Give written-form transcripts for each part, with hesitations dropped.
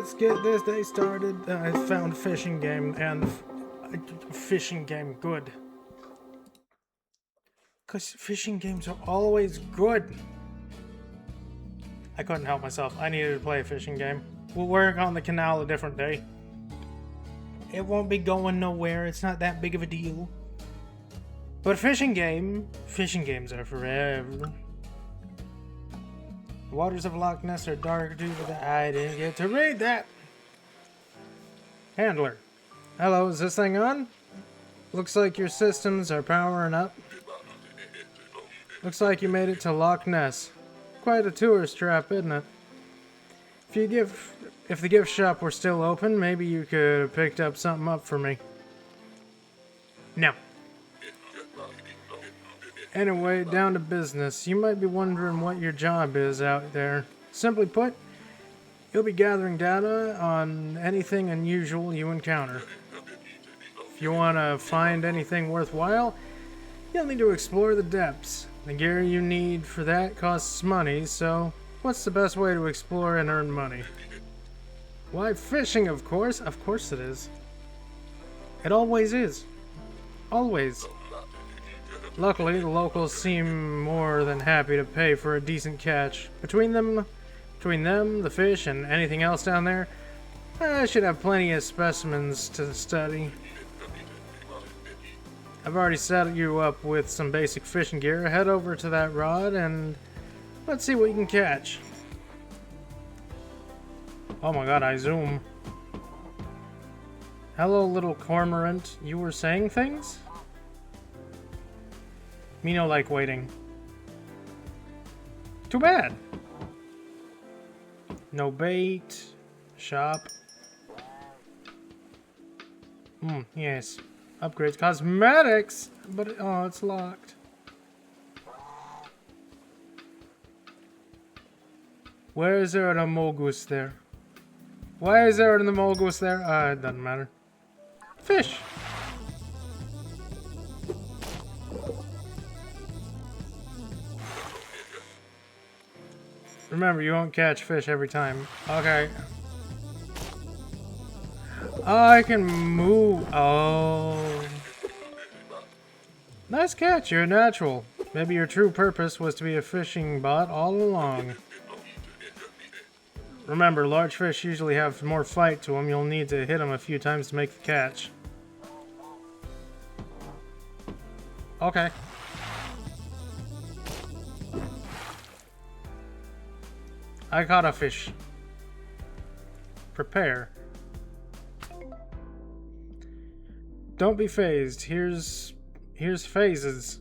let's get this day started. I found fishing game and fishing game good. Because fishing games are always good. I couldn't help myself. I needed to play a fishing game. We'll work on the canal a different day. It won't be going nowhere. It's not that big of a deal. But fishing games are forever. The waters of Loch Ness are dark due to the... I didn't get to read that. Handler. Hello, is this thing on? Looks like your systems are powering up. Looks like you made it to Loch Ness. Quite a tourist trap, isn't it? If the gift shop were still open, maybe you could have picked up something up for me. No. Anyway, down to business. You might be wondering what your job is out there. Simply put, you'll be gathering data on anything unusual you encounter. If you want to find anything worthwhile, you'll need to explore the depths. The gear you need for that costs money, so what's the best way to explore and earn money? Why, fishing, of course. Of course it is. It always is. Always. Luckily, the locals seem more than happy to pay for a decent catch. Between them, the fish, and anything else down there, I should have plenty of specimens to study. I've already set you up with some basic fishing gear. Head over to that rod and let's see what you can catch. Oh my god, I zoom. Hello, little cormorant. You were saying things? Me no like waiting. Too bad. No bait. Shop. Yes. Upgrades. Cosmetics! But, oh, it's locked. Where is there an amogus there? Why is there an amogus there? It doesn't matter. Fish! Remember, you won't catch fish every time. Okay. I can move. Oh. Nice catch, you're a natural. Maybe your true purpose was to be a fishing bot all along. Remember, large fish usually have more fight to them. You'll need to hit them a few times to make the catch. Okay. I caught a fish. Prepare. Don't be phased. Here's phases.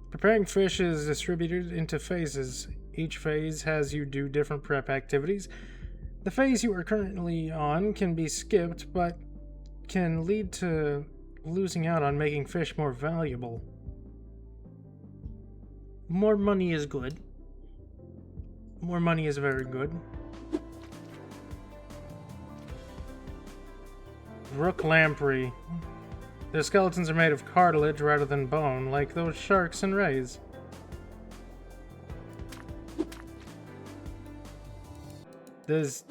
Preparing fish is distributed into phases. Each phase has you do different prep activities. The phase you are currently on can be skipped, but can lead to losing out on making fish more valuable. More money is good. More money is very good. Rook lamprey. Their skeletons are made of cartilage rather than bone, like those sharks and rays. There's...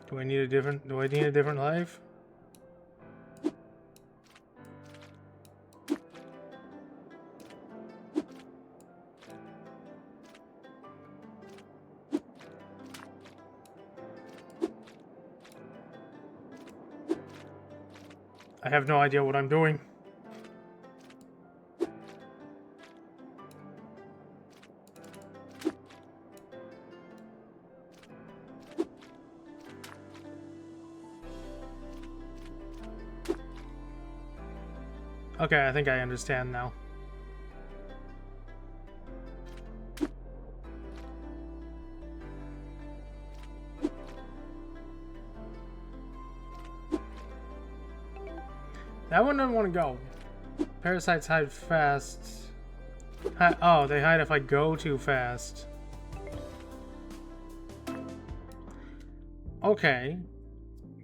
Do I need a different life? I have no idea what I'm doing. Okay, I think I understand now. That one doesn't want to go. Parasites hide fast. Oh, they hide if I go too fast. Okay.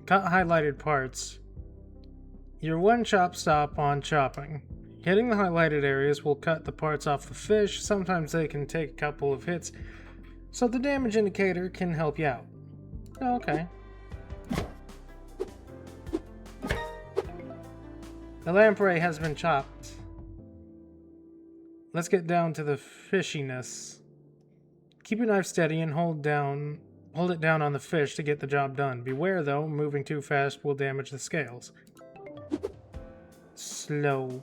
Cut highlighted parts. Your one chop stop on chopping. Hitting the highlighted areas will cut the parts off the fish. Sometimes they can take a couple of hits, so the damage indicator can help you out. Okay. The lamprey has been chopped. Let's get down to the fishiness. Keep your knife steady and hold it down on the fish to get the job done. Beware though, moving too fast will damage the scales. Slow.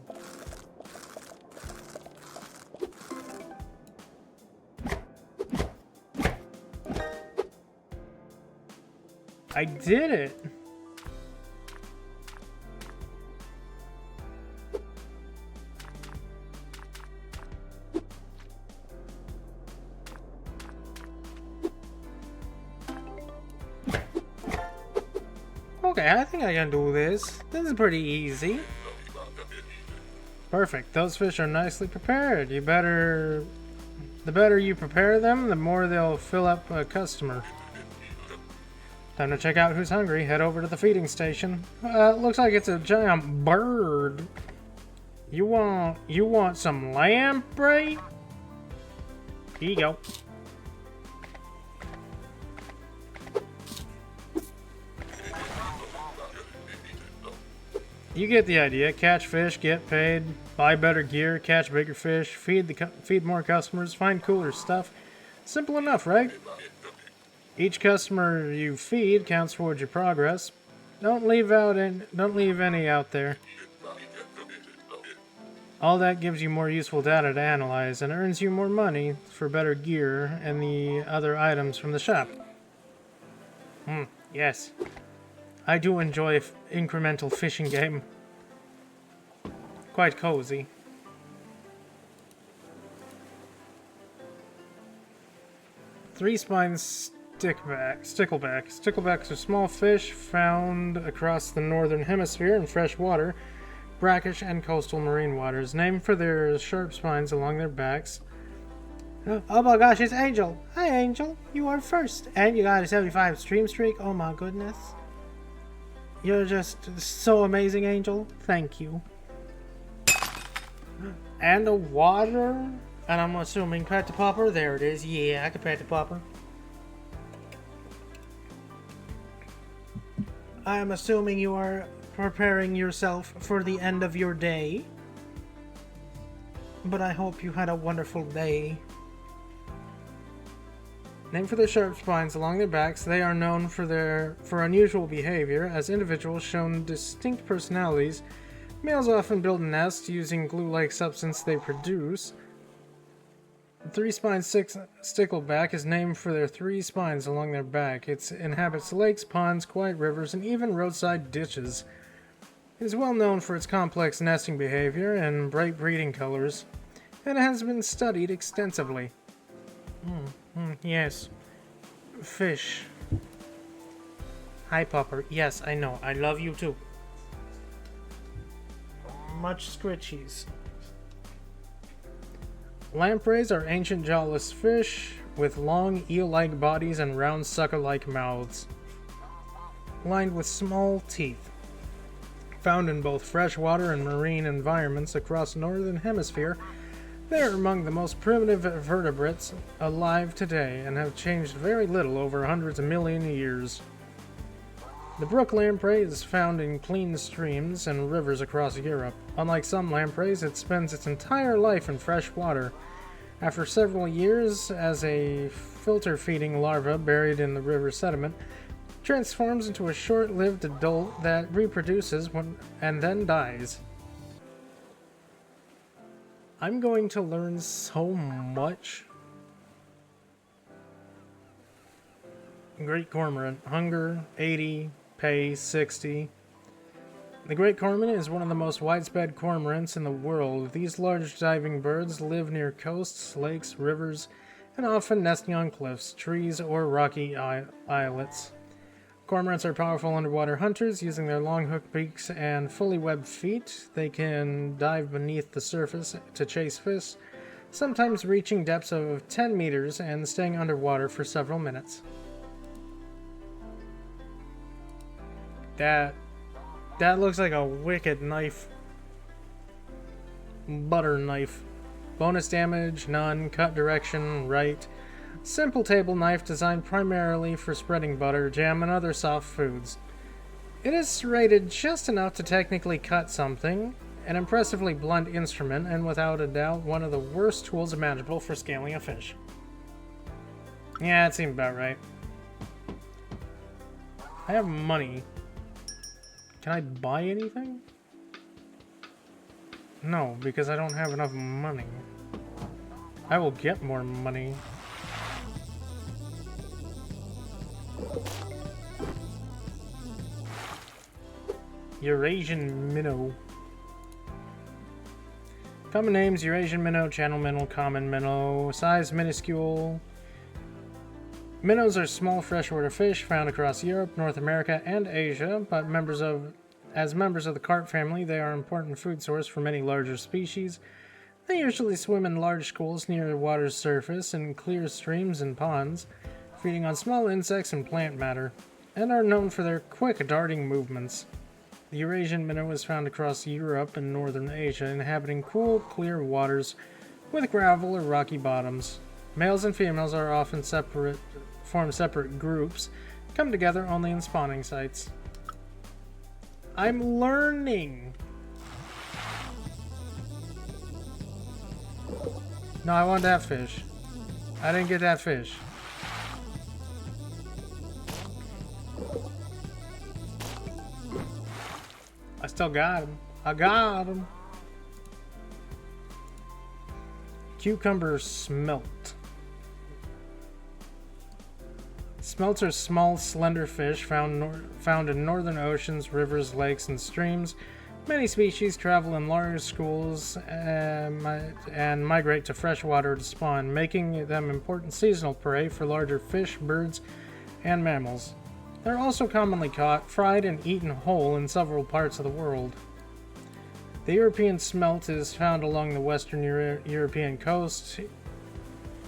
I did it! Okay, I think I can do this. This is pretty easy. Perfect. Those fish are nicely prepared. The better you prepare them, the more they'll fill up a customer. Time to check out who's hungry. Head over to the feeding station. Looks like it's a giant bird. You want some lamprey? Here you go. You get the idea. Catch fish, get paid, buy better gear, catch bigger fish, feed more customers, find cooler stuff. Simple enough, right? Each customer you feed counts towards your progress. Don't leave any out there. All that gives you more useful data to analyze and earns you more money for better gear and the other items from the shop. Yes. I do enjoy incremental fishing game. Quite cozy. Three-spine sticklebacks. Sticklebacks are small fish found across the northern hemisphere in fresh water, brackish and coastal marine waters, named for their sharp spines along their backs. Oh my gosh, it's Angel! Hi Angel, you are first, and you got a 75 stream streak. Oh my goodness. You're just so amazing, Angel. Thank you. And a water. And I'm assuming pet the popper. There it is. Yeah, I can pet the popper. I'm assuming you are preparing yourself for the end of your day. But I hope you had a wonderful day. Named for their sharp spines along their backs, they are known for unusual behavior. As individuals shown distinct personalities, males often build nests using glue-like substance they produce. The three-spined stickleback is named for their three spines along their back. It inhabits lakes, ponds, quiet rivers, and even roadside ditches. It is well known for its complex nesting behavior and bright breeding colors, and has been studied extensively. Yes. Fish. Hi, Popper. Yes, I know. I love you too. Much scritchies. Lampreys are ancient jawless fish with long eel-like bodies and round sucker-like mouths, lined with small teeth. Found in both freshwater and marine environments across the northern hemisphere, they are among the most primitive vertebrates alive today and have changed very little over hundreds of million years. The brook lamprey is found in clean streams and rivers across Europe. Unlike some lampreys, it spends its entire life in fresh water. After several years, as a filter-feeding larva buried in the river sediment, transforms into a short-lived adult that reproduces and then dies. I'm going to learn so much. Great cormorant. Hunger, 80. Pay, 60. The great cormorant is one of the most widespread cormorants in the world. These large diving birds live near coasts, lakes, rivers, and often nesting on cliffs, trees, or rocky islets. Cormorants are powerful underwater hunters. Using their long hooked beaks and fully webbed feet, they can dive beneath the surface to chase fish, sometimes reaching depths of 10 meters and staying underwater for several minutes. That looks like a wicked knife. Butter knife. Bonus damage, none. Cut direction, right. Simple table knife designed primarily for spreading butter, jam, and other soft foods. It is serrated just enough to technically cut something. An impressively blunt instrument, and without a doubt, one of the worst tools imaginable for scaling a fish. Yeah, it seemed about right. I have money. Can I buy anything? No, because I don't have enough money. I will get more money. Eurasian minnow. Common names: Eurasian minnow, channel minnow, common minnow. Size: minuscule. Minnows are small freshwater fish found across Europe, North America, and Asia, but as members of the carp family, they are an important food source for many larger species. They usually swim in large schools near the water's surface in clear streams and ponds, feeding on small insects and plant matter, and are known for their quick darting movements. The Eurasian minnow is found across Europe and northern Asia, inhabiting cool, clear waters with gravel or rocky bottoms. Males and females are often form separate groups, come together only in spawning sites. I'm learning! No, I want that fish. I didn't get that fish. I still got him. I got him. Cucumber smelt. Smelts are small, slender fish found in northern oceans, rivers, lakes, and streams. Many species travel in large schools and migrate to freshwater to spawn, making them important seasonal prey for larger fish, birds, and mammals. They're also commonly caught, fried, and eaten whole in several parts of the world. The European smelt is found along the western European coast,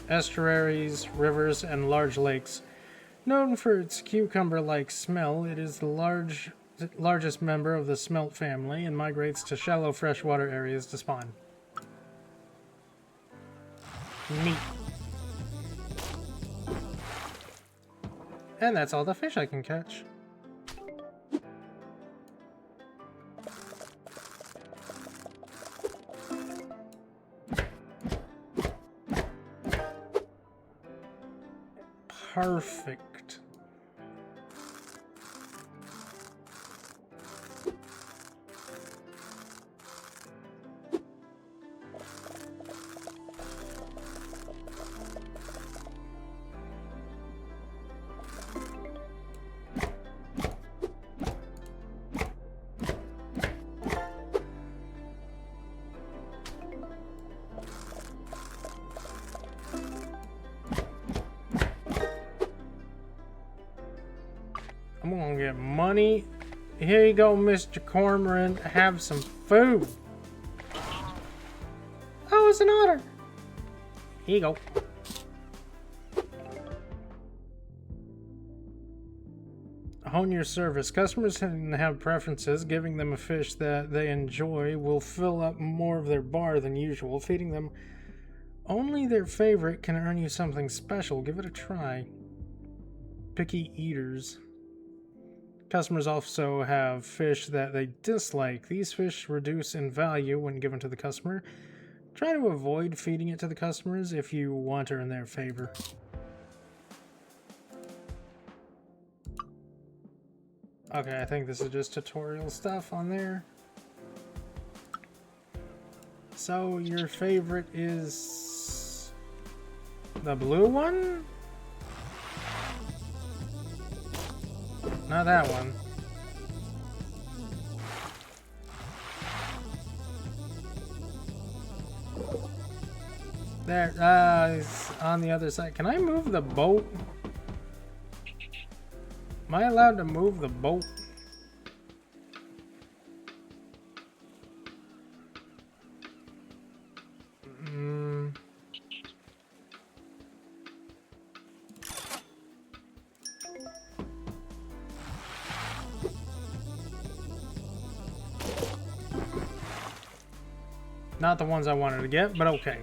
estuaries, rivers, and large lakes. Known for its cucumber-like smell, it is the largest member of the smelt family and migrates to shallow freshwater areas to spawn. Neat. And that's all the fish I can catch. Perfect. I'm gonna get money. Here you go, Mr. Cormorant. Have some food. Oh, it's an otter. Here you go. Hone your service. Customers can have preferences. Giving them a fish that they enjoy will fill up more of their bar than usual. Feeding them only their favorite can earn you something special. Give it a try. Picky eaters. Customers also have fish that they dislike. These fish reduce in value when given to the customer. Try to avoid feeding it to the customers if you want to earn their favor. Okay, I think this is just tutorial stuff on there. So your favorite is the blue one? Not that one. There, it's on the other side. Can I move the boat? Am I allowed to move the boat? Not the ones I wanted to get, but okay.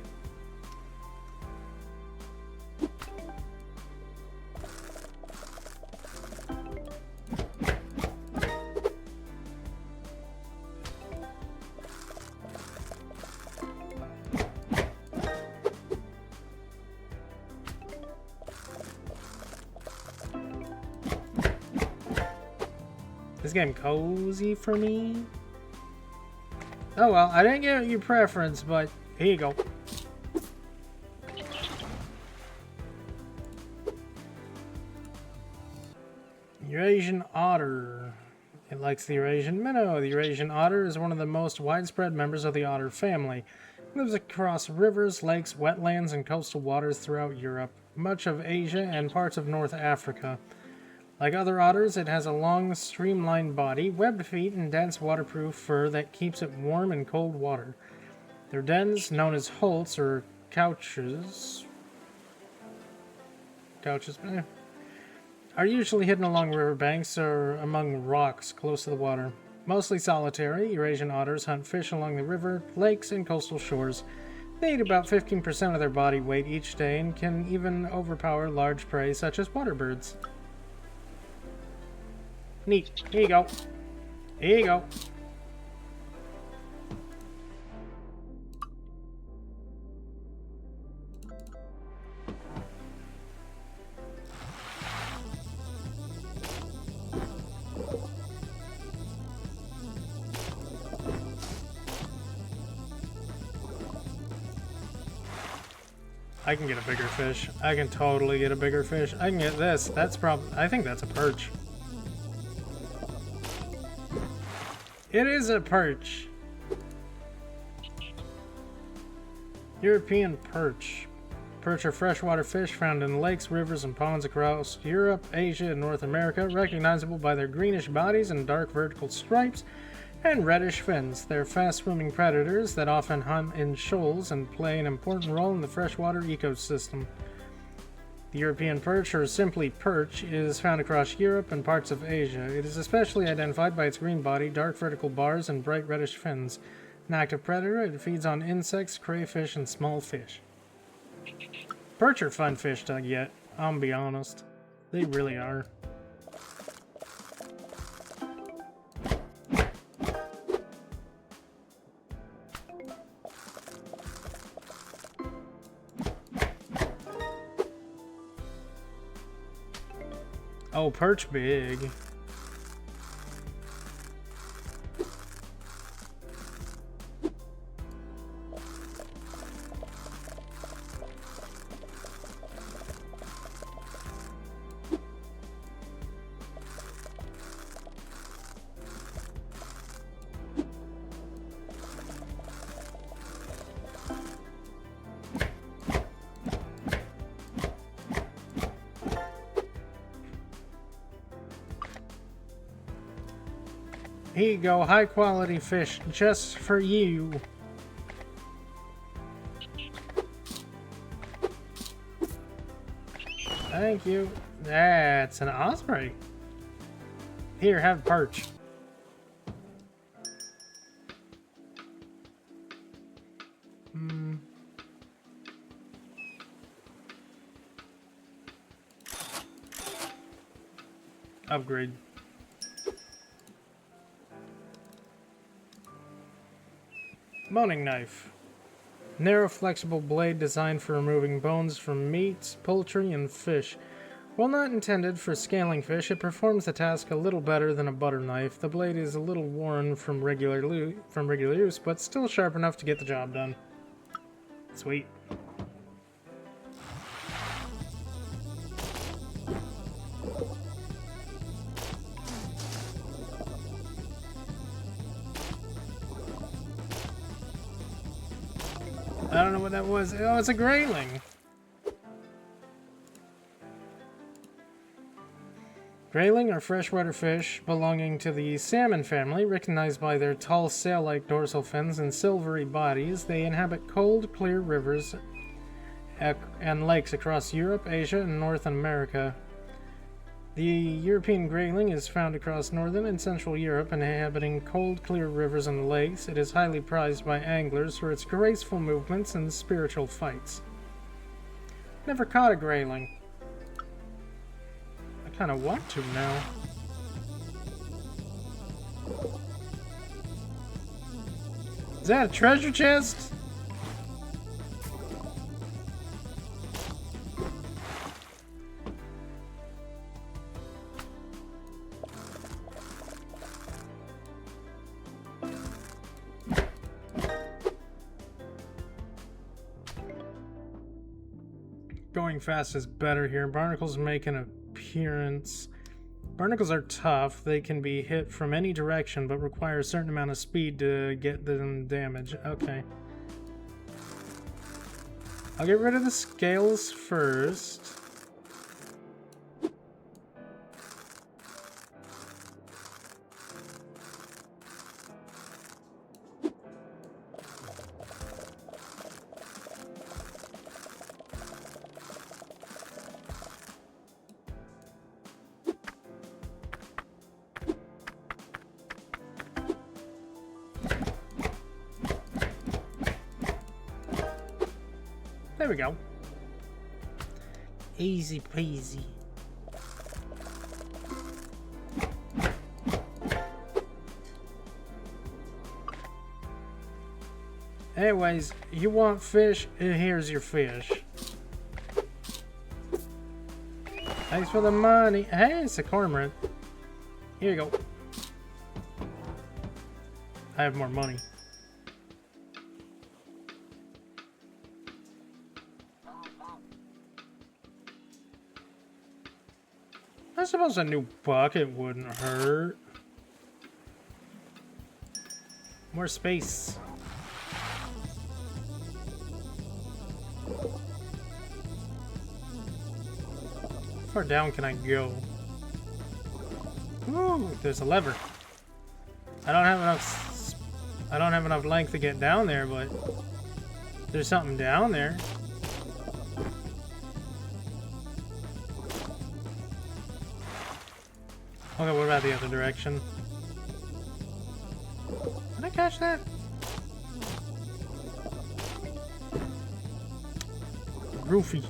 This game cozy for me. Oh well, I didn't get your preference, but here you go. Eurasian otter. It likes the Eurasian minnow. The Eurasian otter is one of the most widespread members of the otter family. It lives across rivers, lakes, wetlands, and coastal waters throughout Europe, much of Asia, and parts of North Africa. Like other otters, it has a long, streamlined body, webbed feet, and dense waterproof fur that keeps it warm in cold water. Their dens, known as holts or couches, are usually hidden along riverbanks or among rocks close to the water. Mostly solitary, Eurasian otters hunt fish along the river, lakes, and coastal shores. They eat about 15% of their body weight each day and can even overpower large prey such as water birds. Neat. Here you go. Here you go. I can get a bigger fish. I can totally get a bigger fish. I can get this. That's I think that's a perch. It is a perch. European perch. Perch are freshwater fish found in lakes, rivers, and ponds across Europe, Asia, and North America, recognizable by their greenish bodies and dark vertical stripes and reddish fins. They're fast-swimming predators that often hunt in shoals and play an important role in the freshwater ecosystem. The European perch, or simply perch, is found across Europe and parts of Asia. It is especially identified by its green body, dark vertical bars, and bright reddish fins. An active predator, it feeds on insects, crayfish, and small fish. Perch are fun fish to get, I'll be honest. They really are. Oh, perch big. Here you go, high quality fish, just for you. Thank you. That's an osprey. Here, have perch. Upgrade. Boning knife. Narrow, flexible blade designed for removing bones from meats, poultry, and fish. While not intended for scaling fish, it performs the task a little better than a butter knife. The blade is a little worn from regular use, but still sharp enough to get the job done. Sweet. I don't know what that was. Oh, it's a grayling. Grayling are freshwater fish belonging to the salmon family, recognized by their tall sail-like dorsal fins and silvery bodies. They inhabit cold, clear rivers and lakes across Europe, Asia, and North America. The European grayling is found across northern and central Europe, inhabiting cold, clear rivers and lakes. It is highly prized by anglers for its graceful movements and spiritual fights. Never caught a grayling. I kind of want to now. Is that a treasure chest? Going fast is better here. Barnacles make an appearance. Barnacles are tough. They can be hit from any direction, but require a certain amount of speed to get them damage. Okay. I'll get rid of the scales first. There we go. Easy peasy. Anyways, you want fish? Here's your fish. Thanks for the money. Hey, it's a cormorant. Here you go. I have more money. I suppose a new bucket wouldn't hurt. More space. How far down can I go? Ooh, there's a lever. I don't have enough length to get down there, but there's something down there. Okay, what about the other direction? Did I catch that? Roofie.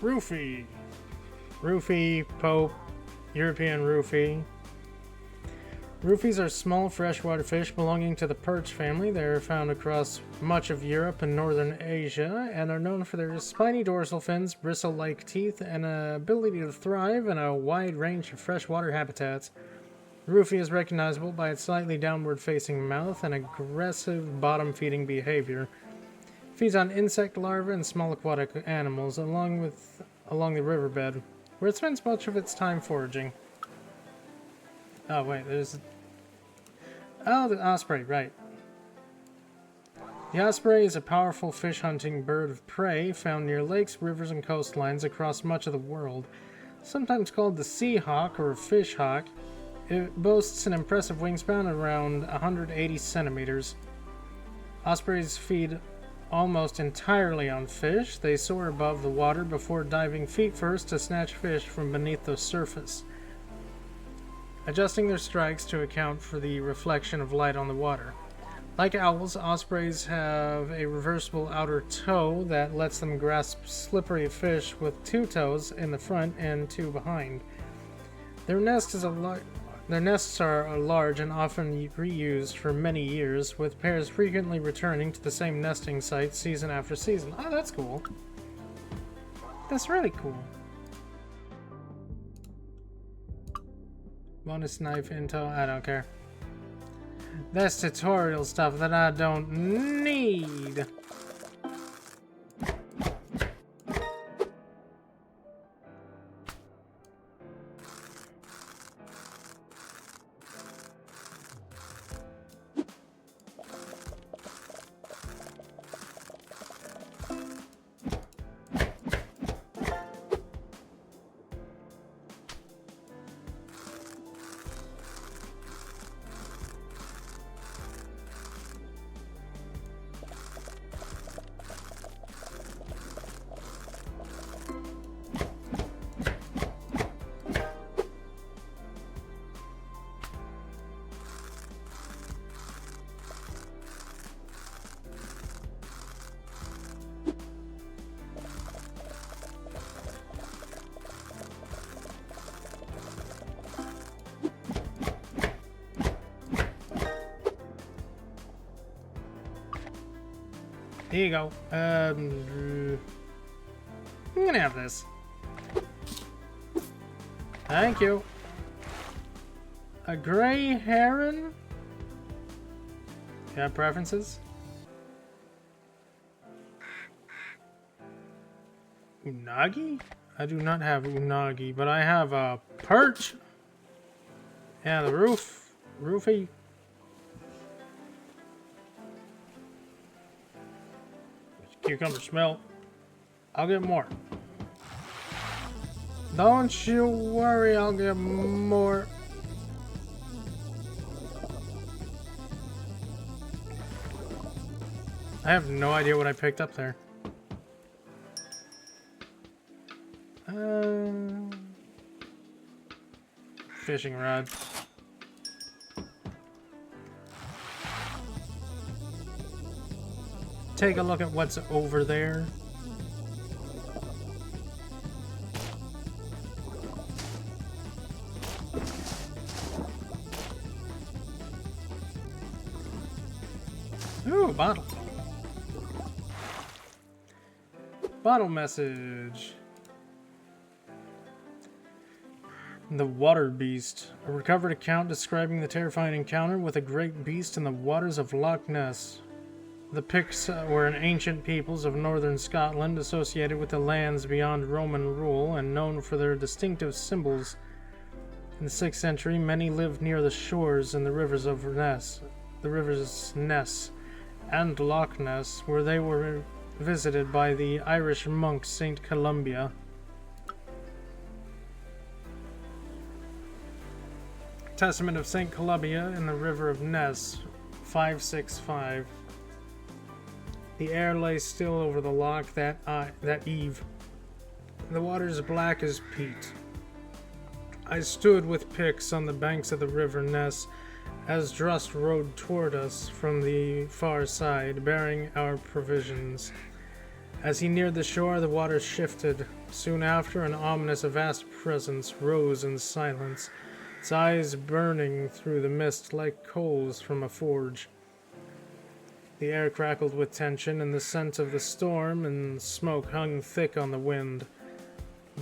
Roofie. Roofie, Pope, European roofie. Roofies are small freshwater fish belonging to the perch family. They are found across much of Europe and northern Asia and are known for their spiny dorsal fins, bristle-like teeth, and ability to thrive in a wide range of freshwater habitats. Roofie is recognizable by its slightly downward-facing mouth and aggressive bottom-feeding behavior. Feeds on insect larvae and small aquatic animals along the riverbed, where it spends much of its time foraging. Oh wait, there's... Oh, the osprey, right. The osprey is a powerful fish-hunting bird of prey found near lakes, rivers, and coastlines across much of the world. Sometimes called the sea hawk or fish hawk, it boasts an impressive wingspan of around 180 centimeters. Ospreys feed almost entirely on fish. They soar above the water before diving feet first to snatch fish from beneath the surface, adjusting their strikes to account for the reflection of light on the water. Like owls, ospreys have a reversible outer toe that lets them grasp slippery fish with 2 toes in the front and 2 behind. Their nests are large and often reused for many years, with pairs frequently returning to the same nesting site season after season. Oh, that's cool. That's really cool. Bonus knife intel, I don't care. That's tutorial stuff that I don't need. Here you go. I'm gonna have this. Thank you. A gray heron? You have preferences? Unagi? I do not have unagi, but I have a perch. Yeah, the roofie. Cucumber smell. I'll get more. Don't you worry, I'll get more. I have no idea what I picked up there. Fishing rod. Take a look at what's over there. Ooh, bottle. Bottle message. The Water Beast. A recovered account describing the terrifying encounter with a great beast in the waters of Loch Ness. The Picts were an ancient peoples of northern Scotland associated with the lands beyond Roman rule and known for their distinctive symbols. In the 6th century, many lived near the shores and the rivers of Ness, and Loch Ness, where they were visited by the Irish monk Saint Columba. Testament of Saint Columba in the river of Ness, 565. The air lay still over the loch that eve. The waters black as peat. I stood with Picts on the banks of the river Ness as Drust rode toward us from the far side, bearing our provisions. As he neared the shore, the water shifted. Soon after, an ominous, vast presence rose in silence, its eyes burning through the mist like coals from a forge. The air crackled with tension, and the scent of the storm and smoke hung thick on the wind.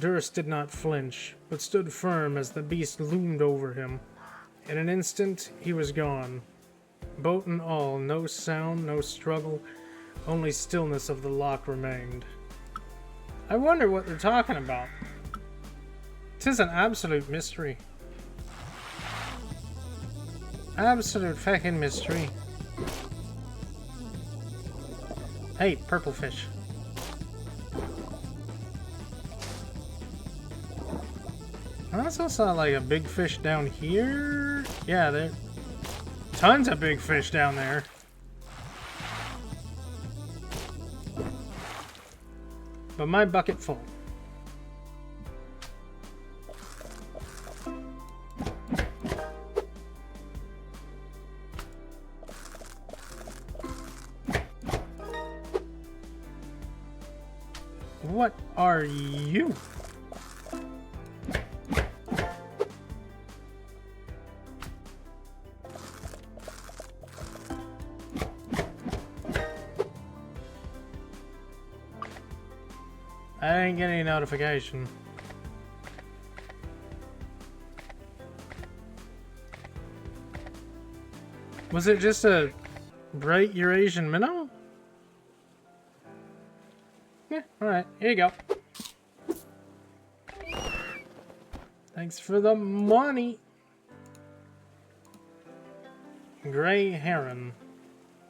Durst did not flinch, but stood firm as the beast loomed over him. In an instant, he was gone. Boat and all, no sound, no struggle, only stillness of the loch remained. I wonder what they're talking about. 'Tis an absolute mystery. Absolute fucking mystery. Hey, purple fish. I also saw like a big fish down here. Yeah, there tons of big fish down there. But my bucket full. What are you? I didn't get any notification. Was it just a bright Eurasian minnow? Yeah, alright, here you go. Thanks for the money. Gray heron.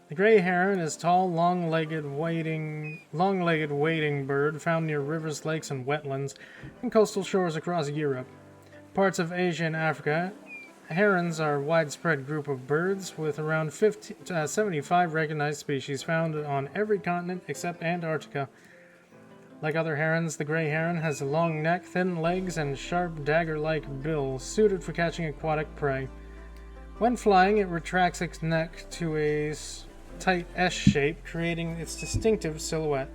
The gray heron is tall, long-legged wading bird found near rivers, lakes, and wetlands and coastal shores across Europe. Parts of Asia and Africa, herons are a widespread group of birds with around 75 recognized species found on every continent except Antarctica. Like other herons, the gray heron has a long neck, thin legs, and sharp dagger-like bill, suited for catching aquatic prey. When flying, it retracts its neck to a tight S shape, creating its distinctive silhouette.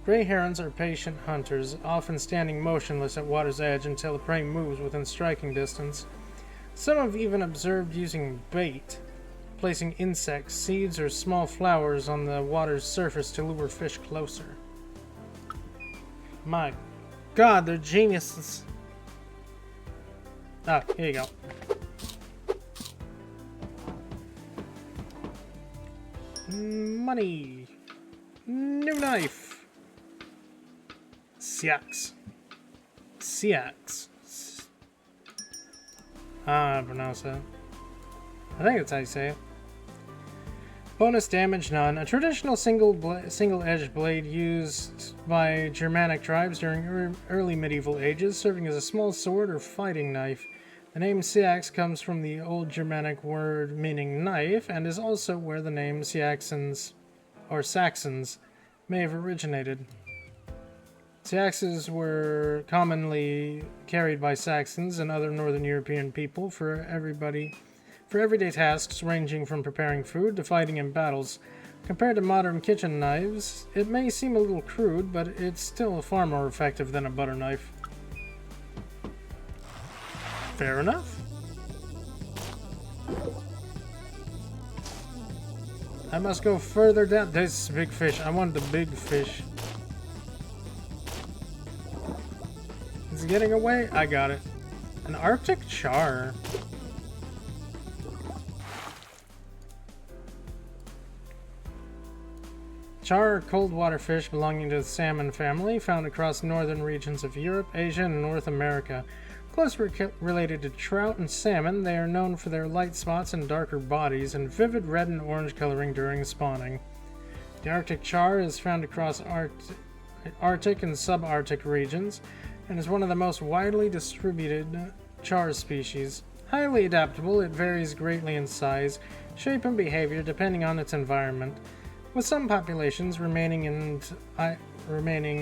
Gray herons are patient hunters, often standing motionless at water's edge until the prey moves within striking distance. Some have even observed using bait placing insects, seeds, or small flowers on the water's surface to lure fish closer. My god, they're geniuses. Ah, here you go. Money. New knife. Siax. Siax. I pronounce that. I think that's how you say it. Bonus damage, none. A traditional single-edged blade used by Germanic tribes during early medieval ages, serving as a small sword or fighting knife. The name Siax comes from the Old Germanic word meaning knife, and is also where the name Saxons may have originated. Siaxes were commonly carried by Saxons and other Northern European people for everyday tasks ranging from preparing food to fighting in battles. Compared to modern kitchen knives, it may seem a little crude, but it's still far more effective than a butter knife. Fair enough. I must go further down. This big fish. I want the big fish. Is it getting away? I got it. An Arctic char. Char are cold water fish belonging to the salmon family, found across northern regions of Europe, Asia, and North America. Closely related to trout and salmon, they are known for their light spots and darker bodies and vivid red and orange coloring during spawning. The Arctic char is found across Arctic and subarctic regions and is one of the most widely distributed char species. Highly adaptable, it varies greatly in size, shape, and behavior depending on its environment, with some populations remaining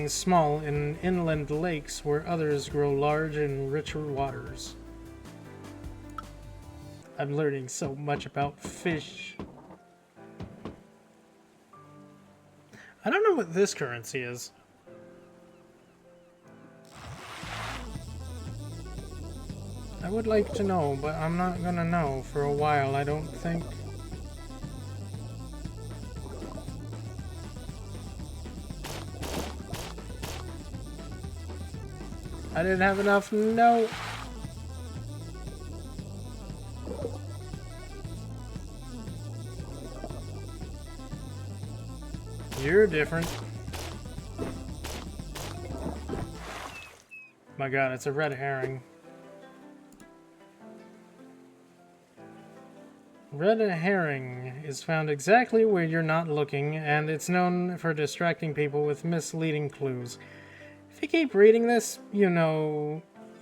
small in inland lakes where others grow large in richer waters. I'm learning so much about fish. I don't know what this currency is. I would like to know, but I'm not gonna know for a while, I don't think. I didn't have enough. No. You're different. My god, it's a red herring. Red herring is found exactly where you're not looking, and it's known for distracting people with misleading clues. If you keep reading this, you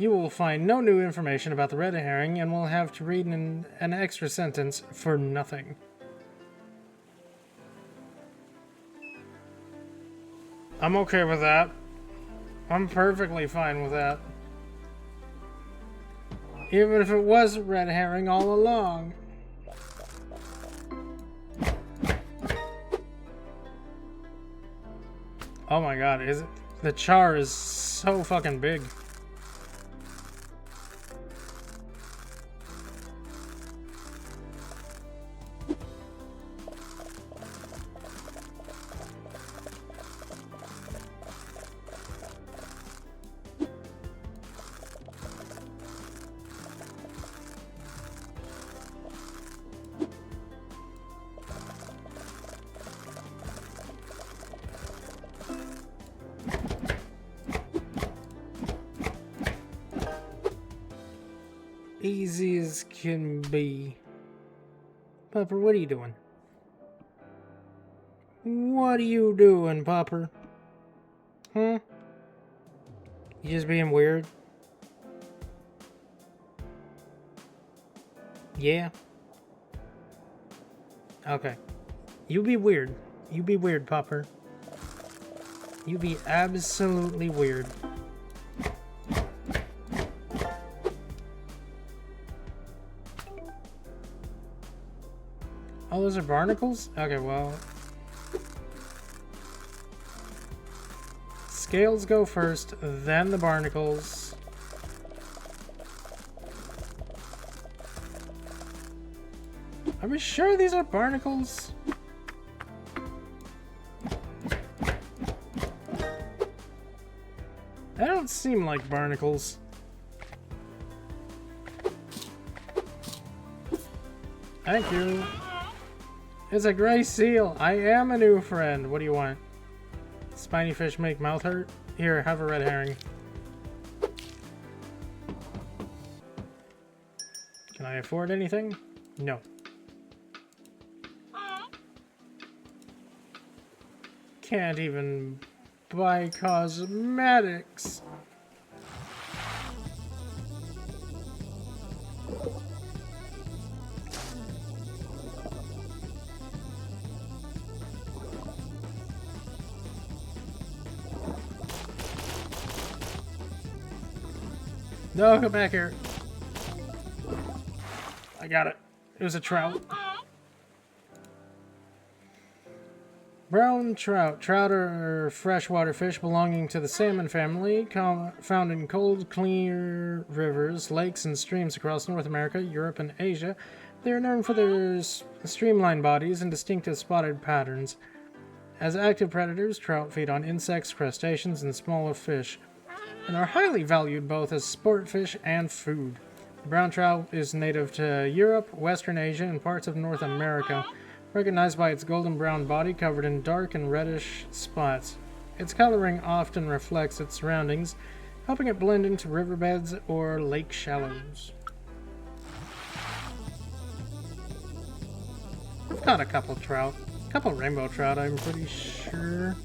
will find no new information about the red herring and will have to read an extra sentence for nothing. I'm okay with that. I'm perfectly fine with that. Even if it was a red herring all along. Oh my god, is it? The char is so fucking big. Easy as can be. Popper, what are you doing? What are you doing, Popper? Huh? You just being weird? Yeah? Okay. You be weird. You be weird, Popper. You be absolutely weird. Oh, those are barnacles? Okay, well. Scales go first, then the barnacles. Are we sure these are barnacles? They don't seem like barnacles. Thank you. It's a gray seal. I am a new friend. What do you want? Spiny fish make mouth hurt? Here, have a red herring. Can I afford anything? No. Can't even buy cosmetics. No, come back here. I got it. It was a trout. Brown trout. Trout are freshwater fish belonging to the salmon family, found in cold, clear rivers, lakes, and streams across North America, Europe, and Asia. They are known for their streamlined bodies and distinctive spotted patterns. As active predators, trout feed on insects, crustaceans, and smaller fish, and are highly valued both as sport fish and food. The brown trout is native to Europe, Western Asia, and parts of North America, recognized by its golden brown body covered in dark and reddish spots. Its coloring often reflects its surroundings, helping it blend into riverbeds or lake shallows. I've caught a couple trout. A couple rainbow trout, I'm pretty sure.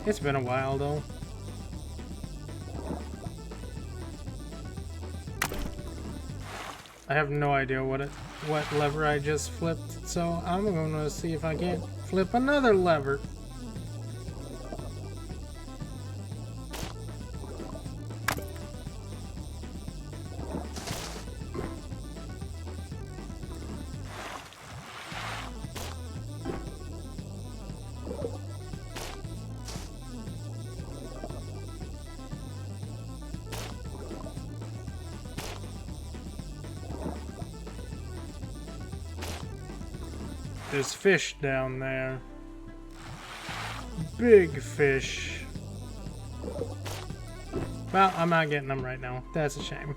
It's been a while, though. I have no idea what lever I just flipped, so I'm going to see if I can't flip another lever. There's fish down there. Big fish. Well, I'm not getting them right now. That's a shame.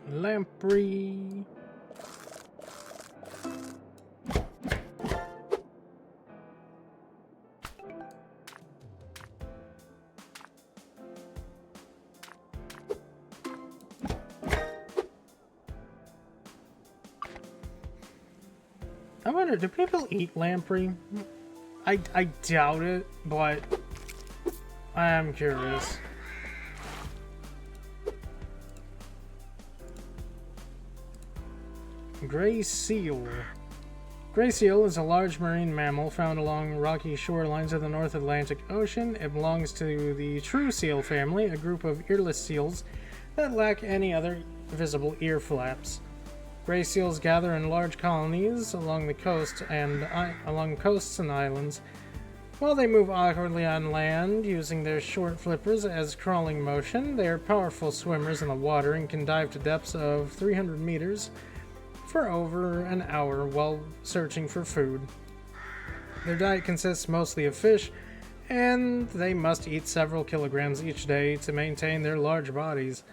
Lamprey. I wonder, do people eat lamprey? I doubt it, but I am curious. Gray seal. Gray seal is a large marine mammal found along rocky shorelines of the North Atlantic Ocean. It belongs to the true seal family, a group of earless seals that lack any other visible ear flaps. Gray seals gather in large colonies along the coast and along coasts and islands. While they move awkwardly on land, using their short flippers as crawling motion, they are powerful swimmers in the water and can dive to depths of 300 meters for over an hour while searching for food. Their diet consists mostly of fish, and they must eat several kilograms each day to maintain their large bodies.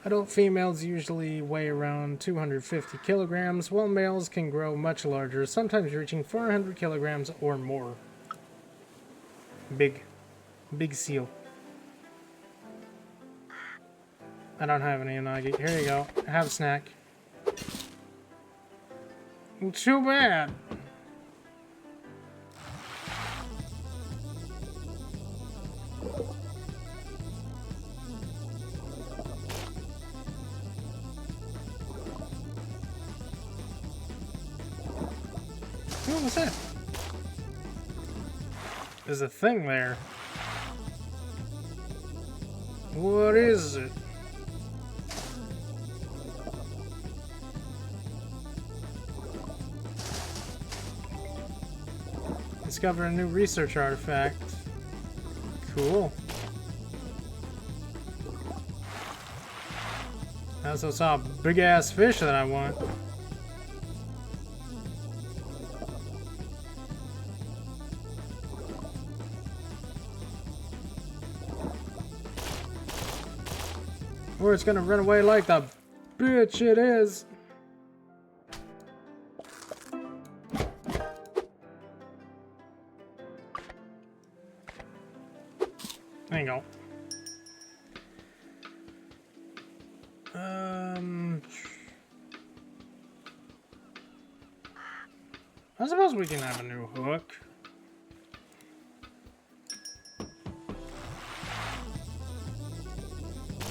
Adult females usually weigh around 250 kilograms, while males can grow much larger, sometimes reaching 400 kilograms or more. Big seal. I don't have any unagi. Here you go. Have a snack. Too bad. hell was that? There's a thing there. What is it? Discover a new research artifact. Cool. I also saw a big ass fish that I want. Or it's gonna run away like the bitch it is. There you go. I suppose we can have a new hook.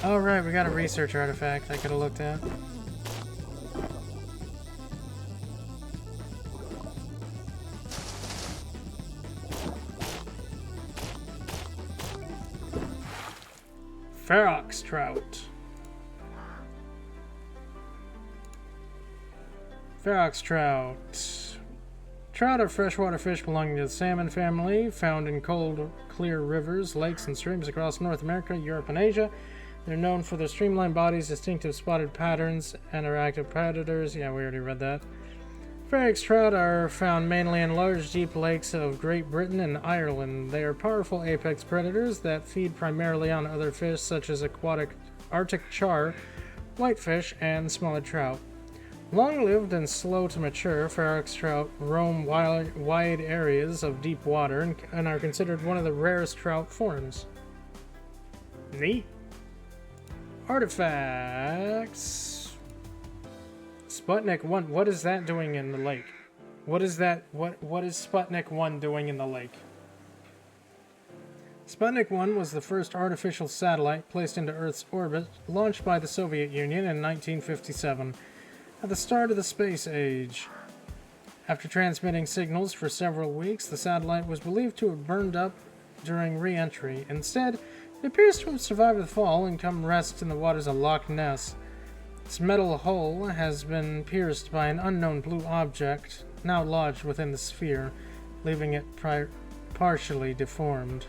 Oh right, we got a research artifact I could have looked at. Ferox trout. Ferox trout. Trout are freshwater fish belonging to the salmon family, found in cold, clear rivers, lakes, and streams across North America, Europe, and Asia. They're known for their streamlined bodies, distinctive spotted patterns, and are active predators. Yeah, we already read that. Ferox trout are found mainly in large, deep lakes of Great Britain and Ireland. They are powerful apex predators that feed primarily on other fish such as aquatic Arctic char, whitefish, and smaller trout. Long-lived and slow to mature, Ferox trout roam wide areas of deep water and are considered one of the rarest trout forms. Neat. Artifacts. Sputnik 1. What is that doing in the lake? What is that? What is Sputnik 1 doing in the lake? Sputnik 1 was the first artificial satellite placed into Earth's orbit, launched by the Soviet Union in 1957. At the start of the space age. After transmitting signals for several weeks, the satellite was believed to have burned up during re-entry. Instead, it appears to have survived the fall and come rest in the waters of Loch Ness. Its metal hull has been pierced by an unknown blue object, now lodged within the sphere, leaving it partially deformed.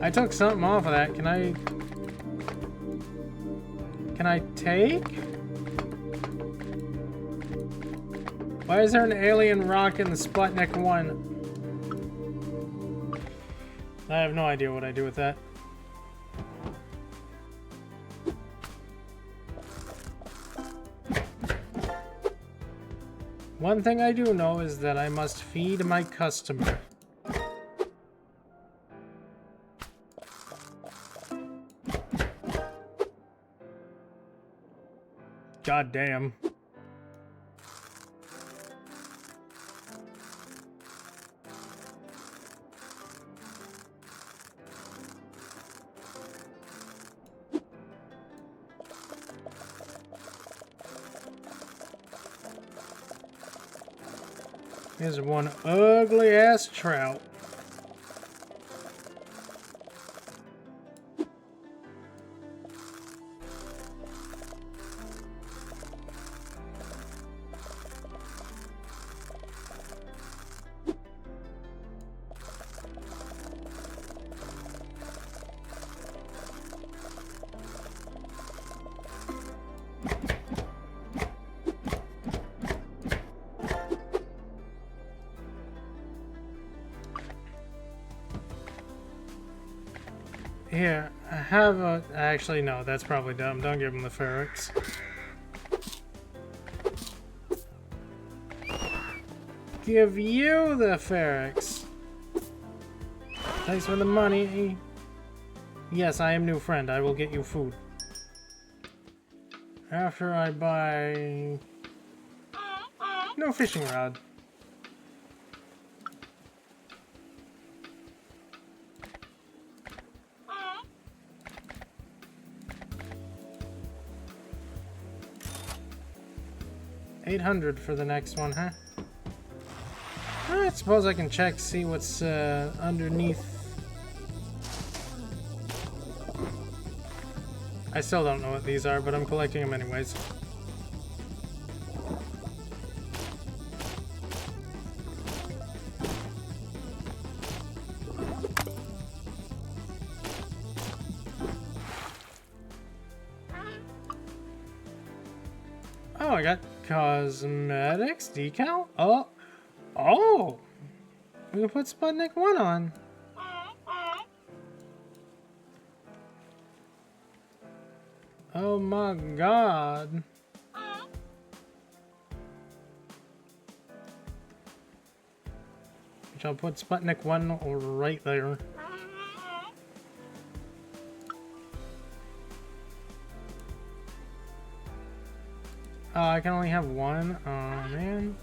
I took something off of that. Can I take? Why is there an alien rock in the Sputnik 1? I have no idea what I do with that. One thing I do know is that I must feed my customer. God damn. Here's one ugly ass trout. Here, I have a... Actually, no, that's probably dumb. Don't give him the Ferox. Give you the Ferox. Thanks for the money. Yes, I am new friend. I will get you food. After I buy... No fishing rod. 800 for the next one, huh? I suppose I can check, see what's underneath. I still don't know what these are, but I'm collecting them anyways. Oh, I got cosmetics decal. Oh, oh! We can put Sputnik 1 on. Oh my god. Which I'll put Sputnik 1 right there. I can only have one. Oh man.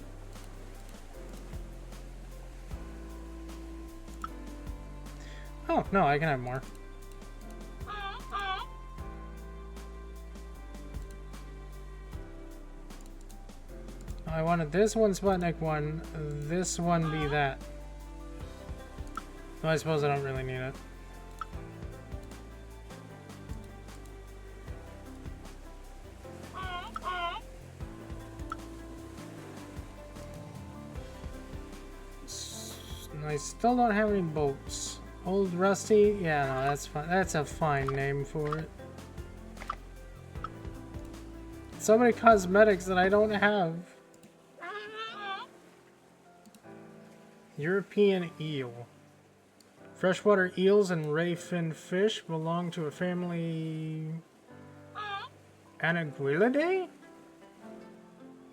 Oh, no, I can have more. I wanted this one Sputnik 1, this one be that. Well, I suppose I don't really need it. I still don't have any bolts. Old Rusty? Yeah, no, that's fine. That's a fine name for it. So many cosmetics that I don't have. European eel. Freshwater eels and rayfin fish belong to a family Anaguilidae?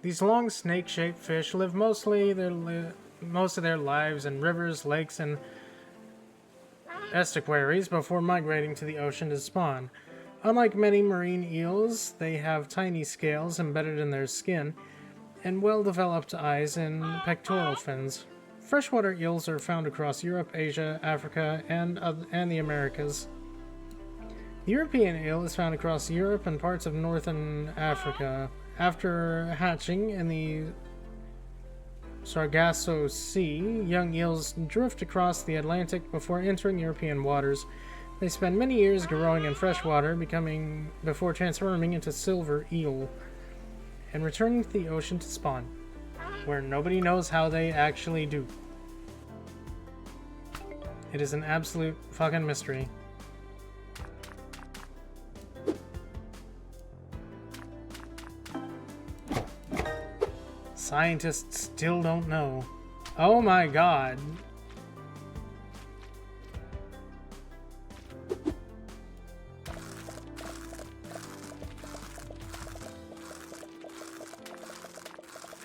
These long snake-shaped fish live most of their lives in rivers, lakes, and estuaries before migrating to the ocean to spawn. Unlike many marine eels, they have tiny scales embedded in their skin and well-developed eyes and pectoral fins. Freshwater eels are found across Europe, Asia, Africa, and the Americas. The European eel is found across Europe and parts of northern Africa. After hatching in the Sargasso Sea, young eels drift across the Atlantic before entering European waters. They spend many years growing in freshwater, before transforming into silver eel and returning to the ocean to spawn, where nobody knows how they actually do. It is an absolute fucking mystery. Scientists still don't know. Oh my god.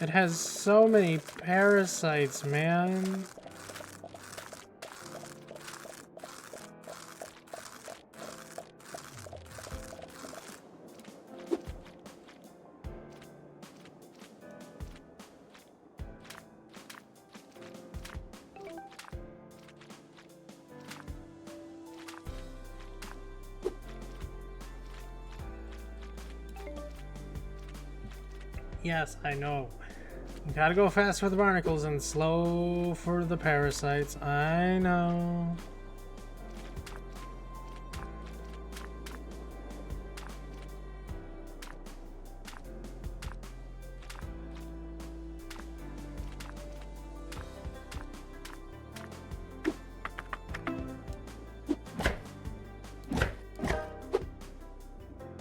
It has so many parasites, man. Yes, I know. You gotta go fast for the barnacles and slow for the parasites. I know.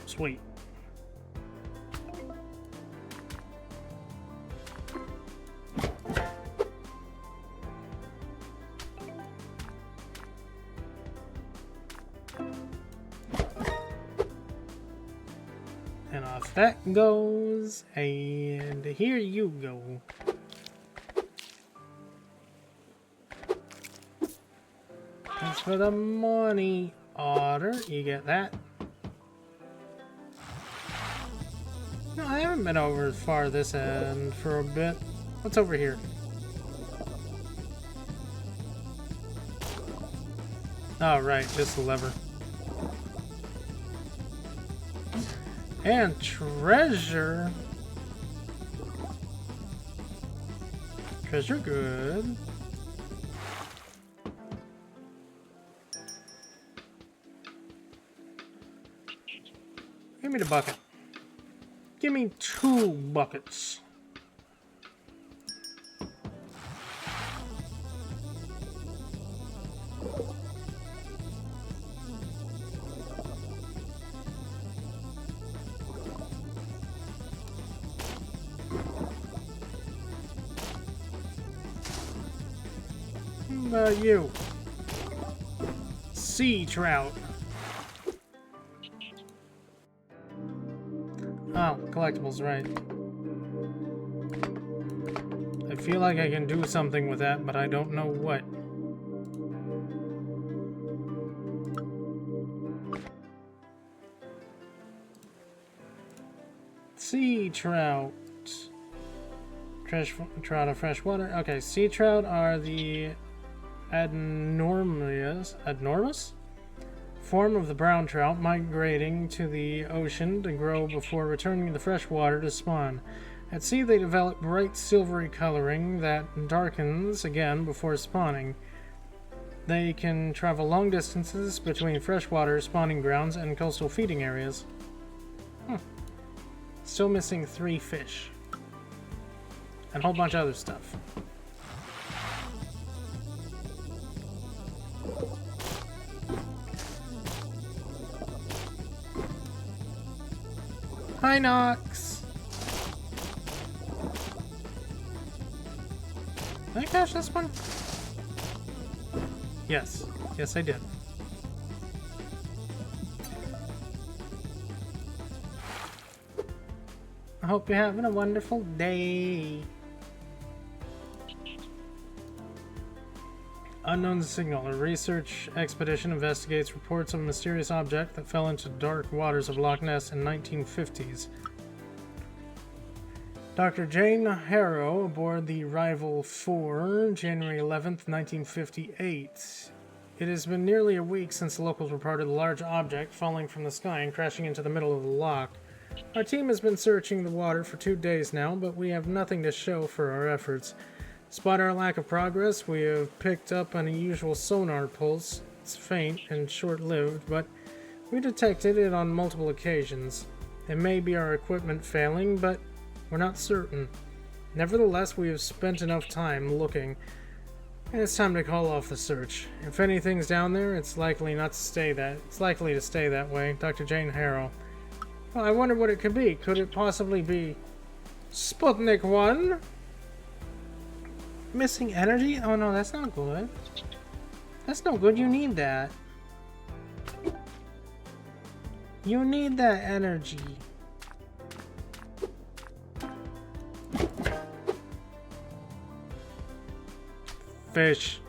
Sweet. And off that goes, and here you go. Thanks for the money, Otter. You get that. No, I haven't been over as far this end for a bit. What's over here? Oh, right, just the lever. And treasure. Treasure good. Give me the bucket. Give me 2 buckets. You. Sea trout. Oh, collectibles, right. I feel like I can do something with that, but I don't know what. Sea trout. Trout of fresh water. Okay, sea trout are the enormous form of the brown trout, migrating to the ocean to grow before returning to the fresh water to spawn. At sea, they develop bright silvery coloring that darkens again before spawning. They can travel long distances between freshwater spawning grounds and coastal feeding areas. Still missing 3 fish. And a whole bunch of other stuff. Hi, Nox! Did I catch this one? Yes. Yes, I did. I hope you're having a wonderful day. Unknown signal. A research expedition investigates reports of a mysterious object that fell into dark waters of Loch Ness in 1950s. Dr. Jane Harrow aboard the Rival 4, January 11th, 1958. It has been nearly a week since the locals reported a large object falling from the sky and crashing into the middle of the loch. Our team has been searching the water for 2 days now, but we have nothing to show for our efforts. Despite our lack of progress, we have picked up an unusual sonar pulse. It's faint and short-lived, but we detected it on multiple occasions. It may be our equipment failing, but we're not certain. Nevertheless, we have spent enough time looking, and it's time to call off the search. If anything's down there, it's likely to stay that way. Dr. Jane Harrow. Well, I wonder what it could be. Could it possibly be Sputnik 1? Missing energy? Oh no, that's not good. That's no good. You need that. You need that energy. Fish.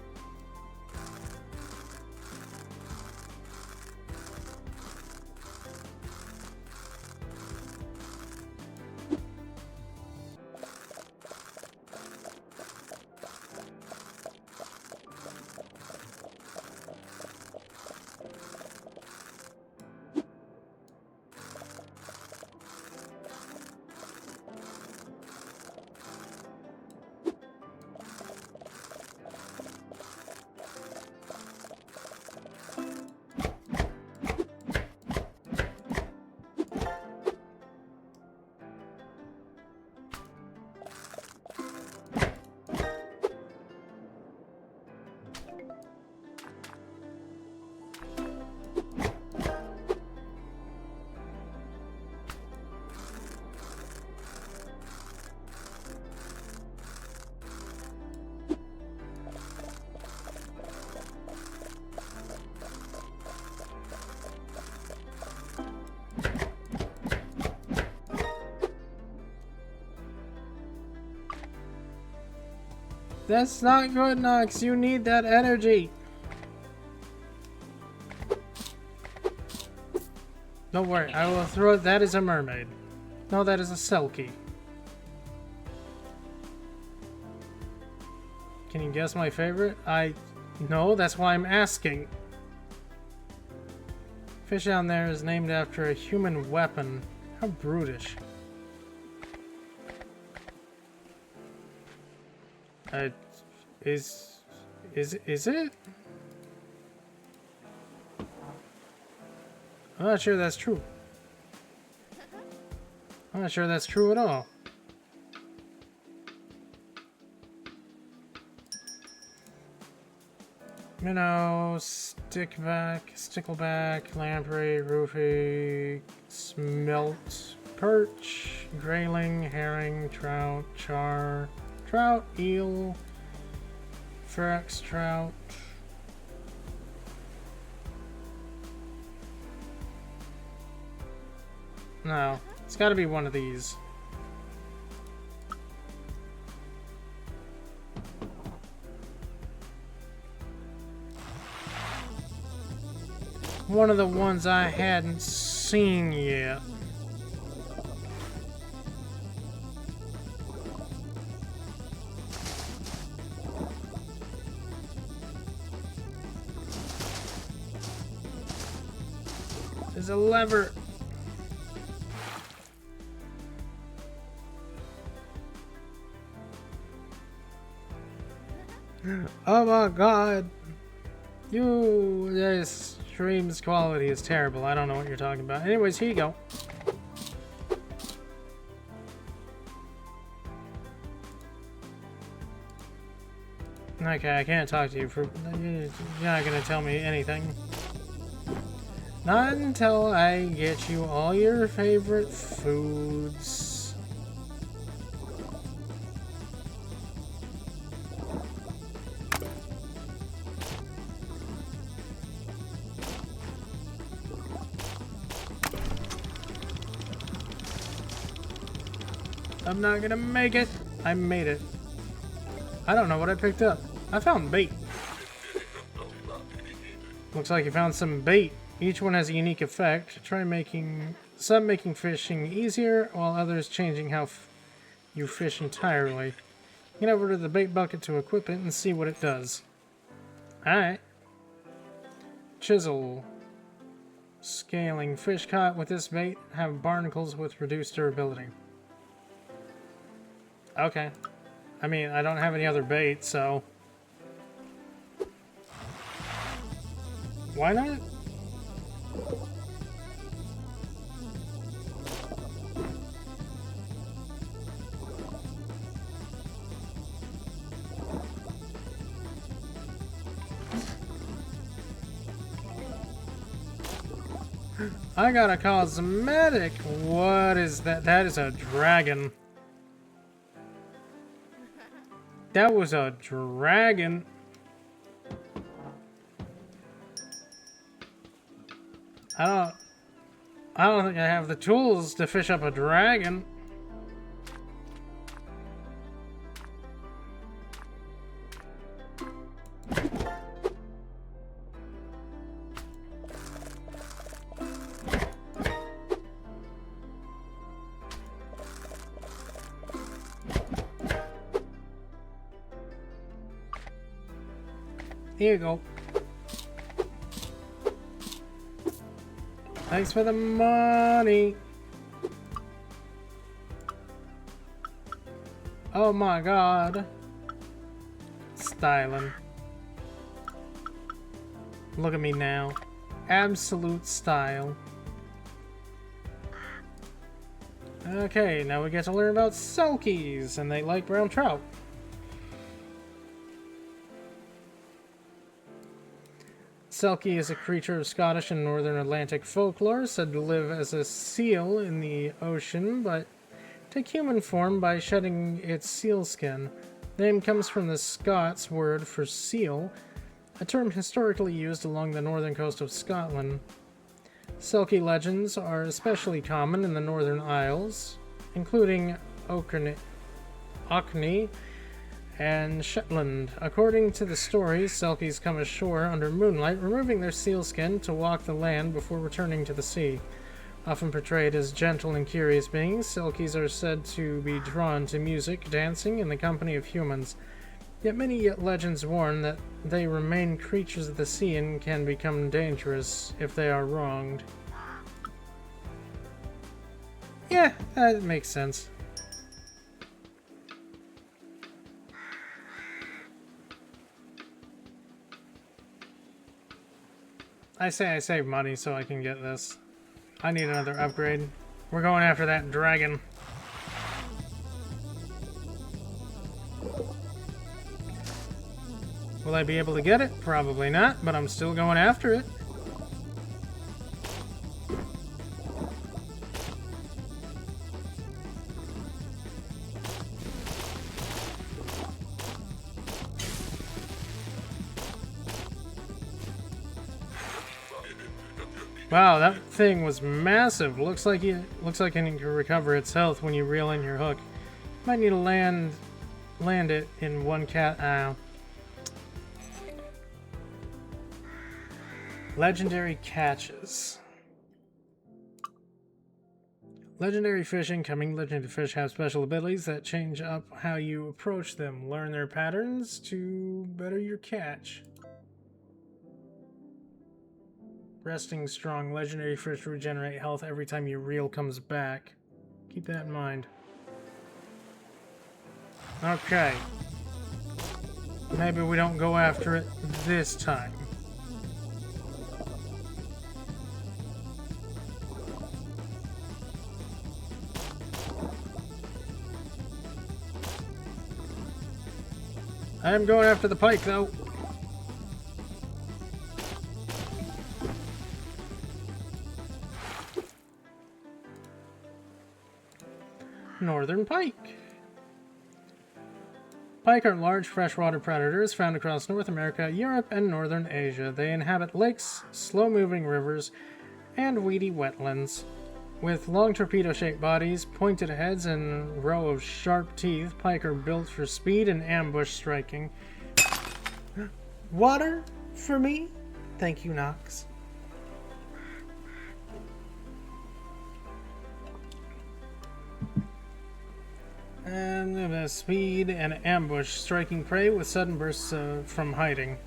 That's not good, Nox. You need that energy. Don't worry, I will throw it. That is a mermaid. No, that is a selkie. Can you guess my favorite? No, that's why I'm asking. Fish down there is named after a human weapon. How brutish. Uh, is it? I'm not sure that's true. I'm not sure that's true at all. Minnow, stickleback, lamprey, roofie, smelt, perch, grayling, herring, trout, trout, eel, Ferex trout. No, it's gotta be one of these. One of the ones I hadn't seen yet. There's a lever. Oh my god. This stream's quality is terrible. I don't know what you're talking about. Anyways, here you go. Okay, I can't talk to you for... You're not gonna tell me anything. Not until I get you all your favorite foods. I'm not gonna make it. I made it. I don't know what I picked up. I found bait. Looks like you found some bait. Each one has a unique effect. Try making some making fishing easier, while others changing how you fish entirely. Get over to the bait bucket to equip it and see what it does. Alright. Chisel. Scaling. Fish caught with this bait have barnacles with reduced durability. Okay. I mean, I don't have any other bait, so... Why not? I got a cosmetic. What is that? That is a dragon. That was a dragon. I don't think I have the tools to fish up a dragon. Here you go. Thanks for the money. Oh my god. Styling. Look at me now. Absolute style. Okay, now we get to learn about selkies, and they like brown trout. Selkie is a creature of Scottish and Northern Atlantic folklore, said to live as a seal in the ocean, but take human form by shedding its seal skin. The name comes from the Scots word for seal, a term historically used along the northern coast of Scotland. Selkie legends are especially common in the Northern Isles, including Orkney and Shetland. According to the story, Selkies come ashore under moonlight, removing their sealskin to walk the land before returning to the sea. Often portrayed as gentle and curious beings, Selkies are said to be drawn to music, dancing, and the company of humans. Yet many legends warn that they remain creatures of the sea and can become dangerous if they are wronged. Yeah, that makes sense. I save money so I can get this. I need another upgrade. We're going after that dragon. Will I be able to get it? Probably not, but I'm still going after it. Wow, that thing was massive. Looks like it can recover its health when you reel in your hook. Might need to land it in one cat. Legendary catches. Legendary fish incoming. Legendary fish have special abilities that change up how you approach them. Learn their patterns to better your catch. Resting strong. Legendary fish regenerate health every time your reel comes back. Keep that in mind. Okay. Maybe we don't go after it this time. I am going after the pike, though. Northern pike. Pike are large freshwater predators found across North America, Europe, and northern Asia. They inhabit lakes, slow-moving rivers, and weedy wetlands. With long torpedo-shaped bodies, pointed heads, and a row of sharp teeth, pike are built for speed and ambush striking. Water for me? Thank you, Nox. And speed and ambush, striking prey with sudden bursts from hiding.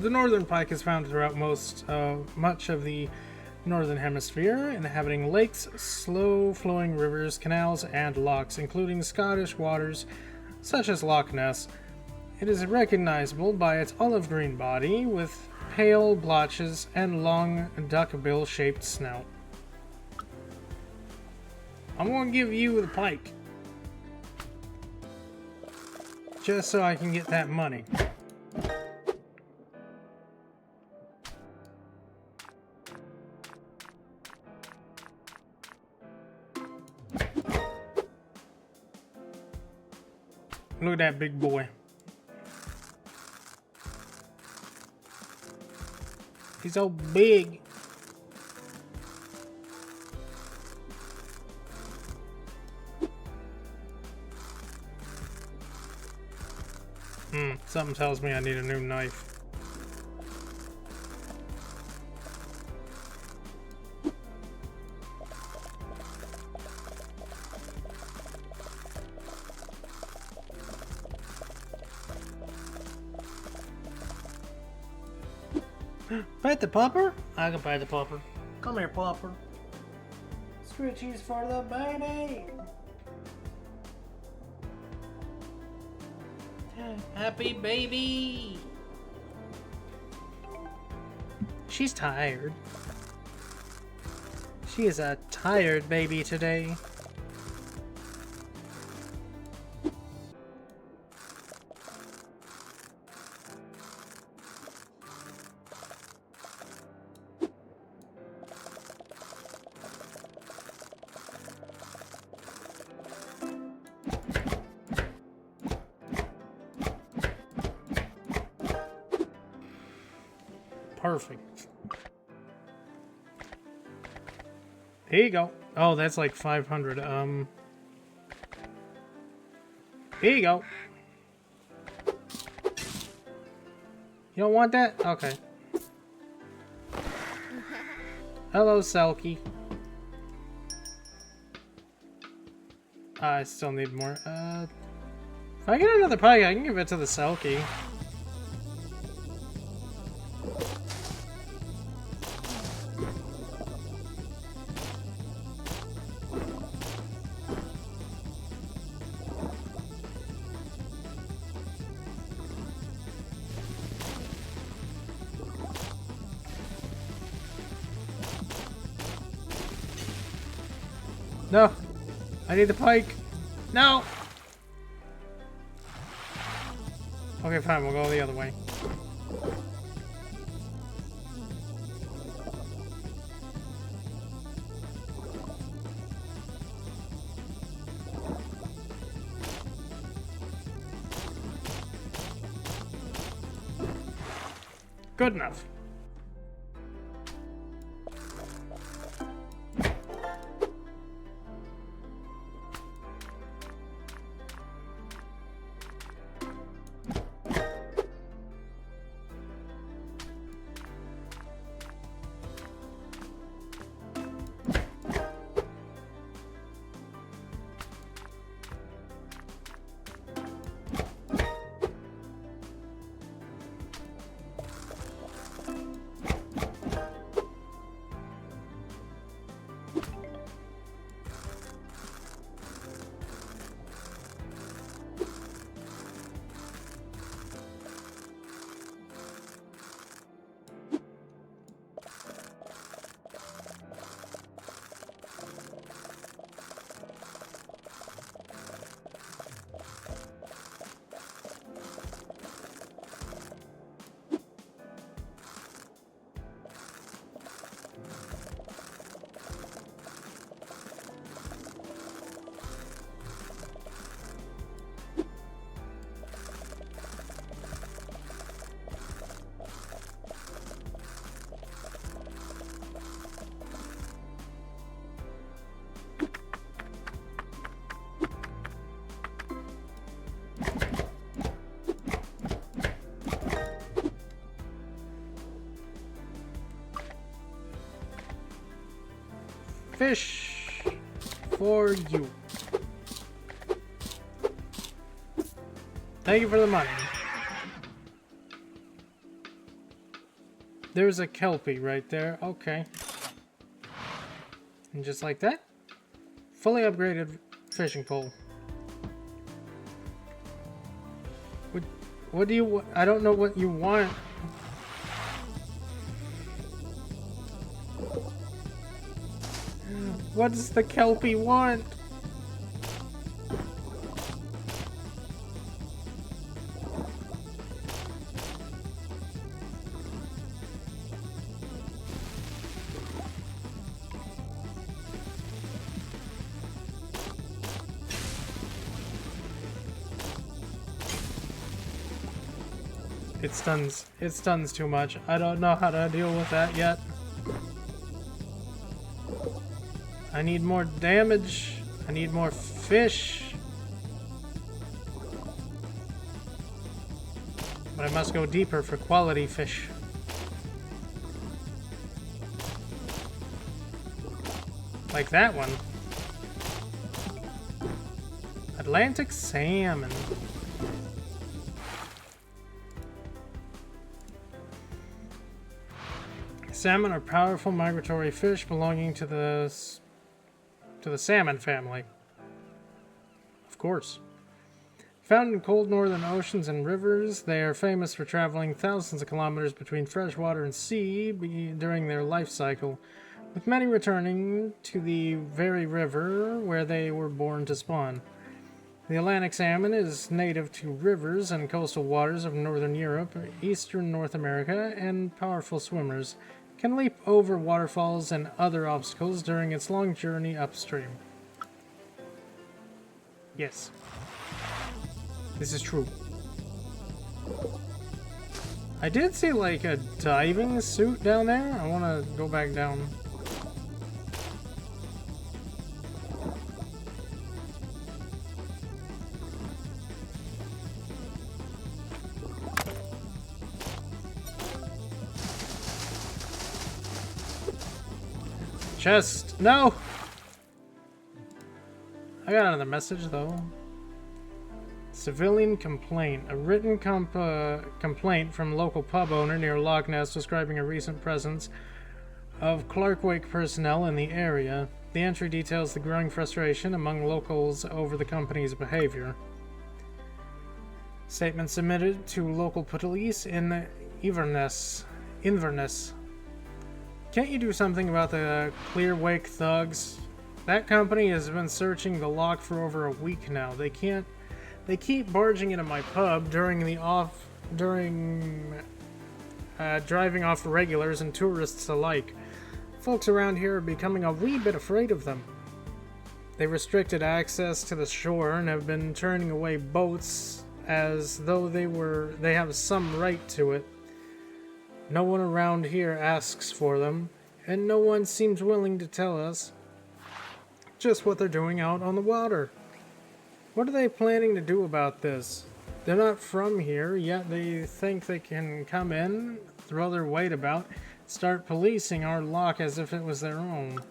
The northern pike is found throughout much of the northern hemisphere, inhabiting lakes, slow-flowing rivers, canals, and lochs, including Scottish waters such as Loch Ness. It is recognizable by its olive green body with pale blotches and long duckbill-shaped snout. I'm gonna give you the pike. Just so I can get that money. Look at that big boy. He's so big. Something tells me I need a new knife. Pet the pupper? I can pet the pupper. Come here, pupper. Scritchies for the baby. Happy baby. She's tired. She is a tired baby today. Perfect. Here you go. Oh, that's like 500. Here you go. You don't want that? Okay. Hello, Selkie. I still need more. If I get another pike, I can give it to the Selkie. No! I need the pike! No! Okay, fine, we'll go the other way. Good enough. Fish for you. Thank you for the money. There's a kelpie right there. Okay. And just like that, fully upgraded fishing pole. What do you? I don't know what you want. What does the kelpie want? It stuns too much. I don't know how to deal with that yet. I need more damage. I need more fish. But I must go deeper for quality fish. Like that one. Atlantic salmon. Salmon are powerful migratory fish belonging to the salmon family. Of course. Found in cold northern oceans and rivers, they are famous for traveling thousands of kilometers between freshwater and sea during their life cycle, with many returning to the very river where they were born to spawn. The Atlantic salmon is native to rivers and coastal waters of northern Europe, eastern North America, and powerful swimmers. Can leap over waterfalls and other obstacles during its long journey upstream. Yes. This is true. I did see like a diving suit down there. I want to go back down. Chest! No! I got another message though. Civilian complaint. A written complaint from local pub owner near Loch Ness describing a recent presence of Clarkwake personnel in the area. The entry details the growing frustration among locals over the company's behavior. Statement submitted to local police in Inverness. Can't you do something about the Clearwake thugs? That company has been searching the lock for over a week now. They keep barging into my pub driving off regulars and tourists alike. Folks around here are becoming a wee bit afraid of them. They restricted access to the shore and have been turning away boats as though they have some right to it. No one around here asks for them, and no one seems willing to tell us just what they're doing out on the water. What are they planning to do about this? They're not from here, yet they think they can come in, throw their weight about, start policing our lock as if it was their own.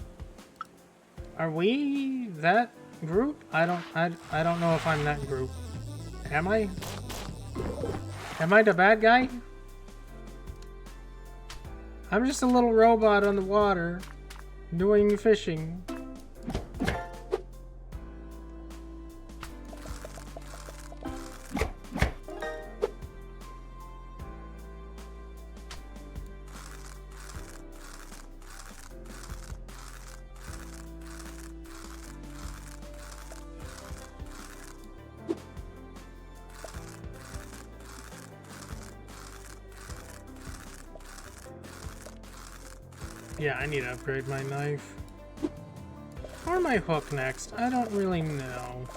Are we that group? I don't know if I'm that group. Am I? Am I the bad guy? I'm just a little robot on the water doing fishing. Yeah, I need to upgrade my knife. Or my hook next. I don't really know.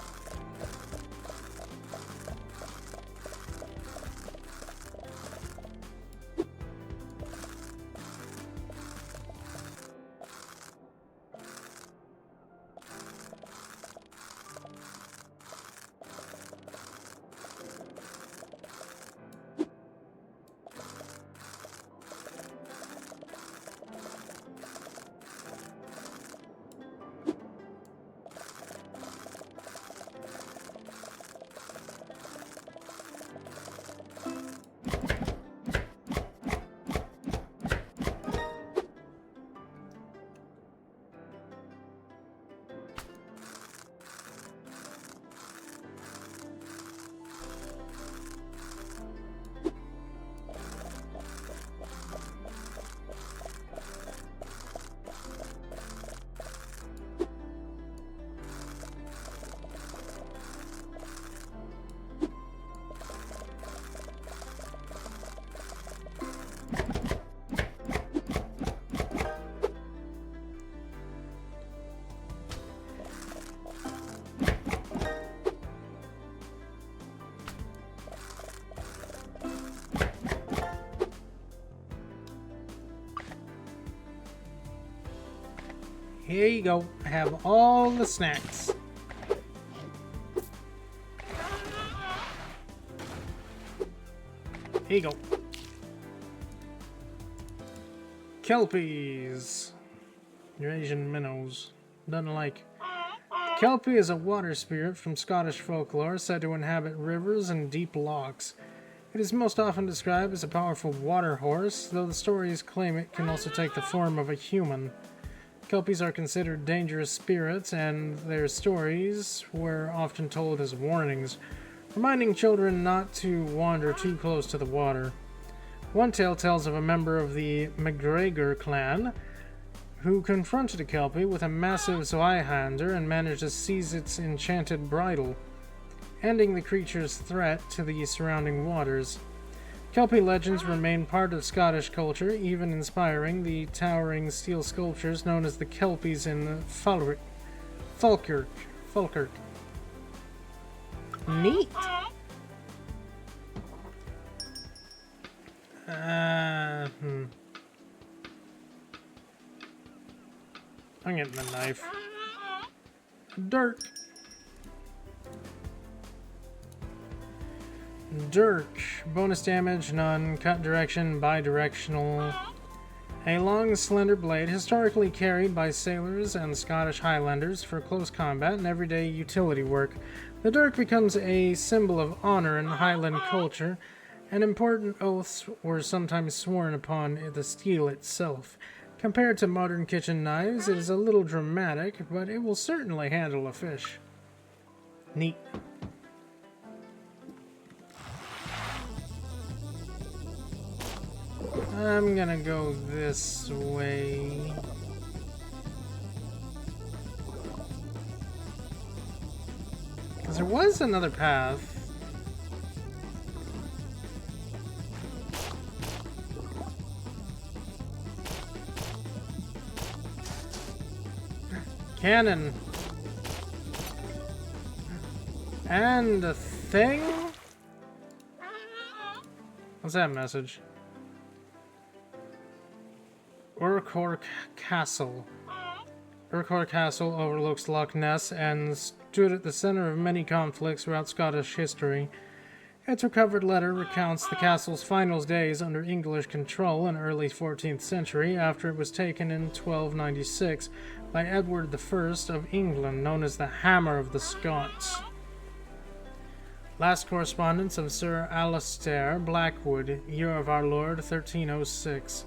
Here you go. Have all the snacks. Here you go. Kelpies. Eurasian minnows. Doesn't like. Kelpie is a water spirit from Scottish folklore said to inhabit rivers and deep lochs. It is most often described as a powerful water horse, though the stories claim it can also take the form of a human. Kelpies are considered dangerous spirits, and their stories were often told as warnings, reminding children not to wander too close to the water. One tale tells of a member of the McGregor clan who confronted a Kelpie with a massive Zweihander and managed to seize its enchanted bridle, ending the creature's threat to the surrounding waters. Kelpie legends remain part of Scottish culture, even inspiring the towering steel sculptures known as the Kelpies in Falkirk. Neat! I'm getting the knife. Dirk! Dirk. Bonus damage, none. Cut direction, bidirectional. A long, slender blade, historically carried by sailors and Scottish Highlanders for close combat and everyday utility work. The dirk becomes a symbol of honor in Highland culture, and important oaths were sometimes sworn upon the steel itself. Compared to modern kitchen knives, it is a little dramatic, but it will certainly handle a fish. Neat. I'm gonna go this way. There was another path. Cannon. And a thing? What's that message? Urquhart Castle. Urquhart Castle overlooks Loch Ness and stood at the center of many conflicts throughout Scottish history. Its recovered letter recounts the castle's final days under English control in early 14th century after it was taken in 1296 by Edward I of England, known as the Hammer of the Scots. Last correspondence of Sir Alastair Blackwood, year of our Lord 1306.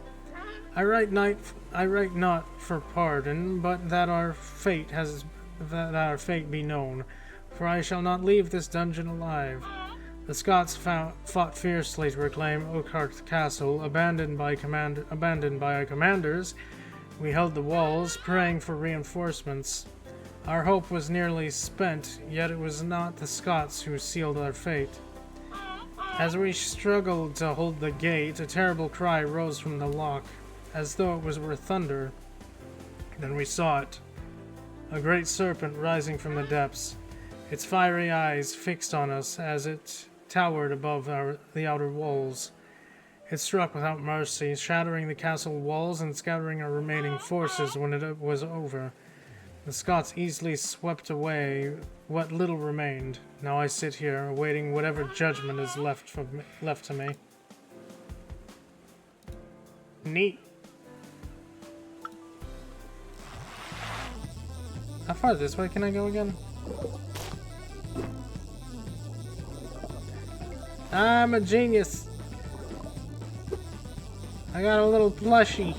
I write not for pardon, but that our fate be known, for I shall not leave this dungeon alive. The Scots fought fiercely to reclaim Urquhart Castle, abandoned by our commanders. We held the walls, praying for reinforcements. Our hope was nearly spent, yet it was not the Scots who sealed our fate. As we struggled to hold the gate, a terrible cry rose from the loch, as though it were thunder. Then we saw it, a great serpent rising from the depths, its fiery eyes fixed on us as it towered above the outer walls. It struck without mercy, shattering the castle walls and scattering our remaining forces when it was over. The Scots easily swept away what little remained. Now I sit here, awaiting whatever judgment is left to me. Neat. How far this way can I go again? I'm a genius. I got a little plushie.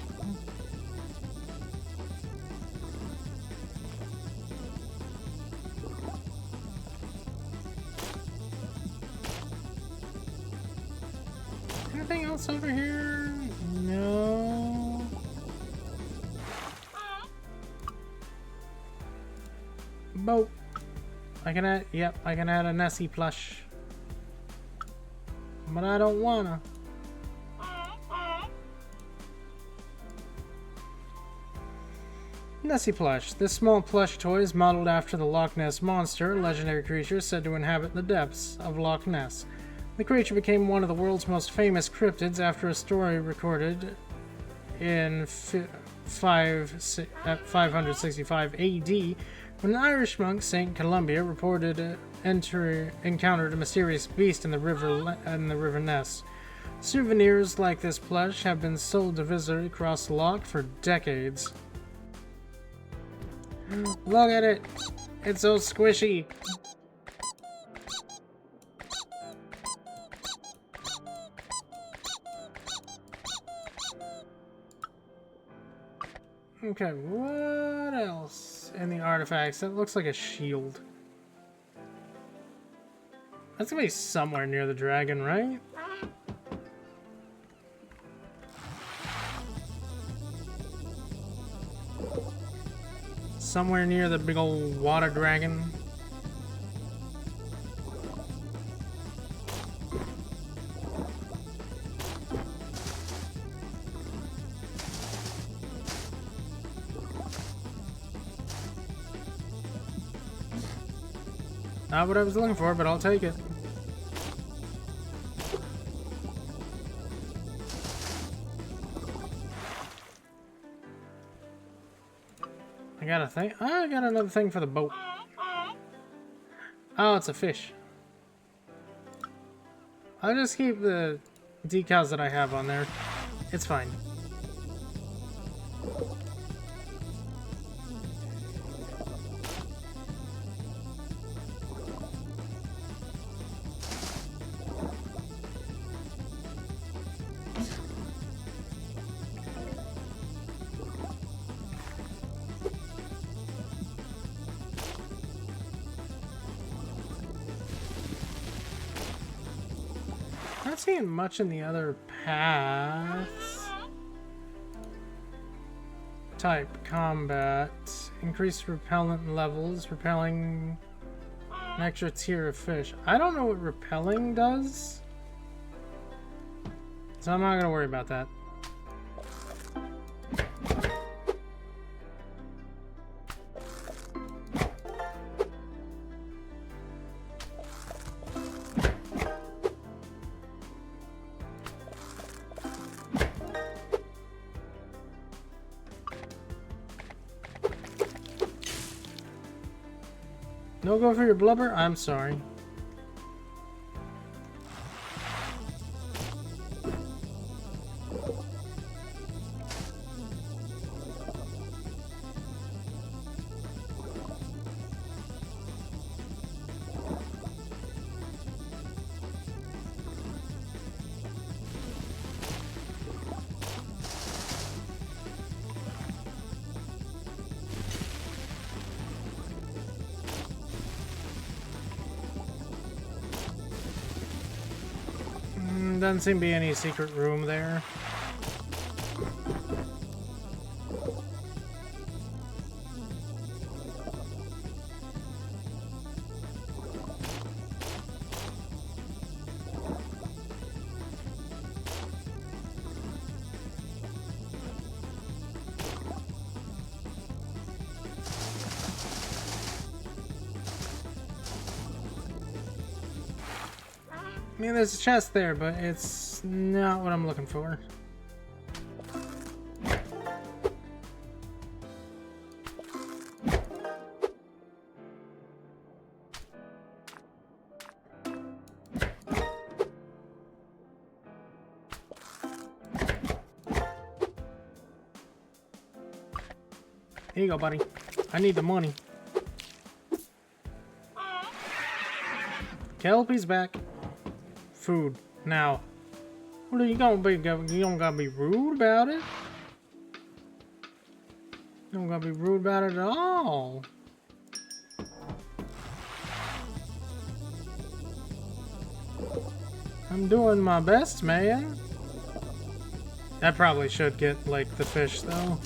Anything else over here? No. Boat. I can add a Nessie plush. But I don't wanna. Nessie plush. This small plush toy is modeled after the Loch Ness Monster, a legendary creature said to inhabit the depths of Loch Ness. The creature became one of the world's most famous cryptids after a story recorded in 565 AD when an Irish monk, St. Columba, reported encountered a mysterious beast in the river Ness. Souvenirs like this plush have been sold to visitors across the loch for decades. Look at it! It's so squishy! Okay, what else in the artifacts? That looks like a shield. That's gonna be somewhere near the dragon, right? Somewhere near the big old water dragon. Not what I was looking for, but I'll take it. I got a thing. Oh, I got another thing for the boat. Oh, it's a fish. I'll just keep the decals that I have on there. It's fine. Not seeing much in the other paths. Type combat. Increased repellent levels. Repelling. An extra tier of fish. I don't know what repelling does, so I'm not gonna worry about that. No go for your blubber? I'm sorry. Doesn't seem to be any secret room there. I mean, there's a chest there, but it's not what I'm looking for. Here you go, buddy. I need the money. Kelpie's back. Food. Now. What are you gonna be? You don't gotta be rude about it. You don't gotta be rude about it at all. I'm doing my best, man. I probably should get, like, the fish, though.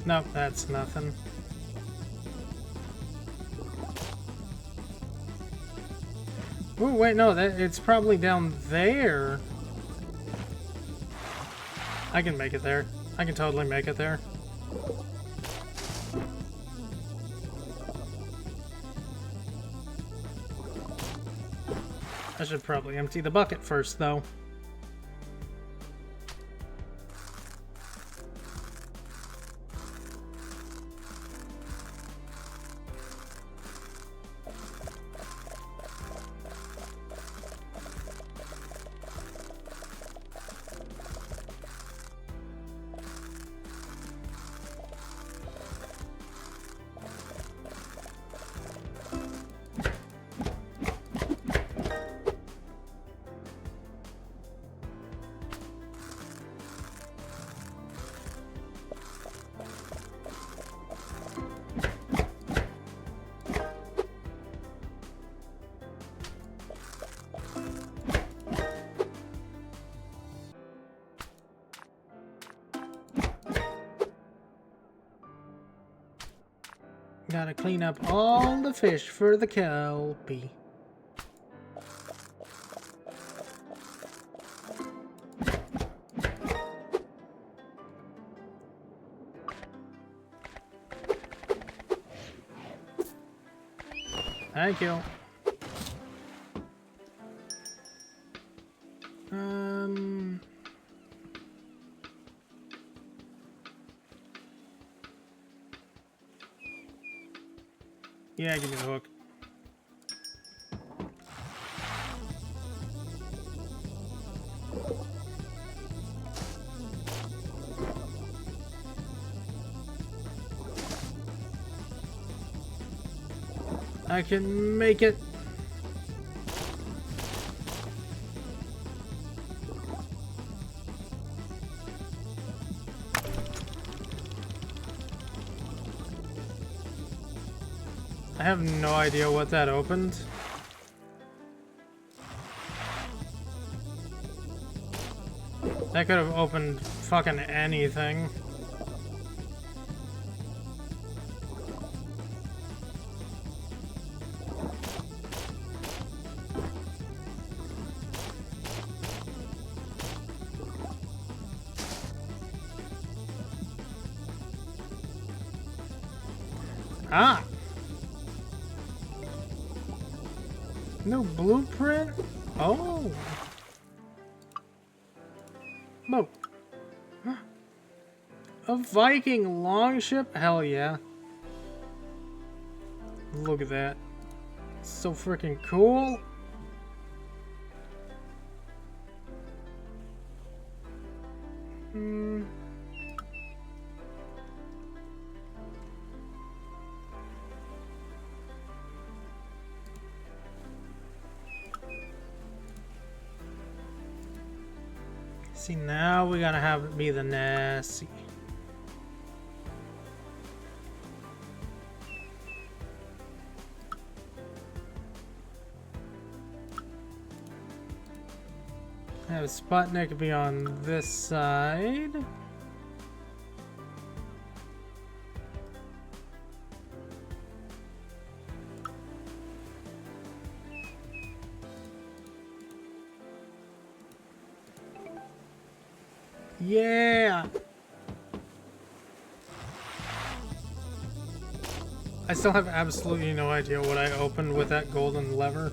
Nope, that's nothing. Ooh, wait, no, it's probably down there. I can make it there. I can totally make it there. I should probably empty the bucket first, though. Gotta clean up all the fish for the kelpie. Thank you. Yeah, give me the hook. I can make it. I have no idea what that opened. That could have opened fucking anything. Ah! No blueprint? Oh! Boat. A Viking longship? Hell yeah. Look at that. So freaking cool. See, now we gotta have it be the Nessie. Have Sputnik be on this side. Yeah! I still have absolutely no idea what I opened with that golden lever.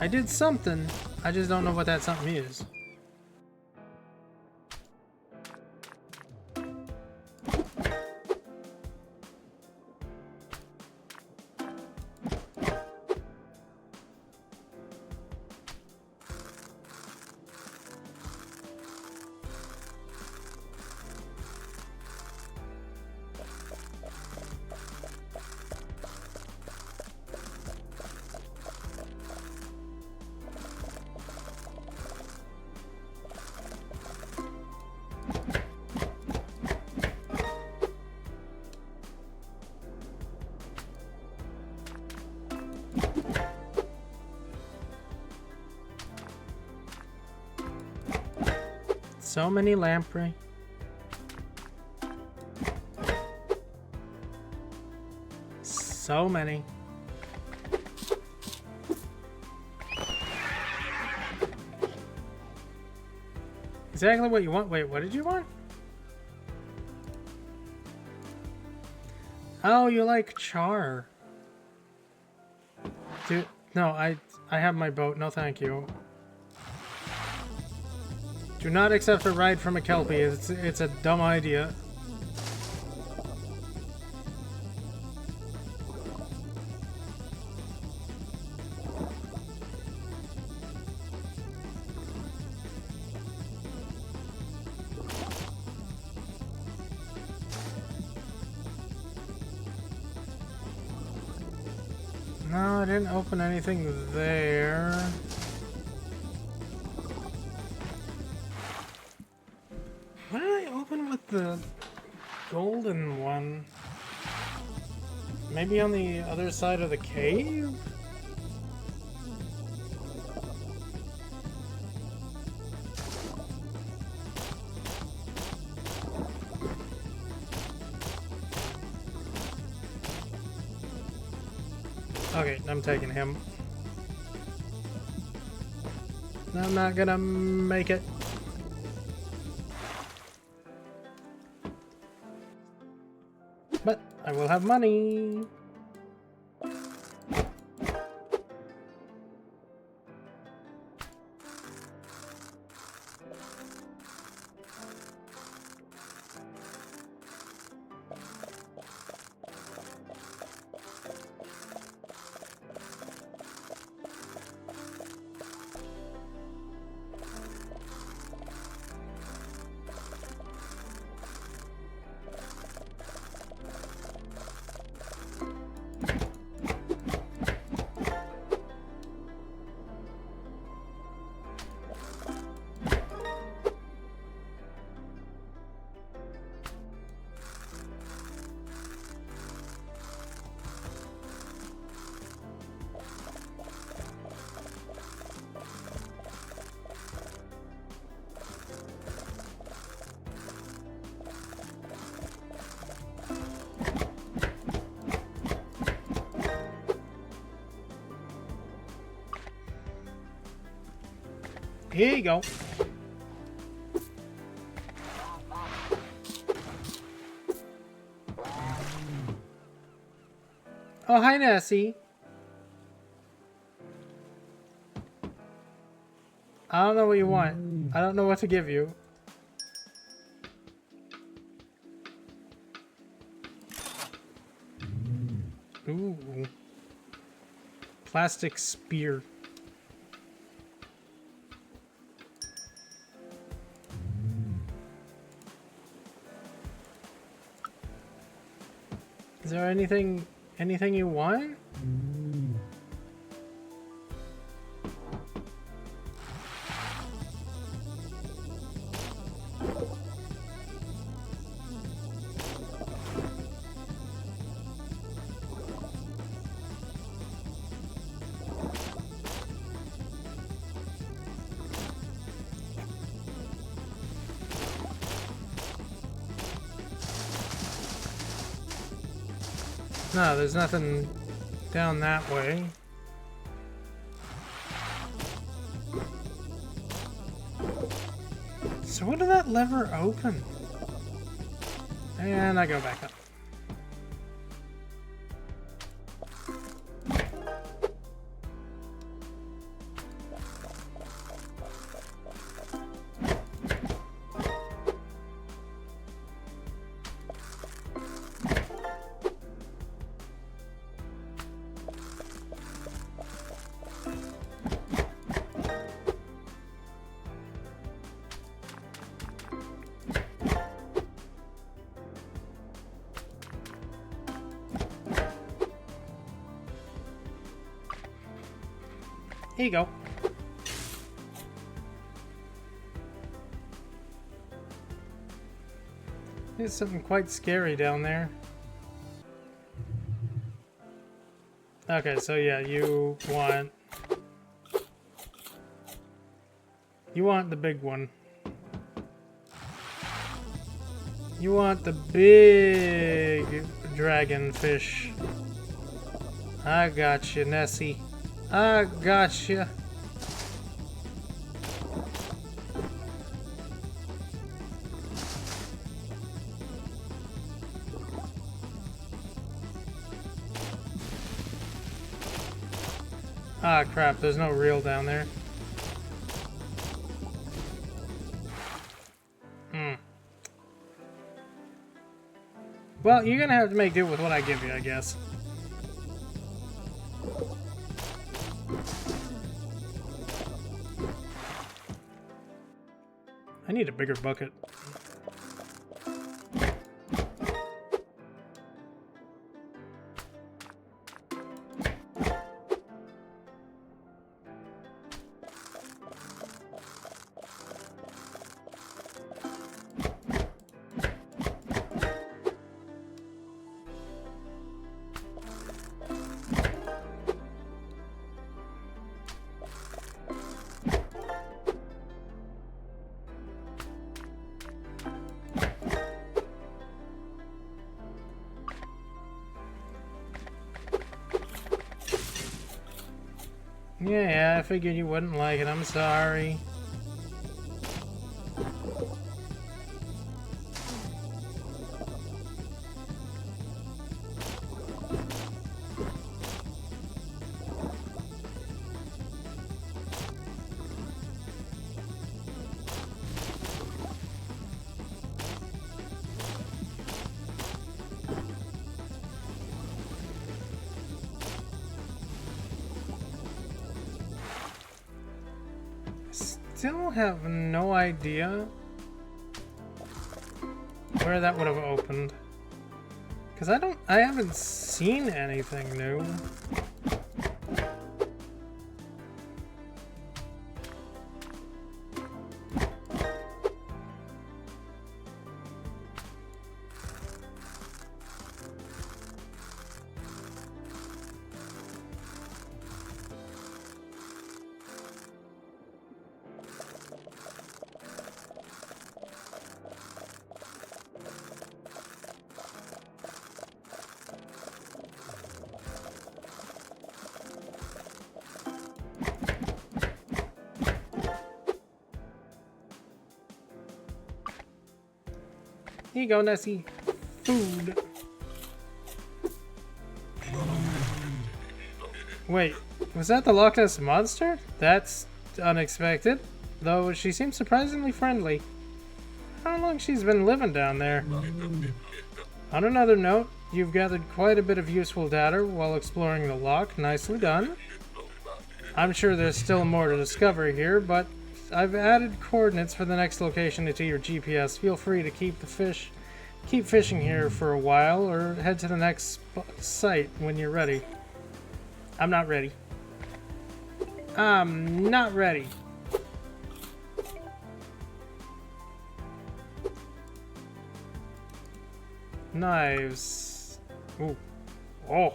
I did something, I just don't know what that something is. So many lamprey. So many. Exactly what you want. Wait, what did you want? Oh, you like char. Dude, no, I have my boat. No, thank you. Do not accept a ride from a Kelpie. It's a dumb idea. No, I didn't open anything there. What did I open with the golden one? Maybe on the other side of the cave? Okay, I'm taking him. I'm not gonna make it. But I will have money. Here you go. Oh, hi, Nessie. I don't know what you want. I don't know what to give you. Ooh. Plastic spear. Is there anything you want? No, there's nothing down that way. So what did that lever open? And I go back up. Here you go. There's something quite scary down there. Okay, so yeah, you want the big one. You want the big dragon fish. I got you, Nessie. I gotcha. Ah, crap, there's no reel down there. Well, you're gonna have to make do with what I give you, I guess. I need a bigger bucket. Yeah, I figured you wouldn't like it. I'm sorry. Still have no idea where that would have opened. Because I haven't seen anything new. Here you go, Nessie. Food. Wait, was that the Loch Ness Monster? That's unexpected. Though she seems surprisingly friendly. How long she's been living down there? On another note, you've gathered quite a bit of useful data while exploring the loch. Nicely done. I'm sure there's still more to discover here, but I've added coordinates for the next location into your GPS. Feel free to keep fishing here for a while, or head to the next site when you're ready. I'm not ready. I'm not ready. Knives. Ooh. Oh.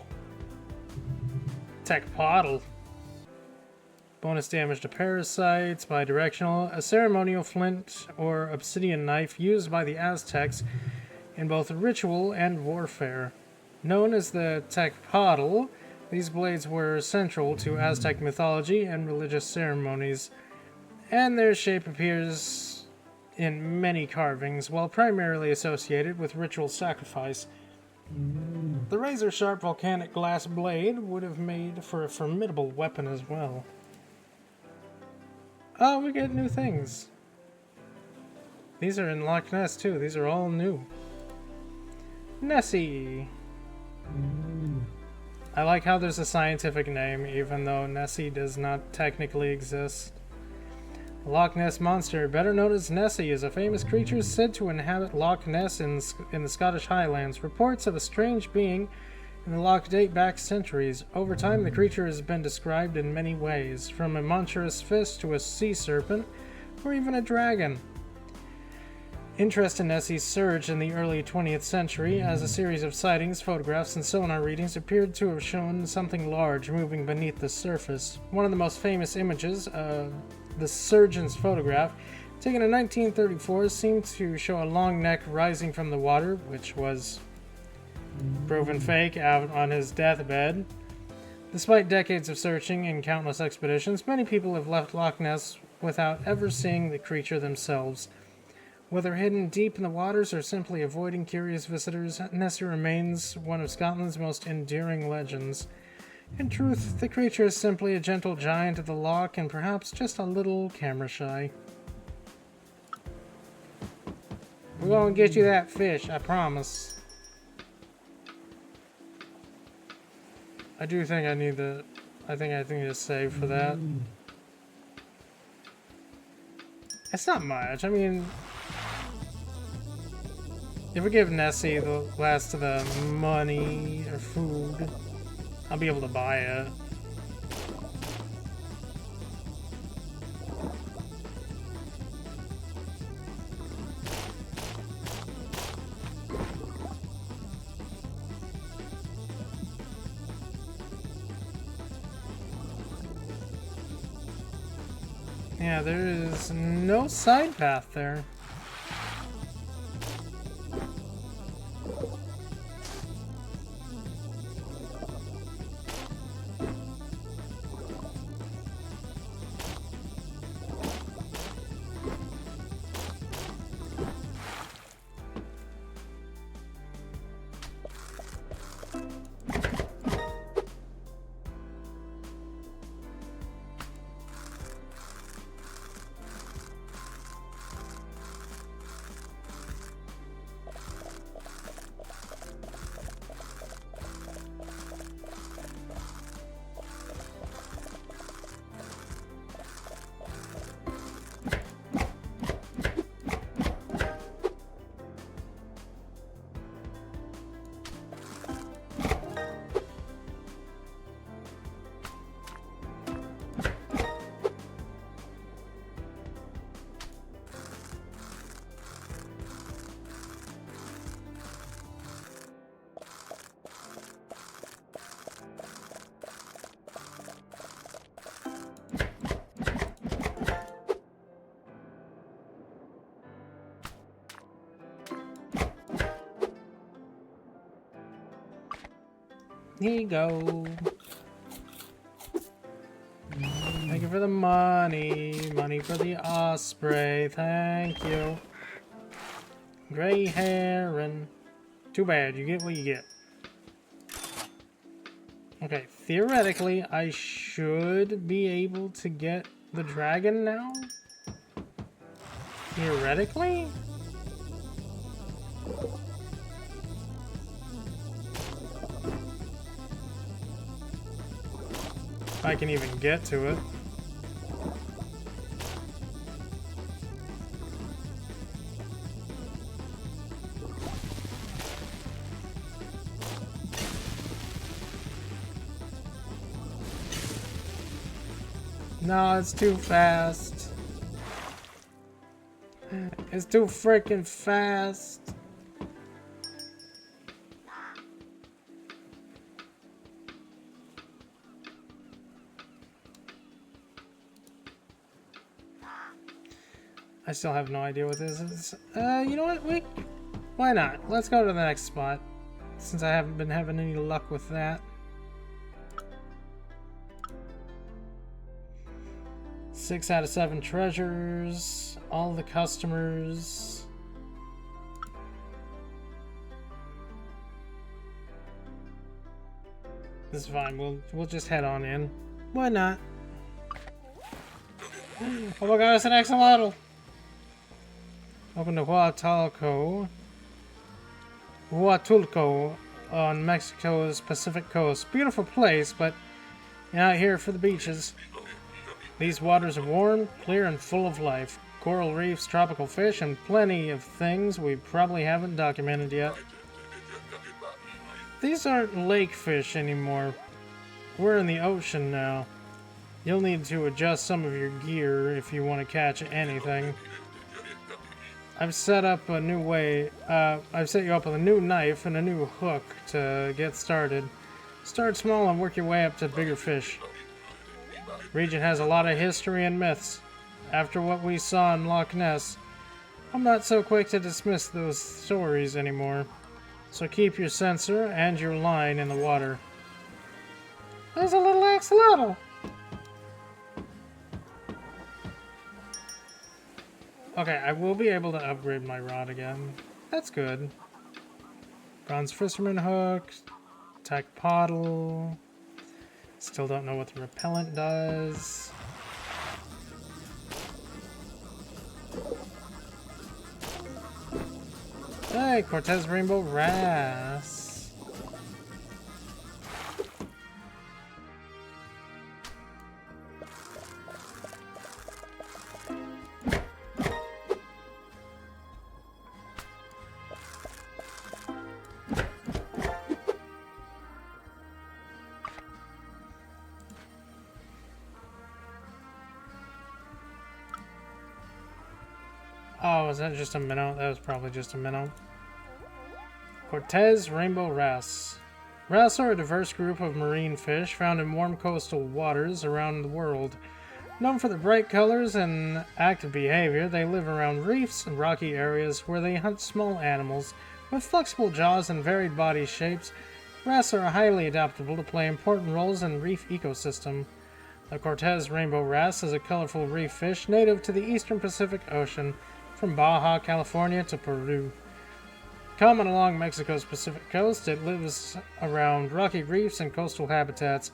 Tech pottle. Bonus damage to parasites, bidirectional, a ceremonial flint or obsidian knife used by the Aztecs in both ritual and warfare. Known as the tech pottle, these blades were central to Aztec mythology and religious ceremonies, and their shape appears in many carvings, while primarily associated with ritual sacrifice. The razor-sharp volcanic glass blade would have made for a formidable weapon as well. Oh, we get new things. These are in Loch Ness too. These are all new. Nessie. I like how there's a scientific name, even though Nessie does not technically exist. The Loch Ness Monster, better known as Nessie, is a famous creature said to inhabit Loch Ness in the Scottish Highlands. Reports of a strange being in the loch date back centuries. Over time, the creature has been described in many ways, from a monstrous fist to a sea serpent, or even a dragon. Interest in Nessie surged in the early 20th century as a series of sightings, photographs, and sonar readings appeared to have shown something large moving beneath the surface. One of the most famous images, the surgeon's photograph, taken in 1934, seemed to show a long neck rising from the water, which was proven fake out on his deathbed. Despite decades of searching and countless expeditions, many people have left Loch Ness without ever seeing the creature themselves. Whether hidden deep in the waters or simply avoiding curious visitors, Nessie remains one of Scotland's most enduring legends. In truth, the creature is simply a gentle giant of the loch and perhaps just a little camera shy. We're gonna get you that fish, I promise. I do think I need to... I think to save for that. It's not much. I mean... If we give Nessie the last of the money or food, I'll be able to buy it. Yeah, there is no side path there. Here you go. Thank you for the money. Money for the osprey. Thank you. Gray heron. Too bad, you get what you get. Okay, theoretically, I should be able to get the dragon now? Theoretically? If I can even get to it. No, it's too fast. It's too freaking fast. I still have no idea what this is. You know what? Why not? Let's go to the next spot, since I haven't been having any luck with that. 6 out of 7 treasures. All the customers. This is fine. We'll just head on in. Why not? Oh my god, it's an axolotl! Welcome to Huatulco on Mexico's Pacific coast. Beautiful place, but you're not here for the beaches. These waters are warm, clear, and full of life. Coral reefs, tropical fish, and plenty of things we probably haven't documented yet. These aren't lake fish anymore. We're in the ocean now. You'll need to adjust some of your gear if you want to catch anything. I've set up a new way. I've set you up with a new knife and a new hook to get started. Start small and work your way up to bigger fish. The region has a lot of history and myths. After what we saw in Loch Ness, I'm not so quick to dismiss those stories anymore. So keep your sensor and your line in the water. There's a little axolotl! Okay, I will be able to upgrade my rod again. That's good. Bronze fisherman hook, tech paddle. Still don't know what the repellent does. Hey, Cortez Rainbow Wrasse. Oh, was that just a minnow? That was probably just a minnow. Cortez Rainbow Wrasse. Wrasse are a diverse group of marine fish found in warm coastal waters around the world. Known for their bright colors and active behavior, they live around reefs and rocky areas where they hunt small animals. With flexible jaws and varied body shapes, wrasse are highly adaptable to play important roles in the reef ecosystem. The Cortez Rainbow Wrasse is a colorful reef fish native to the eastern Pacific Ocean, from Baja, California to Peru. Common along Mexico's Pacific coast, it lives around rocky reefs and coastal habitats,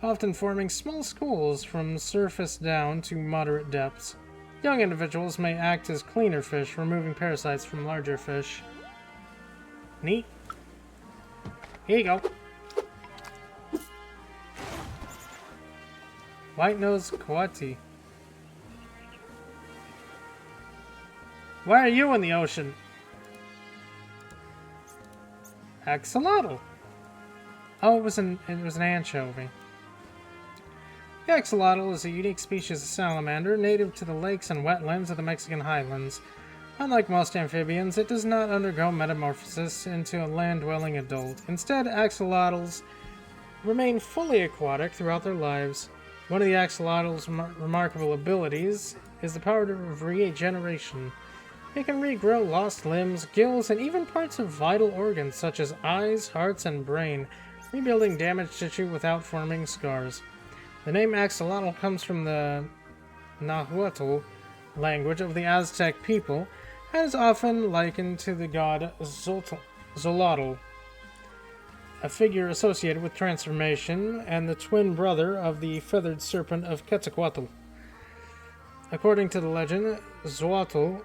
often forming small schools from surface down to moderate depths. Young individuals may act as cleaner fish, removing parasites from larger fish. Neat. Here you go. White-nosed coati. Why are you in the ocean? Axolotl. Oh, it was an anchovy. The axolotl is a unique species of salamander native to the lakes and wetlands of the Mexican highlands. Unlike most amphibians, it does not undergo metamorphosis into a land-dwelling adult. Instead, axolotls remain fully aquatic throughout their lives. One of the axolotl's remarkable abilities is the power of regeneration. It can regrow lost limbs, gills, and even parts of vital organs such as eyes, hearts, and brain, rebuilding damaged tissue without forming scars. The name axolotl comes from the Nahuatl language of the Aztec people and is often likened to the god Zolotl, a figure associated with transformation and the twin brother of the feathered serpent of Quetzalcoatl. According to the legend, Zolotl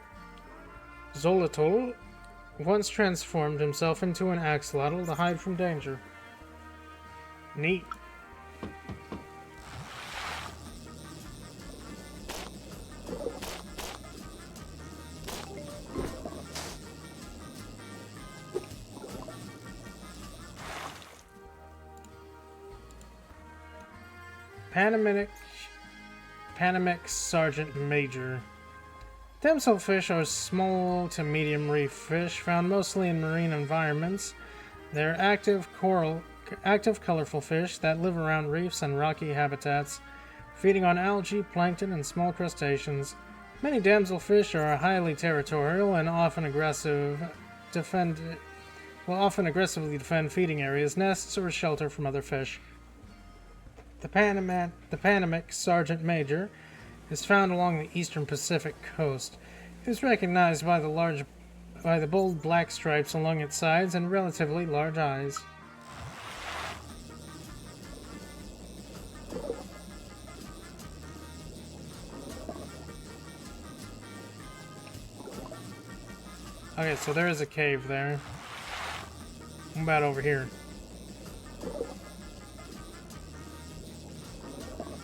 once transformed himself into an axolotl to hide from danger. Neat. Panamix Sergeant Major. Damselfish are small to medium reef fish found mostly in marine environments. They're active, colorful fish that live around reefs and rocky habitats, feeding on algae, plankton, and small crustaceans. Many damselfish are highly territorial and often aggressively defend feeding areas, nests, or shelter from other fish. The Panamix Sergeant Major is found along the eastern Pacific coast. It is recognized by the bold black stripes along its sides and relatively large eyes. Okay, so there is a cave there. What about over here?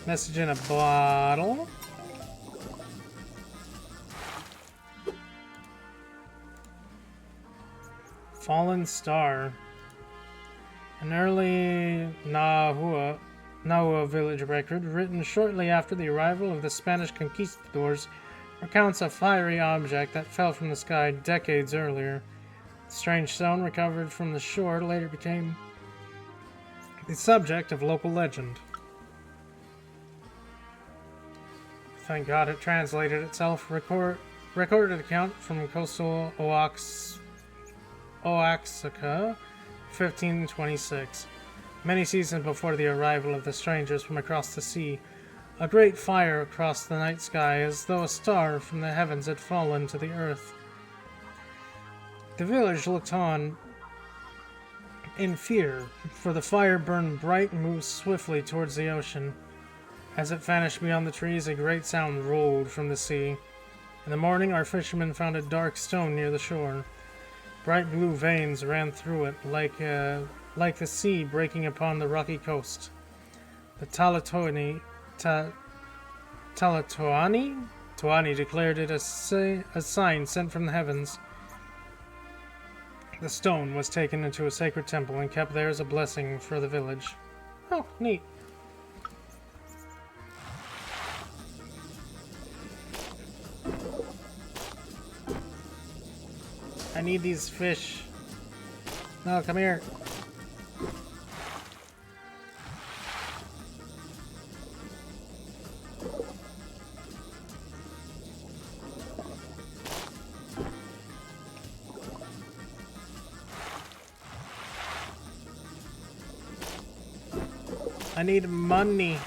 Message in a bottle. Fallen Star. An early Nahua village record written shortly after the arrival of the Spanish conquistadors recounts a fiery object that fell from the sky decades earlier. The strange stone recovered from the shore later became the subject of local legend. Thank God it translated itself. Recorded account from coastal Oaxaca, 1526. Many seasons before the arrival of the strangers from across the sea, a great fire across the night sky as though a star from the heavens had fallen to the earth. The village looked on in fear, for the fire burned bright and moved swiftly towards the ocean. As it vanished beyond the trees, a great sound rolled from the sea. In the morning, our fishermen found a dark stone near the shore. Bright blue veins ran through it, like the sea breaking upon the rocky coast. The Talatoani declared it a sign sent from the heavens. The stone was taken into a sacred temple and kept there as a blessing for the village. Oh, neat. I need these fish. No, come here. I need money.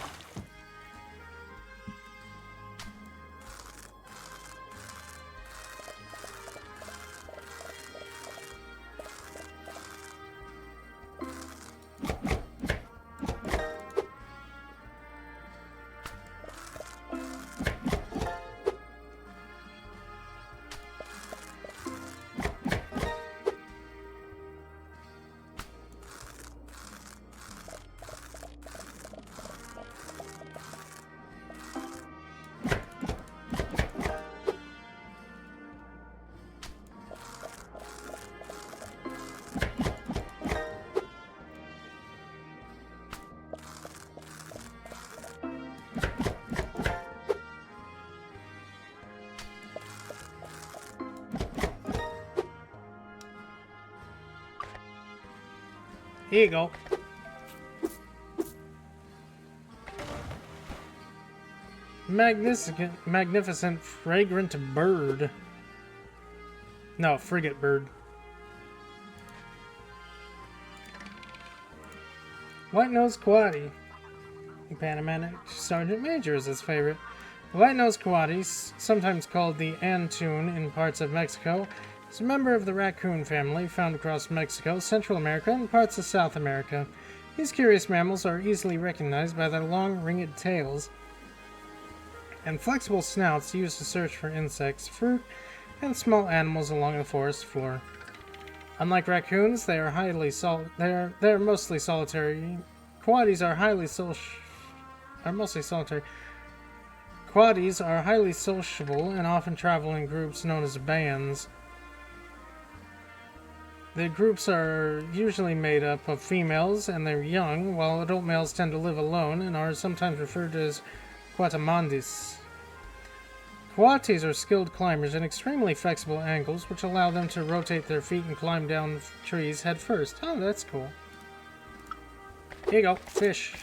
Here you go. Magnificent, fragrant bird. No, frigate bird. White-nosed coati. Panamanic Sergeant Major is his favorite. The white-nosed coati, sometimes called the Antoon in parts of Mexico, is a member of the raccoon family found across Mexico, Central America, and parts of South America. These curious mammals are easily recognized by their long, ringed tails and flexible snouts used to search for insects, fruit, and small animals along the forest floor. Unlike raccoons, they are they're mostly solitary. Coatis are mostly solitary. Coatis are highly sociable and often travel in groups known as bands. The groups are usually made up of females and their young, while adult males tend to live alone and are sometimes referred to as coatimandis. Coatis are skilled climbers and extremely flexible ankles, which allow them to rotate their feet and climb down trees head first. Oh, that's cool. Here you go, fish.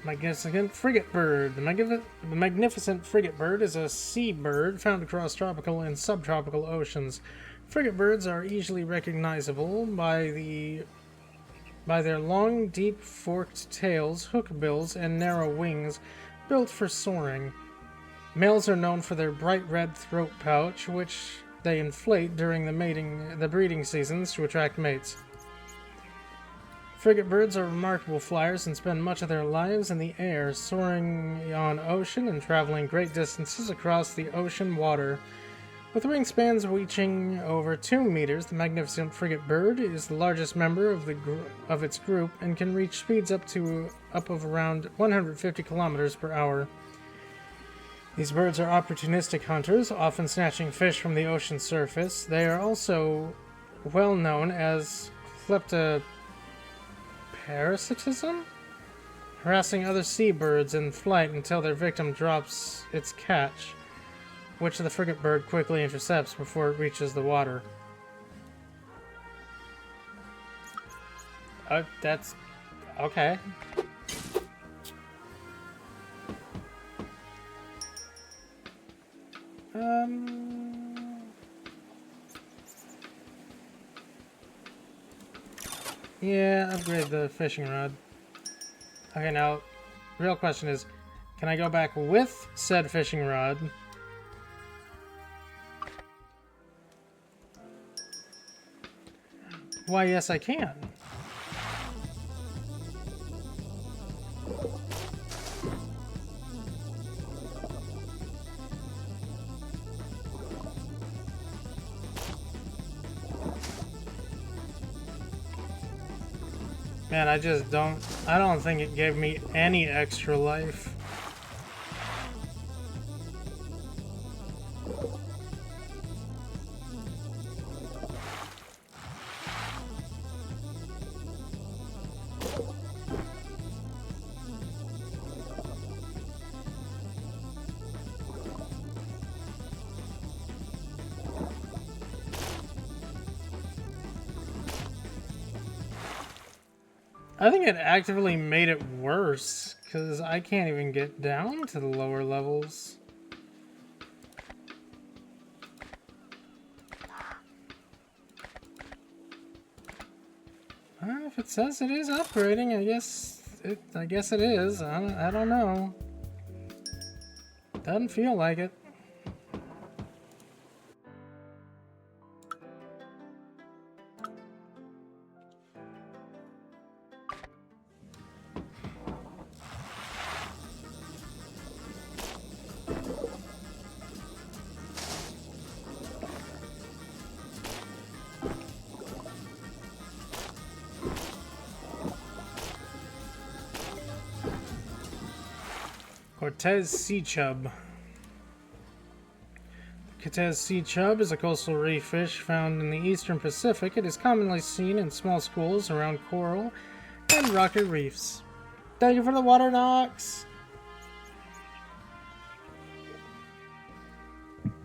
Magnificent frigate bird. The magnificent frigate bird is a sea bird found across tropical and subtropical oceans. Frigate birds are easily recognizable by their long, deep, forked tails, hook bills, and narrow wings built for soaring. Males are known for their bright red throat pouch, which they inflate during the breeding seasons to attract mates. Frigate birds are remarkable flyers and spend much of their lives in the air, soaring on ocean and traveling great distances across the ocean water. With wingspans reaching over 2 meters, the magnificent frigate bird is the largest member of its group and can reach speeds up of around 150 kilometers per hour. These birds are opportunistic hunters, often snatching fish from the ocean surface. They are also well known as kleptoparasitism, harassing other seabirds in flight until their victim drops its catch, which the frigate bird quickly intercepts before it reaches the water. That's okay. Yeah, upgrade the fishing rod. Okay, now, real question is, can I go back with said fishing rod? Why, yes, I can. Man, I don't think it gave me any extra life. I think it actively made it worse, because I can't even get down to the lower levels. If it says it is upgrading, I guess it is. I don't know. Doesn't feel like it. Cortez sea chub. The Cortez sea chub is a coastal reef fish found in the eastern Pacific. It is commonly seen in small schools around coral and rocky reefs. Thank you for the water, Nox!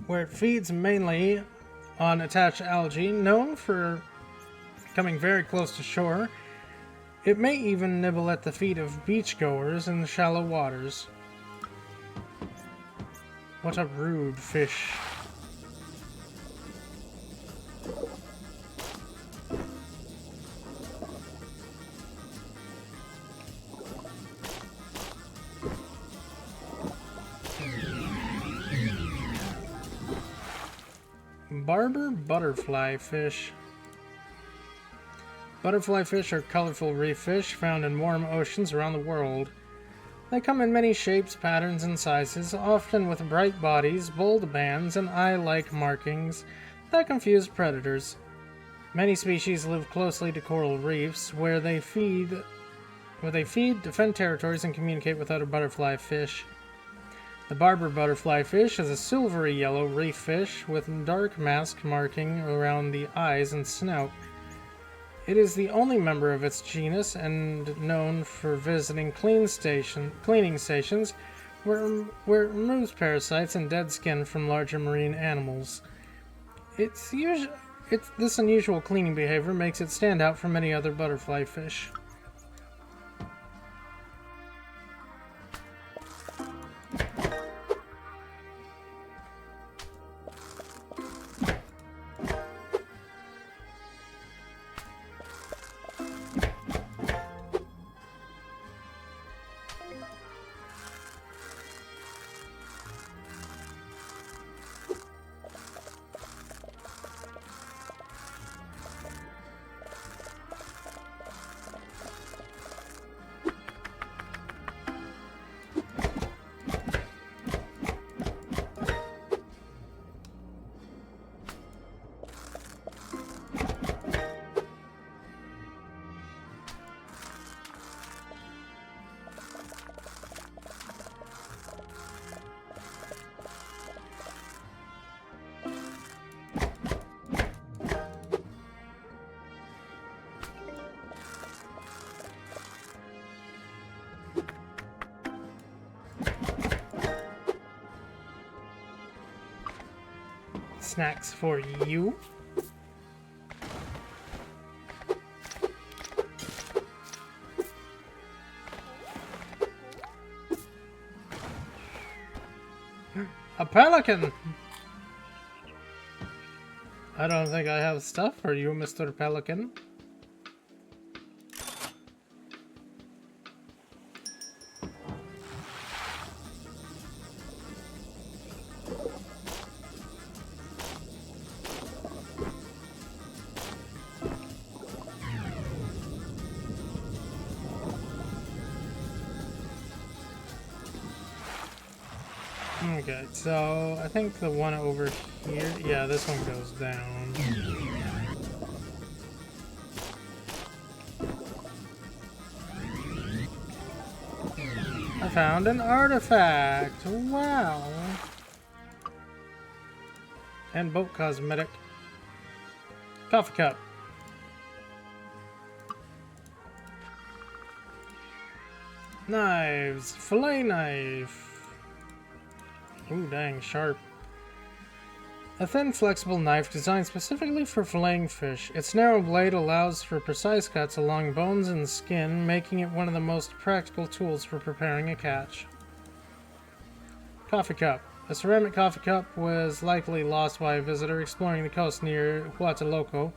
Where it feeds mainly on attached algae, known for coming very close to shore, it may even nibble at the feet of beachgoers in the shallow waters. What a rude fish. Barber butterfly fish. Butterfly fish are colorful reef fish found in warm oceans around the world. They come in many shapes, patterns, and sizes, often with bright bodies, bold bands, and eye-like markings that confuse predators. Many species live closely to coral reefs, where they feed, defend territories, and communicate with other butterfly fish. The barber butterfly fish is a silvery yellow reef fish with dark mask marking around the eyes and snout. It is the only member of its genus and known for visiting cleaning stations where it removes parasites and dead skin from larger marine animals. This unusual cleaning behavior makes it stand out from many other butterfly fish. Snacks for you. A pelican! I don't think I have stuff for you, Mr. Pelican. Okay, so I think the one over here, yeah, this one goes down. I found an artifact! Wow! And boat cosmetic. Coffee cup. Knives. Fillet knife. Ooh, dang, sharp. A thin, flexible knife designed specifically for filleting fish. Its narrow blade allows for precise cuts along bones and skin, making it one of the most practical tools for preparing a catch. Coffee cup. A ceramic coffee cup was likely lost by a visitor exploring the coast near Huatulco.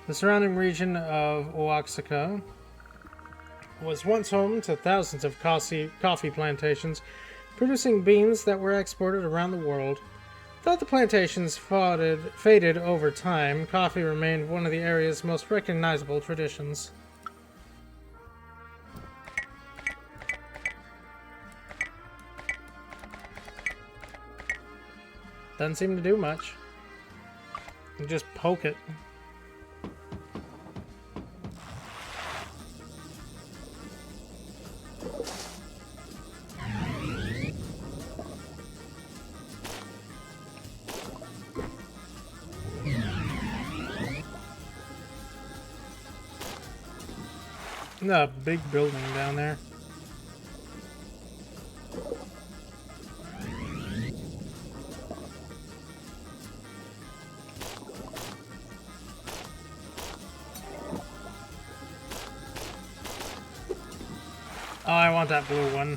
The surrounding region of Oaxaca was once home to thousands of coffee plantations, producing beans that were exported around the world. Though the plantations faded over time, coffee remained one of the area's most recognizable traditions. Doesn't seem to do much. You just poke it. A big building down there. Oh, I want that blue one.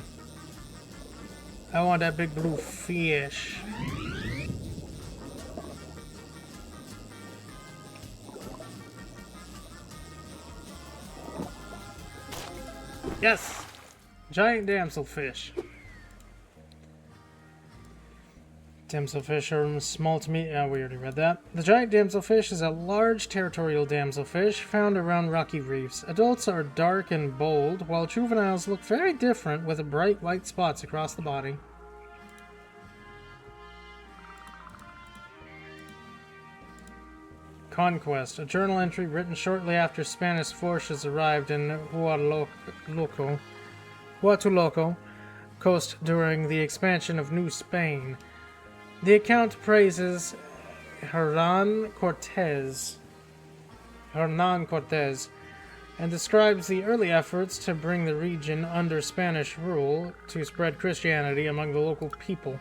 I want that big blue fish. Yes! Giant damselfish. Damselfish are small to me. We already read that. The giant damselfish is a large territorial damselfish found around rocky reefs. Adults are dark and bold, while juveniles look very different with bright white spots across the body. Conquest, a journal entry written shortly after Spanish forces arrived in Huatulco coast during the expansion of New Spain. The account praises Hernan Cortés, and describes the early efforts to bring the region under Spanish rule to spread Christianity among the local people.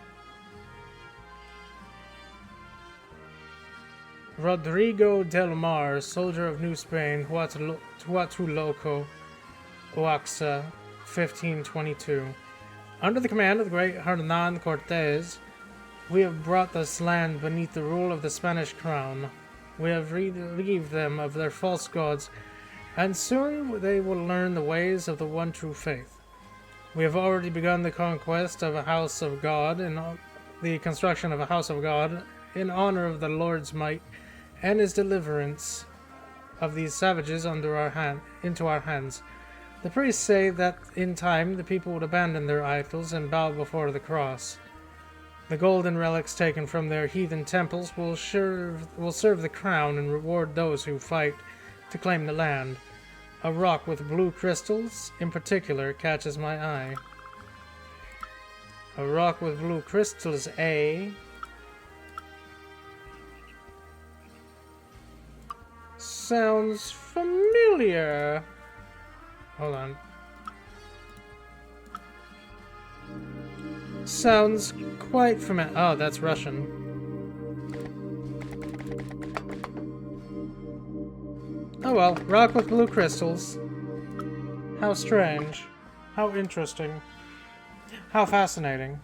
Rodrigo del Mar, soldier of New Spain, Huatulco, Oaxaca, 1522. Under the command of the great Hernan Cortés, we have brought this land beneath the rule of the Spanish crown. We have relieved them of their false gods, and soon they will learn the ways of the one true faith. We have already begun the conquest of a house of God, and the construction of a house of God, in honor of the Lord's might, and his deliverance of these savages into our hands. The priests say that in time the people would abandon their idols and bow before the cross. The golden relics taken from their heathen temples will serve the crown and reward those who fight to claim the land. A rock with blue crystals, in particular, catches my eye. A rock with blue crystals, eh? Sounds familiar. Hold on. Sounds quite familiar. Oh, that's Russian. Oh well, rock with blue crystals. How strange. How interesting. How fascinating.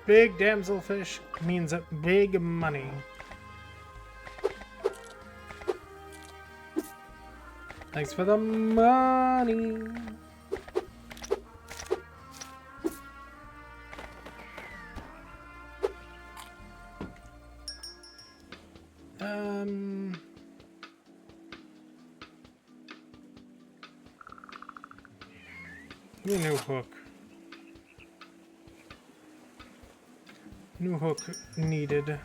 Big damselfish means big money. Thanks for the money. New hook. New hook needed.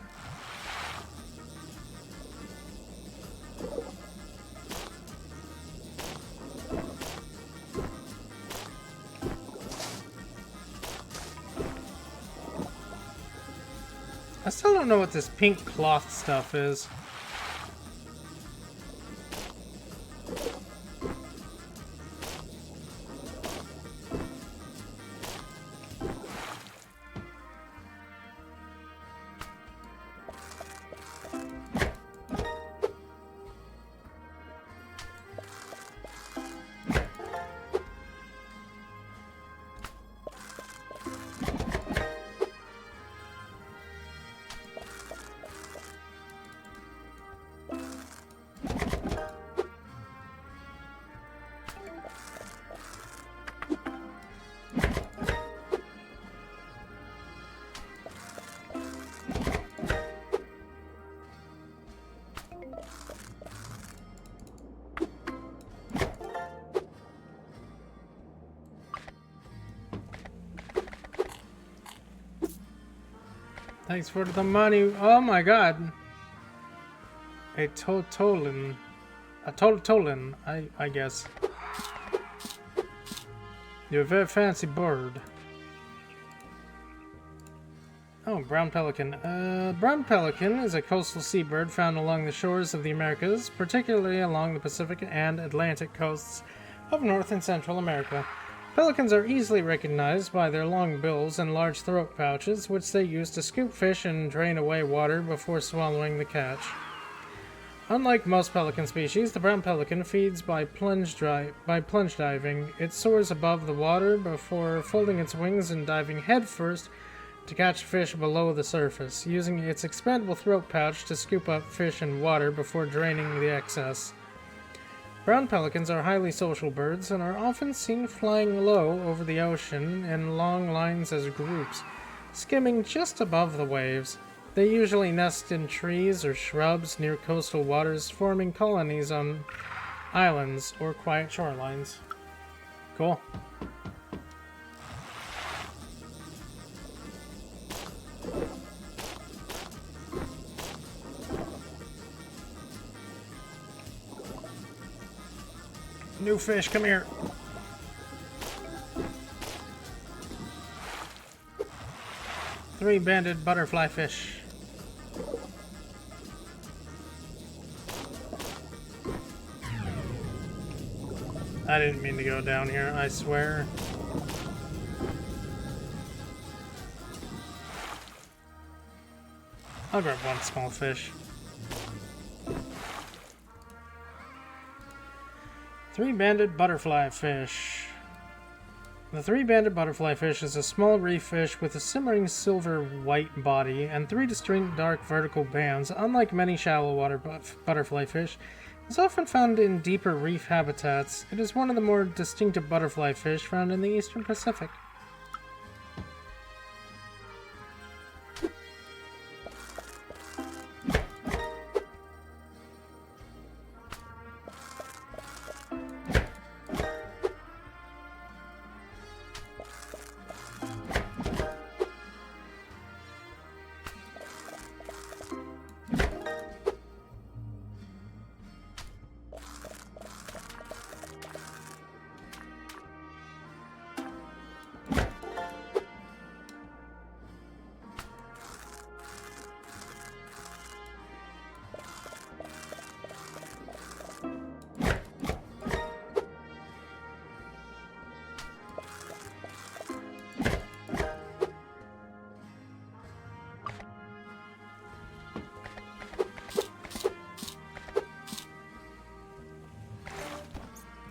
I still don't know what this pink cloth stuff is. Thanks for the money. Oh my god. A Totolin. A tolin, I guess. You're a very fancy bird. Oh, brown pelican. Brown pelican is a coastal seabird found along the shores of the Americas, particularly along the Pacific and Atlantic coasts of North and Central America. Pelicans are easily recognized by their long bills and large throat pouches, which they use to scoop fish and drain away water before swallowing the catch. Unlike most pelican species, the brown pelican feeds by plunge diving. It soars above the water before folding its wings and diving headfirst to catch fish below the surface, using its expandable throat pouch to scoop up fish and water before draining the excess. Brown pelicans are highly social birds and are often seen flying low over the ocean in long lines as groups, skimming just above the waves. They usually nest in trees or shrubs near coastal waters, forming colonies on islands or quiet shorelines. Cool. New fish, come here. Three-banded butterfly fish. I didn't mean to go down here, I swear. I'll grab one small fish. Three-banded butterfly fish. The three-banded butterfly fish is a small reef fish with a simmering silver-white body and three distinct dark vertical bands. Unlike many shallow water butterfly fish, it's often found in deeper reef habitats. It is one of the more distinctive butterfly fish found in the eastern Pacific.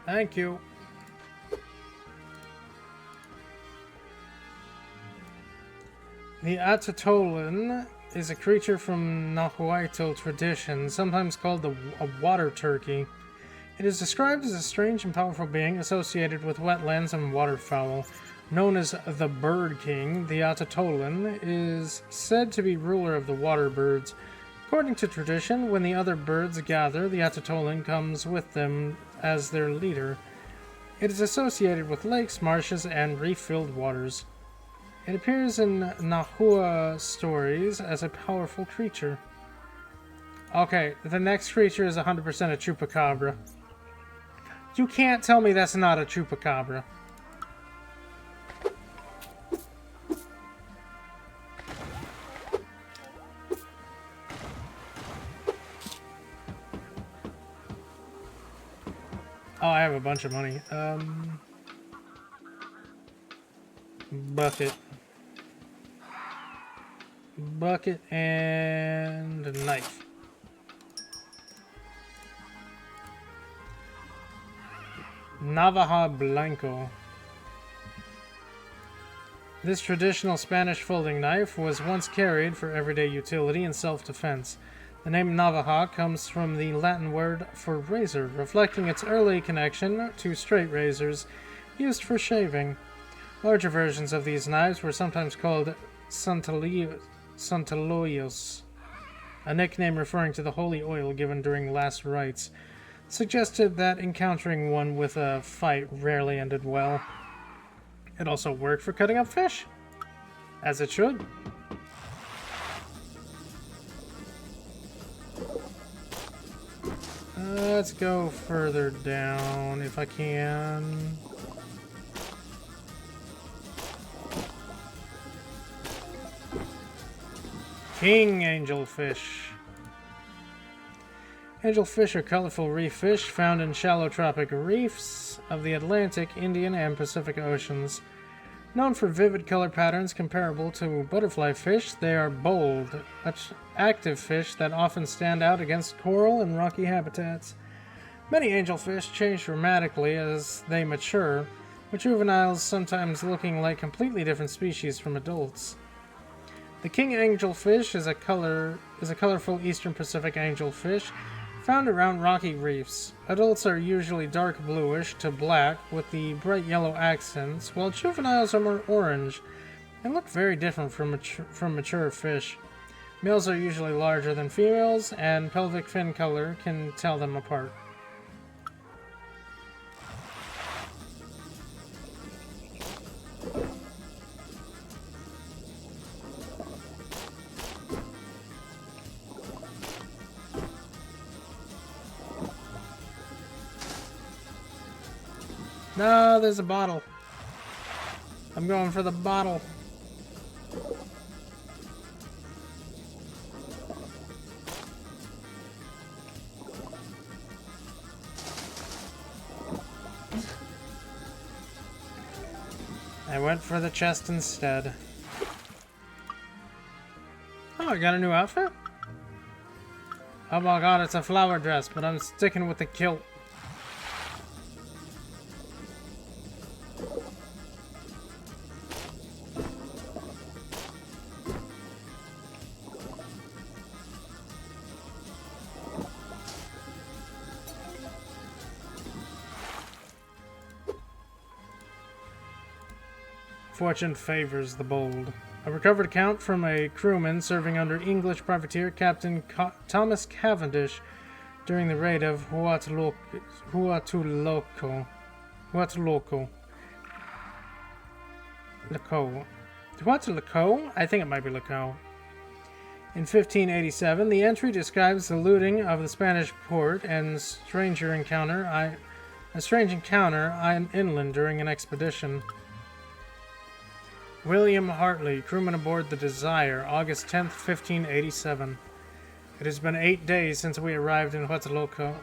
Thank you. The Atotolin is a creature from Nahuatl tradition, sometimes called a water turkey. It is described as a strange and powerful being associated with wetlands and waterfowl. Known as the Bird King, the Atotolin is said to be ruler of the water birds. According to tradition, when the other birds gather, the Atotolin comes with them as their leader. It is associated with lakes, marshes, and reef-filled waters. It appears in Nahua stories as a powerful creature. Okay, the next creature is 100% a chupacabra. You can't tell me that's not a chupacabra. Oh, I have a bunch of money. Bucket. Bucket and a knife. Navaja Blanco. This traditional Spanish folding knife was once carried for everyday utility and self-defense. The name Navaja comes from the Latin word for razor, reflecting its early connection to straight razors used for shaving. Larger versions of these knives were sometimes called Santalillos, a nickname referring to the holy oil given during last rites. Suggested that encountering one with a fight rarely ended well. It also worked for cutting up fish, as it should. Let's go further down if I can. King angelfish. Angelfish are colorful reef fish found in shallow tropic reefs of the Atlantic, Indian, and Pacific Oceans. Known for vivid color patterns comparable to butterfly fish, they are bold, active fish that often stand out against coral and rocky habitats. Many angelfish change dramatically as they mature, with juveniles sometimes looking like completely different species from adults. The king angelfish is a colorful Eastern Pacific angelfish found around rocky reefs. Adults are usually dark bluish to black with the bright yellow accents, while juveniles are more orange and look very different from mature fish. Males are usually larger than females, and pelvic fin color can tell them apart. No, there's a bottle. I'm going for the bottle. I went for the chest instead. Oh, I got a new outfit? Oh my god, it's a flower dress, but I'm sticking with the kilt. Fortune favors the bold. A recovered account from a crewman serving under English privateer Captain Thomas Cavendish during the raid of Huatulco. Huatulco? I think it might be Laco. In 1587, the entry describes the looting of the Spanish port and a strange encounter inland during an expedition. William Hartley, crewman aboard the Desire, August 10th, 1587. It has been 8 days since we arrived in Huatulco.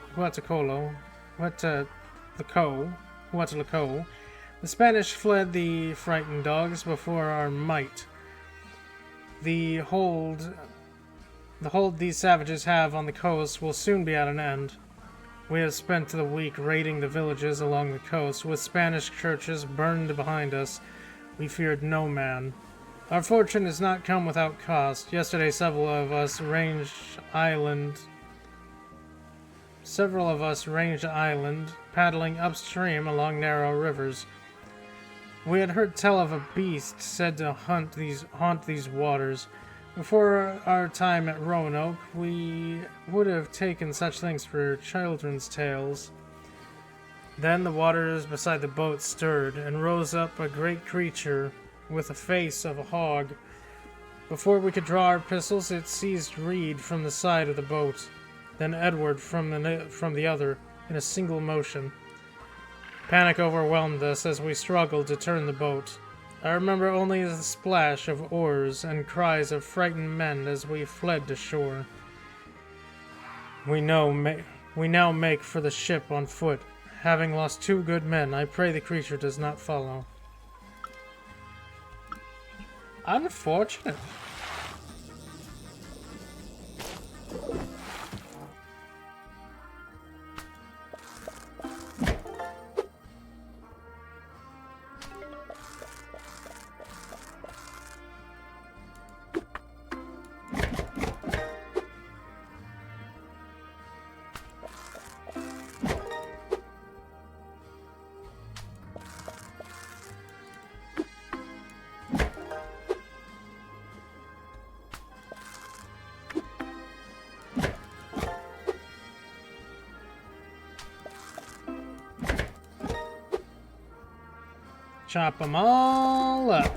The Spanish fled the frightened dogs before our might. The hold these savages have on the coast will soon be at an end. We have spent the week raiding the villages along the coast, with Spanish churches burned behind us. We feared no man. Our fortune has not come without cost. Yesterday several of us ranged island, paddling upstream along narrow rivers. We had heard tell of a beast said to haunt these waters. Before our time at Roanoke, we would have taken such things for children's tales. Then the waters beside the boat stirred, and rose up a great creature with the face of a hog. Before we could draw our pistols, it seized Reed from the side of the boat, then Edward from the other, in a single motion. Panic overwhelmed us as we struggled to turn the boat. I remember only the splash of oars and cries of frightened men as we fled to shore. We now make for the ship on foot. Having lost 2 good men, I pray the creature does not follow. Unfortunate. Chop them all up.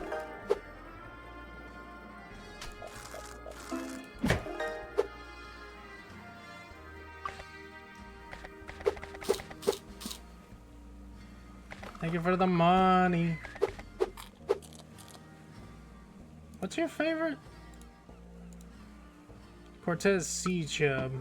Thank you for the money. What's your favorite? Cortez Sea Chub.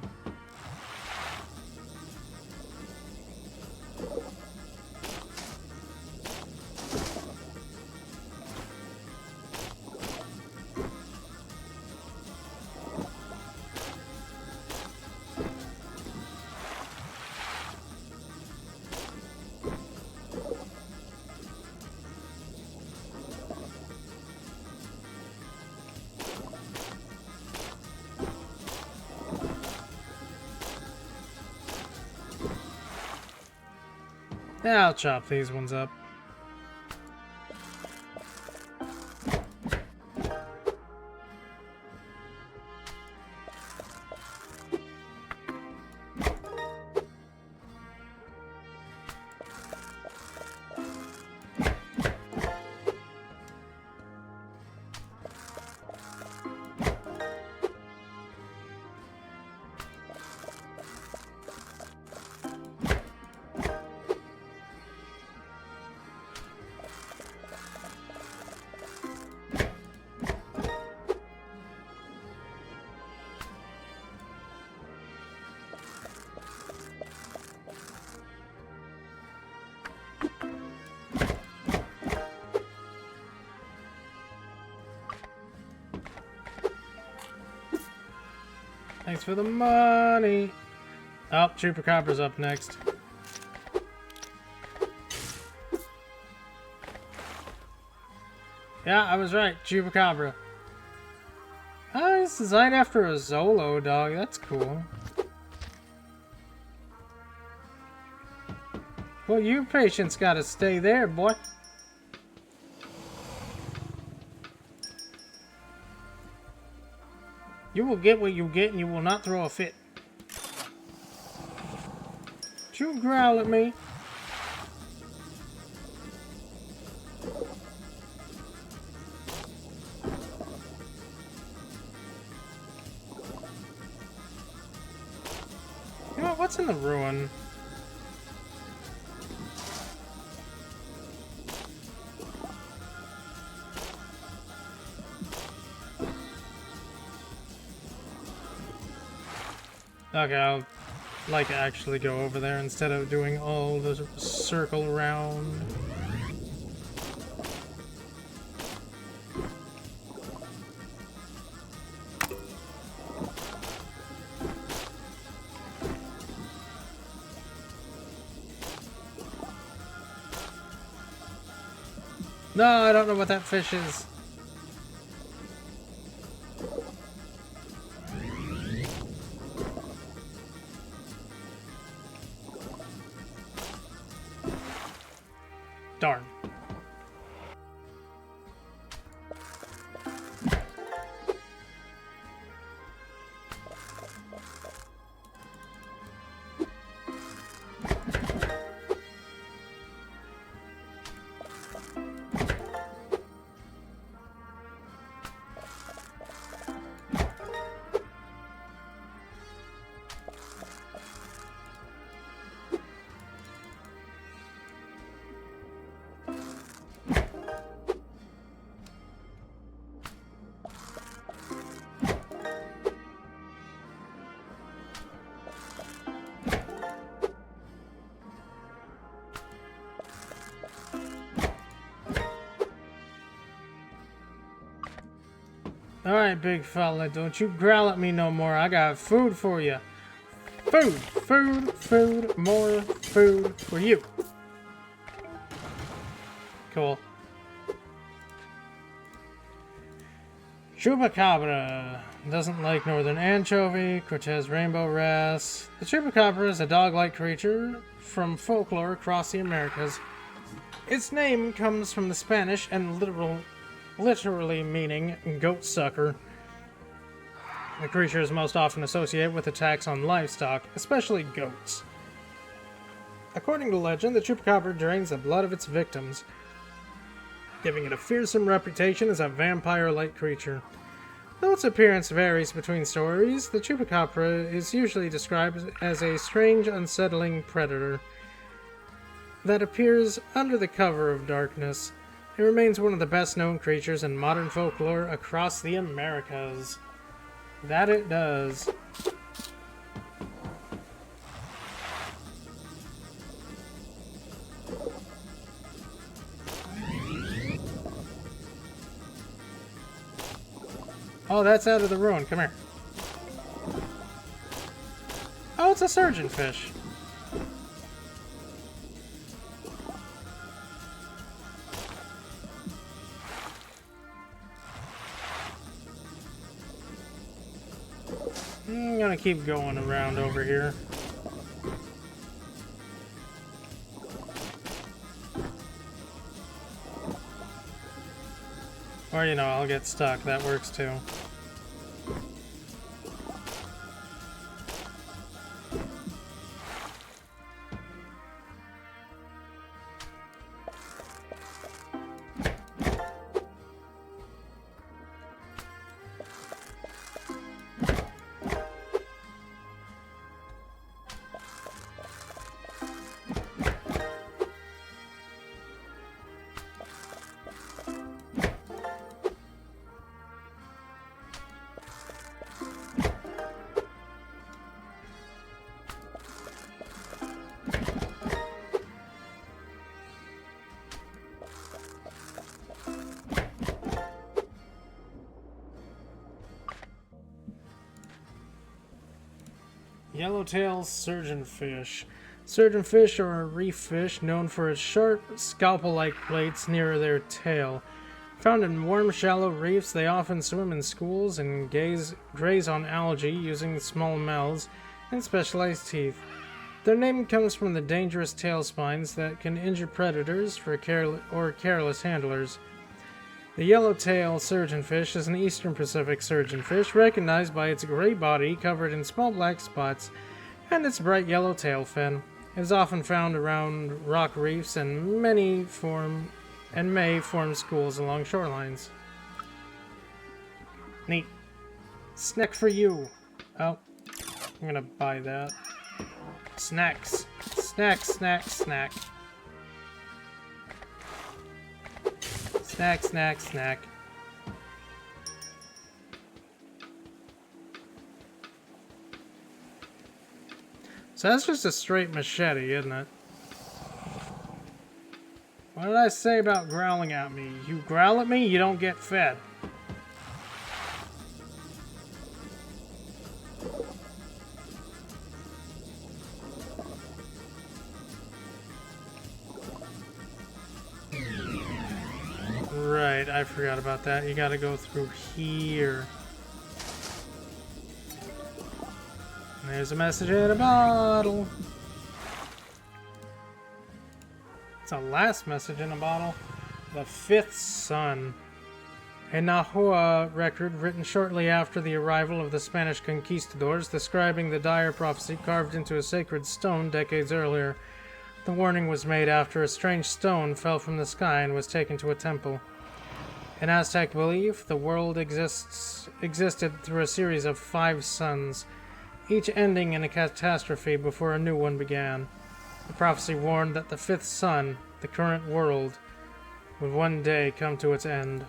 Yeah, I'll chop these ones up. Thanks for the money. Oh, Chupacabra's up next. Yeah, I was right. Chupacabra. Oh, it's designed after a Zolo dog. That's cool. Well, your patience gotta stay there, boy. You will get what you get and you will not throw a fit. Don't you growl at me. You know what? What's in the ruin? Okay, I'll like actually go over there instead of doing all the circle around. No, I don't know what that fish is. Darn. Alright, big fella, don't you growl at me no more. I got food for you. Food, food, food, more food for you. Cool. Chupacabra doesn't like northern anchovy, Cortez rainbow wrasse. The chupacabra is a dog-like creature from folklore across the Americas. Its name comes from the Spanish and literally meaning goat sucker. The creature is most often associated with attacks on livestock, especially goats. According to legend, the chupacabra drains the blood of its victims, giving it a fearsome reputation as a vampire-like creature. Though its appearance varies between stories, the chupacabra is usually described as a strange, unsettling predator. that appears under the cover of darkness. It remains one of the best known creatures in modern folklore across the Americas. That it does. Oh, that's out of the ruin. Come here. Oh, it's a surgeonfish. I'm gonna keep going around over here. Or, you know, I'll get stuck. That works too. Yellowtail surgeonfish. Surgeonfish are a reef fish known for its sharp, scalpel-like plates near their tail. Found in warm, shallow reefs, they often swim in schools and graze on algae using small mouths and specialized teeth. Their name comes from the dangerous tail spines that can injure predators or careless handlers. The yellowtail surgeonfish is an eastern Pacific surgeonfish recognized by its gray body covered in small black spots and its bright yellow tail fin. It is often found around rock reefs and may form schools along shorelines. Neat. Snack for you. Oh, I'm gonna buy that. Snacks. Snack, snack, snack. Snack, snack, snack. So that's just a straight machete, isn't it? What did I say about growling at me? You growl at me, you don't get fed. Right, I forgot about that. You gotta go through here. And there's a message in a bottle. It's a last message in a bottle. The fifth son. A Nahua record written shortly after the arrival of the Spanish conquistadors, describing the dire prophecy carved into a sacred stone decades earlier. The warning was made after a strange stone fell from the sky and was taken to a temple. In Aztec belief, the world existed through a series of 5 suns, each ending in a catastrophe before a new one began. The prophecy warned that the 5th sun, the current world, would one day come to its end.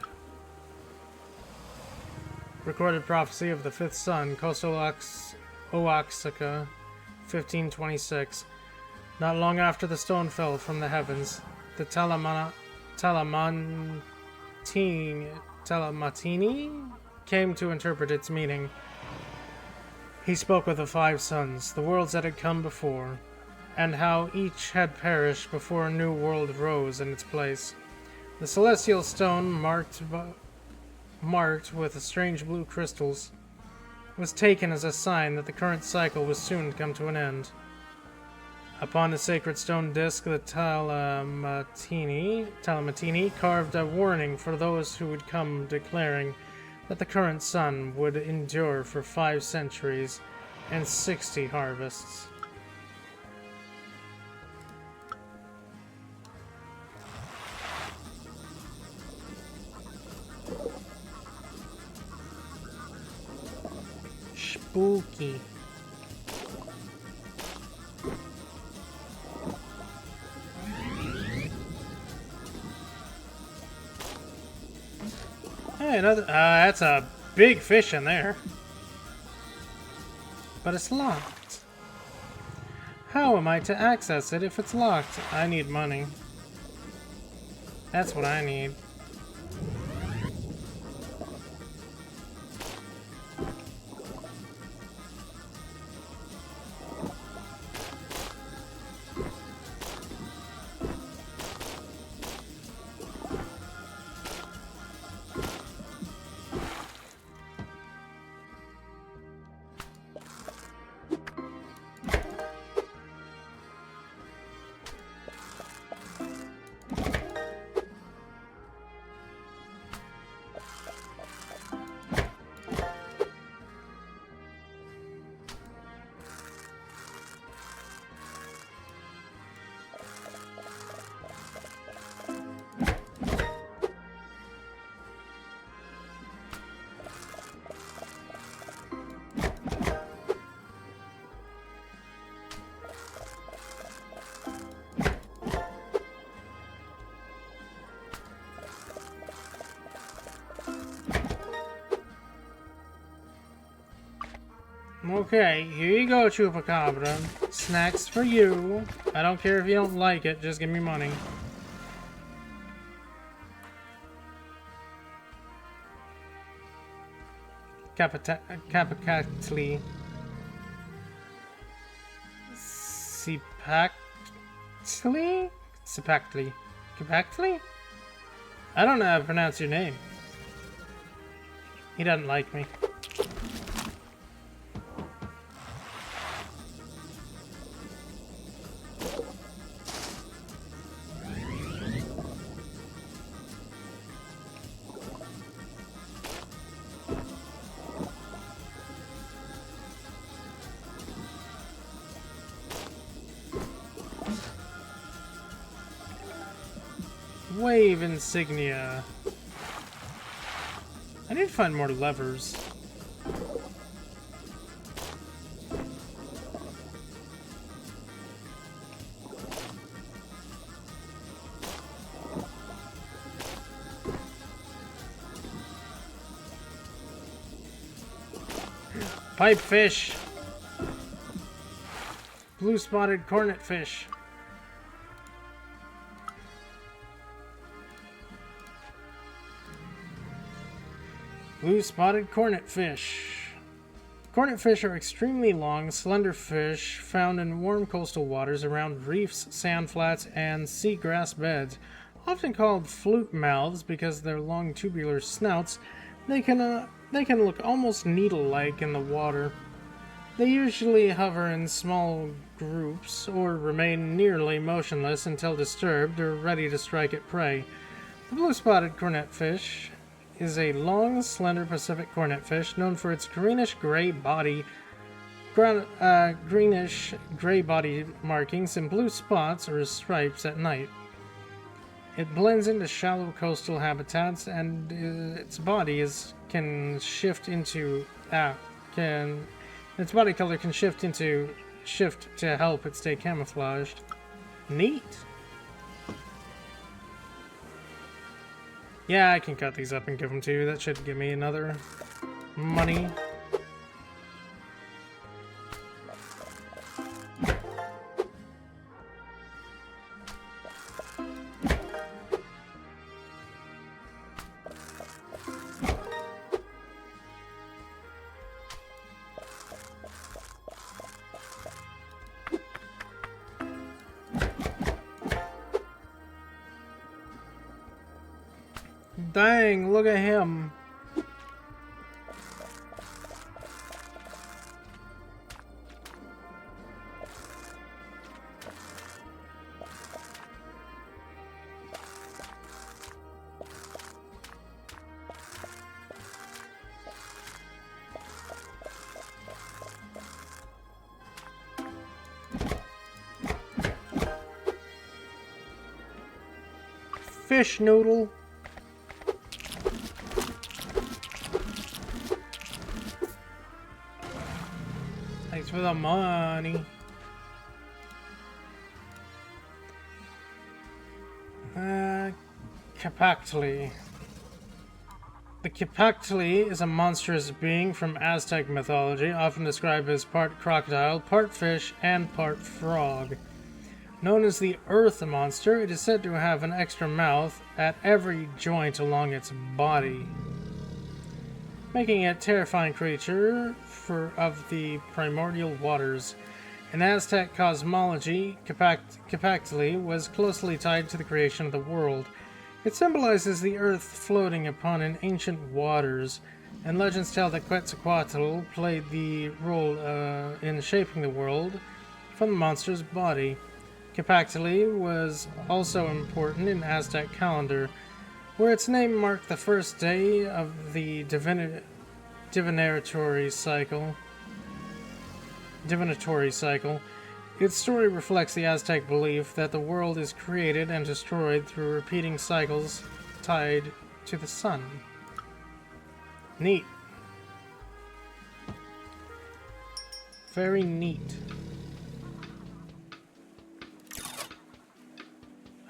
Recorded prophecy of the 5th sun, Oaxaca, 1526. Not long after the stone fell from the heavens, the Talamatini came to interpret its meaning. He spoke of the 5 suns, the worlds that had come before, and how each had perished before a new world rose in its place. The celestial stone, marked with strange blue crystals, was taken as a sign that the current cycle was soon to come to an end. Upon the sacred stone disc, the Talamatini carved a warning for those who would come, declaring that the current sun would endure for 5 centuries and 60 harvests. Spooky. Hey, another. That's a big fish in there. But it's locked. How am I to access it if it's locked? I need money. That's what I need. Okay, here you go, Chupacabra. Snacks for you. I don't care if you don't like it, just give me money. Capacatly. Cipactly? Cipactly. Capactly? I don't know how to pronounce your name. He doesn't like me. Wave insignia. I need to find more levers. Pipefish. Blue spotted cornet fish. Blue spotted cornet fish. Cornet fish are extremely long, slender fish found in warm coastal waters around reefs, sand flats, and seagrass beds. Often called flute mouths because of their long tubular snouts, they can look almost needle-like in the water. They usually hover in small groups or remain nearly motionless until disturbed or ready to strike at prey. The blue spotted cornet fish is a long, slender Pacific cornet fish known for its greenish-gray body markings and blue spots or stripes at night. It blends into shallow coastal habitats, and its body can shift into its body color can shift to help it stay camouflaged. Neat. Yeah, I can cut these up and give them to you. That should give me another money. Dang, look at him. Fish noodle. Thanks for the money. Capactly. The Kipactli is a monstrous being from Aztec mythology, often described as part crocodile, part fish, and part frog. Known as the Earth Monster, it is said to have an extra mouth at every joint along its body, making it a terrifying creature of the primordial waters. In Aztec cosmology, Kipactli was closely tied to the creation of the world. It symbolizes the earth floating upon in ancient waters, and legends tell that Quetzalcoatl played the role in shaping the world from the monster's body. Kipactli was also important in Aztec calendar, where its name marked the first day of the divinatory cycle. Its story reflects the Aztec belief that the world is created and destroyed through repeating cycles tied to the sun. Neat. Very neat.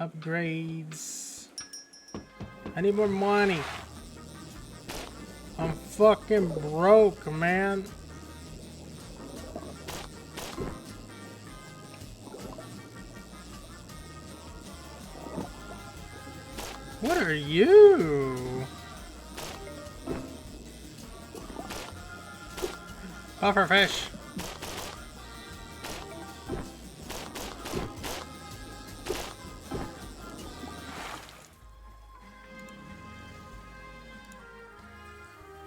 Upgrades. I need more money. I'm fucking broke, man. What are you? Pufferfish.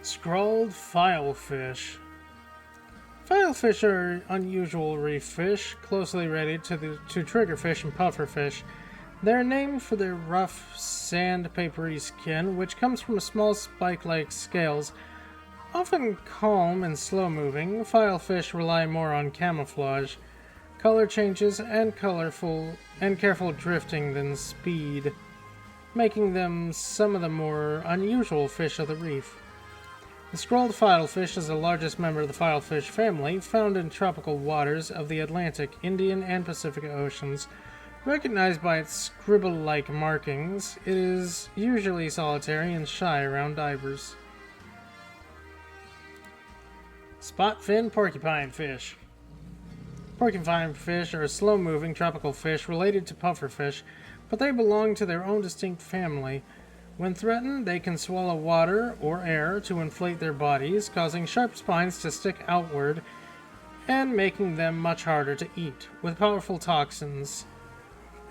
Scrawled filefish. Filefish are unusual reef fish, closely related to triggerfish and pufferfish. They're named for their rough, sandpapery skin, which comes from small spike-like scales. Often calm and slow-moving, filefish rely more on camouflage, color changes, and careful drifting than speed, making them some of the more unusual fish of the reef. The scrawled filefish is the largest member of the filefish family, found in tropical waters of the Atlantic, Indian, and Pacific Oceans. Recognized by its scribble-like markings, it is usually solitary and shy around divers. Spot-fin porcupine fish. Porcupine fish are a slow-moving tropical fish related to pufferfish, but they belong to their own distinct family. When threatened, they can swallow water or air to inflate their bodies, causing sharp spines to stick outward and making them much harder to eat. With powerful toxins,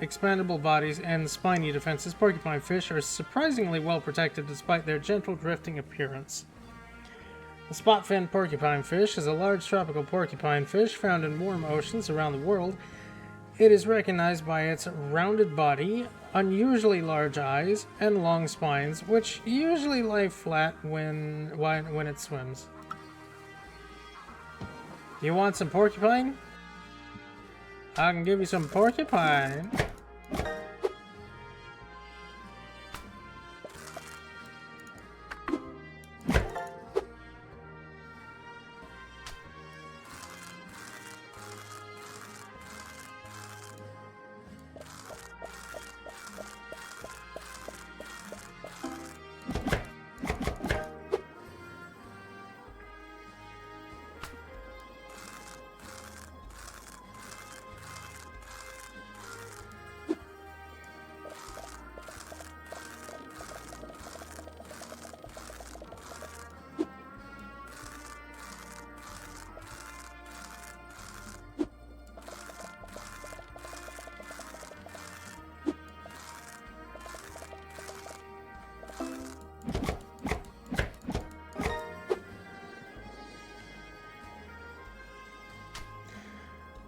expandable bodies, and spiny defenses, porcupine fish are surprisingly well protected despite their gentle drifting appearance. The spot-fin porcupine fish is a large tropical porcupine fish found in warm oceans around the world. It is recognized by its rounded body, unusually large eyes, and long spines, which usually lie flat when it swims. You want some porcupine? I can give you some porcupine.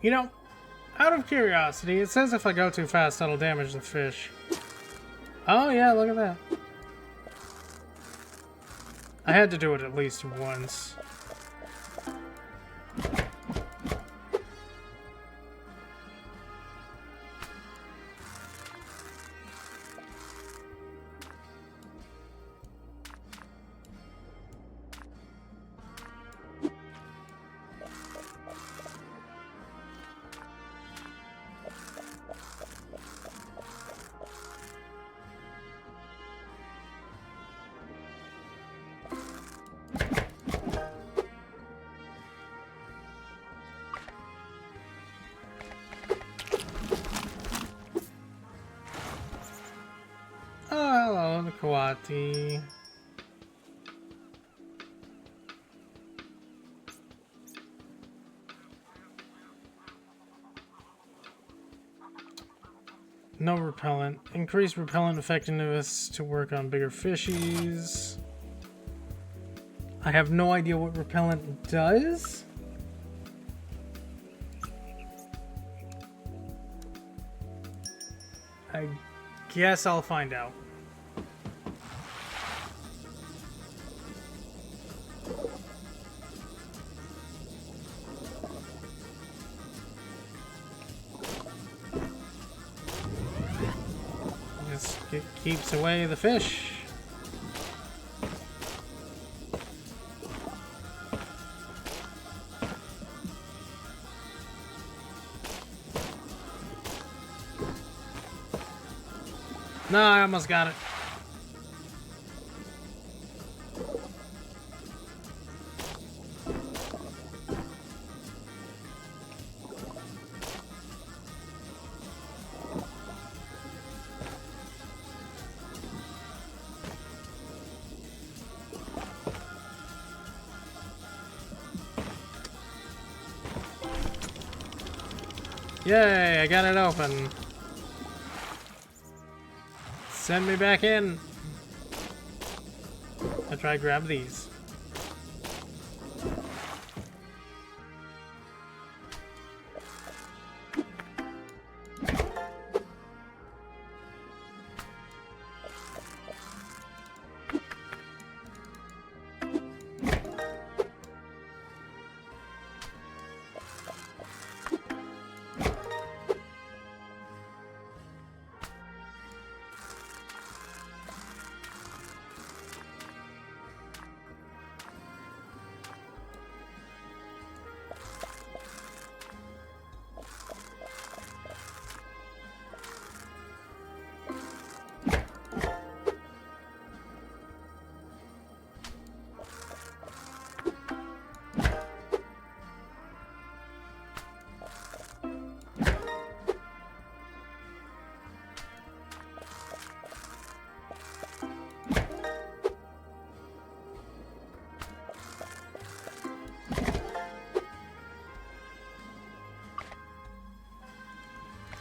You know, out of curiosity, it says if I go too fast, that'll damage the fish. Oh yeah, look at that. I had to do it at least once. Oh, the Kawati. No repellent. Increase repellent effectiveness to work on bigger fishies. I have no idea what repellent does. I guess I'll find out. It keeps away the fish. No, I almost got it. Yay, I got it open. Send me back in. I'll try to grab these.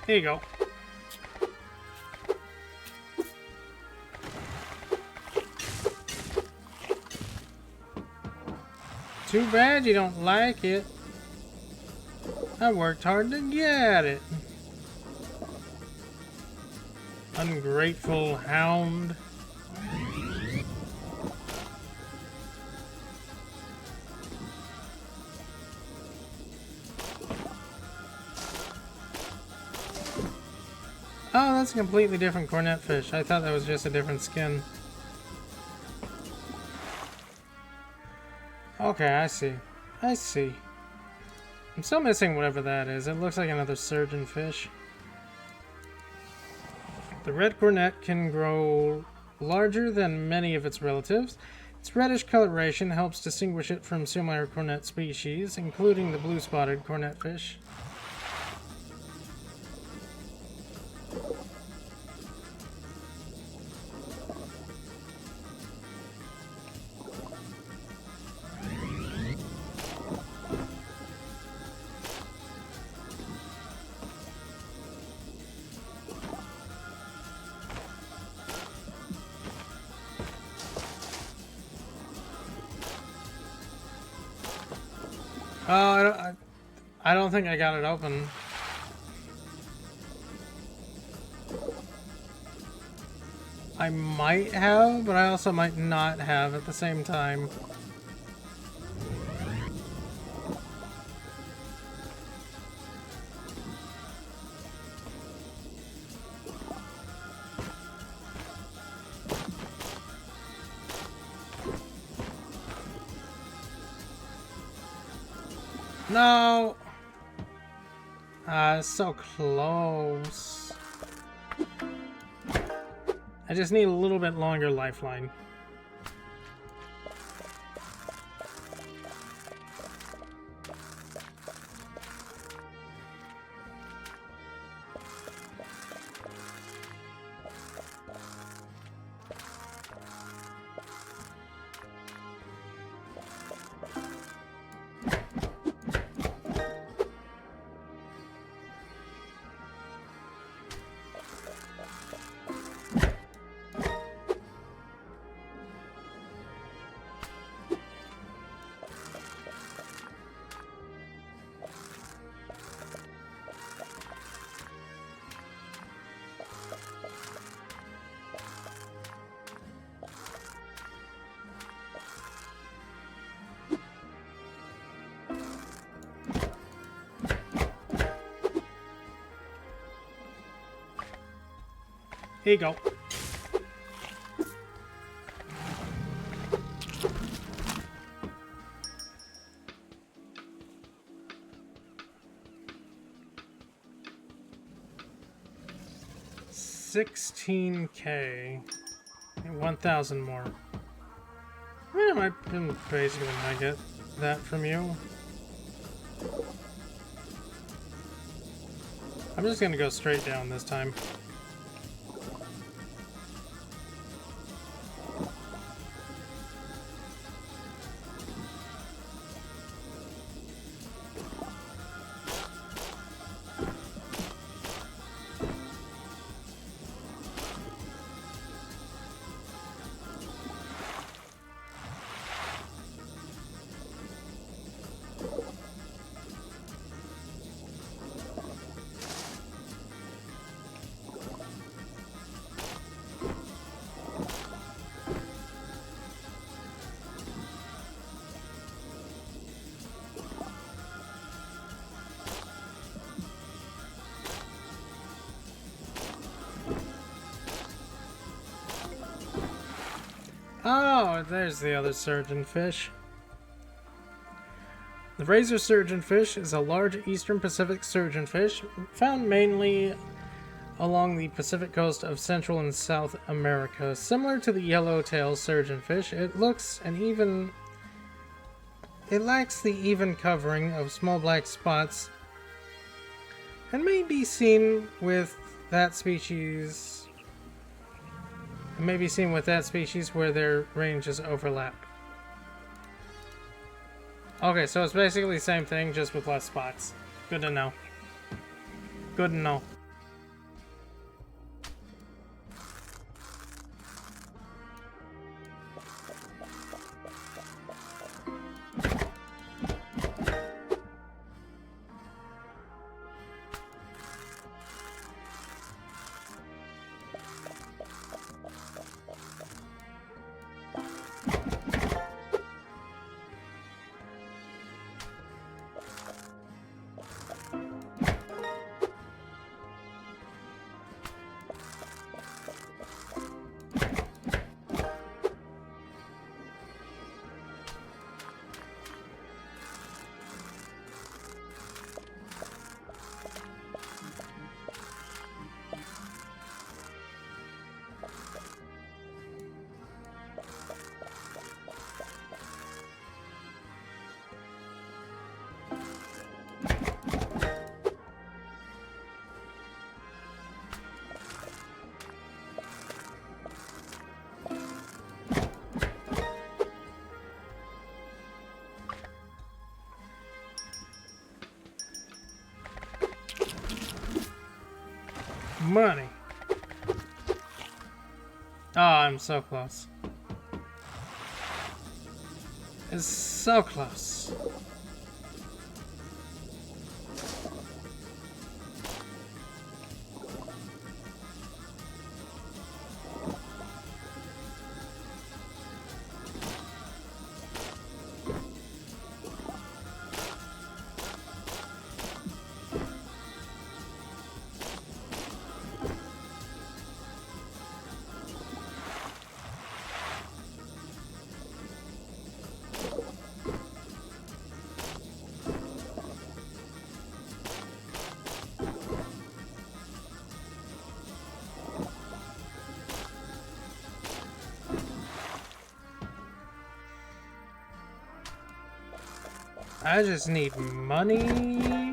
Here you go. Too bad you don't like it. I worked hard to get it. Ungrateful hound. Oh, that's a completely different cornet fish. I thought that was just a different skin. Okay, I see. I see. I'm still missing whatever that is. It looks like another surgeon fish. The red cornet can grow larger than many of its relatives. Its reddish coloration helps distinguish it from similar cornet species, including the blue-spotted cornet fish. Oh, I don't think I got it open. I might have, but I also might not have at the same time. No! So close. I just need a little bit longer lifeline. Here you go. $16K. 1,000 more. Yeah, I basically might get that from you. I'm just gonna go straight down this time. Oh, there's the other surgeonfish. The razor surgeonfish is a large eastern Pacific surgeonfish found mainly along the Pacific coast of Central and South America. Similar to the yellowtail surgeonfish, it lacks the even covering of small black spots and may be seen with that species where their ranges overlap. Okay, so it's basically the same thing, just with less spots. Good to know. Good to know. Money. Oh, I'm so close. It's so close. I just need money.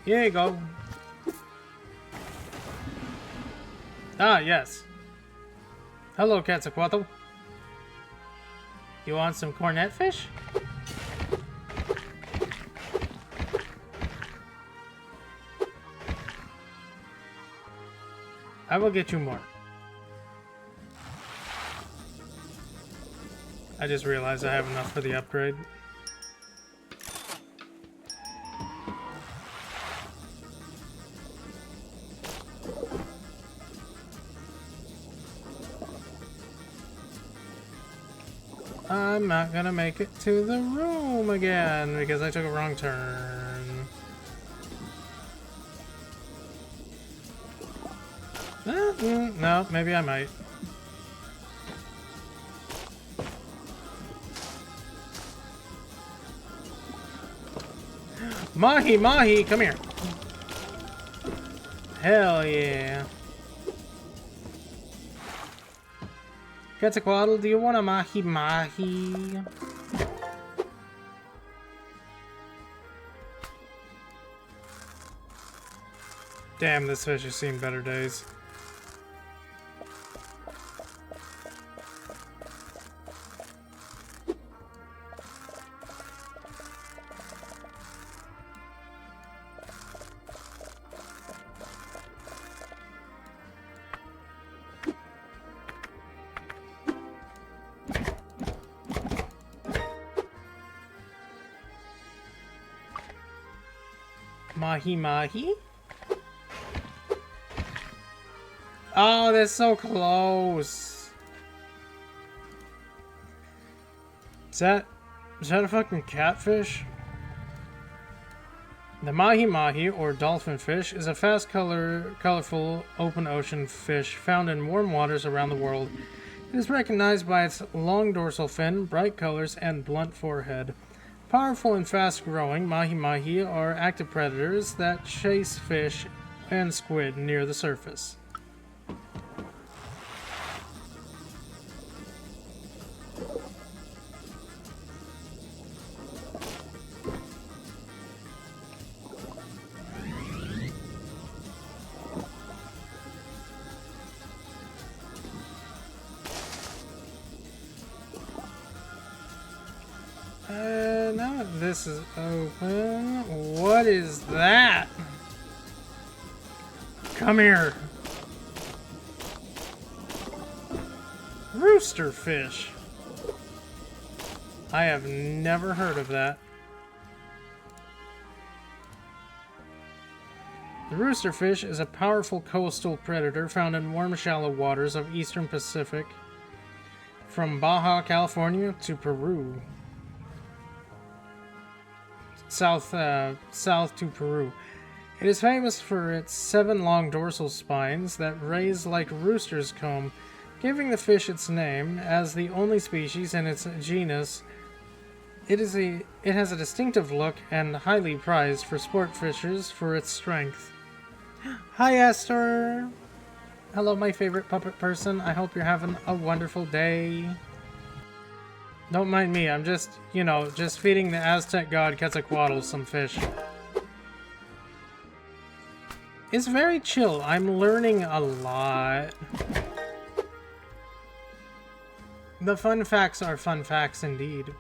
Here you go. Ah, yes. Hello, Quetzalcoatl. You want some cornet fish? I will get you more. I just realized I have enough for the upgrade. I'm not gonna make it to the room again because I took a wrong turn. No, maybe I might. Mahi, Mahi, come here. Hell yeah. Quetzalcoatl, do you want a Mahi Mahi? Damn, this fish has seen better days. Mahi Mahi? Oh, they're so close. Is that a fucking catfish? The Mahi Mahi, or dolphin fish, is a fast, colorful, open ocean fish found in warm waters around the world. It is recognized by its long dorsal fin, bright colors, and blunt forehead. Powerful and fast-growing, Mahi Mahi are active predators that chase fish and squid near the surface. Now that this is open, what is that? Come here. Rooster fish. I have never heard of that. The rooster fish is a powerful coastal predator found in warm, shallow waters of eastern Pacific, from Baja California to Peru. South to Peru. It is famous for its 7 long dorsal spines that raise like a rooster's comb, giving the fish its name. As the only species in its genus, it has a distinctive look and highly prized for sport fishers for its strength. Hi, Esther! Hello, my favorite puppet person. I hope you're having a wonderful day. Don't mind me, I'm just, just feeding the Aztec god Quetzalcoatl some fish. It's very chill. I'm learning a lot. The fun facts are fun facts indeed.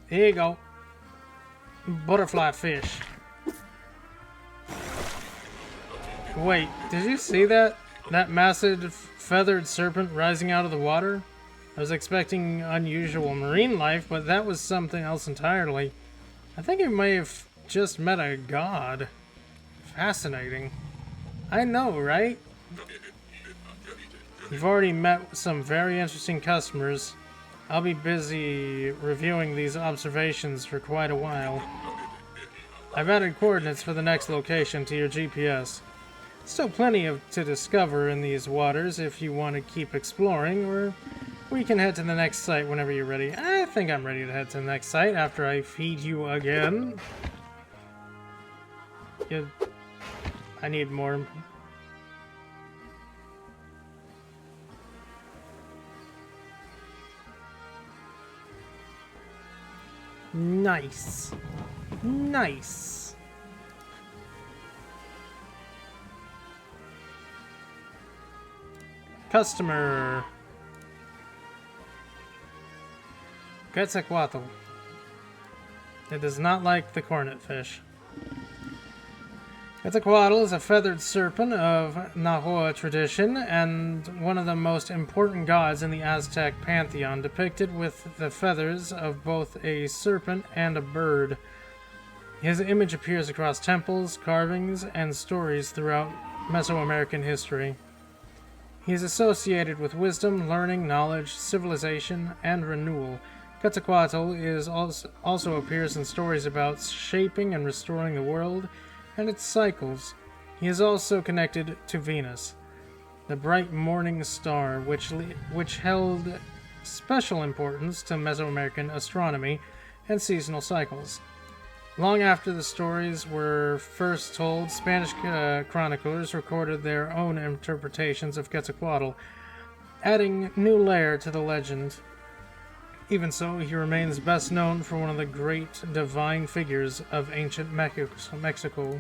Here you go. Butterfly fish. Wait, did you see that? That massive feathered serpent rising out of the water? I was expecting unusual marine life, but that was something else entirely. I think you may have just met a god. Fascinating. I know, right? You've already met some very interesting customers. I'll be busy reviewing these observations for quite a while. I've added coordinates for the next location to your GPS. Still plenty to discover in these waters if you want to keep exploring, or we can head to the next site whenever you're ready. I think I'm ready to head to the next site after I feed you again. I need more. Nice. Nice. Customer. Quetzalcoatl. It does not like the cornet fish. Quetzalcoatl is a feathered serpent of Nahua tradition and one of the most important gods in the Aztec pantheon, depicted with the feathers of both a serpent and a bird. His image appears across temples, carvings, and stories throughout Mesoamerican history. He is associated with wisdom, learning, knowledge, civilization, and renewal. Quetzalcoatl also appears in stories about shaping and restoring the world and its cycles. He is also connected to Venus, the bright morning star, which held special importance to Mesoamerican astronomy and seasonal cycles. Long after the stories were first told, Spanish chroniclers recorded their own interpretations of Quetzalcoatl, adding new layer to the legend. Even so, he remains best known for one of the great divine figures of ancient Mexico.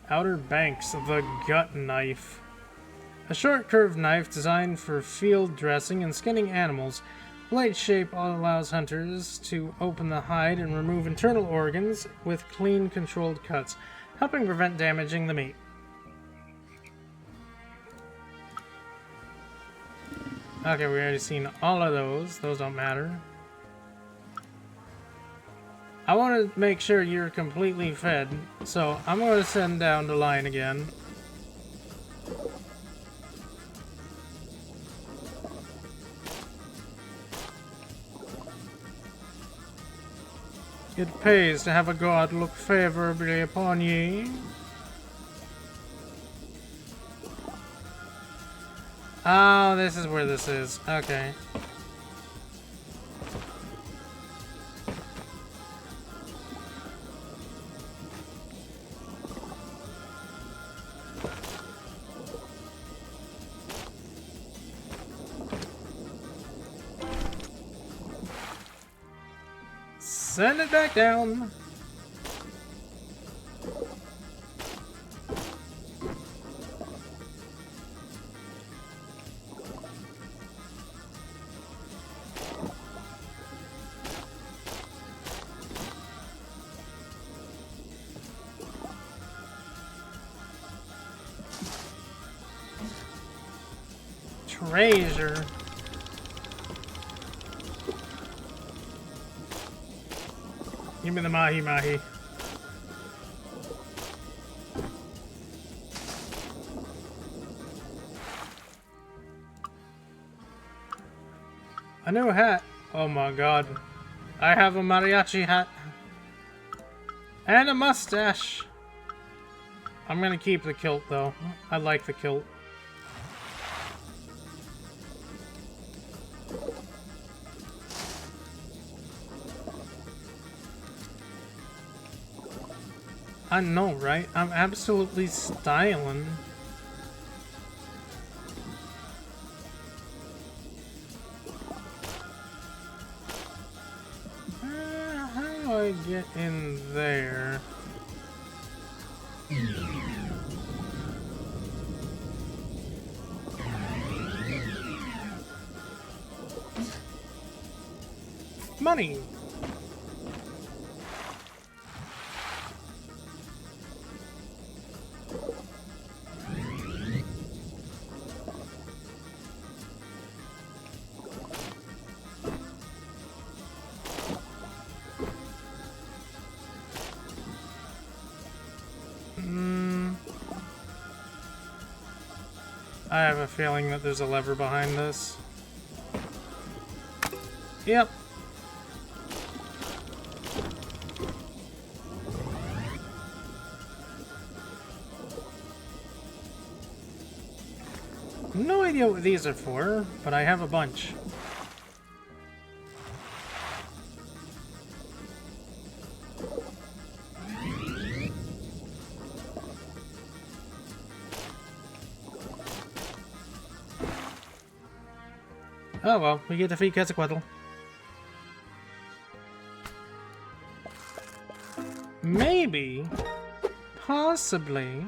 Outer Banks, the Gut Knife. A short curved knife designed for field dressing and skinning animals. Blade shape allows hunters to open the hide and remove internal organs with clean, controlled cuts, helping prevent damaging the meat. Okay, we already seen all of those. Those don't matter. I want to make sure you're completely fed, so I'm going to send down the line again. It pays to have a god look favorably upon ye. Oh, this is where this is. Okay. Send it back down. Treasure. Give me the mahi mahi. A new hat. Oh my god. I have a mariachi hat. And a mustache. I'm gonna keep the kilt though. I like the kilt. I know, right? I'm absolutely styling. How do I get in there? Money! I have a feeling that there's a lever behind this. Yep. No idea what these are for, but I have a bunch. Oh well, we get to defeat Quetzalcoatl. Maybe, possibly.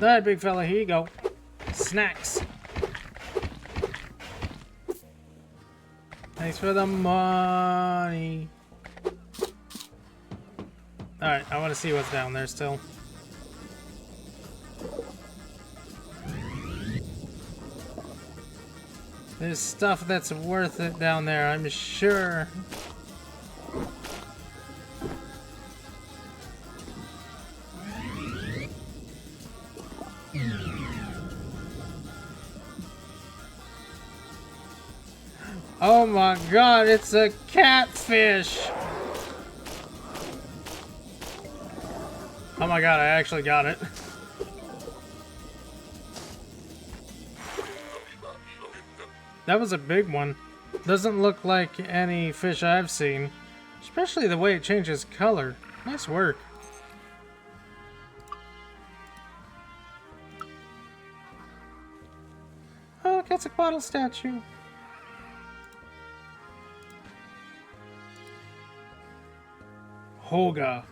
Alright, big fella, here you go. Snacks. Thanks for the money. Alright, I want to see what's down there still. There's stuff that's worth it down there, I'm sure. Oh my god, it's a catfish! Oh my god, I actually got it. That was a big one. Doesn't look like any fish I've seen. Especially the way it changes color. Nice work. Oh, Quetzalcoatl statue. Hoga.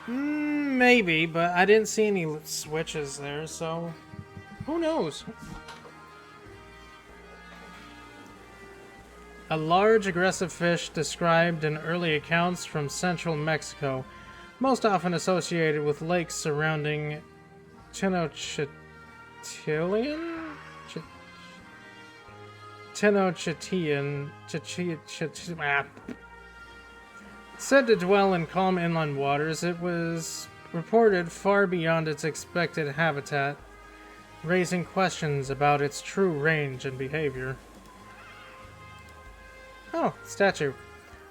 Maybe, but I didn't see any switches there, so who knows? A large aggressive fish described in early accounts from central Mexico, most often associated with lakes surrounding Tenochtitlan? Tenochtitlan, said to dwell in calm inland waters, it was reported far beyond its expected habitat, raising questions about its true range and behavior. Oh, statue.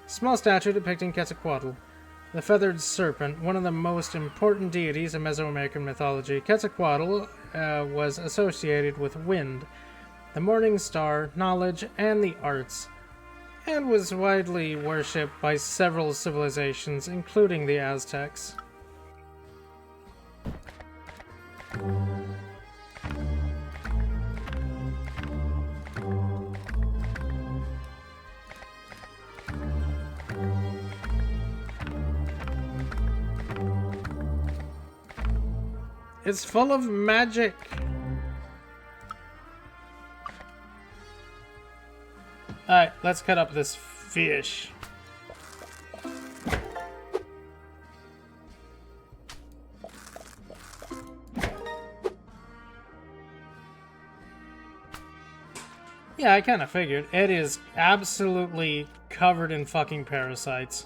Small statue depicting Quetzalcoatl, the feathered serpent, one of the most important deities in Mesoamerican mythology. Quetzalcoatl was associated with wind, the morning star, knowledge, and the arts, and was widely worshipped by several civilizations, including the Aztecs. It's full of magic. Alright, let's cut up this fish. Yeah, I kind of figured. It is absolutely covered in fucking parasites.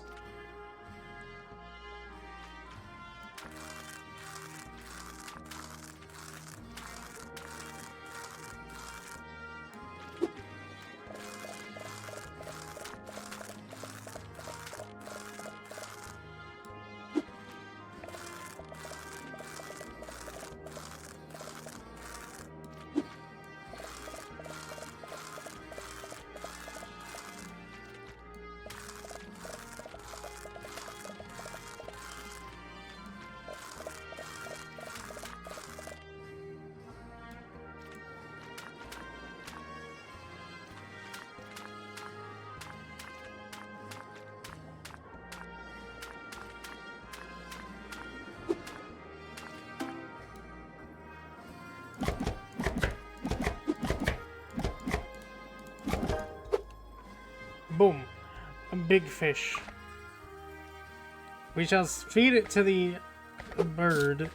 Boom. A big fish. We shall feed it to the bird.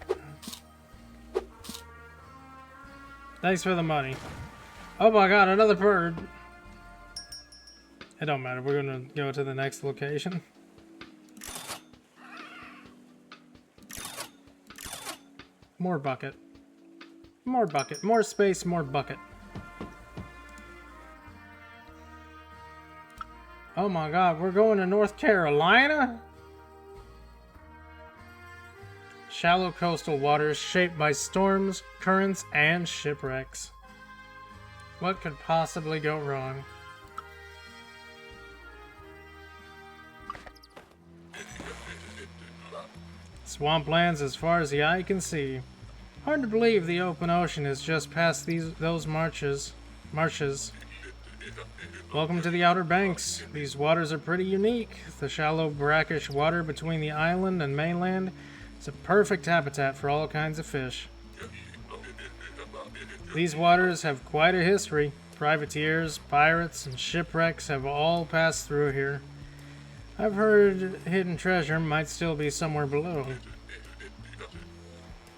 Thanks for the money. Oh my god, another bird. It don't matter. We're gonna go to the next location. More bucket. More bucket. More space, more bucket. Oh my god, we're going to North Carolina? Shallow coastal waters shaped by storms, currents, and shipwrecks. What could possibly go wrong? Swamplands as far as the eye can see. Hard to believe the open ocean is just past those marshes. Welcome to the Outer Banks. These waters are pretty unique. The shallow, brackish water between the island and mainland is a perfect habitat for all kinds of fish. These waters have quite a history. Privateers, pirates, and shipwrecks have all passed through here. I've heard hidden treasure might still be somewhere below.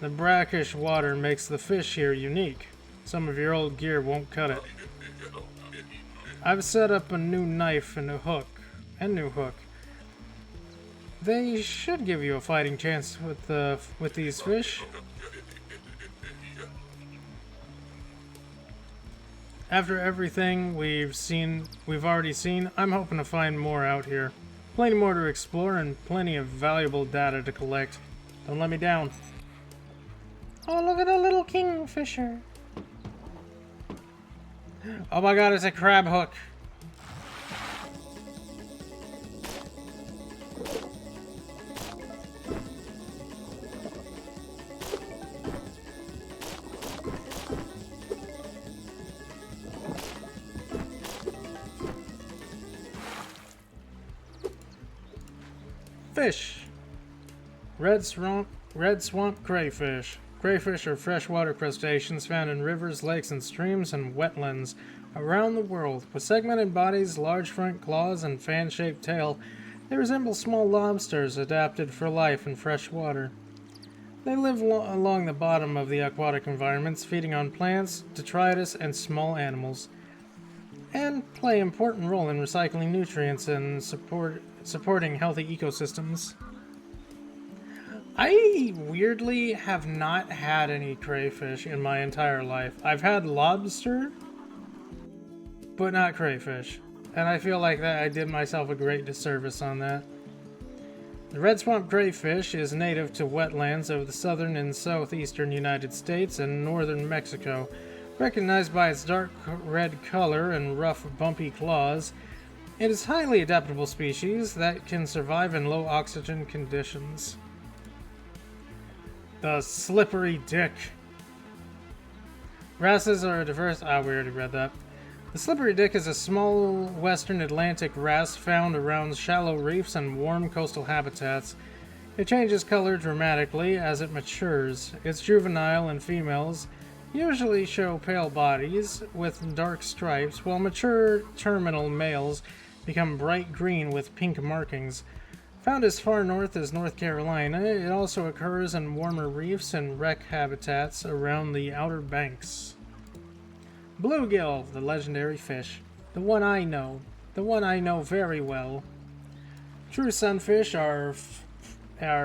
The brackish water makes the fish here unique. Some of your old gear won't cut it. I've set up a new knife and new hook. They should give you a fighting chance with these fish. After everything we've already seen, I'm hoping to find more out here. Plenty more to explore and plenty of valuable data to collect. Don't let me down. Oh, look at the little kingfisher. Oh my god, it's a crab hook. Fish. Red swamp crayfish. Crayfish are freshwater crustaceans found in rivers, lakes, and streams and wetlands around the world. With segmented bodies, large front claws, and fan-shaped tail, they resemble small lobsters adapted for life in fresh water. They live along the bottom of the aquatic environments, feeding on plants, detritus, and small animals, and play an important role in recycling nutrients and supporting healthy ecosystems. I weirdly have not had any crayfish in my entire life. I've had lobster, but not crayfish. And I feel like that I did myself a great disservice on that. The red swamp crayfish is native to wetlands of the southern and southeastern United States and northern Mexico. Recognized by its dark red color and rough, bumpy claws, it is a highly adaptable species that can survive in low oxygen conditions. The slippery dick. Wrasses are a diverse... we already read that. The slippery dick is a small western Atlantic wrasse found around shallow reefs and warm coastal habitats. It changes color dramatically as it matures. Its juvenile and females usually show pale bodies with dark stripes, while mature terminal males become bright green with pink markings. Found as far north as North Carolina, it also occurs in warmer reefs and wreck habitats around the Outer Banks. Bluegill, the legendary fish. The one I know very well. True sunfish are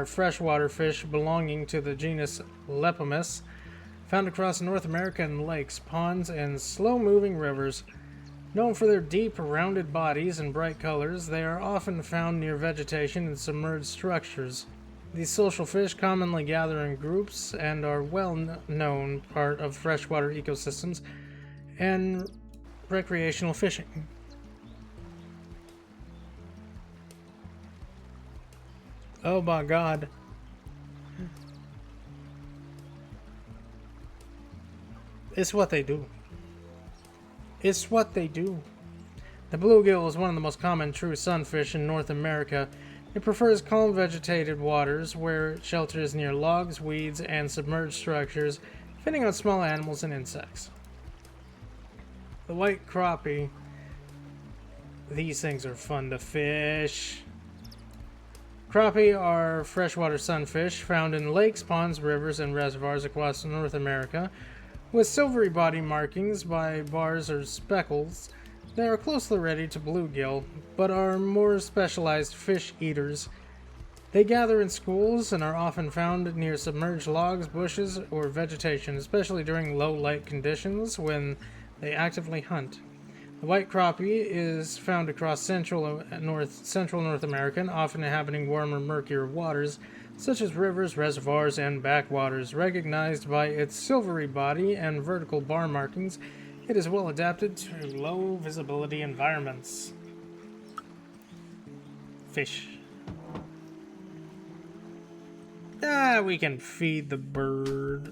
freshwater fish belonging to the genus Lepomis, found across North America in lakes, ponds, and slow-moving rivers. Known for their deep, rounded bodies and bright colors, they are often found near vegetation and submerged structures. These social fish commonly gather in groups and are well-known part of freshwater ecosystems and recreational fishing. Oh my god. It's what they do. It's what they do. The bluegill is one of the most common true sunfish in North America. It prefers calm vegetated waters where it shelters near logs, weeds, and submerged structures, feeding on small animals and insects. The white crappie These things are fun to fish. Crappie are freshwater sunfish found in lakes, ponds, rivers, and reservoirs across North America. With silvery body markings by bars or speckles, they are closely related to bluegill, but are more specialized fish eaters. They gather in schools and are often found near submerged logs, bushes, or vegetation, especially during low light conditions when they actively hunt. The white crappie is found across central North America, often inhabiting warmer, murkier waters, such as rivers, reservoirs, and backwaters. Recognized by its silvery body and vertical bar markings, it is well adapted to low visibility environments. Fish. We can feed the bird.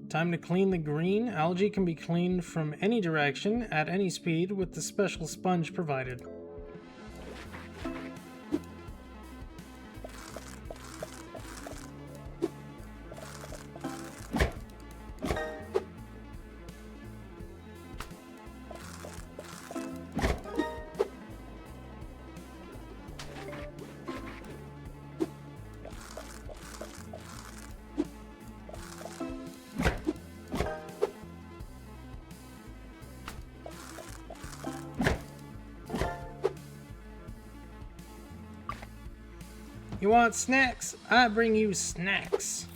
Time to clean the green. Algae can be cleaned from any direction, at any speed, with the special sponge provided. You want snacks? I bring you snacks.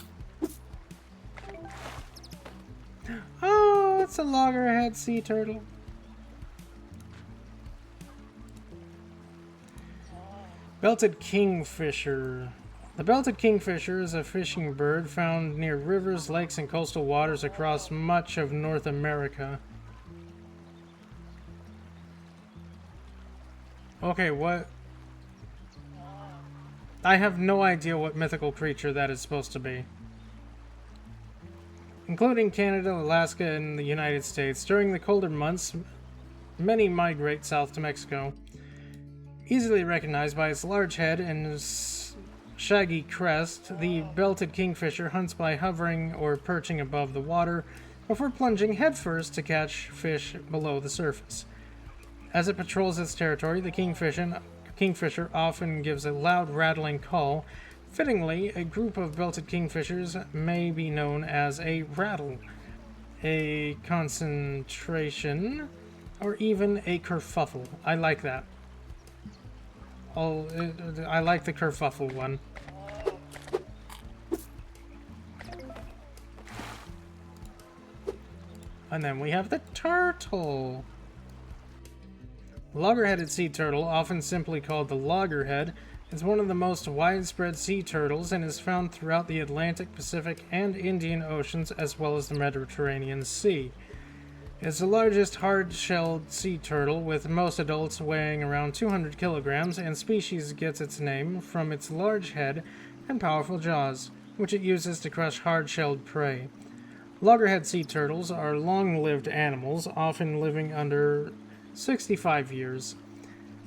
Oh, it's a loggerhead sea turtle. Belted kingfisher. The belted kingfisher is a fishing bird found near rivers, lakes, and coastal waters across much of North America. Okay, what? I have no idea what mythical creature that is supposed to be. Including Canada, Alaska, and the United States, during the colder months, many migrate south to Mexico. Easily recognized by its large head and shaggy crest, the belted kingfisher hunts by hovering or perching above the water before plunging headfirst to catch fish below the surface. As it patrols its territory, the kingfisher often gives a loud rattling call. Fittingly, a group of belted kingfishers may be known as a rattle, a concentration, or even a kerfuffle. I like that. I like the kerfuffle one. And then we have the turtle. Loggerheaded sea turtle, often simply called the loggerhead, is one of the most widespread sea turtles and is found throughout the Atlantic, Pacific, and Indian Oceans, as well as the Mediterranean Sea. It is the largest hard-shelled sea turtle, with most adults weighing around 200 kilograms, and species gets its name from its large head and powerful jaws, which it uses to crush hard-shelled prey. Loggerhead sea turtles are long-lived animals, often living under 65 years.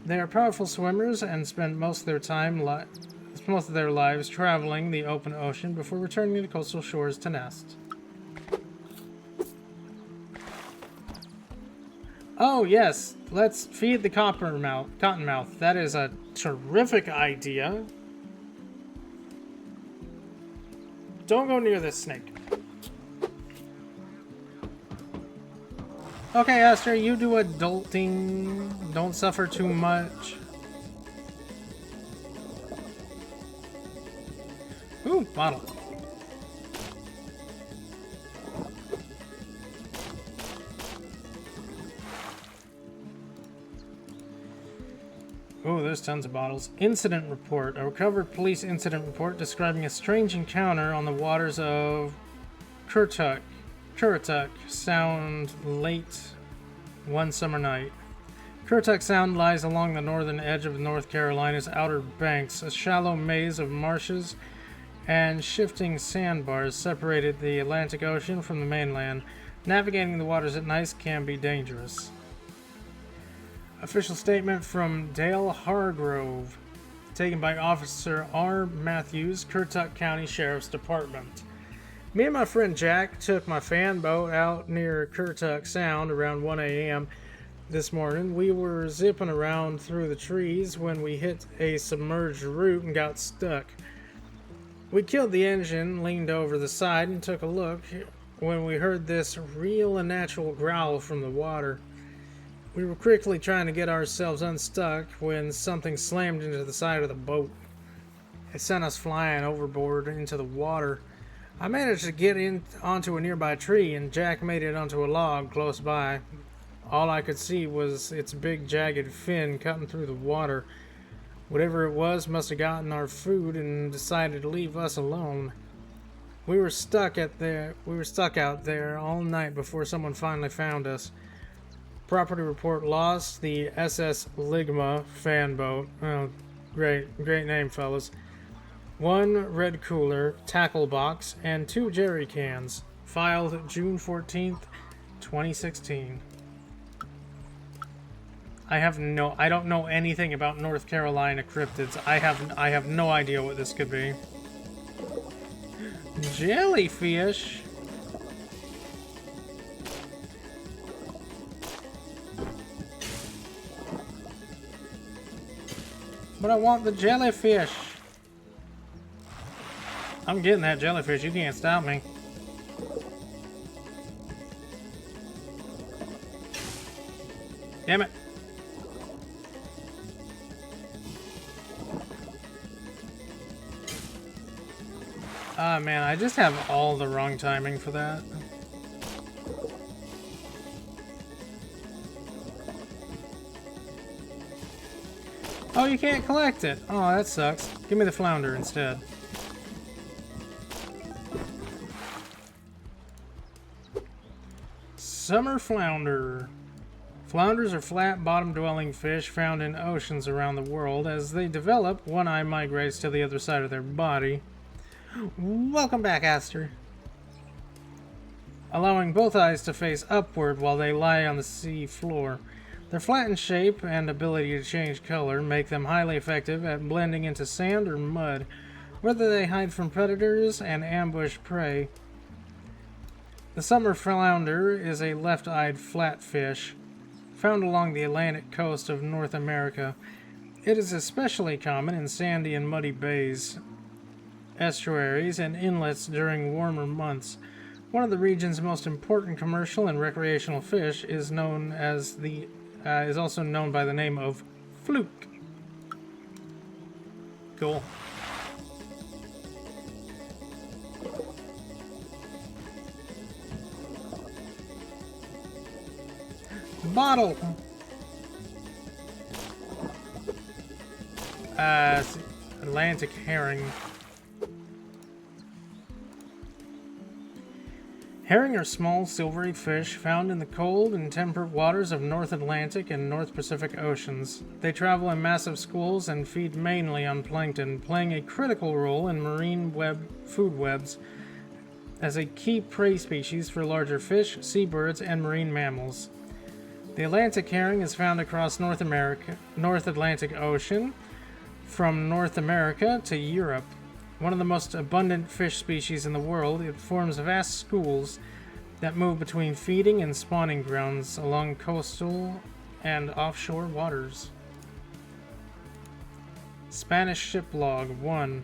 They are powerful swimmers and spend most of their lives traveling the open ocean before returning to the coastal shores to nest. Oh yes, let's feed the cottonmouth. That is a terrific idea. Don't go near this snake. Okay, Aster, you do adulting. Don't suffer too much. Ooh, bottle. Ooh, there's tons of bottles. Incident report. A recovered police incident report describing a strange encounter on the waters of Currituck Sound late one summer night. Currituck Sound lies along the northern edge of North Carolina's Outer Banks. A shallow maze of marshes and shifting sandbars separated the Atlantic Ocean from the mainland. Navigating the waters at night can be dangerous. Official statement from Dale Hargrove, taken by Officer R. Matthews, Currituck County Sheriff's Department. Me and my friend Jack took my fan boat out near Currituck Sound around 1 a.m. this morning. We were zipping around through the trees when we hit a submerged root and got stuck. We killed the engine, leaned over the side, and took a look when we heard this real and natural growl from the water. We were quickly trying to get ourselves unstuck when something slammed into the side of the boat. It sent us flying overboard into the water. I managed to get onto a nearby tree, and Jack made it onto a log close by. All I could see was its big jagged fin cutting through the water. Whatever it was must have gotten our food and decided to leave us alone. We were stuck out there all night before someone finally found us. Property report lost the SS Ligma fan boat. Oh, great name, fellas. 1 red cooler, tackle box, and 2 jerry cans. Filed June 14th, 2016. I don't know anything about North Carolina cryptids. I have no idea what this could be. Jellyfish? But I want the jellyfish. I'm getting that jellyfish. You can't stop me. Damn it. Ah, man, I just have all the wrong timing for that. Oh, you can't collect it. Oh, that sucks. Give me the flounder instead. Summer flounder. Flounders are flat-bottom dwelling fish found in oceans around the world. As they develop, one eye migrates to the other side of their body. Welcome back, Aster. Allowing both eyes to face upward while they lie on the sea floor. Their flattened shape and ability to change color make them highly effective at blending into sand or mud, whether they hide from predators and ambush prey. The summer flounder is a left-eyed flatfish found along the Atlantic coast of North America. It is especially common in sandy and muddy bays, estuaries, and inlets during warmer months. One of the region's most important commercial and recreational fish is also known by the name of fluke. Cool. Bottle. Atlantic herring. Herring are small, silvery fish found in the cold and temperate waters of North Atlantic and North Pacific Oceans. They travel in massive schools and feed mainly on plankton, playing a critical role in marine food webs as a key prey species for larger fish, seabirds, and marine mammals. The Atlantic herring is found across North Atlantic Ocean, from North America to Europe. One of the most abundant fish species in the world, it forms vast schools that move between feeding and spawning grounds along coastal and offshore waters. Spanish ship log 1.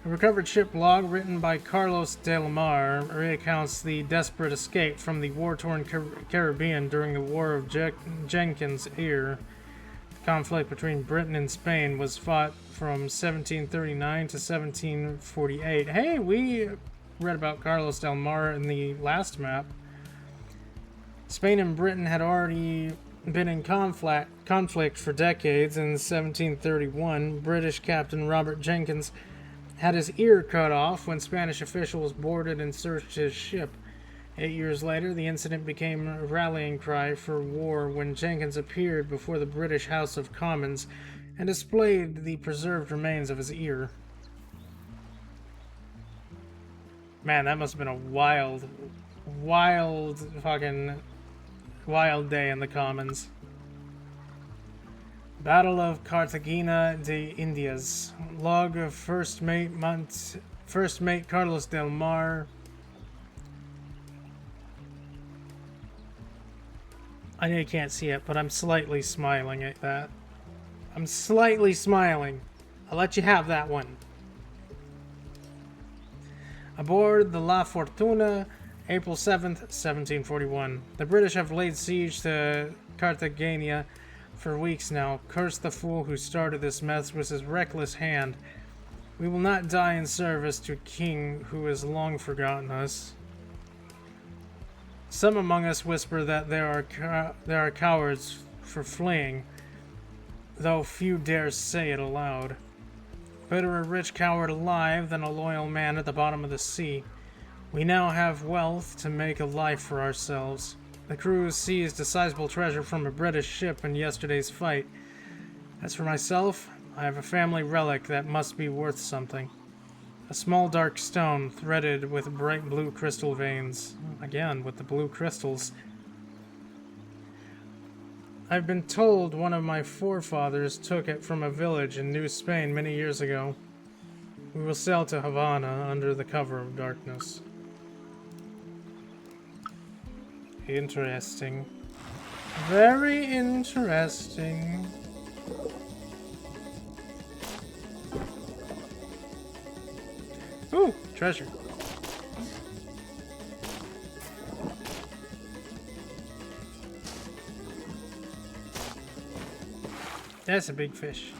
A recovered ship log written by Carlos Del Mar recounts the desperate escape from the war-torn Caribbean during the War of Jenkins' Ear. The conflict between Britain and Spain was fought from 1739 to 1748. Hey, we read about Carlos Del Mar in the last map. Spain and Britain had already been in conflict for decades. In 1731, British Captain Robert Jenkins had his ear cut off when Spanish officials boarded and searched his ship. 8 years later, the incident became a rallying cry for war when Jenkins appeared before the British House of Commons and displayed the preserved remains of his ear. Man, that must have been a wild day in the Commons. Battle of Cartagena de Indias. Log of First Mate Carlos del Mar. I know you can't see it, but I'm slightly smiling at that. I'm slightly smiling. I'll let you have that one. Aboard the La Fortuna, April 7th, 1741. The British have laid siege to Cartagena for weeks now. Curse the fool who started this mess with his reckless hand. We will not die in service to a king who has long forgotten us. Some among us whisper that there are cowards for fleeing, though few dare say it aloud. Better a rich coward alive than a loyal man at the bottom of the sea. We now have wealth to make a life for ourselves. The crew seized a sizable treasure from a British ship in yesterday's fight. As for myself, I have a family relic that must be worth something. A small dark stone threaded with bright blue crystal veins. Again, with the blue crystals. I've been told one of my forefathers took it from a village in New Spain many years ago. We will sail to Havana under the cover of darkness. Interesting. Very interesting. Ooh, treasure. That's a big fish.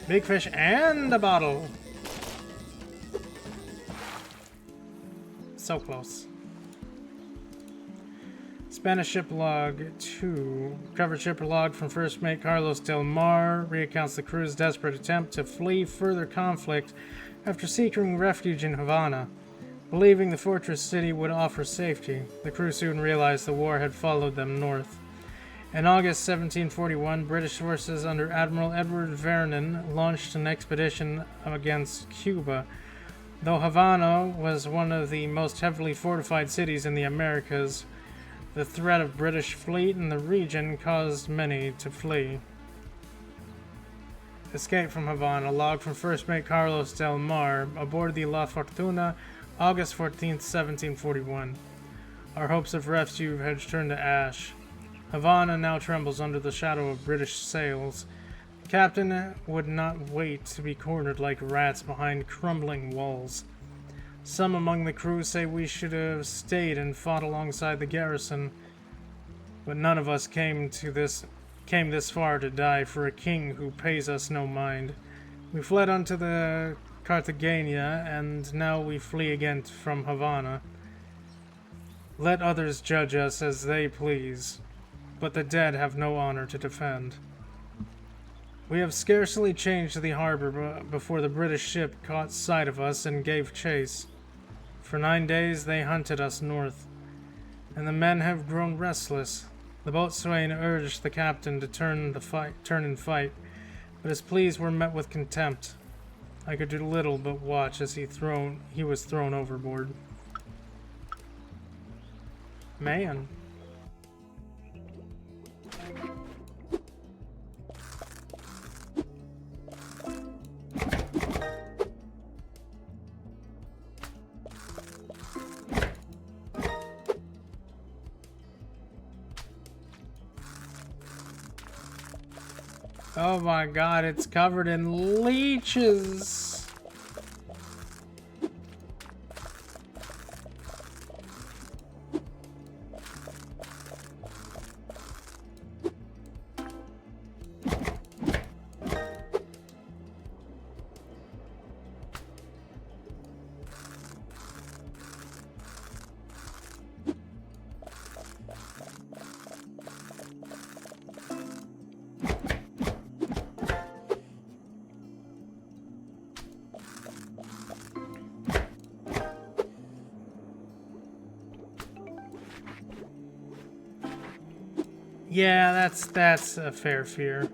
Big fish and a bottle. So close. Spanish ship log 2. Covered ship log from first mate Carlos del Mar recounts the crew's desperate attempt to flee further conflict after seeking refuge in Havana. Believing the fortress city would offer safety, the crew soon realized the war had followed them north. In August 1741, British forces under Admiral Edward Vernon launched an expedition against Cuba. Though Havana was one of the most heavily fortified cities in the Americas, the threat of British fleet in the region caused many to flee. Escape from Havana. Log from first mate Carlos del Mar aboard the La Fortuna, August 14th, 1741. Our hopes of rescue had turned to ash. Havana now trembles under the shadow of British sails. The captain would not wait to be cornered like rats behind crumbling walls. Some among the crew say we should have stayed and fought alongside the garrison, but none of us came this far to die for a king who pays us no mind. We fled unto the Cartagena, and now we flee again from Havana. Let others judge us as they please, but the dead have no honor to defend. We have scarcely changed the harbor before the British ship caught sight of us and gave chase. For 9 days they hunted us north, and the men have grown restless. The boatswain urged the captain to turn and fight, but his pleas were met with contempt. I could do little but watch as he was thrown overboard. Man. Oh my god, it's covered in leeches. Yeah, that's a fair fear.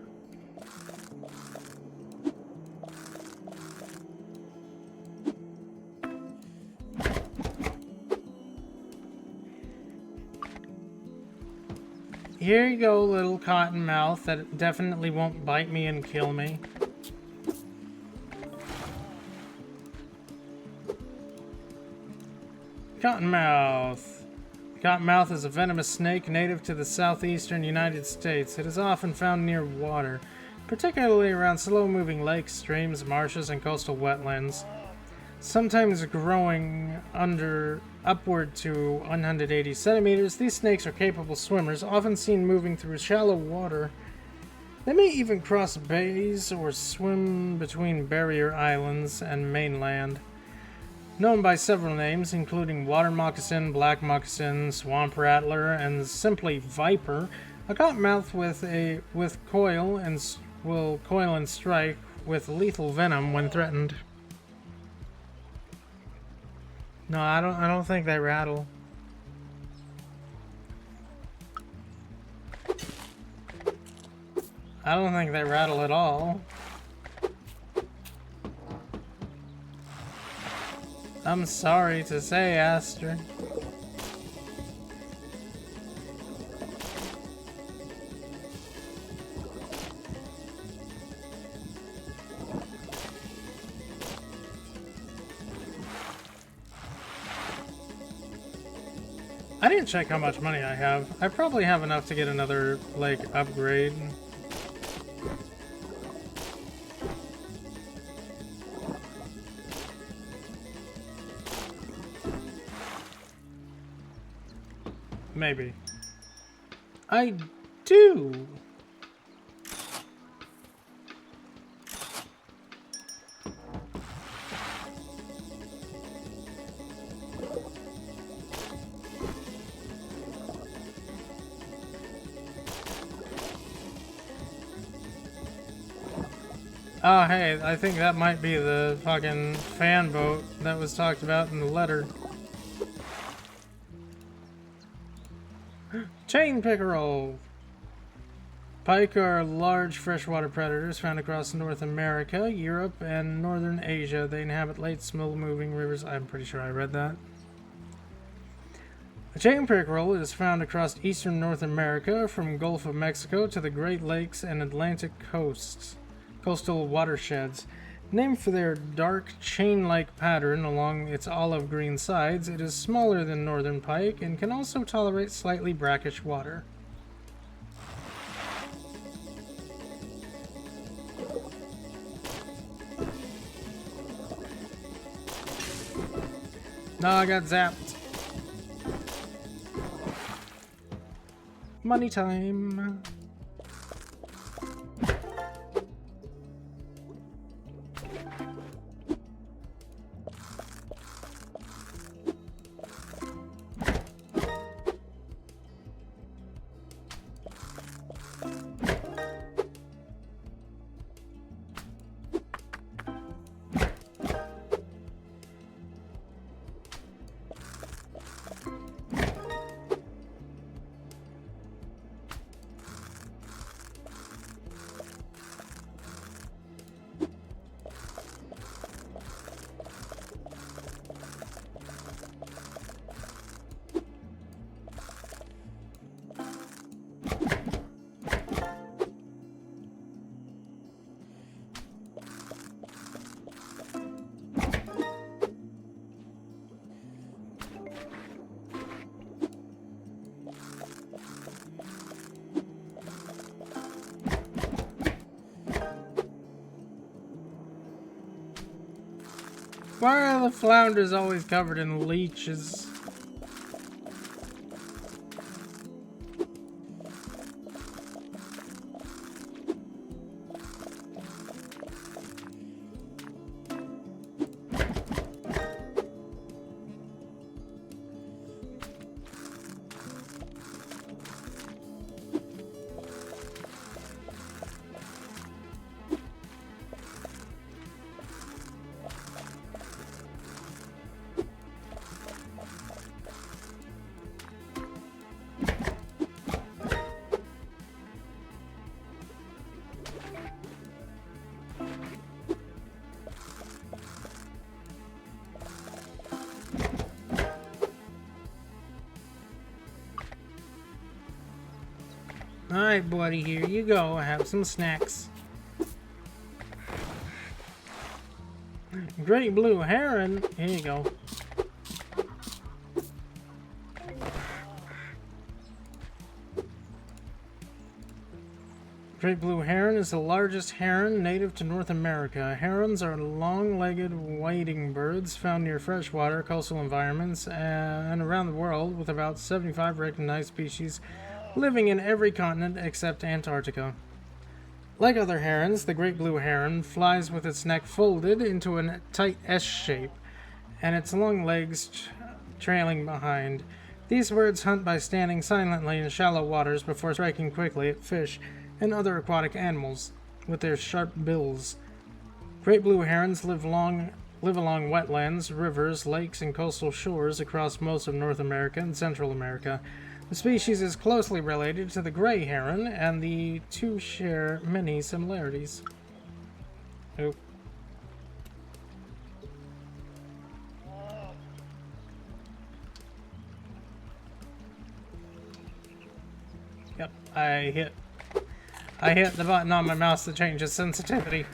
Here you go, little cottonmouth that definitely won't bite me and kill me. Cottonmouth. Cottonmouth is a venomous snake native to the southeastern United States. It is often found near water, particularly around slow-moving lakes, streams, marshes, and coastal wetlands. Sometimes growing upward to 180 centimeters, these snakes are capable swimmers, often seen moving through shallow water. They may even cross bays or swim between barrier islands and mainland. Known by several names, including water moccasin, black moccasin, swamp rattler, and simply viper, a cottonmouth will coil and strike with lethal venom when threatened. No, I don't think they rattle. I don't think they rattle at all. I'm sorry to say, Aster. I didn't check how much money I have. I probably have enough to get another, like, upgrade. Maybe. I do! Oh, hey, I think that might be the fucking fan boat that was talked about in the letter. Chain pickerel! Pike are large freshwater predators found across North America, Europe, and northern Asia. They inhabit late, slow-moving rivers. I'm pretty sure I read that. The chain pickerel is found across eastern North America, from Gulf of Mexico to the Great Lakes and Atlantic coastal watersheds. Named for their dark chain-like pattern along its olive green sides, it is smaller than northern pike and can also tolerate slightly brackish water. No, I got zapped. Money time. Why are the flounders always covered in leeches? Alright, buddy, here you go. Have some snacks. Great blue heron. Here you go. Great blue heron is the largest heron native to North America. Herons are long-legged wading birds found near freshwater coastal environments and around the world, with about 75 recognized species living in every continent except Antarctica. Like other herons, the great blue heron flies with its neck folded into a tight S shape and its long legs trailing behind. These birds hunt by standing silently in shallow waters before striking quickly at fish and other aquatic animals with their sharp bills. Great blue herons live along wetlands, rivers, lakes, and coastal shores across most of North America and Central America. The species is closely related to the gray heron, and the two share many similarities. Oh. Yep, I hit the button on my mouse to change its sensitivity.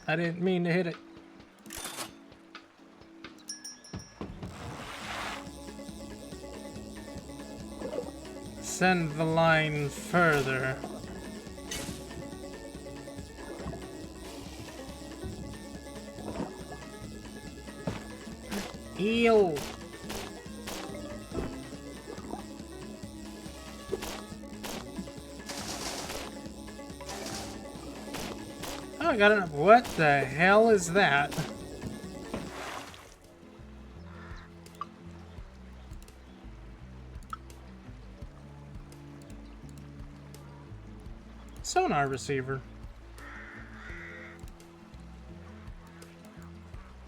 I didn't mean to hit it. Send the line further. Eel. Oh, I got it. What the hell is that? Sonar receiver.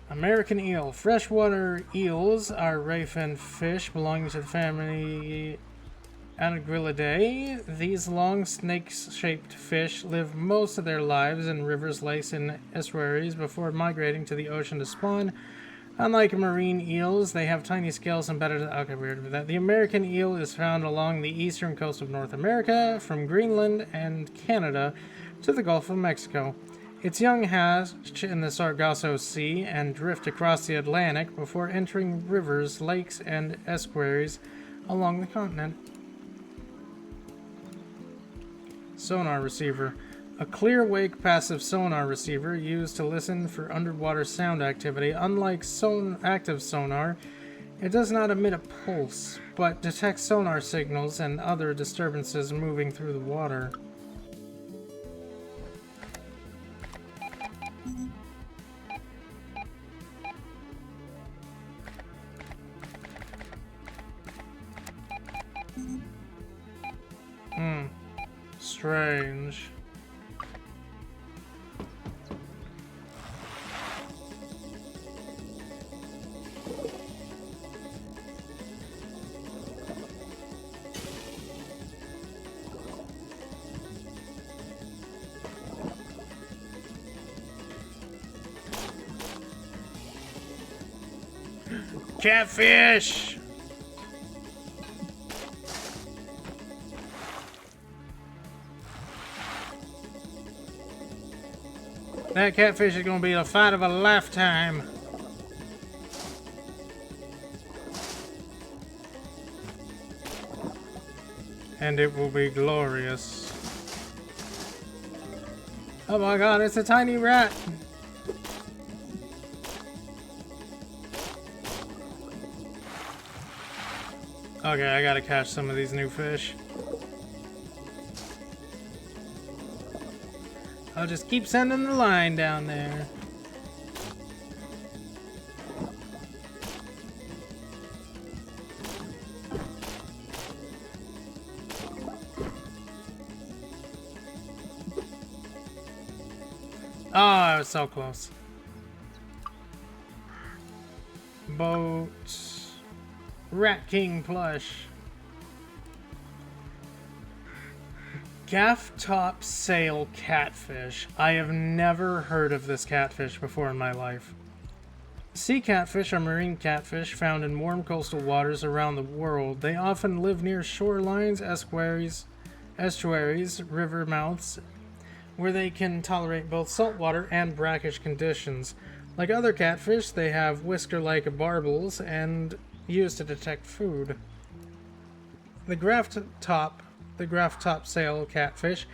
American eel. Freshwater eels are ray-finned fish belonging to the family Anguillidae. These long snake-shaped fish live most of their lives in rivers, lakes, and estuaries before migrating to the ocean to spawn. Unlike marine eels, they have tiny scales embedded. Okay, weird with that. The American eel is found along the eastern coast of North America, from Greenland and Canada to the Gulf of Mexico. Its young hatch in the Sargasso Sea and drift across the Atlantic before entering rivers, lakes, and estuaries along the continent. Sonar receiver. A clear-wake passive sonar receiver used to listen for underwater sound activity. Unlike active sonar, it does not emit a pulse, but detects sonar signals and other disturbances moving through the water. Strange. Catfish! That catfish is going to be the fight of a lifetime. And it will be glorious. Oh my god, it's a tiny rat. Okay, I gotta catch some of these new fish. I'll just keep sending the line down there. Oh, I was so close. Boat. Rat King plush. Gaff top sail catfish. I have never heard of this catfish before in my life. Sea catfish are marine catfish found in warm coastal waters around the world. They often live near shorelines, estuaries, river mouths, where they can tolerate both saltwater and brackish conditions. Like other catfish, they have whisker-like barbels and used to detect food. The graft top sail catfish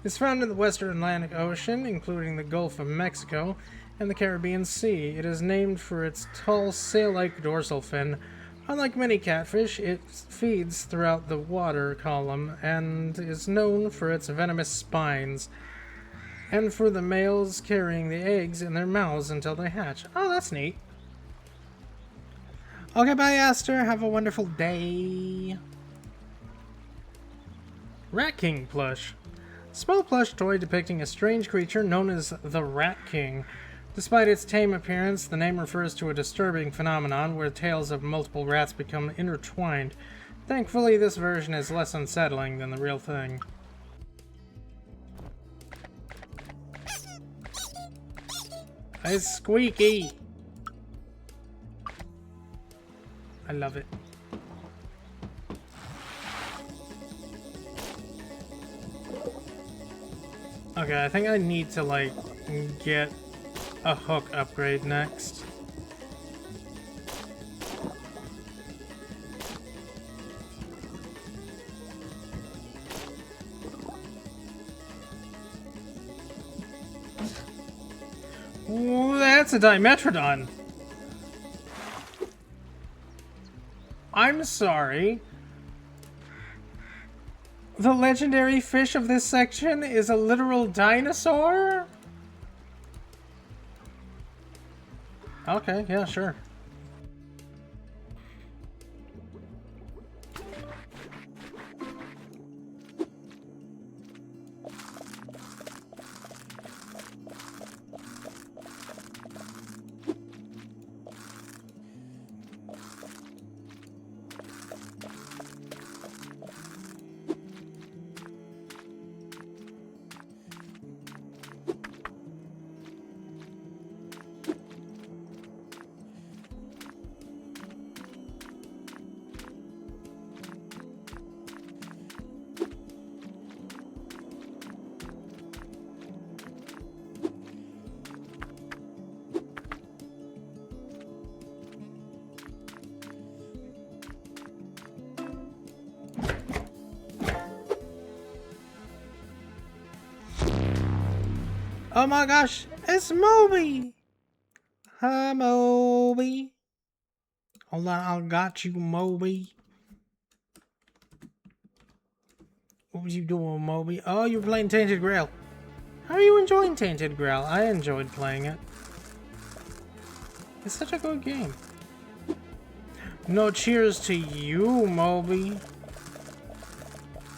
is found in the western Atlantic Ocean, including the Gulf of Mexico and the Caribbean Sea. It is named for its tall sail-like dorsal fin. Unlike many catfish, it feeds throughout the water column and is known for its venomous spines, and for the males carrying the eggs in their mouths until they hatch. Oh, that's neat. Okay, bye, Aster. Have a wonderful day. Rat King plush. Small plush toy depicting a strange creature known as the Rat King. Despite its tame appearance, the name refers to a disturbing phenomenon where tales of multiple rats become intertwined. Thankfully, this version is less unsettling than the real thing. It's squeaky. I love it. Okay, I think I need to, like, get a hook upgrade next. Ooh, that's a Dimetrodon. I'm sorry. The legendary fish of this section is a literal dinosaur? Okay, yeah, sure. Oh my gosh, it's Moby! Hi, Moby. Hold on, I got you, Moby. What was you doing, Moby? Oh, you're playing Tainted Grail. How are you enjoying Tainted Grail? I enjoyed playing it. It's such a good game. No cheers to you, Moby.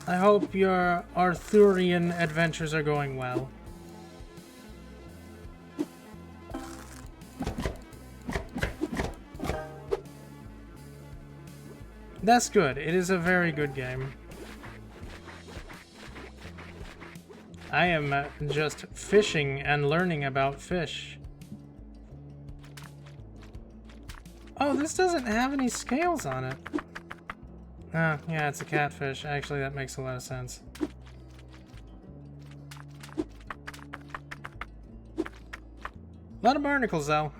I hope your Arthurian adventures are going well. That's good. It is a very good game. I am just fishing and learning about fish. Oh, this doesn't have any scales on it. Oh, yeah, it's a catfish. Actually, that makes a lot of sense. A lot of barnacles, though.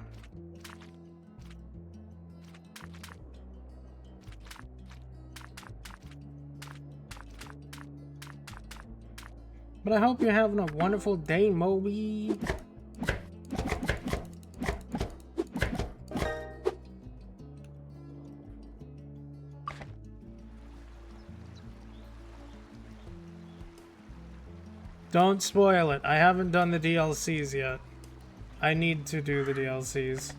But I hope you're having a wonderful day, Moby. Don't spoil it. I haven't done the DLCs yet. I need to do the DLCs.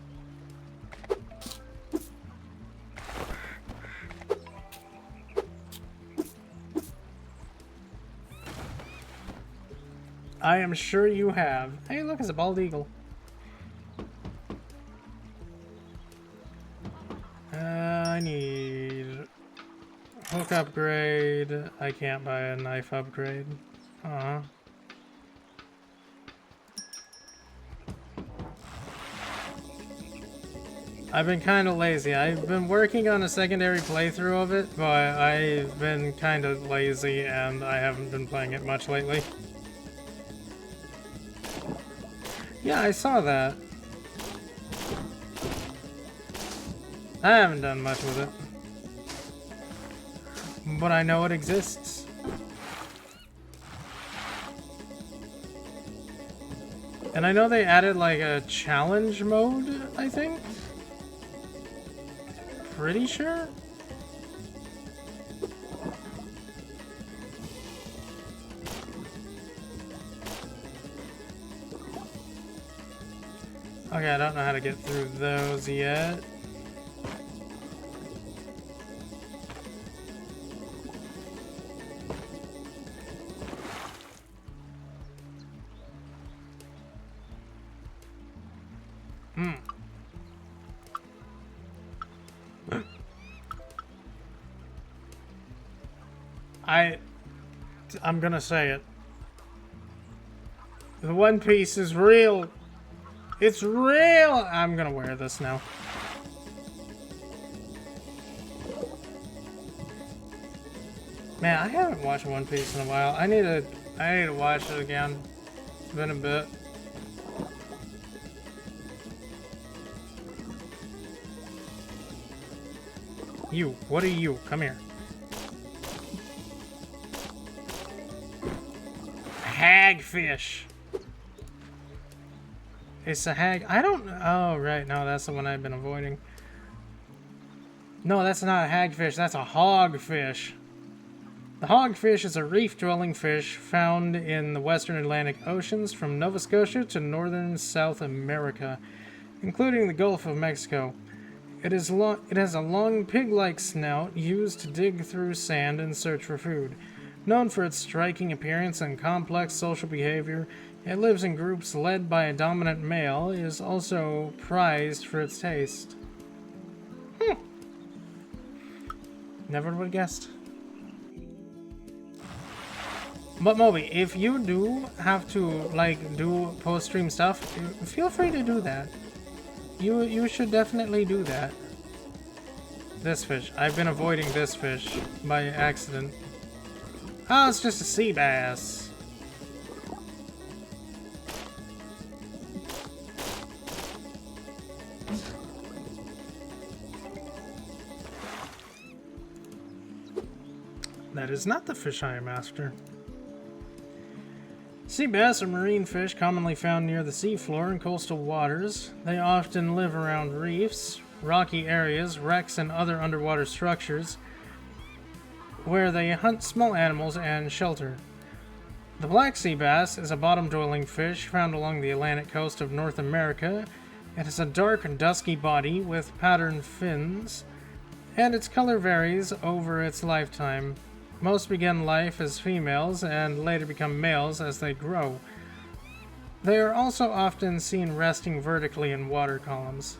I am sure you have. Hey, look, it's a bald eagle. I need hook upgrade. I can't buy a knife upgrade. Aw. I've been kind of lazy. I've been working on a secondary playthrough of it, but I've been kind of lazy and I haven't been playing it much lately. Yeah, I saw that. I haven't done much with it. But I know it exists. And I know they added like a challenge mode, I think? Pretty sure? Okay, I don't know how to get through those yet. I'm gonna say it. The One Piece is real. It's real! I'm gonna wear this now. Man, I haven't watched One Piece in a while. I need to watch it again. It's been a bit. You, what are you? Come here. Hagfish. It's a hag. I don't. Oh, right. No, that's the one I've been avoiding. No, that's not a hagfish. That's a hogfish. The hogfish is a reef-dwelling fish found in the western Atlantic Oceans from Nova Scotia to northern South America, including the Gulf of Mexico. It has a long pig-like snout used to dig through sand in search for food. Known for its striking appearance and complex social behavior, it lives in groups led by a dominant male. It is also prized for its taste. Never would have guessed. But Moby, if you do have to like do post-stream stuff, feel free to do that. You should definitely do that. This fish. I've been avoiding this fish by accident. Oh, it's just a sea bass. That is not the fish I am after. Sea bass are marine fish commonly found near the seafloor and coastal waters. They often live around reefs, rocky areas, wrecks, and other underwater structures, where they hunt small animals and shelter. The black sea bass is a bottom-dwelling fish found along the Atlantic coast of North America. It has a dark and dusky body with patterned fins, and its color varies over its lifetime. Most begin life as females and later become males as they grow. They are also often seen resting vertically in water columns.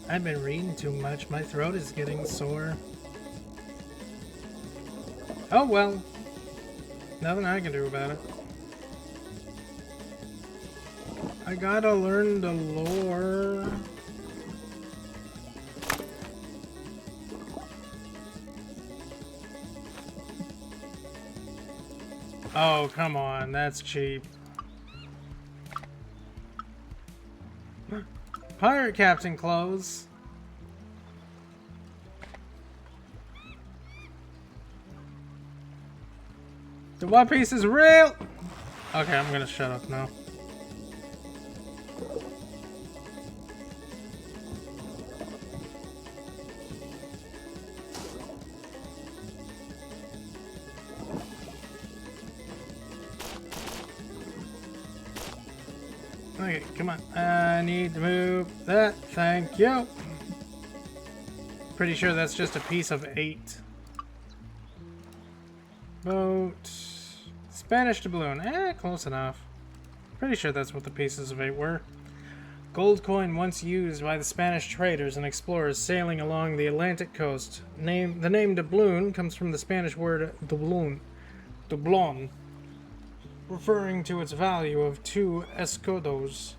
I've been reading too much. My throat is getting sore. Oh well. Nothing I can do about it. I gotta learn the lore. Oh, come on. That's cheap. Pirate captain clothes. The One Piece is real! Okay, I'm gonna shut up now. Okay, come on. I need to move that. Thank you. Pretty sure that's just a piece of 8. Boat. Spanish doubloon. Close enough. Pretty sure that's what the pieces of 8 were. Gold coin once used by the Spanish traders and explorers sailing along the Atlantic coast. The name doubloon comes from the Spanish word doblon, referring to its value of 2 escudos.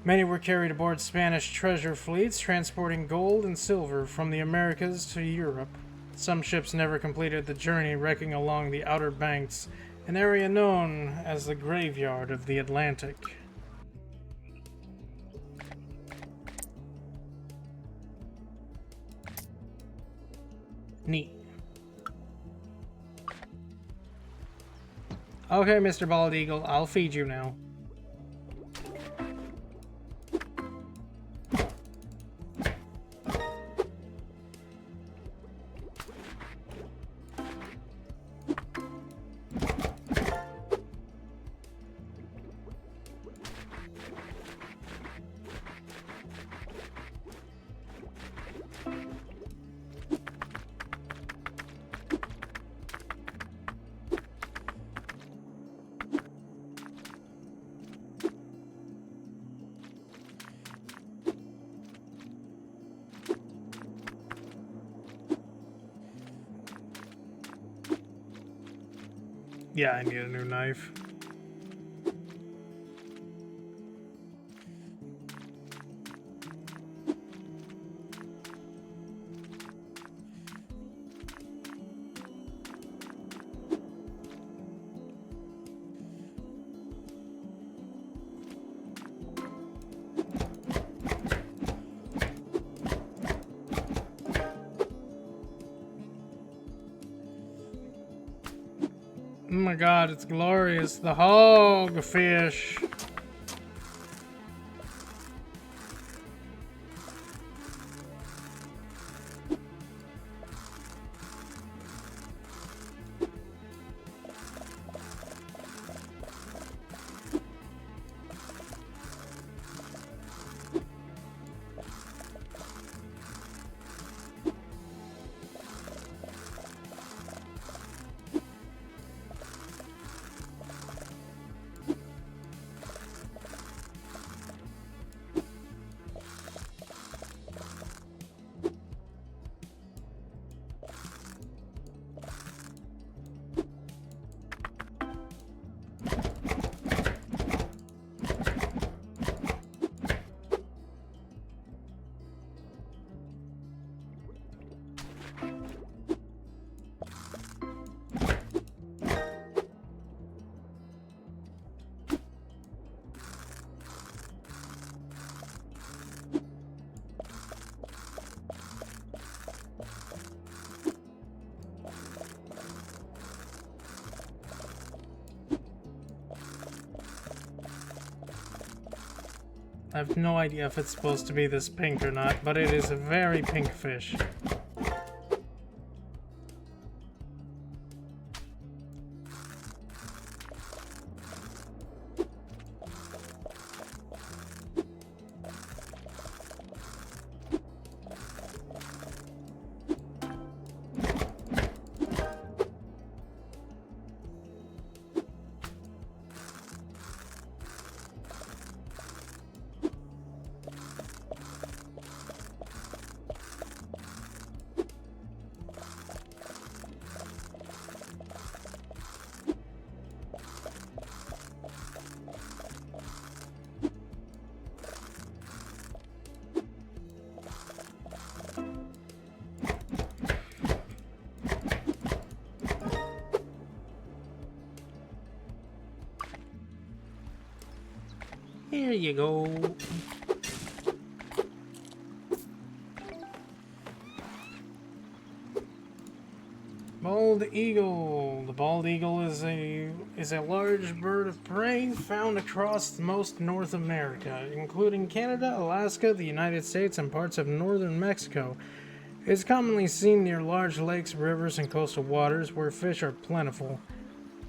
Many were carried aboard Spanish treasure fleets, transporting gold and silver from the Americas to Europe. Some ships never completed the journey, wrecking along the Outer Banks, an area known as the Graveyard of the Atlantic. Neat. Okay, Mr. Bald Eagle, I'll feed you now. Yeah, I need a new knife. Oh my god, it's glorious. The hogfish. I have no idea if it's supposed to be this pink or not, but it is a very pink fish. Here you go. Bald eagle. The bald eagle is a large bird of prey found across most North America, including Canada, Alaska, the United States, and parts of northern Mexico. It is commonly seen near large lakes, rivers, and coastal waters where fish are plentiful.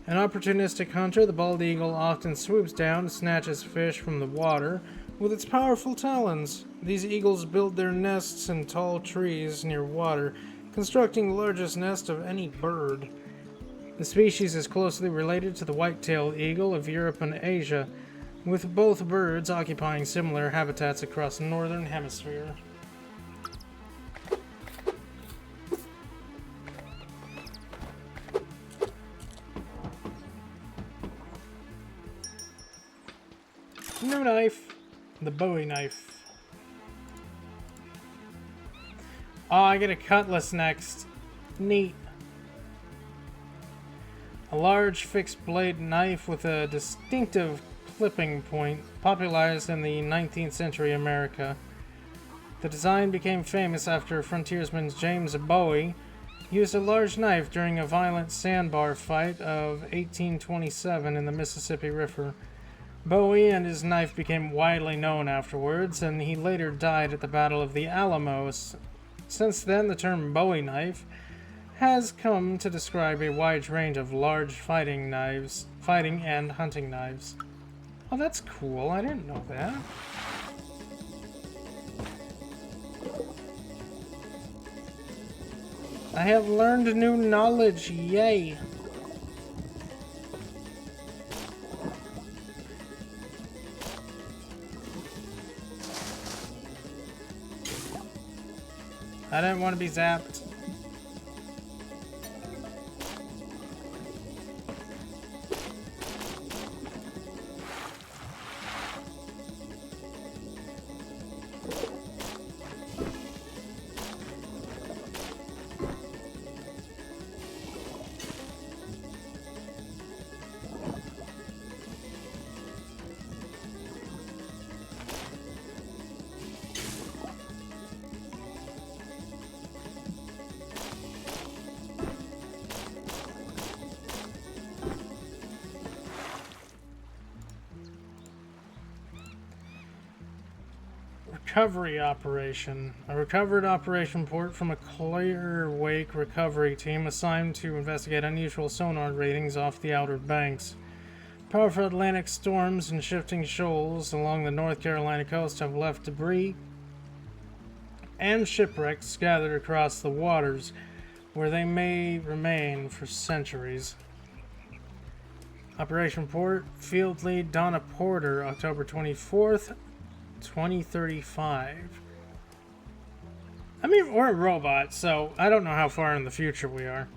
An opportunistic hunter, the bald eagle often swoops down and snatches fish from the water with its powerful talons. These eagles build their nests in tall trees near water, constructing the largest nest of any bird. The species is closely related to the white-tailed eagle of Europe and Asia. with both birds occupying similar habitats across the northern hemisphere. New knife. The Bowie knife. Oh, I get a cutlass next. Neat. A large fixed blade knife with a distinctive clipping point, popularized in the 19th century America. The design became famous after frontiersman James Bowie used a large knife during a violent sandbar fight of 1827 in the Mississippi River. Bowie and his knife became widely known afterwards, and he later died at the Battle of the Alamos. Since then, the term Bowie knife has come to describe a wide range of large fighting and hunting knives. Oh, that's cool. I didn't know that. I have learned new knowledge. Yay. I didn't want to be zapped. Recovery operation. A recovered operation port from a Clear Wake recovery team assigned to investigate unusual sonar readings off the Outer Banks. Powerful Atlantic storms and shifting shoals along the North Carolina coast have left debris and shipwrecks scattered across the waters, where they may remain for centuries. Operation Port, Field Lead Donna Porter, October 24th, 2035. I mean, we're a robot, so I don't know how far in the future we are.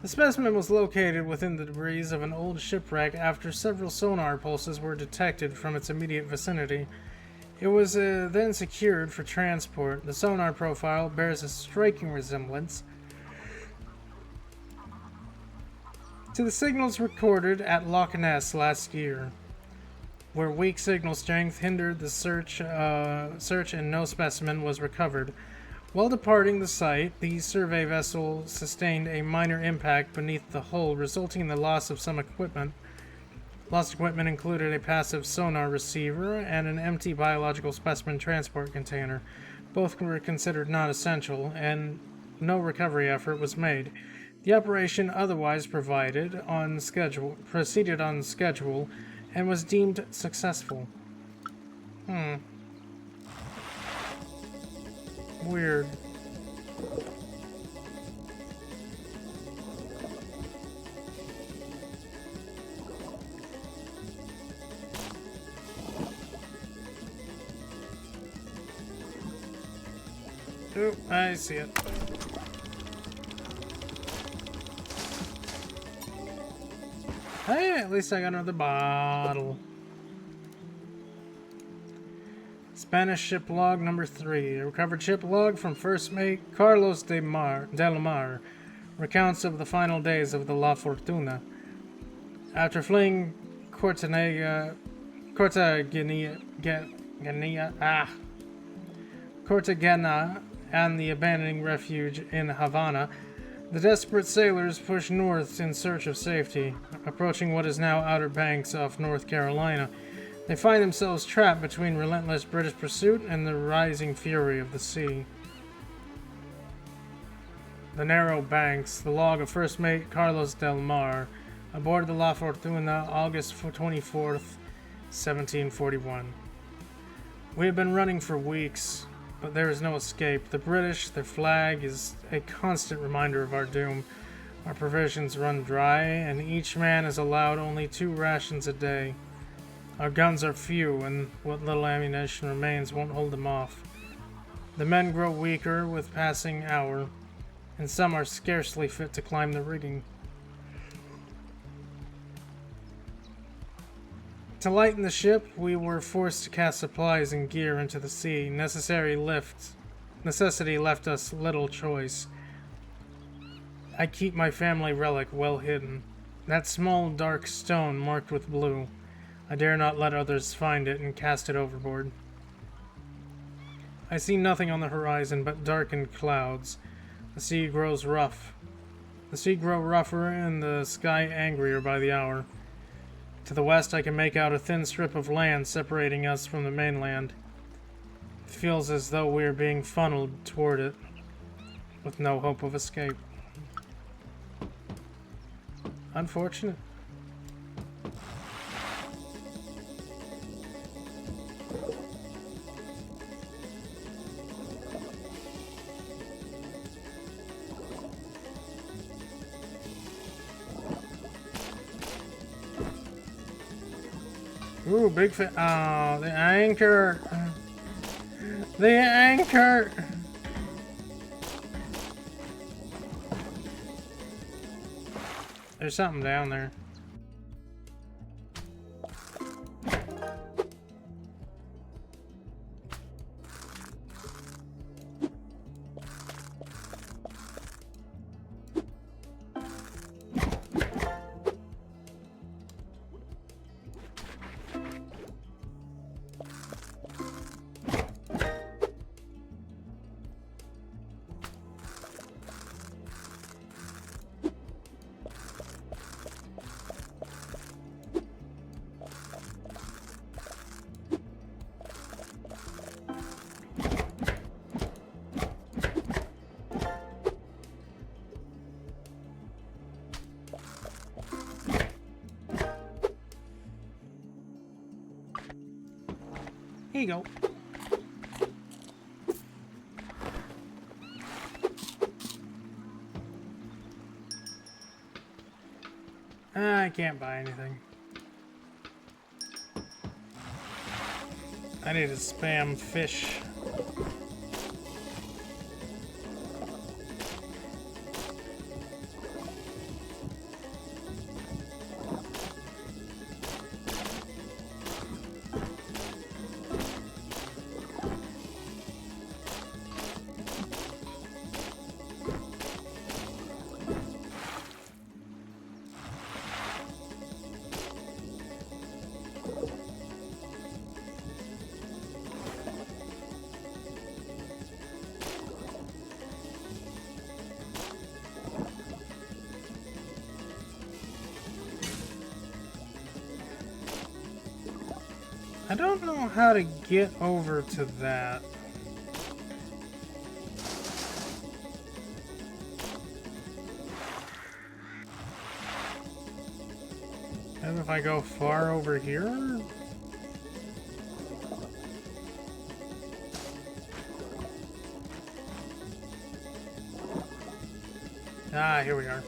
The specimen was located within the debris of an old shipwreck after several sonar pulses were detected from its immediate vicinity. It was then secured for transport. The sonar profile bears a striking resemblance to the signals recorded at Loch Ness last year, where weak signal strength hindered the search and no specimen was recovered. While departing the site, the survey vessel sustained a minor impact beneath the hull, resulting in the loss of some equipment. Lost equipment included a passive sonar receiver and an empty biological specimen transport container. Both were considered not essential, and no recovery effort was made. The operation otherwise proceeded on schedule, and was deemed successful. Weird. Oh, I see it. Hey, at least I got another bottle. Spanish ship log number 3. A recovered ship log from first mate Carlos del Mar recounts of the final days of the La Fortuna. After fleeing Cartagena and the abandoning refuge in Havana, the desperate sailors pushed north in search of safety. Approaching what is now Outer Banks off North Carolina, they find themselves trapped between relentless British pursuit and the rising fury of the sea. The narrow banks, the log of first mate Carlos del Mar, aboard the La Fortuna, August 24th, 1741. We have been running for weeks, but there is no escape. The British, their flag, is a constant reminder of our doom. Our provisions run dry, and each man is allowed only 2 rations a day. Our guns are few, and what little ammunition remains won't hold them off. The men grow weaker with passing hour, and some are scarcely fit to climb the rigging. To lighten the ship, we were forced to cast supplies and gear into the sea. Necessity left us little choice. I keep my family relic well hidden. That small dark stone marked with blue. I dare not let others find it and cast it overboard. I see nothing on the horizon but darkened clouds. The sea grows rough. The sea grows rougher and the sky angrier by the hour. To the west, I can make out a thin strip of land separating us from the mainland. It feels as though we are being funneled toward it, with no hope of escape. Unfortunate. Ooh, big fish. Oh, the anchor. The anchor. There's something down there. Here you go. I can't buy anything. I need to spam fish. I don't know how to get over to that. And if I go far over here? Ah, here we are.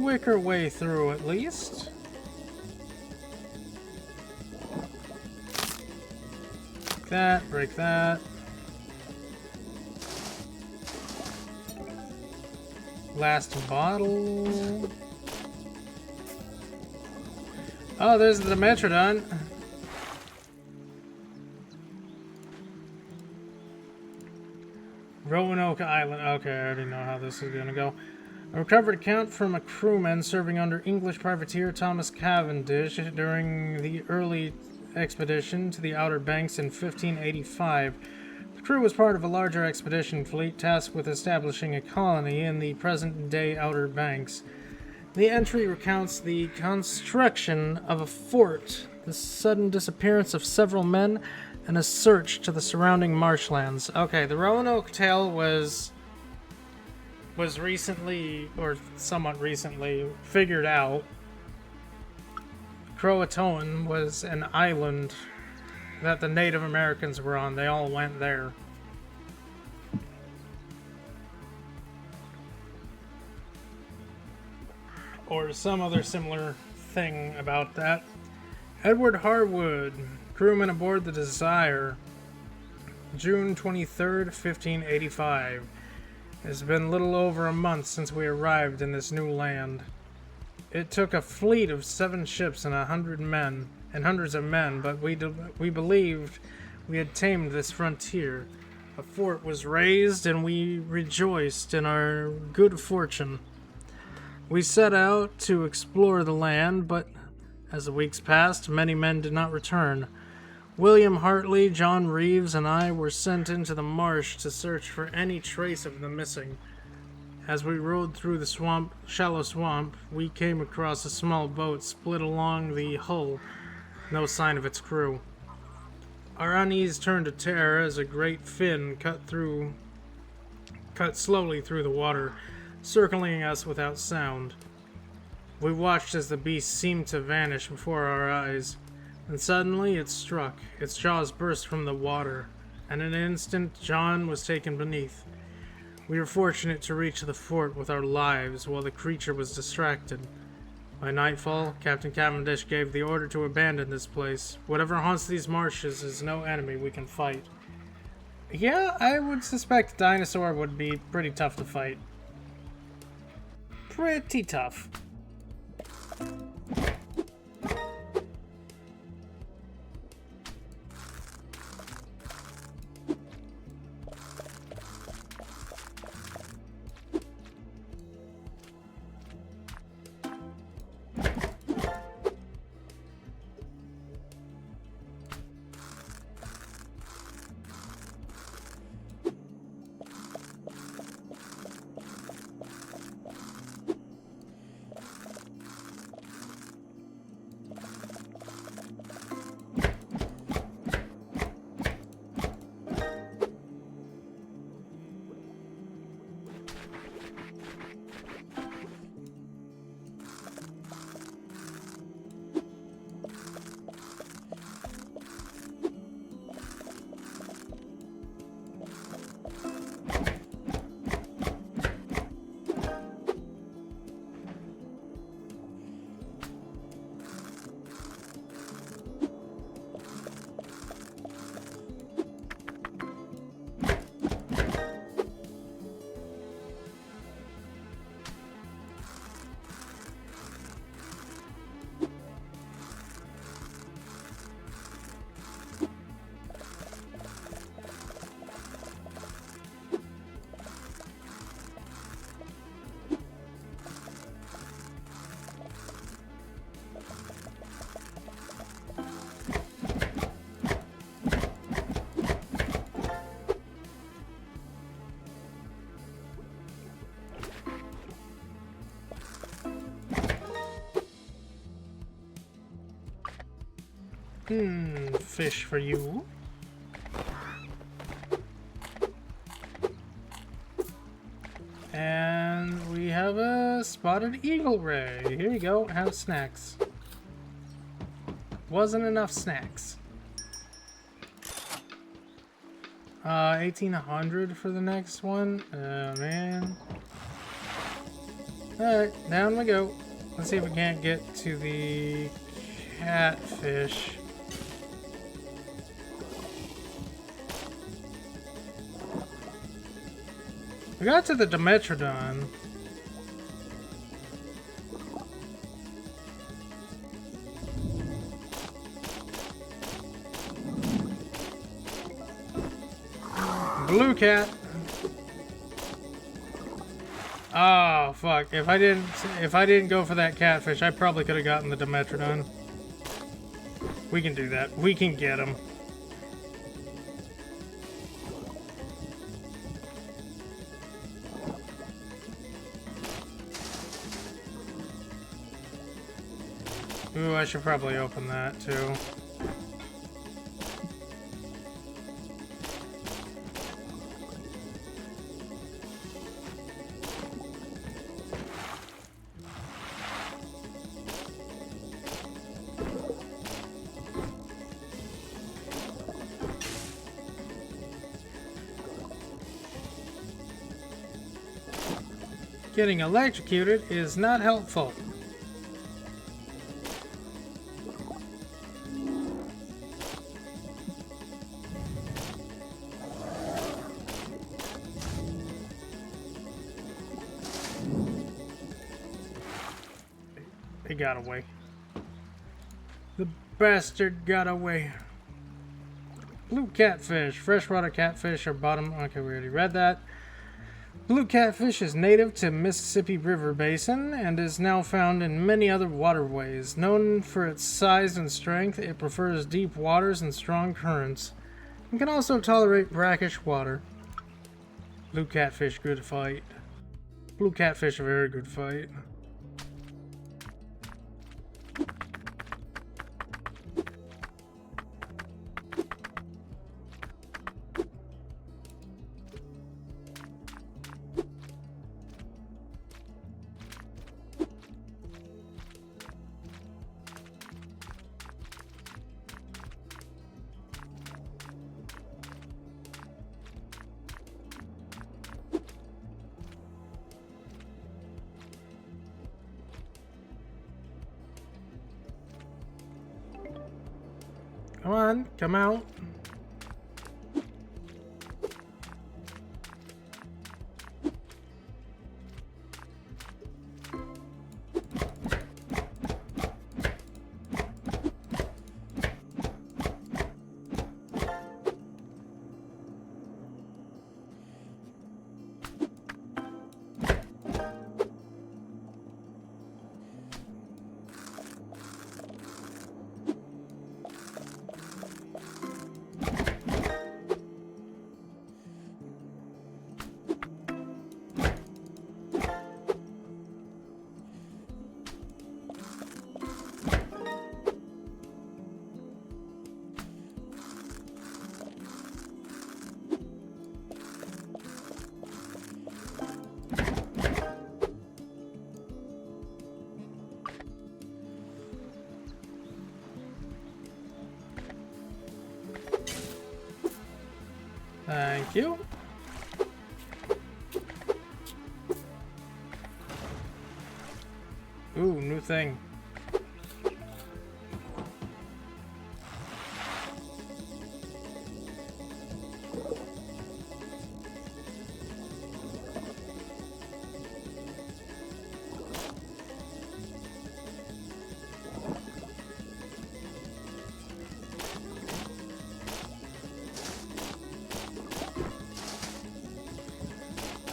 Quicker way through, at least. Break that, break that. Last bottle. Oh, there's the Metrodon. Roanoke Island. Okay, I already know how this is gonna go. A recovered account from a crewman serving under English privateer Thomas Cavendish during the early expedition to the Outer Banks in 1585. The crew was part of a larger expedition fleet tasked with establishing a colony in the present-day Outer Banks. The entry recounts the construction of a fort, the sudden disappearance of several men, and a search to the surrounding marshlands. Okay, the Roanoke tale was was recently, or somewhat recently, figured out Croatoan was an island that the Native Americans were on. They all went there. Or some other similar thing about that. Edward Harwood, crewman aboard the Desire, June 23rd, 1585. It's been little over a month since we arrived in this new land. It took a fleet of 7 ships and hundreds of men, but we believed we had tamed this frontier. A fort was raised, and we rejoiced in our good fortune. We set out to explore the land, but as the weeks passed, many men did not return. William Hartley, John Reeves, and I were sent into the marsh to search for any trace of the missing. As we rode through the shallow swamp, we came across a small boat split along the hull. No sign of its crew. Our unease turned to terror as a great fin cut slowly through the water, circling us without sound. We watched as the beast seemed to vanish before our eyes, and suddenly it struck. Its jaws burst from the water, and in an instant John was taken beneath. We were fortunate to reach the fort with our lives while the creature was distracted. By nightfall, Captain Cavendish gave the order to abandon this place. Whatever haunts these marshes is no enemy we can fight. Yeah, I would suspect a dinosaur would be pretty tough to fight. Pretty tough. Fish for you. And we have a spotted eagle ray. Here you go, have snacks. Wasn't enough snacks. 1800 for the next one. Oh man. Alright, down we go. Let's see if we can't get to the catfish. We got to the Dimetrodon. Blue cat. Oh fuck! If I didn't go for that catfish, I probably could have gotten the Dimetrodon. We can do that. We can get him. Ooh, I should probably open that too. Getting electrocuted is not helpful. He got away. The bastard got away. Blue catfish. Freshwater catfish are bottom. Okay, we already read that. Blue catfish is native to Mississippi River Basin and is now found in many other waterways. Known for its size and strength, it prefers deep waters and strong currents. It can also tolerate brackish water. Blue catfish, good fight. Blue catfish, a very good fight. Come on, come out. Thank you. Ooh, new thing.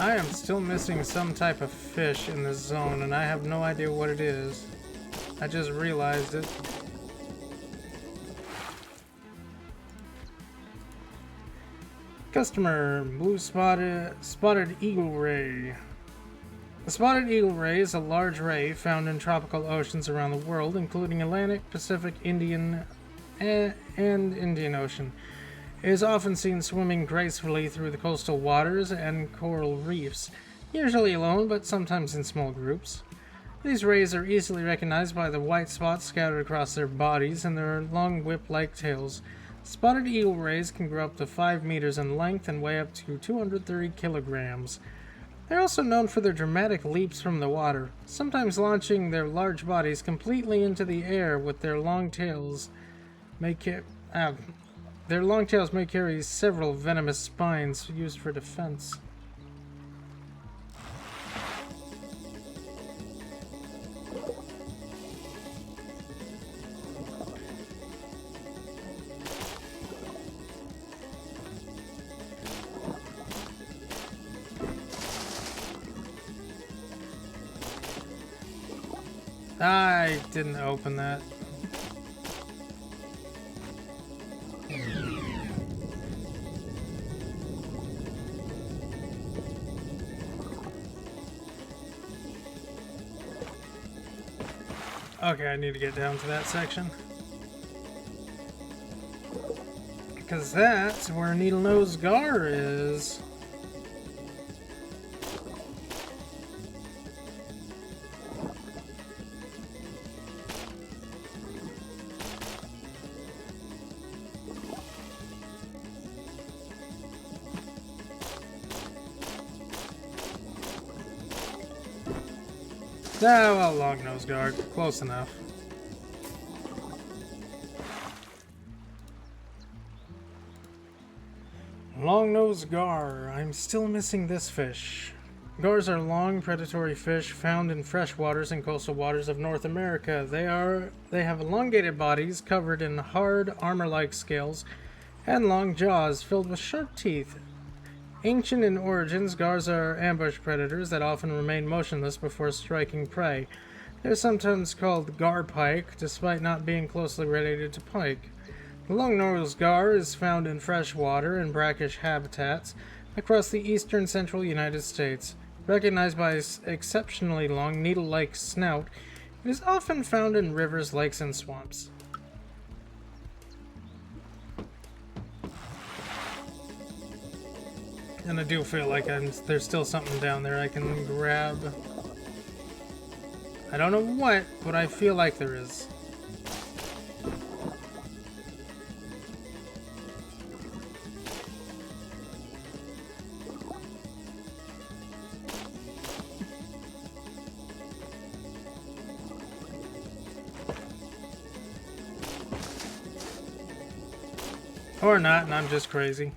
I am still missing some type of fish in this zone, and I have no idea what it is. I just realized it. Customer, blue spotted eagle ray. The spotted eagle ray is a large ray found in tropical oceans around the world, including Atlantic, Pacific, Indian, and Indian Ocean. It is often seen swimming gracefully through the coastal waters and coral reefs, usually alone but sometimes in small groups. These rays are easily recognized by the white spots scattered across their bodies and their long whip-like tails. Spotted eagle rays can grow up to 5 meters in length and weigh up to 230 kilograms. They're also known for their dramatic leaps from the water, sometimes launching their large bodies completely into the air with their long tails. Their long tails may carry several venomous spines used for defense. I didn't open that. Okay, I need to get down to that section. Because that's where Needle-Nosed Gar is. Ah, well, long-nosed gar. Close enough. Long-nosed gar. I'm still missing this fish. Gars are long, predatory fish found in fresh waters and coastal waters of North America. They have elongated bodies covered in hard, armor-like scales and long jaws filled with sharp teeth. Ancient in origins, gars are ambush predators that often remain motionless before striking prey. They're sometimes called gar pike, despite not being closely related to pike. The long-nosed gar is found in fresh water and brackish habitats across the eastern central United States. Recognized by its exceptionally long, needle-like snout, it is often found in rivers, lakes, and swamps. And I do feel like there's still something down there I can grab. I don't know what, but I feel like there is. Or not, and I'm just crazy.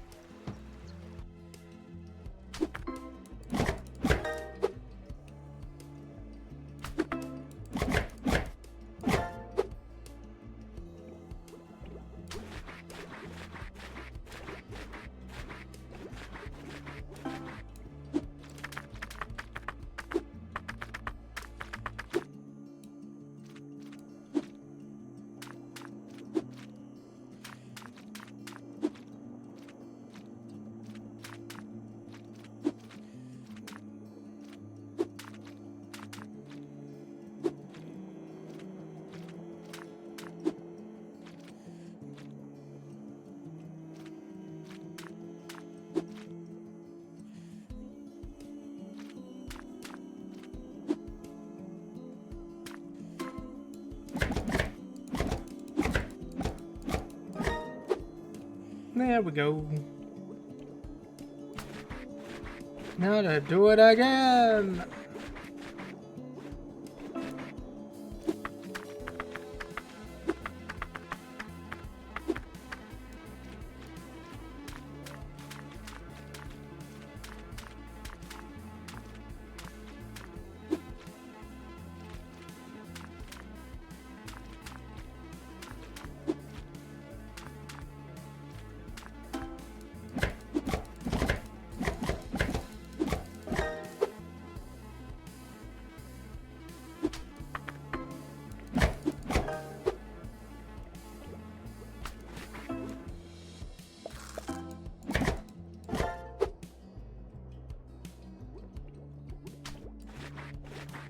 There we go. Now to do it again.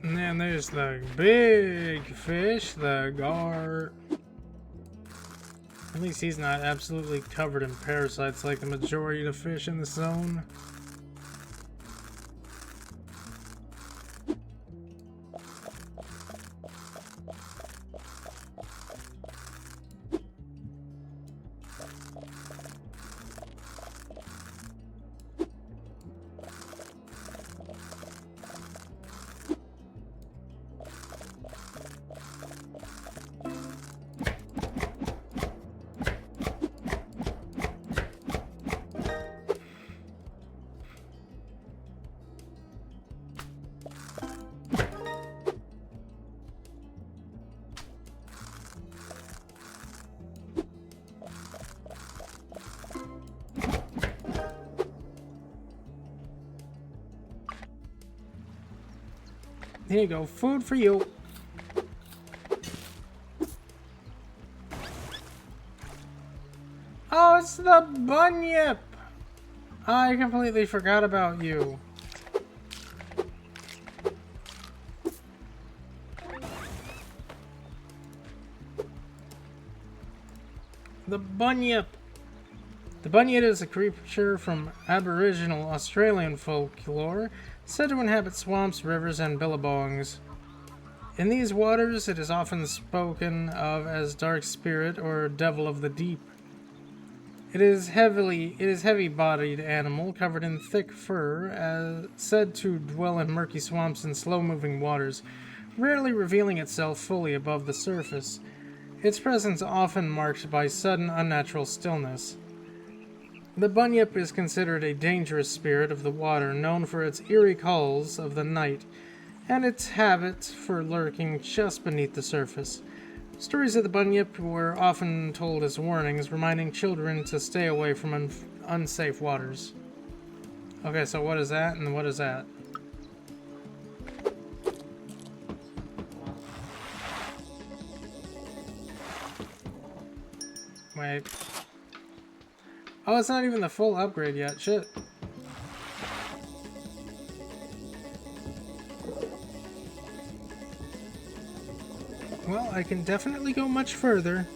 And then there's the big fish, the gar. At least he's not absolutely covered in parasites like the majority of the fish in the zone. Here you go, food for you. Oh, it's the bunyip! I completely forgot about you. The bunyip. The bunyip is a creature from Aboriginal Australian folklore, said to inhabit swamps, rivers, and billabongs. In these waters, it is often spoken of as dark spirit or devil of the deep. It is heavy-bodied animal covered in thick fur, said to dwell in murky swamps and slow-moving waters, rarely revealing itself fully above the surface. Its presence often marked by sudden, unnatural stillness. The bunyip is considered a dangerous spirit of the water, known for its eerie calls of the night and its habit for lurking just beneath the surface. Stories of the bunyip were often told as warnings, reminding children to stay away from unsafe waters. Okay, so what is that and what is that? Wait. Oh, it's not even the full upgrade yet. Shit. Well, I can definitely go much further.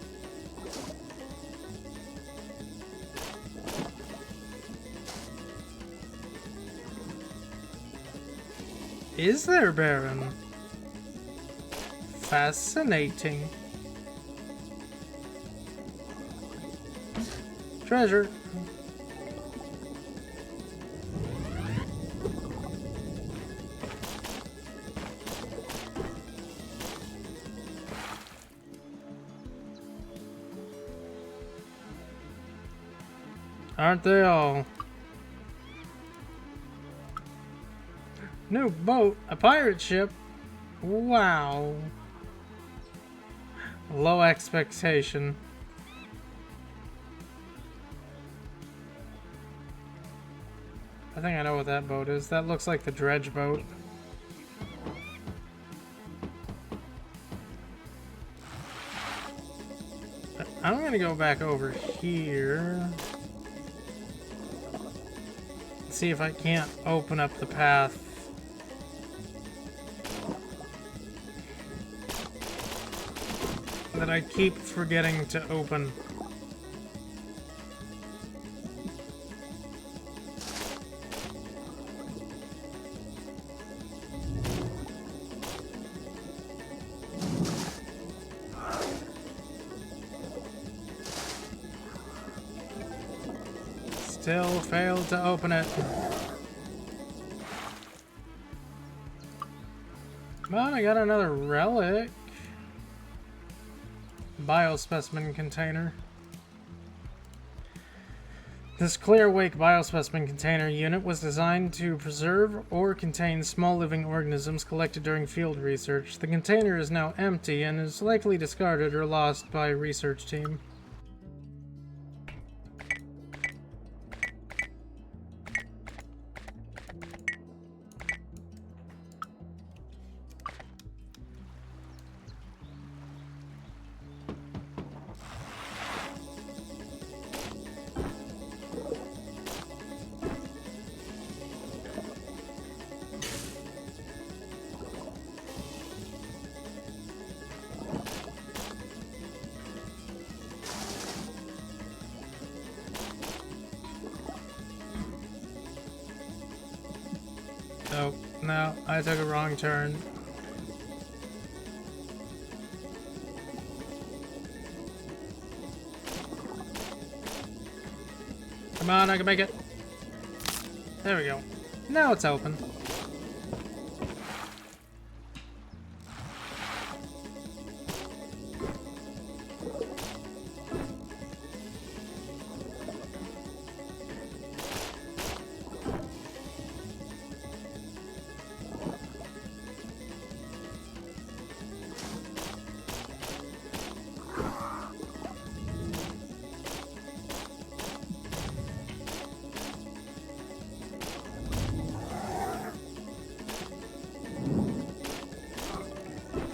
Is there, Baron? Fascinating. Treasure. Aren't they all? New boat, a pirate ship. Wow. Low expectation. I think I know what that boat is. That looks like the dredge boat. I'm gonna go back over here. See if I can't open up the path. That I keep forgetting to open. Still failed to open it. But I got another relic. Biospecimen container. This clear wake biospecimen container unit was designed to preserve or contain small living organisms collected during field research. The container is now empty and is likely discarded or lost by a research team. Oh, no, I took a wrong turn. Come on, I can make it. There we go. Now it's open.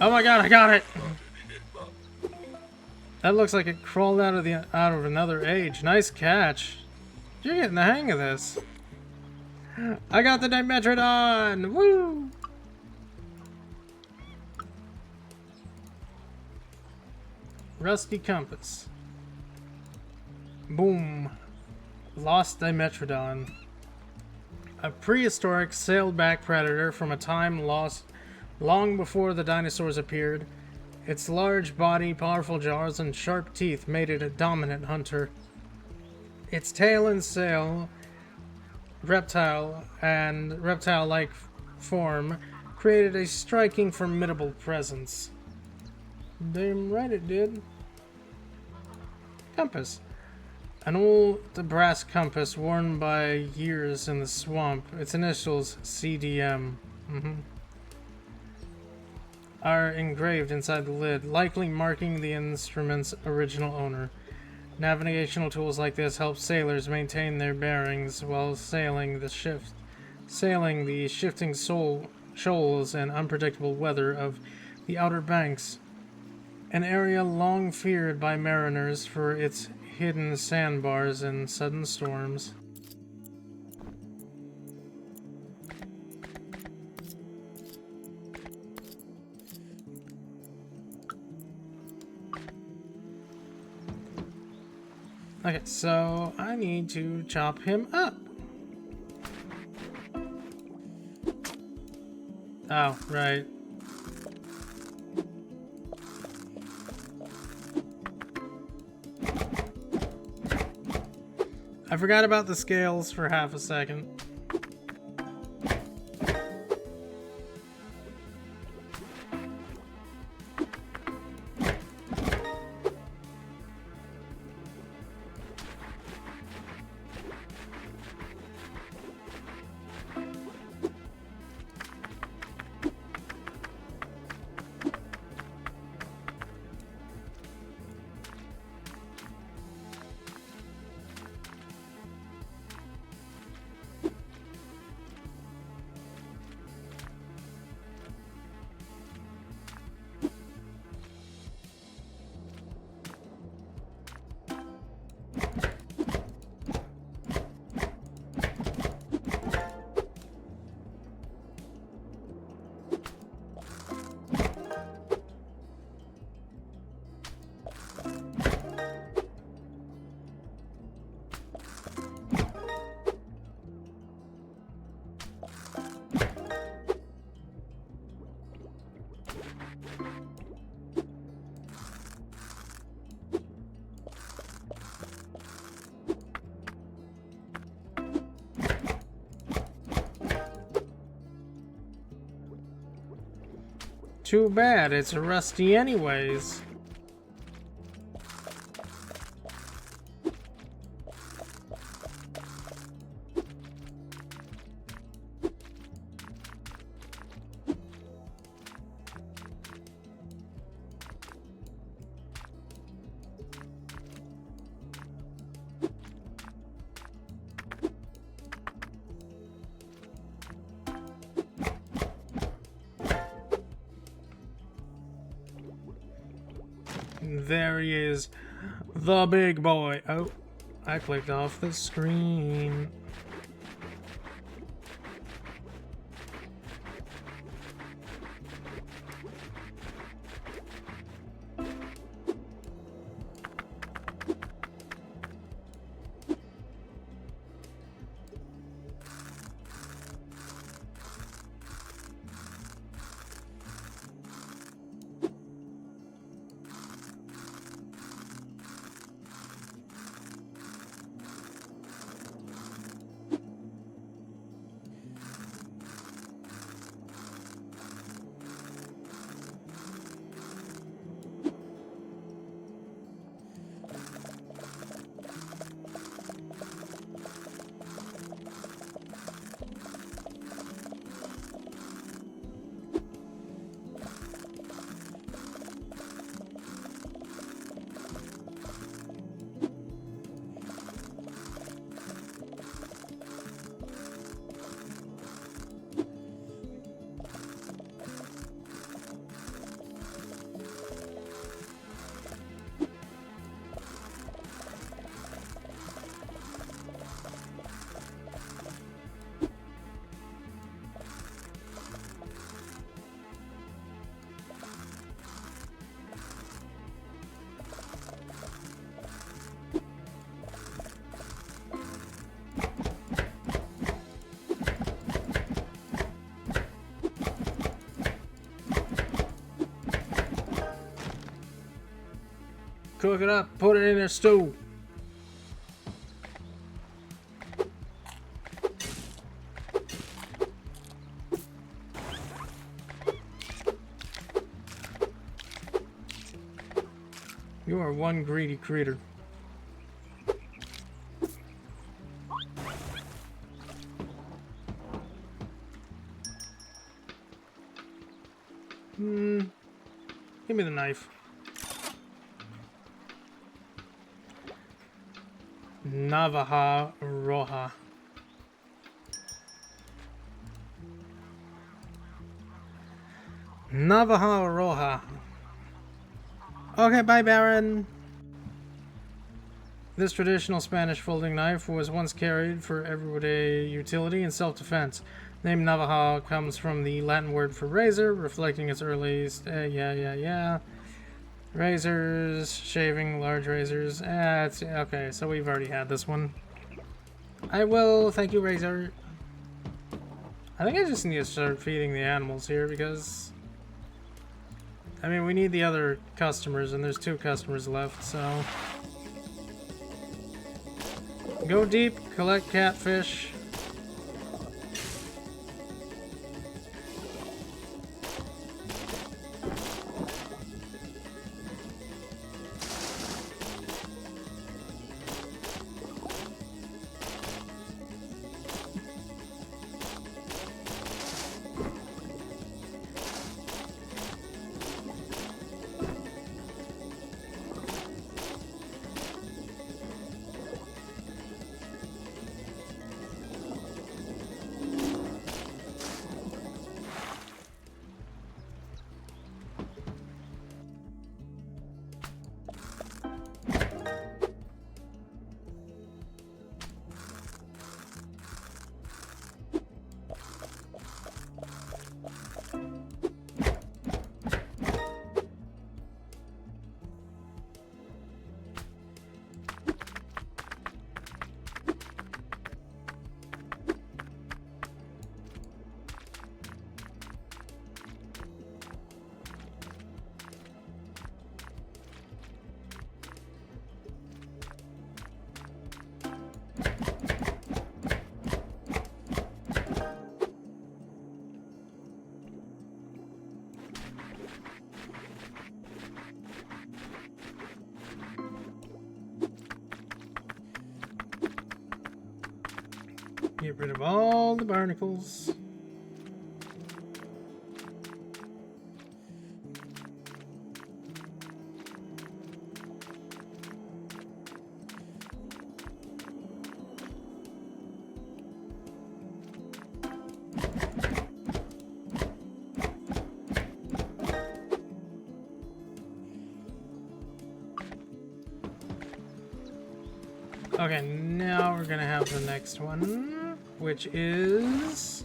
Oh my god, I got it! That looks like it crawled out of another age. Nice catch. You're getting the hang of this. I got the Dimetrodon! Woo! Rusty compass. Boom. Lost Dimetrodon. A prehistoric sailback predator from a time lost long before the dinosaurs appeared. Its large body, powerful jaws, and sharp teeth made it a dominant hunter. Its tail and sail, reptile-like form, created a striking, formidable presence. Damn right it did. Compass. An old brass compass worn by years in the swamp. Its initials, CDM, are engraved inside the lid, likely marking the instrument's original owner. Navigational tools like this help sailors maintain their bearings while sailing the shifting shoals and unpredictable weather of the Outer Banks, an area long feared by mariners for its hidden sandbars and sudden storms. Okay, so I need to chop him up. Oh, right. I forgot about the scales for half a second. Too bad, it's rusty anyways. There he is, the big boy. Oh, I clicked off the screen. Cook it up, put it in a stew. You are one greedy creature. Give me the knife. Navaja Roja. Navaja Roja. Okay, bye, Baron. This traditional Spanish folding knife was once carried for everyday utility and self-defense. The name Navaja comes from the Latin word for razor, reflecting its earliest... Razors, shaving, large razors. Okay, so we've already had this one. I will, thank you, Razor. I think I just need to start feeding the animals here because... I mean, we need the other customers, and there's 2 customers left, so... Go deep, collect catfish. Get rid of all the barnacles. Okay, now we're gonna have the next one, which is...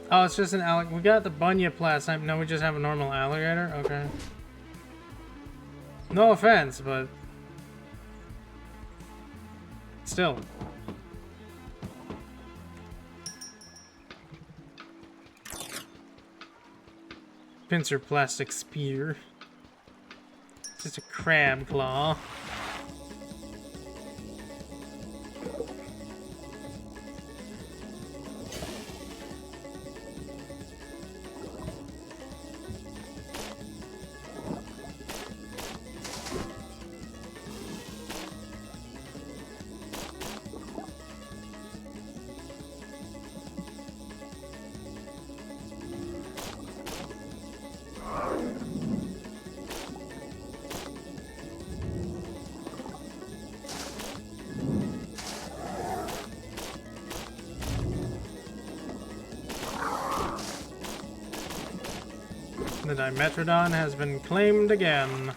Oh, it's just an alligator. We got the bunyip last time. No, we just have a normal alligator? Okay. No offense, but... Still. Pincer plastic spear. It's just a crab claw. The Dimetrodon has been claimed again.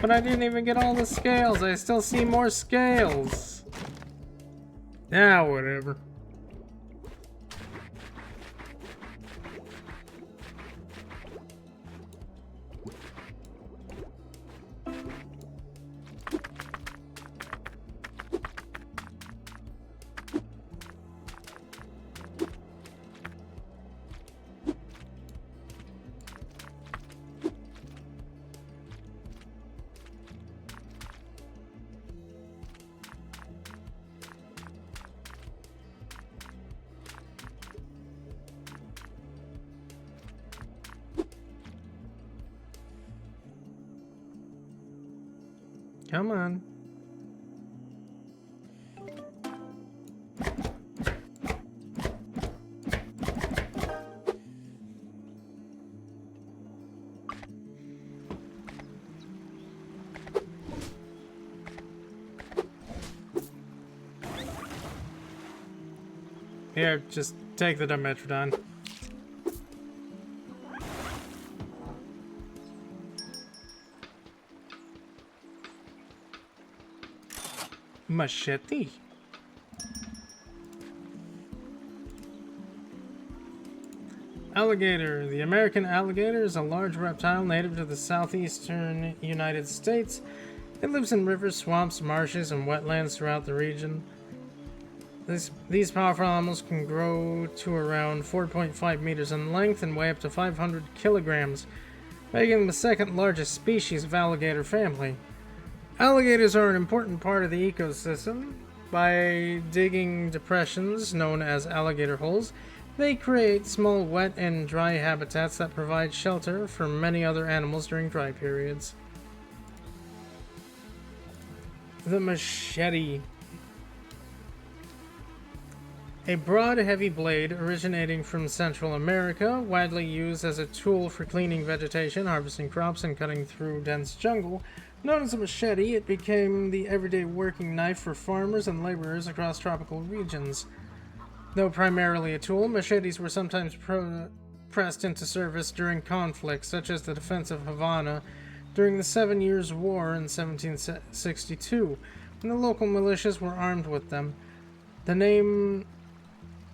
But I didn't even get all the scales. I still see more scales. Ah, whatever. Come on. Here, just take the Dimetrodon. Machete. Alligator. The American alligator is a large reptile native to the southeastern United States. It lives in rivers, swamps, marshes, and wetlands throughout the region. These powerful animals can grow to around 4.5 meters in length and weigh up to 500 kilograms, making them the second largest species of alligator family. Alligators are an important part of the ecosystem. By digging depressions known as alligator holes, they create small wet and dry habitats that provide shelter for many other animals during dry periods. The machete. A broad, heavy blade originating from Central America, widely used as a tool for cleaning vegetation, harvesting crops, and cutting through dense jungle. Known as a machete, it became the everyday working knife for farmers and laborers across tropical regions. Though primarily a tool, machetes were sometimes pressed into service during conflicts, such as the defense of Havana during the 7 Years' War in 1762, when the local militias were armed with them. The name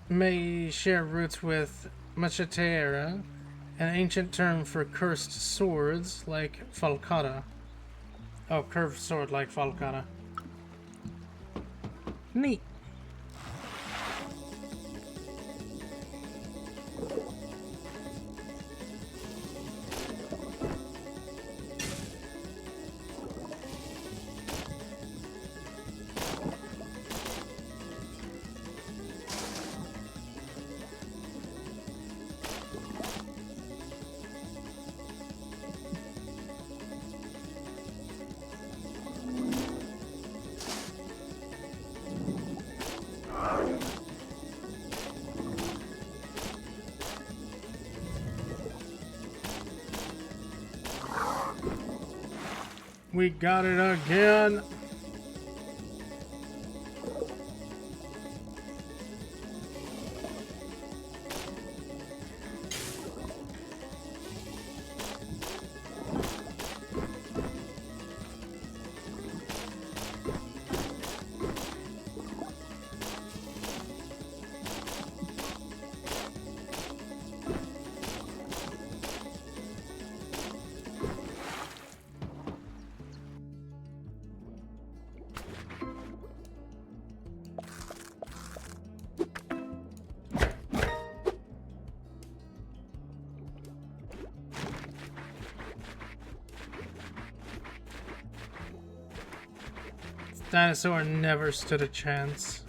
may share roots with machetera, an ancient term for cursed swords like falcata. Oh, curved sword like falcata. Neat. We got it again. Dinosaur never stood a chance.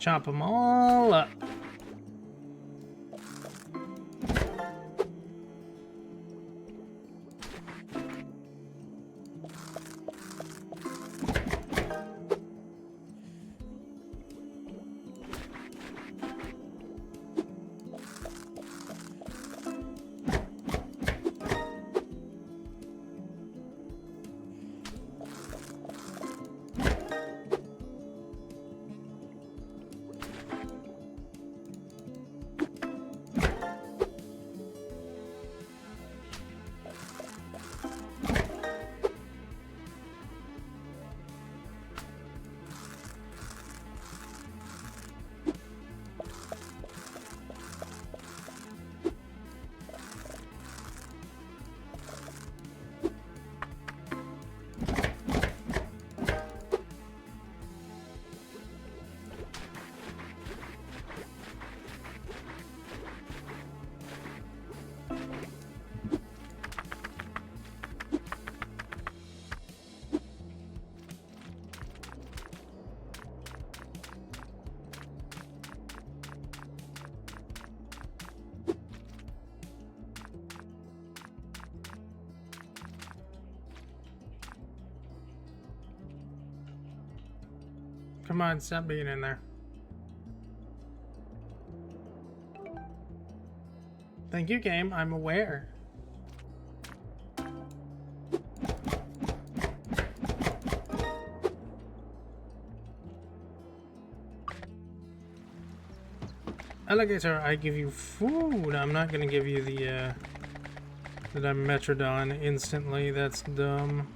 Chop them all up. Come on, stop being in there. Thank you, game. I'm aware. Alligator, I give you food. I'm not gonna give you the Metrodon instantly. That's dumb.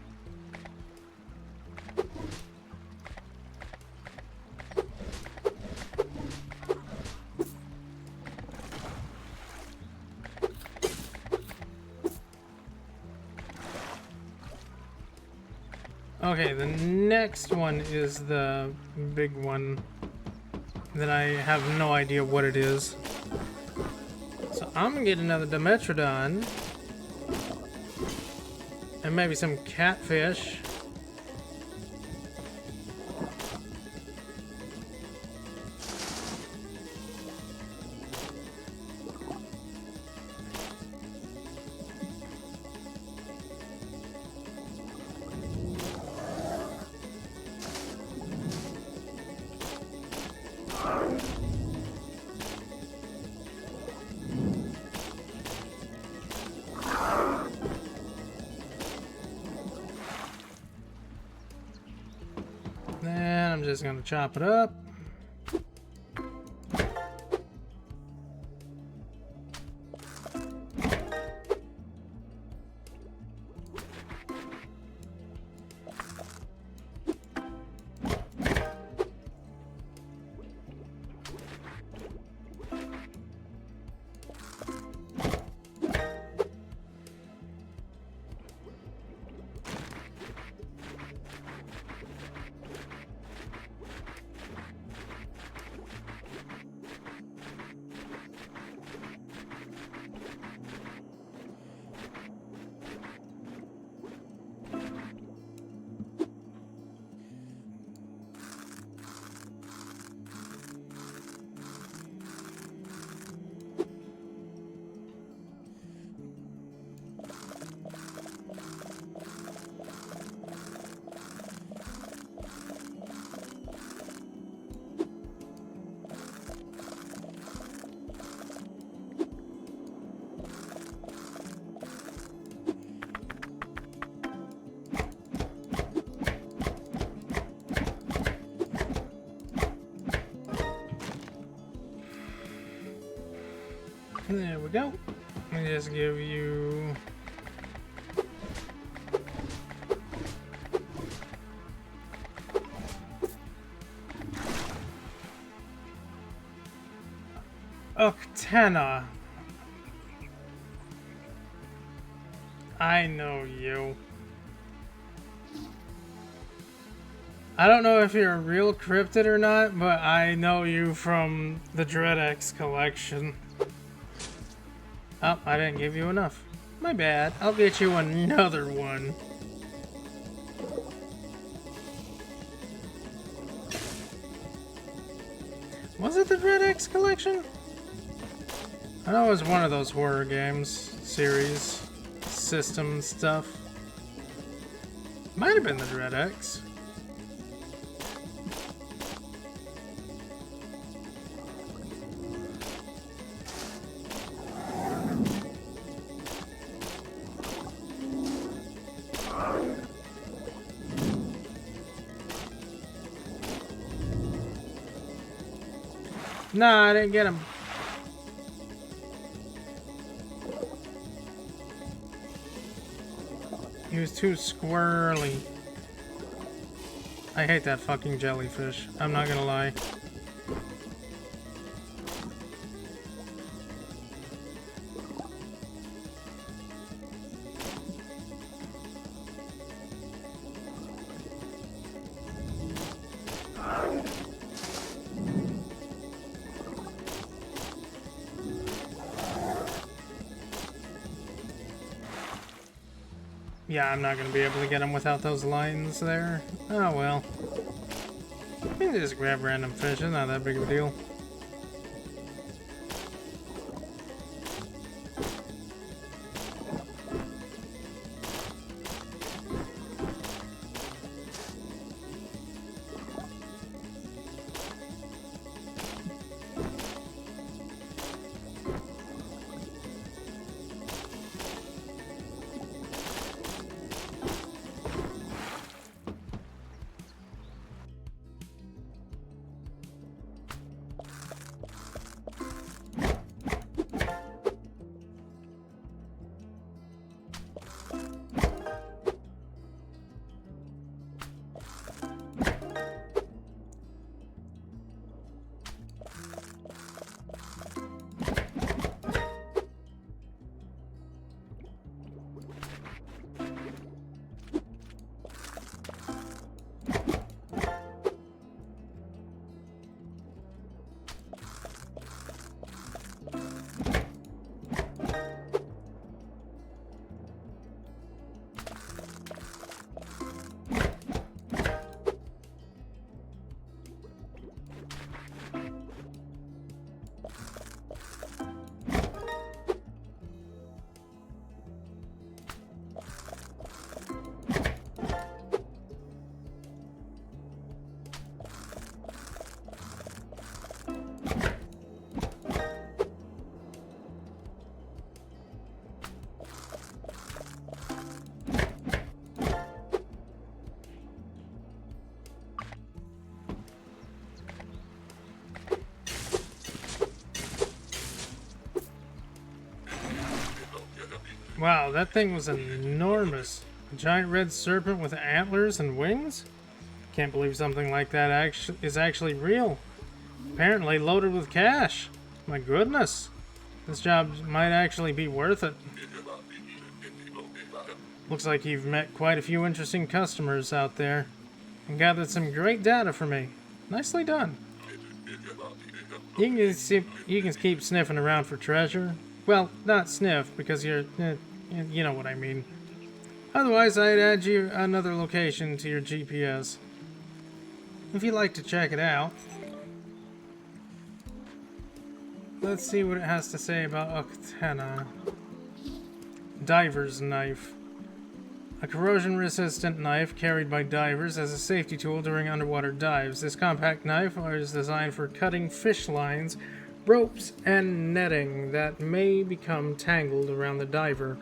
Okay, the next one is the big one that I have no idea what it is. So I'm gonna get another Dimetrodon and maybe some catfish. Then I'm just gonna chop it up. There we go. Let me just give you... Octana. I know you. I don't know if you're a real cryptid or not, but I know you from the DreadX collection. Oh, I didn't give you enough. My bad. I'll get you another one. Was it the Dread X collection? I know it was one of those horror games, series, system stuff. Might have been the Dread X. Nah, I didn't get him. He was too squirrely. I hate that fucking jellyfish. I'm not gonna lie. Yeah, I'm not going to be able to get him without those lines there. Oh well. We can just grab random fish, it's not that big of a deal. Wow, that thing was enormous. A giant red serpent with antlers and wings? Can't believe something like that is actually real. Apparently loaded with cash. My goodness. This job might actually be worth it. Looks like you've met quite a few interesting customers out there and gathered some great data for me. Nicely done. You can keep sniffing around for treasure. Well, not sniff, because you know what I mean. Otherwise, I'd add you another location to your GPS. If you'd like to check it out. Let's see what it has to say about Octana. Diver's Knife. A corrosion-resistant knife carried by divers as a safety tool during underwater dives. This compact knife is designed for cutting fish lines, ropes, and netting that may become tangled around the diver.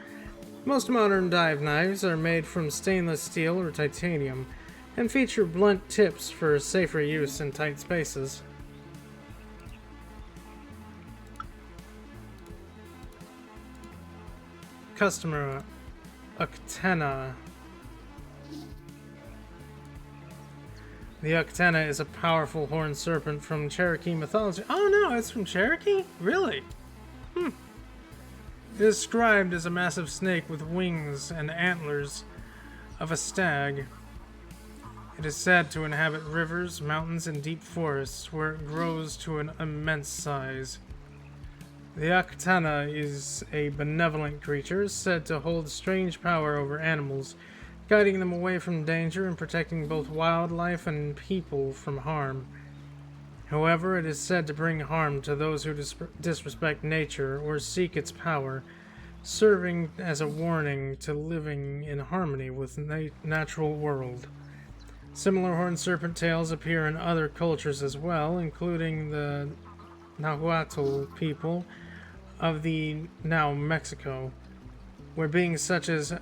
Most modern dive knives are made from stainless steel or titanium and feature blunt tips for safer use in tight spaces. Customer Octana. The Octana is a powerful horned serpent from Cherokee mythology. Oh no, it's from Cherokee? Really? It is described as a massive snake with wings and antlers of a stag. It is said to inhabit rivers, mountains, and deep forests where it grows to an immense size. The Octana is a benevolent creature said to hold strange power over animals, guiding them away from danger and protecting both wildlife and people from harm. However, it is said to bring harm to those who disrespect nature or seek its power, serving as a warning to living in harmony with the natural world. Similar horned serpent tails appear in other cultures as well, including the Nahuatl people of the now Mexico, where beings such as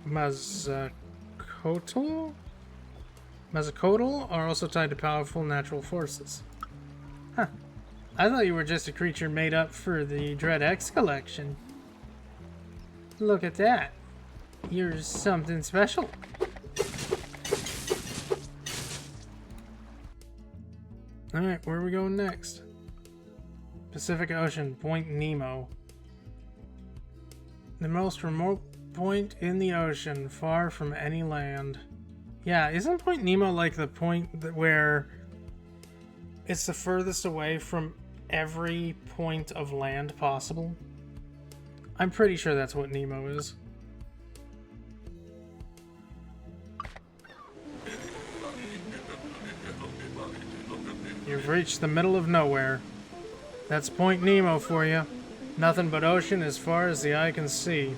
Mazzacotl are also tied to powerful natural forces. Huh. I thought you were just a creature made up for the Dread X collection. Look at that. You're something special. Alright, where are we going next? Pacific Ocean, Point Nemo. The most remote point in the ocean, far from any land. Yeah, isn't Point Nemo like the point where it's the furthest away from every point of land possible? I'm pretty sure that's what Nemo is. You've reached the middle of nowhere. That's Point Nemo for you. Nothing but ocean as far as the eye can see.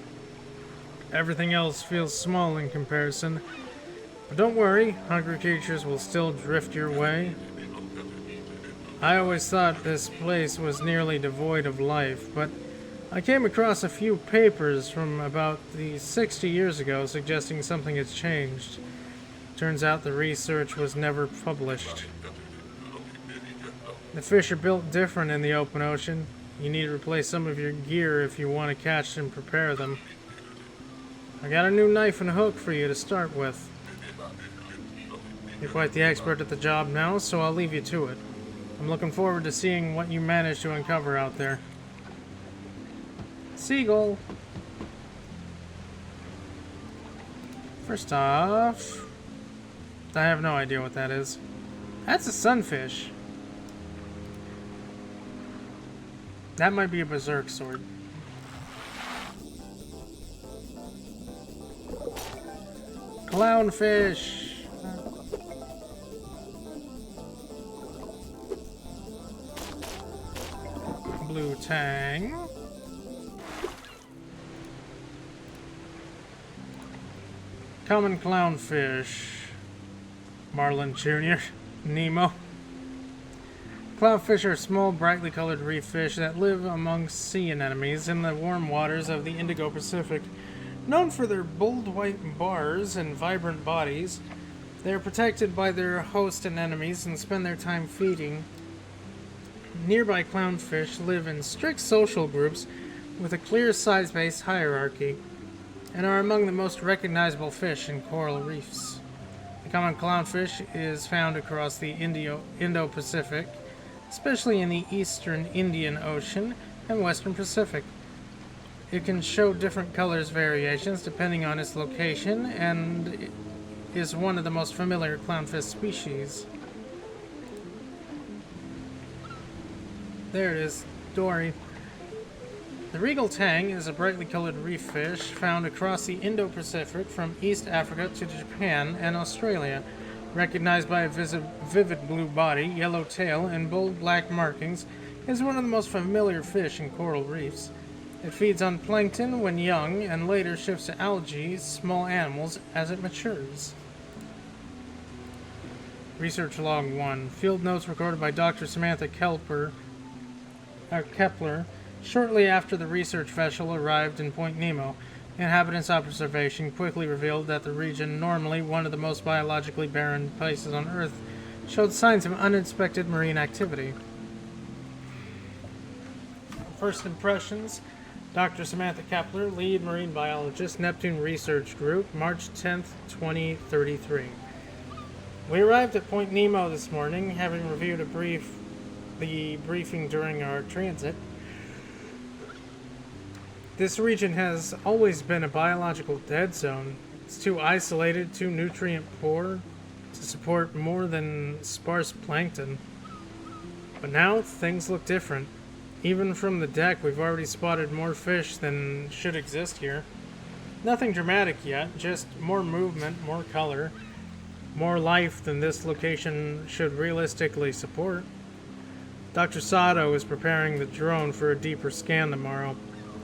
Everything else feels small in comparison. But don't worry, hungry creatures will still drift your way. I always thought this place was nearly devoid of life, but I came across a few papers from about 60 years ago suggesting something has changed. Turns out the research was never published. The fish are built different in the open ocean. You need to replace some of your gear if you want to catch and prepare them. I got a new knife and hook for you to start with. You're quite the expert at the job now, so I'll leave you to it. I'm looking forward to seeing what you manage to uncover out there. Seagull! First off, I have no idea what that is. That's a sunfish. That might be a berserk sword. Clownfish! Blue tang. Common clownfish. Marlin Jr. Nemo. Clownfish are small, brightly colored reef fish that live among sea anemones in the warm waters of the Indigo Pacific. Known for their bold white bars and vibrant bodies, they are protected by their host anemones and spend their time feeding. Nearby clownfish live in strict social groups with a clear size-based hierarchy, and are among the most recognizable fish in coral reefs. The common clownfish is found across the Indo-Pacific, especially in the eastern Indian Ocean and western Pacific. It can show different colors variations depending on its location and is one of the most familiar clownfish species. There it is, Dory. The regal tang is a brightly colored reef fish found across the Indo-Pacific from East Africa to Japan and Australia. Recognized by a vivid blue body, yellow tail, and bold black markings, is one of the most familiar fish in coral reefs. It feeds on plankton when young and later shifts to algae, small animals, as it matures. Research Log 1. Field notes recorded by Dr. Samantha Kepler shortly after the research vessel arrived in Point Nemo. Inhabitants' observation quickly revealed that the region, normally one of the most biologically barren places on Earth, showed signs of unexpected marine activity. First impressions. Dr. Samantha Kepler, lead marine biologist, Neptune Research Group, March 10th, 2033. We arrived at Point Nemo this morning, having reviewed the briefing during our transit. This region has always been a biological dead zone. It's too isolated, too nutrient poor to support more than sparse plankton. But now things look different. Even from the deck, we've already spotted more fish than should exist here. Nothing dramatic yet, just more movement, more color. More life than this location should realistically support. Dr. Sato is preparing the drone for a deeper scan tomorrow.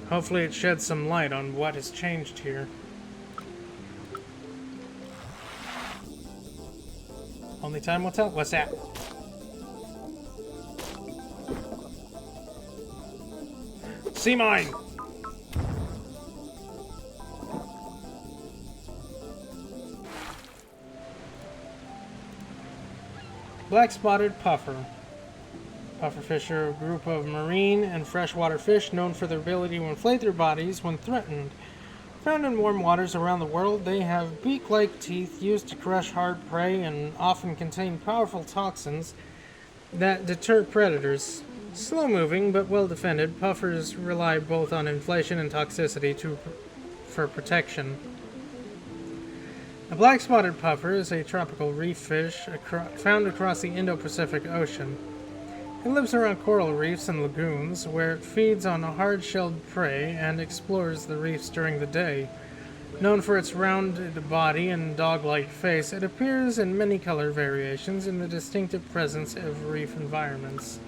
Hopefully it sheds some light on what has changed here. Only time will tell. What's that? Sea mine! Black-spotted puffer. Pufferfish are a group of marine and freshwater fish known for their ability to inflate their bodies when threatened. Found in warm waters around the world, they have beak-like teeth used to crush hard prey and often contain powerful toxins that deter predators. Slow-moving but well-defended, puffers rely both on inflation and toxicity for protection. A black-spotted puffer is a tropical reef fish found across the Indo-Pacific Ocean. It lives around coral reefs and lagoons, where it feeds on hard-shelled prey and explores the reefs during the day. Known for its rounded body and dog-like face, it appears in many color variations in the distinctive presence of reef environments.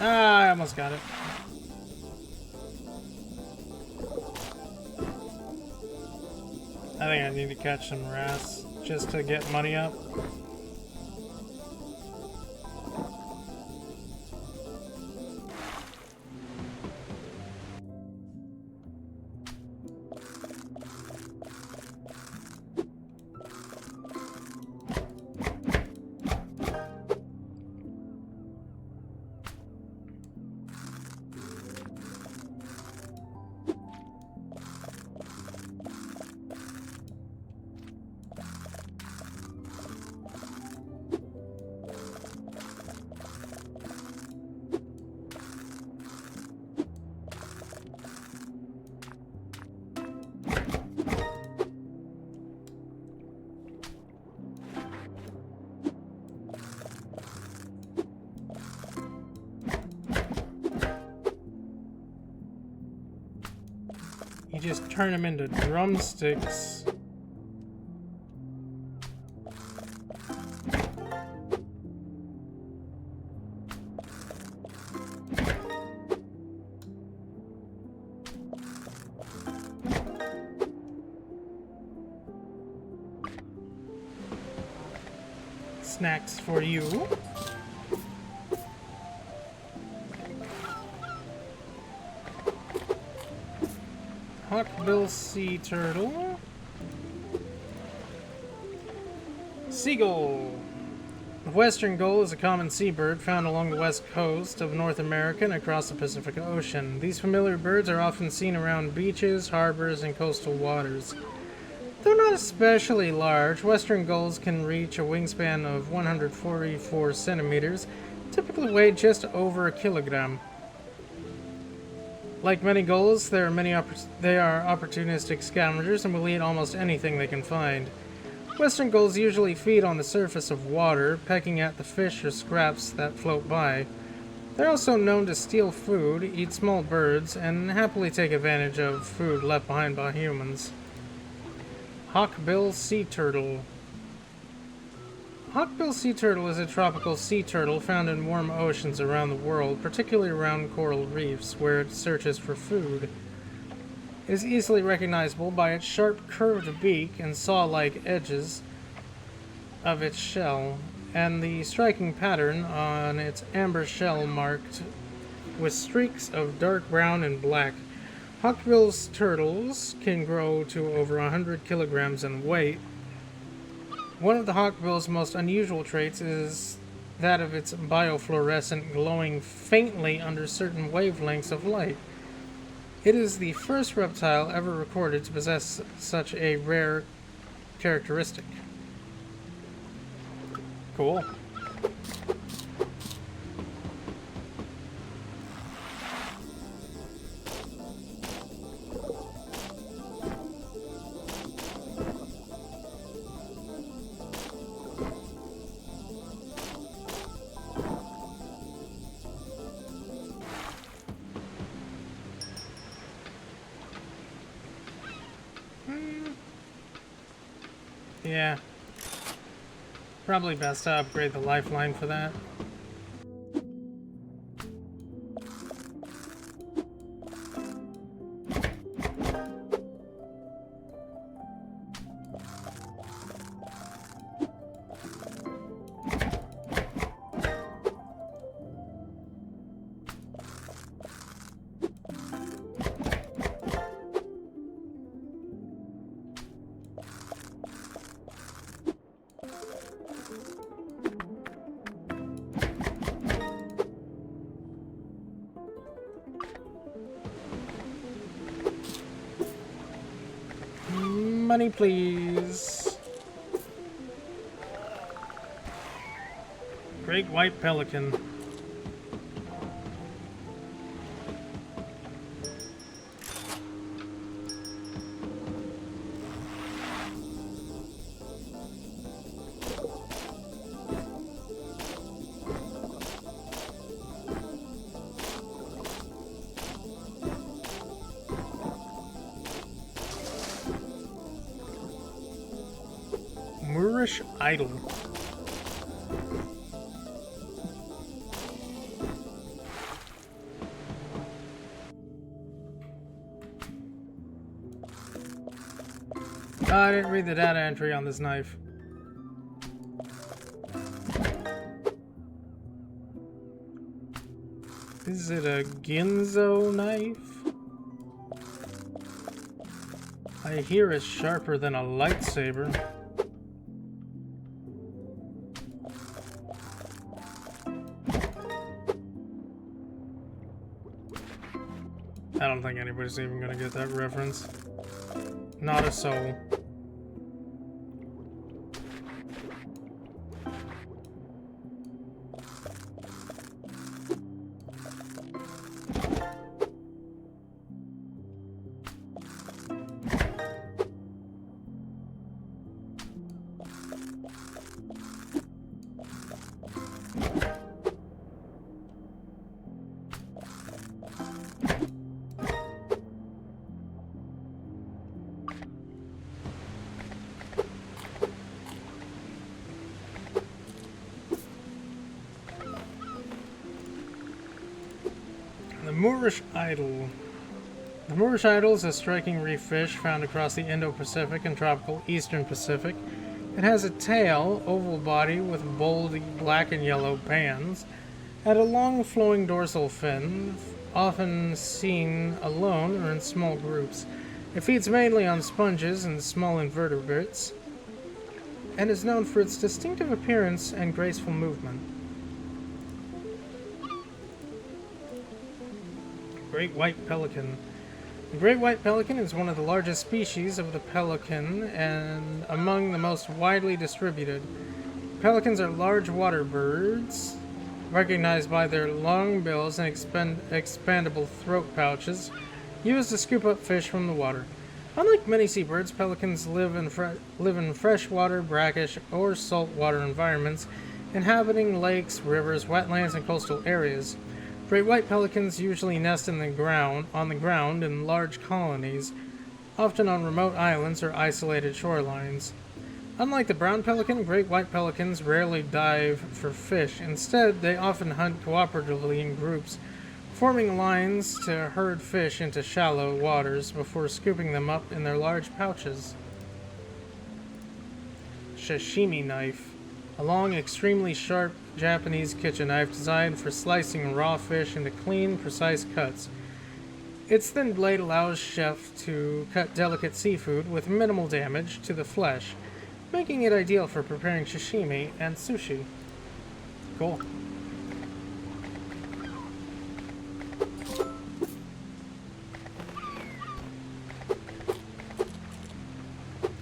Ah, I almost got it. I think I need to catch some wrasse just to get money up. You just turn them into drumsticks. Snacks for you. Hawkbill sea turtle. Seagull. The western gull is a common seabird found along the west coast of North America and across the Pacific Ocean. These familiar birds are often seen around beaches, harbors, and coastal waters. Though not especially large, western gulls can reach a wingspan of 144 centimeters, typically weigh just over a kilogram. Like many gulls, they are opportunistic scavengers and will eat almost anything they can find. Western gulls usually feed on the surface of water, pecking at the fish or scraps that float by. They're also known to steal food, eat small birds, and happily take advantage of food left behind by humans. Hawkbill sea turtle. Hawkbill sea turtle is a tropical sea turtle found in warm oceans around the world, particularly around coral reefs, where it searches for food. It is easily recognizable by its sharp, curved beak and saw-like edges of its shell, and the striking pattern on its amber shell marked with streaks of dark brown and black. Hawkbill turtles can grow to over 100 kilograms in weight. One of the hawkbill's most unusual traits is that of its biofluorescent glowing faintly under certain wavelengths of light. It is the first reptile ever recorded to possess such a rare characteristic. Cool. Yeah. Probably best to upgrade the lifeline for that. Money, please. Great white pelican. Moorish idol. Oh, I didn't read the data entry on this knife. Is it a Ginzo knife? I hear it's sharper than a lightsaber. I don't think anybody's even gonna get that reference. Not a soul. The Moorish idol. The Moorish idol is a striking reef fish found across the Indo-Pacific and tropical Eastern Pacific. It has a tail, oval body with bold black and yellow bands, and a long flowing dorsal fin, often seen alone or in small groups. It feeds mainly on sponges and small invertebrates, and is known for its distinctive appearance and graceful movement. Great white pelican. The great white pelican is one of the largest species of the pelican and among the most widely distributed. Pelicans are large water birds, recognized by their long bills and expandable throat pouches, used to scoop up fish from the water. Unlike many seabirds, pelicans live in freshwater, brackish, or saltwater environments, inhabiting lakes, rivers, wetlands, and coastal areas. Great white pelicans usually nest on the ground in large colonies, often on remote islands or isolated shorelines. Unlike the brown pelican, great white pelicans rarely dive for fish. Instead, they often hunt cooperatively in groups, forming lines to herd fish into shallow waters before scooping them up in their large pouches. Sashimi knife. A long, extremely sharp Japanese kitchen knife designed for slicing raw fish into clean, precise cuts. Its thin blade allows chefs to cut delicate seafood with minimal damage to the flesh, making it ideal for preparing sashimi and sushi. Cool.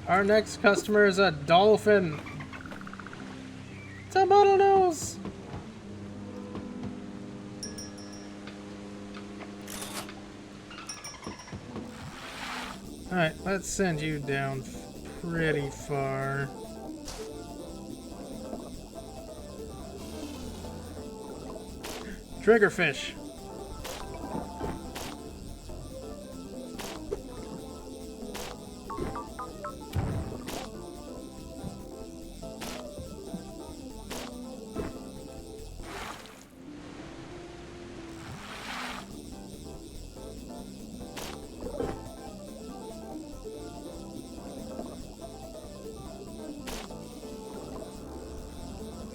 Our next customer is a dolphin. It's a bottlenose. Alright, let's send you down pretty far. Triggerfish.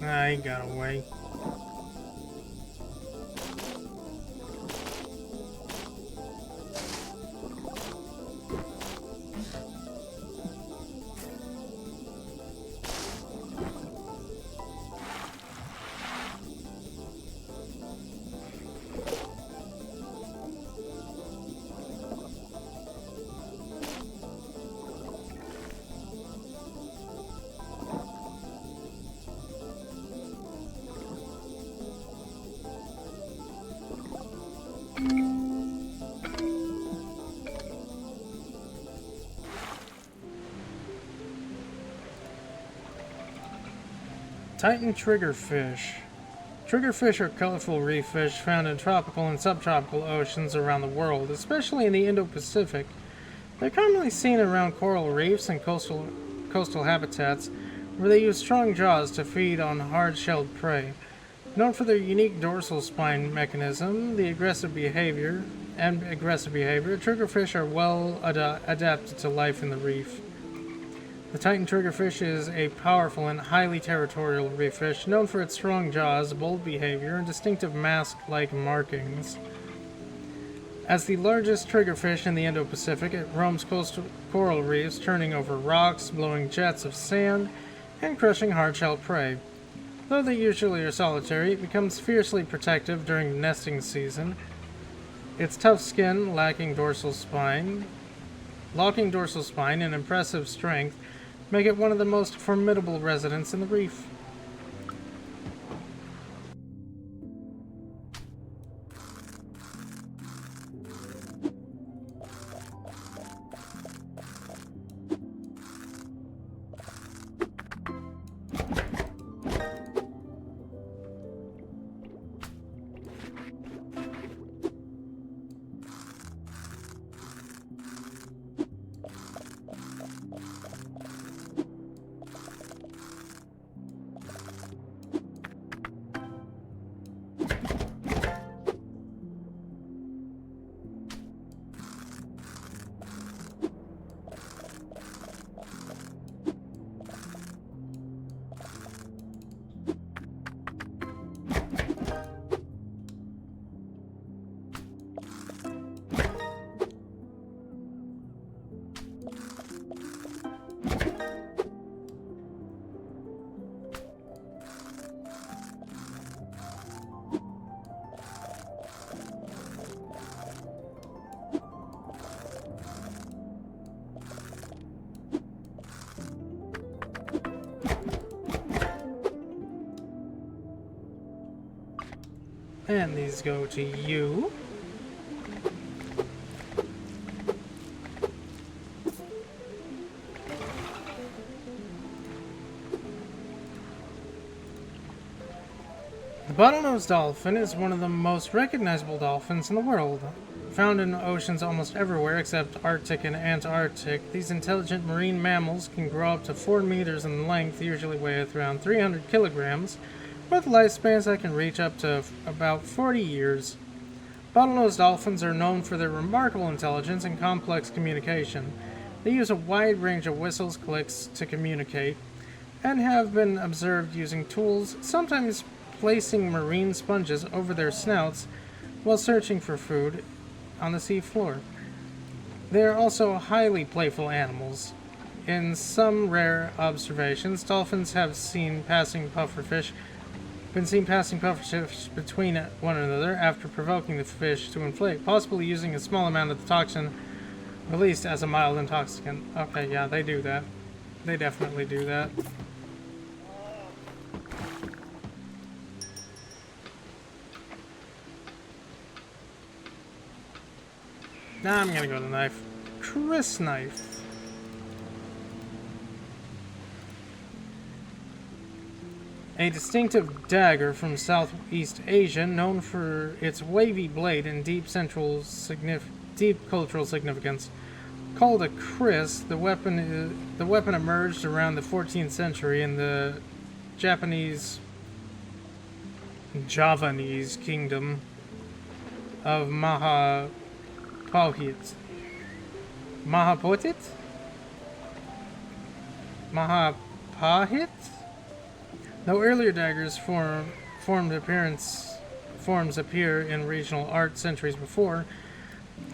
Ah, he got away. Titan triggerfish. Triggerfish are colorful reef fish found in tropical and subtropical oceans around the world, especially in the Indo-Pacific. They're commonly seen around coral reefs and coastal habitats, where they use strong jaws to feed on hard-shelled prey. Known for their unique dorsal spine mechanism, aggressive behavior, triggerfish are well adapted to life in the reef. The Titan triggerfish is a powerful and highly territorial reef fish, known for its strong jaws, bold behavior, and distinctive mask-like markings. As the largest triggerfish in the Indo-Pacific, it roams coastal coral reefs, turning over rocks, blowing jets of sand, and crushing hard-shelled prey. Though they usually are solitary, it becomes fiercely protective during nesting season. Its tough skin, locking dorsal spine, and impressive strength make it one of the most formidable residents in the reef. And these go to you. The bottlenose dolphin is one of the most recognizable dolphins in the world. Found in oceans almost everywhere except Arctic and Antarctic, these intelligent marine mammals can grow up to 4 meters in length, usually weigh around 300 kilograms, with lifespans that can reach up to about 40 years. Bottlenose dolphins are known for their remarkable intelligence and complex communication. They use a wide range of whistles, clicks to communicate, and have been observed using tools, sometimes placing marine sponges over their snouts while searching for food on the sea floor. They are also highly playful animals. In some rare observations, dolphins have been seen passing pufferfish between one another after provoking the fish to inflate, possibly using a small amount of the toxin released as a mild intoxicant. Okay, yeah, they do that. They definitely do that. Now I'm gonna go to knife. Chris knife. A distinctive dagger from Southeast Asia, known for its wavy blade and deep cultural significance. Called a kris, the weapon emerged around the 14th century in the Javanese kingdom of Mahapotit. Mahapahit? Though earlier daggers forms appear in regional art centuries before,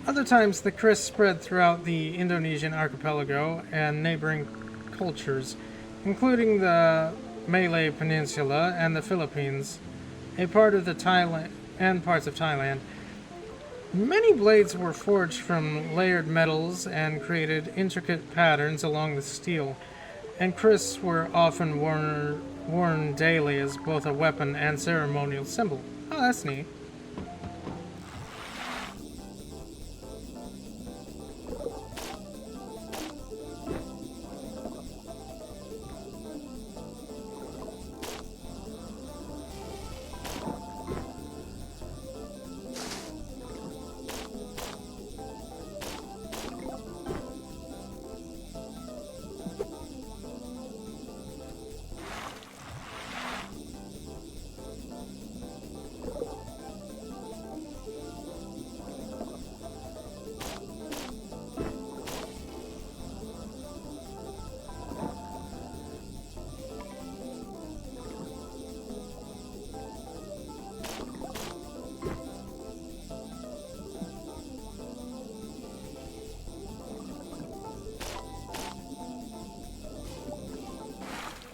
other times the kris spread throughout the Indonesian archipelago and neighboring cultures, including the Malay Peninsula and the Philippines, a part of the Thailand and parts of Thailand. Many blades were forged from layered metals and created intricate patterns along the steel, and kris were often worn daily as both a weapon and ceremonial symbol. Oh, that's neat.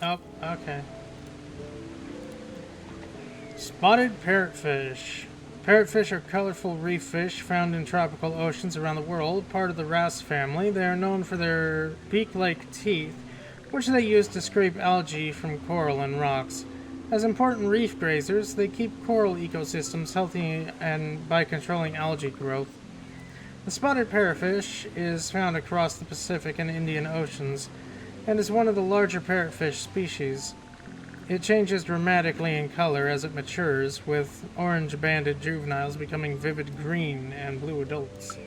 Oh, okay. Spotted parrotfish. Parrotfish are colorful reef fish found in tropical oceans around the world, part of the wrasse family. They are known for their beak-like teeth, which they use to scrape algae from coral and rocks. As important reef grazers, they keep coral ecosystems healthy and by controlling algae growth. The spotted parrotfish is found across the Pacific and Indian Oceans, and is one of the larger parrotfish species. It changes dramatically in color as it matures, with orange-banded juveniles becoming vivid green and blue adults.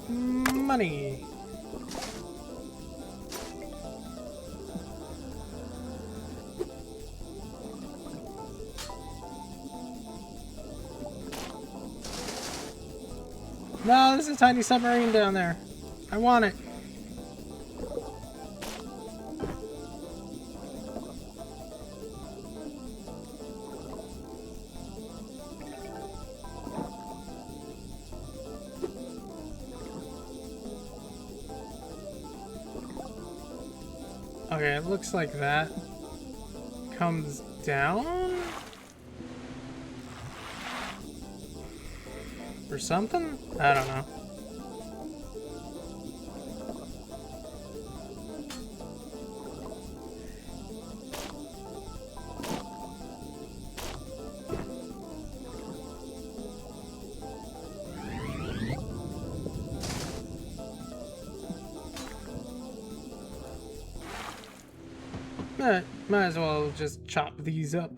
Money. No, there's a tiny submarine down there. I want it. Okay, it looks like that comes down? Or something? I don't know. Might as well just chop these up.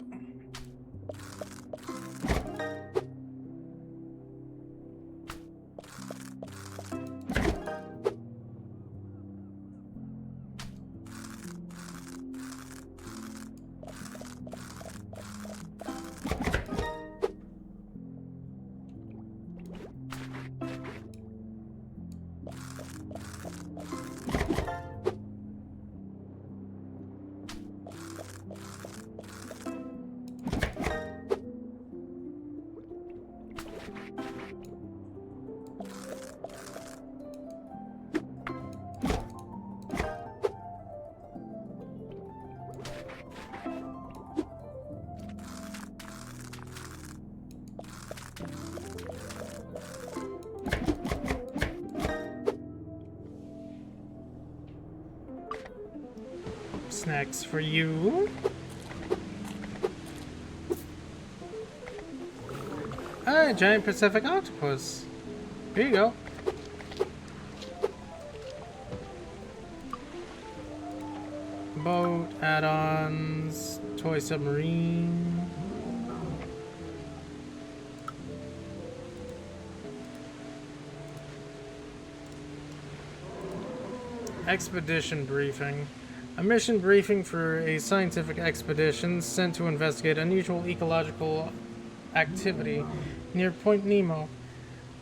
Snacks for you. Ah, giant Pacific octopus. Here you go. Boat, add-ons, toy submarine. Expedition briefing. A mission briefing for a scientific expedition sent to investigate unusual ecological activity near Point Nemo,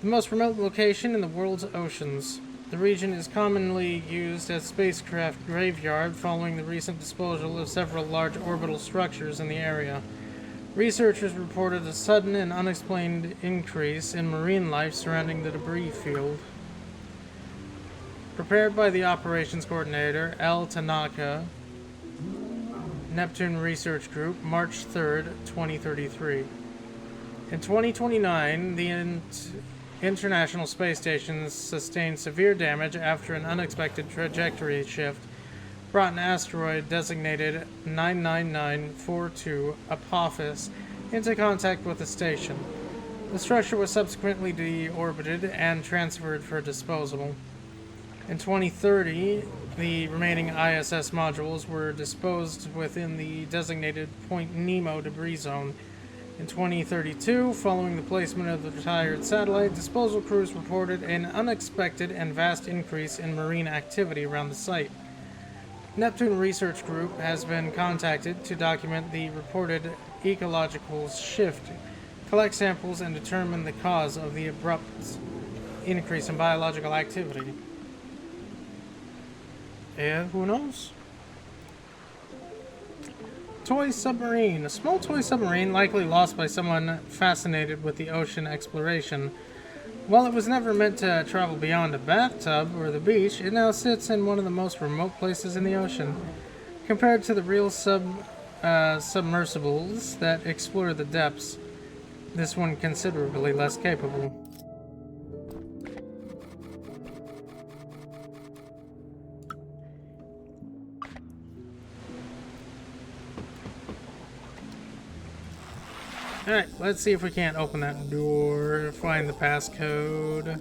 the most remote location in the world's oceans. The region is commonly used as spacecraft graveyard following the recent disposal of several large orbital structures in the area. Researchers reported a sudden and unexplained increase in marine life surrounding the debris field. Prepared by the operations coordinator, L. Tanaka, Neptune Research Group, March 3rd, 2033. In 2029, the International Space Station sustained severe damage after an unexpected trajectory shift brought an asteroid designated 99942 Apophis into contact with the station. The structure was subsequently deorbited and transferred for disposal. In 2030, the remaining ISS modules were disposed within the designated Point Nemo debris zone. In 2032, following the placement of the retired satellite, disposal crews reported an unexpected and vast increase in marine activity around the site. Neptune Research Group has been contacted to document the reported ecological shift, collect samples, and determine the cause of the abrupt increase in biological activity. And who knows? Toy submarine. A small toy submarine, likely lost by someone fascinated with the ocean exploration. While it was never meant to travel beyond a bathtub or the beach, it now sits in one of the most remote places in the ocean. Compared to the real submersibles that explore the depths, this one considerably less capable. Alright, let's see if we can't open that door, find the passcode.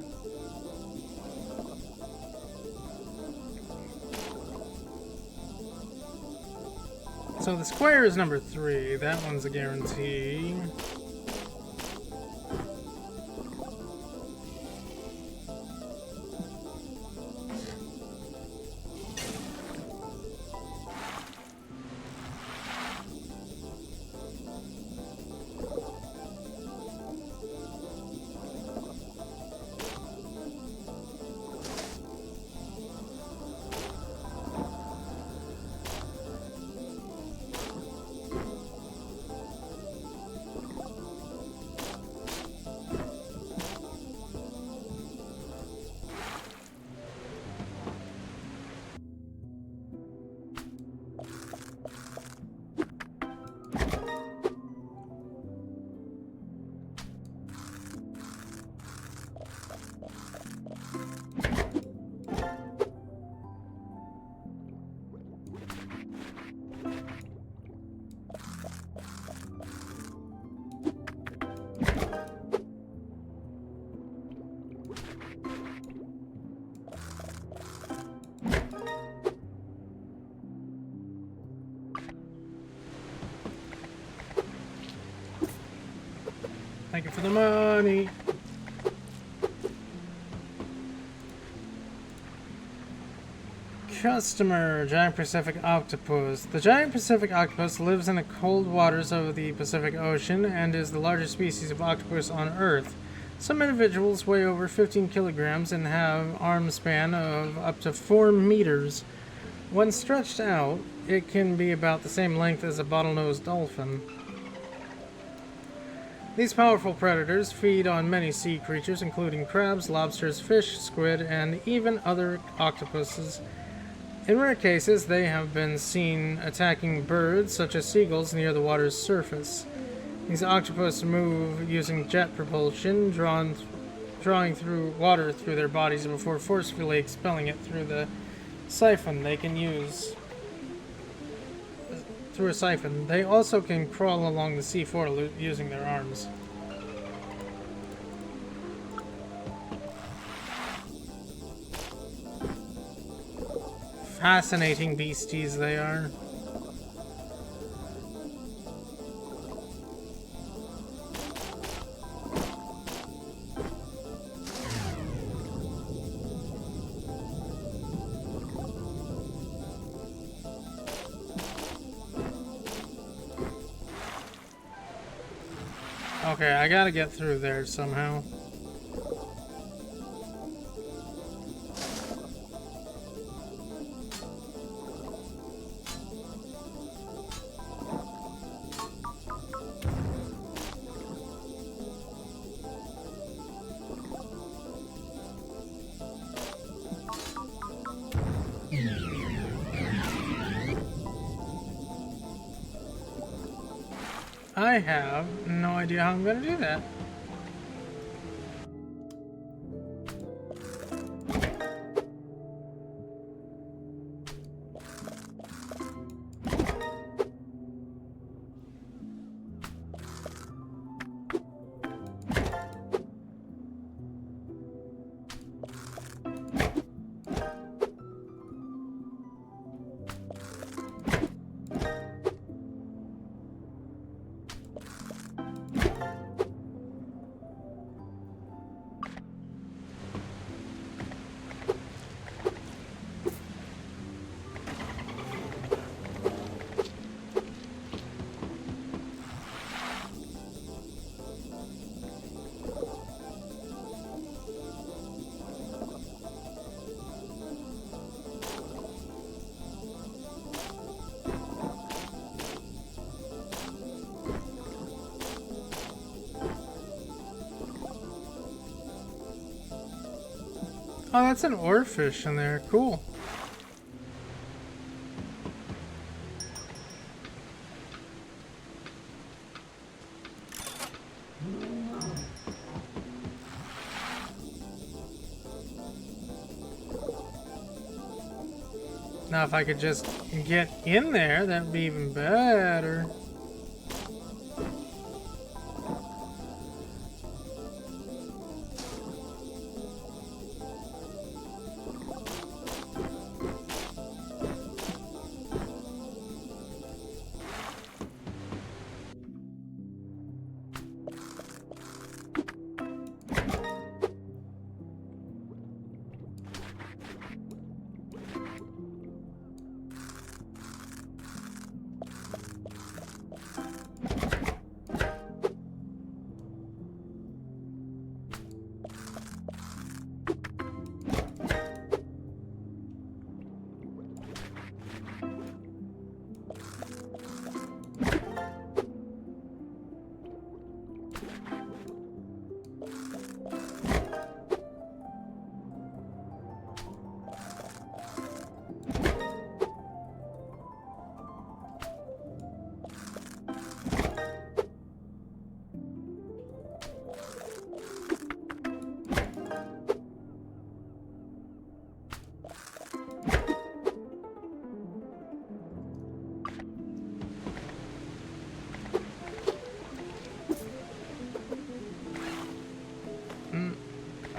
So the square is number 3, that one's a guarantee. Thank you for the money. Customer, giant Pacific octopus. The giant Pacific octopus lives in the cold waters of the Pacific Ocean and is the largest species of octopus on Earth. Some individuals weigh over 15 kilograms and have arm span of up to 4 meters. When stretched out, it can be about the same length as a bottlenose dolphin. These powerful predators feed on many sea creatures, including crabs, lobsters, fish, squid, and even other octopuses. In rare cases, they have been seen attacking birds, such as seagulls, near the water's surface. These octopus move using jet propulsion, drawing through water through their bodies before forcefully expelling it through the siphon they can use. Through a siphon. They also can crawl along the seafloor using their arms. Fascinating beasties they are. Okay, I gotta get through there somehow. I have no idea how I'm gonna do that. Oh, that's an oarfish in there. Cool. Now, if I could just get in there, that would be even better.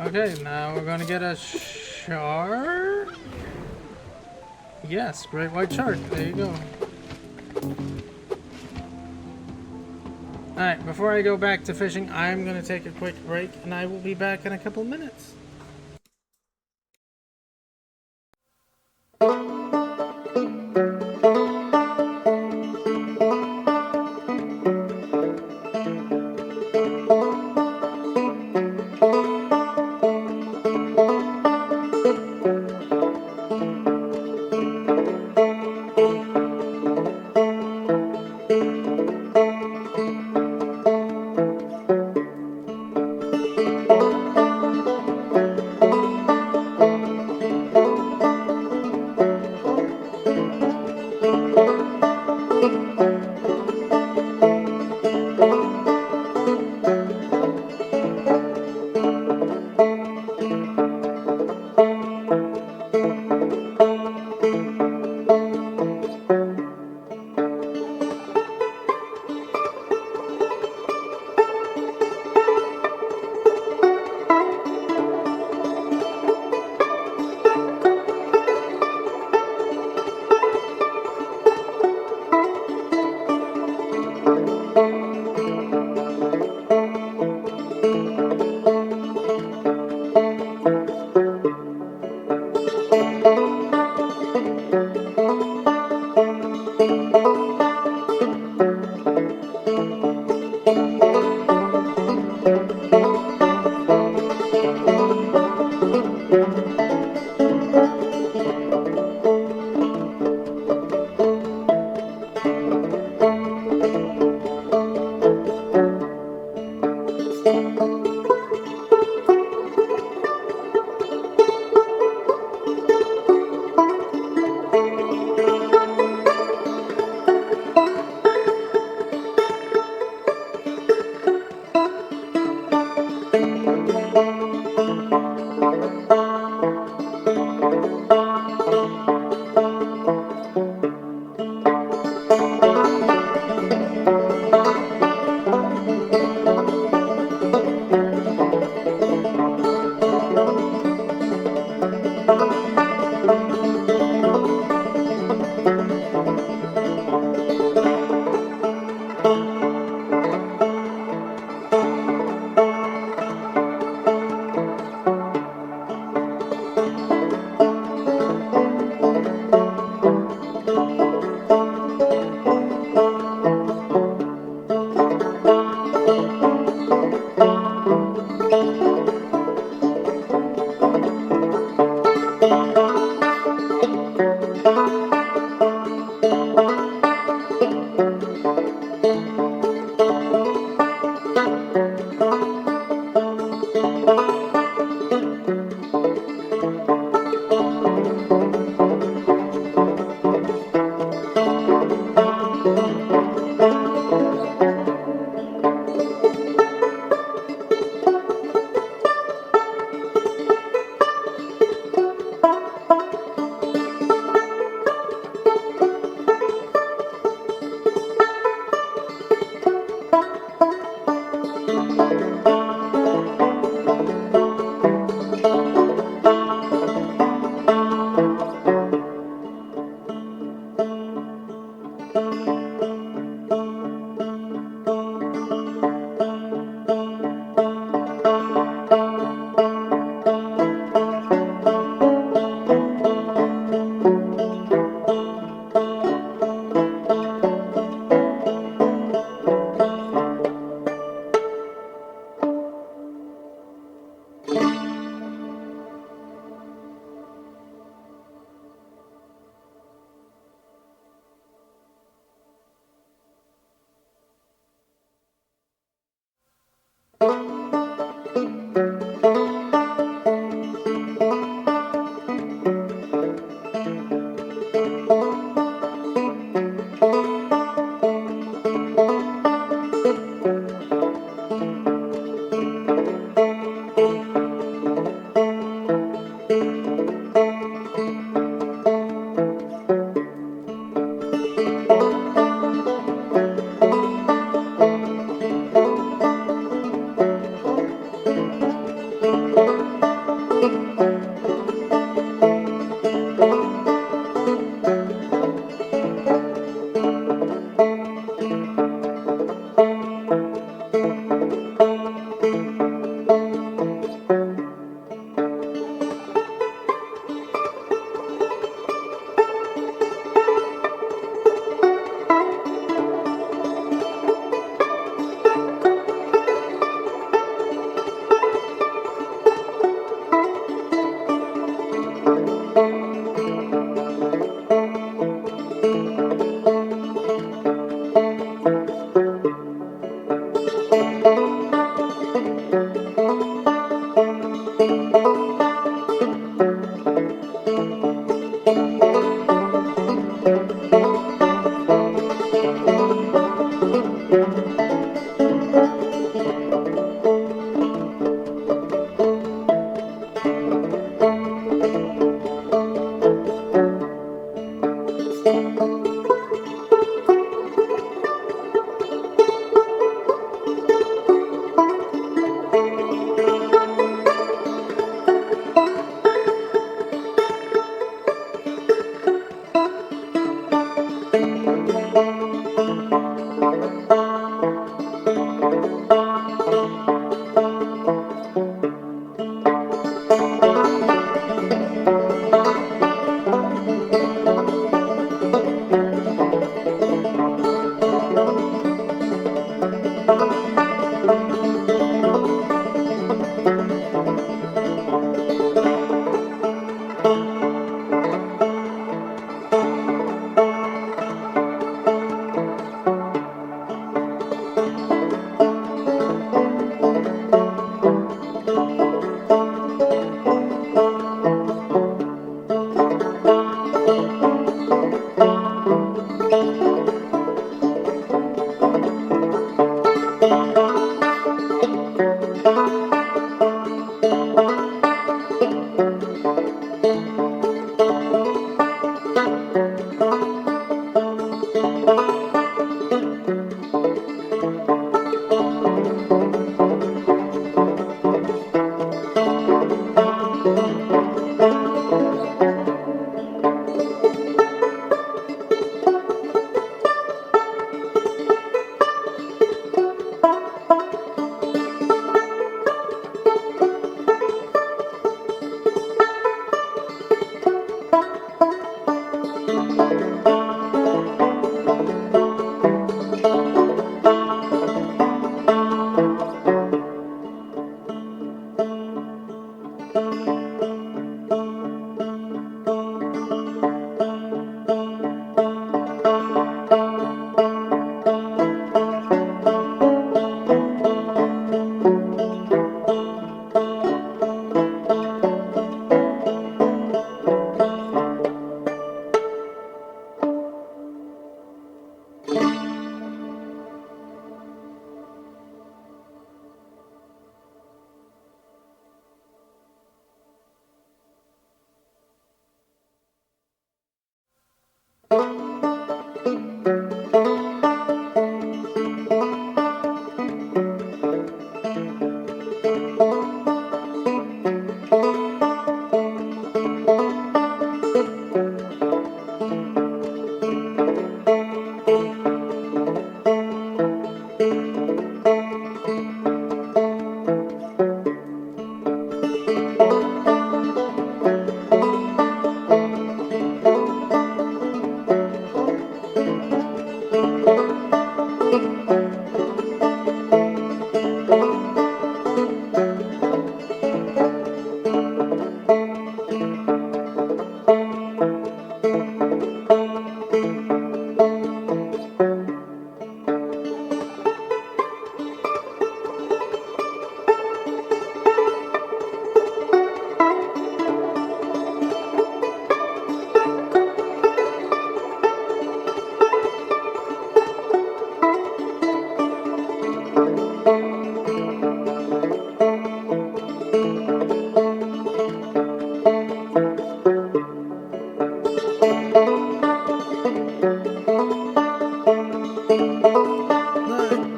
Okay, now we're gonna get a shark. Yes, great white shark. There you go. Alright, before I go back to fishing, I'm gonna take a quick break and I will be back in a couple minutes.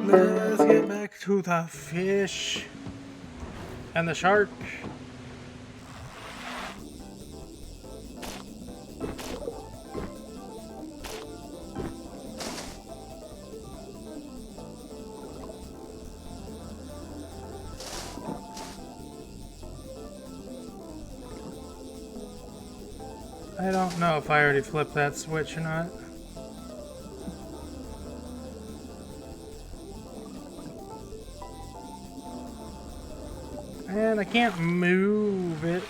Let's get back to the fish and the shark. I don't know if I already flipped that switch or not. And I can't move it.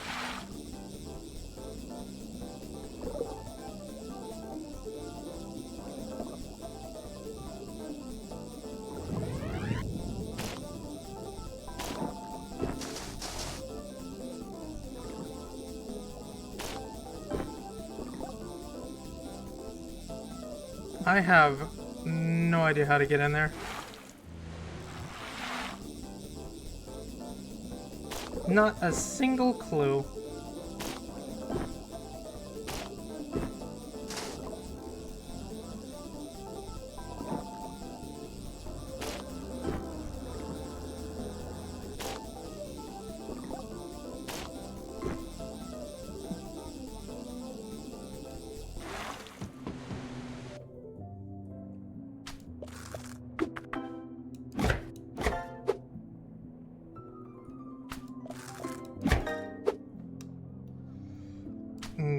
I have no idea how to get in there. Not a single clue.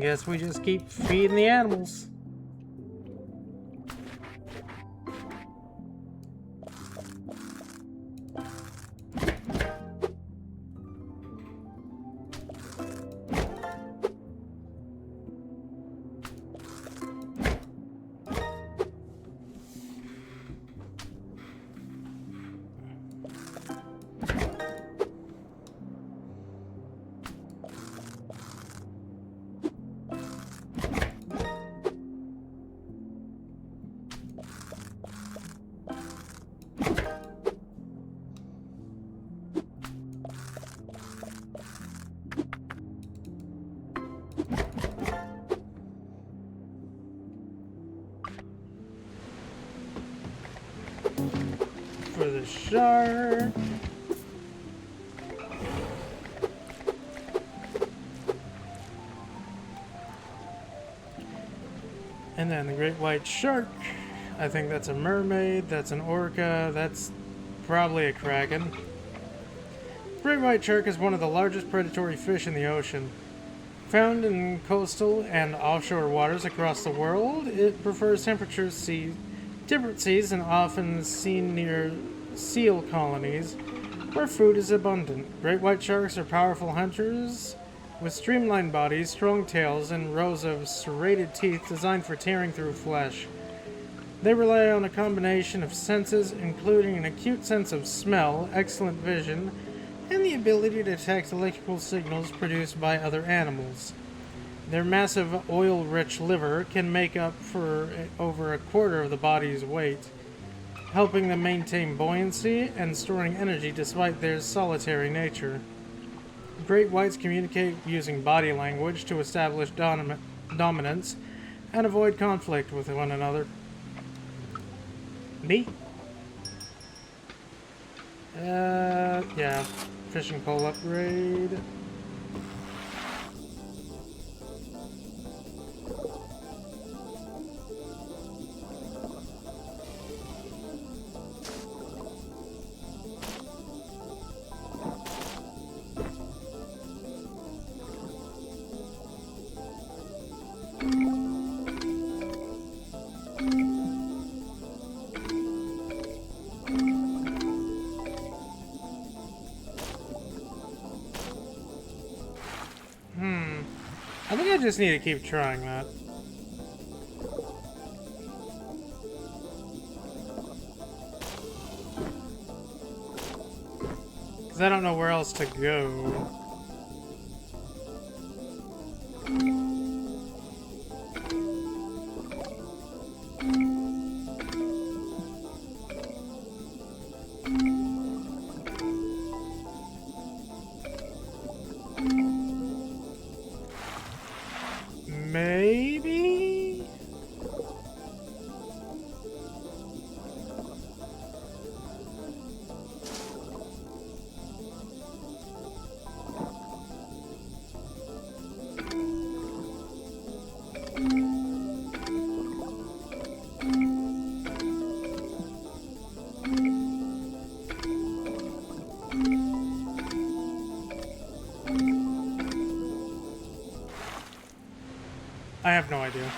Guess we just keep feeding the animals. For the shark. And then the great white shark. I think that's a mermaid, that's an orca, that's probably a kraken. Great white shark is one of the largest predatory fish in the ocean. Found in coastal and offshore waters across the world, it prefers temperate seas and often seen near seal colonies where food is abundant. Great white sharks are powerful hunters with streamlined bodies, strong tails, and rows of serrated teeth designed for tearing through flesh. They rely on a combination of senses, including an acute sense of smell, excellent vision, and the ability to detect electrical signals produced by other animals. Their massive oil-rich liver can make up for over a quarter of the body's weight, helping them maintain buoyancy and storing energy despite their solitary nature. Great whites communicate using body language to establish dominance and avoid conflict with one another. Neat. Yeah. Fishing pole upgrade. I think I just need to keep trying that. Because I don't know where else to go. Maybe? I have no idea.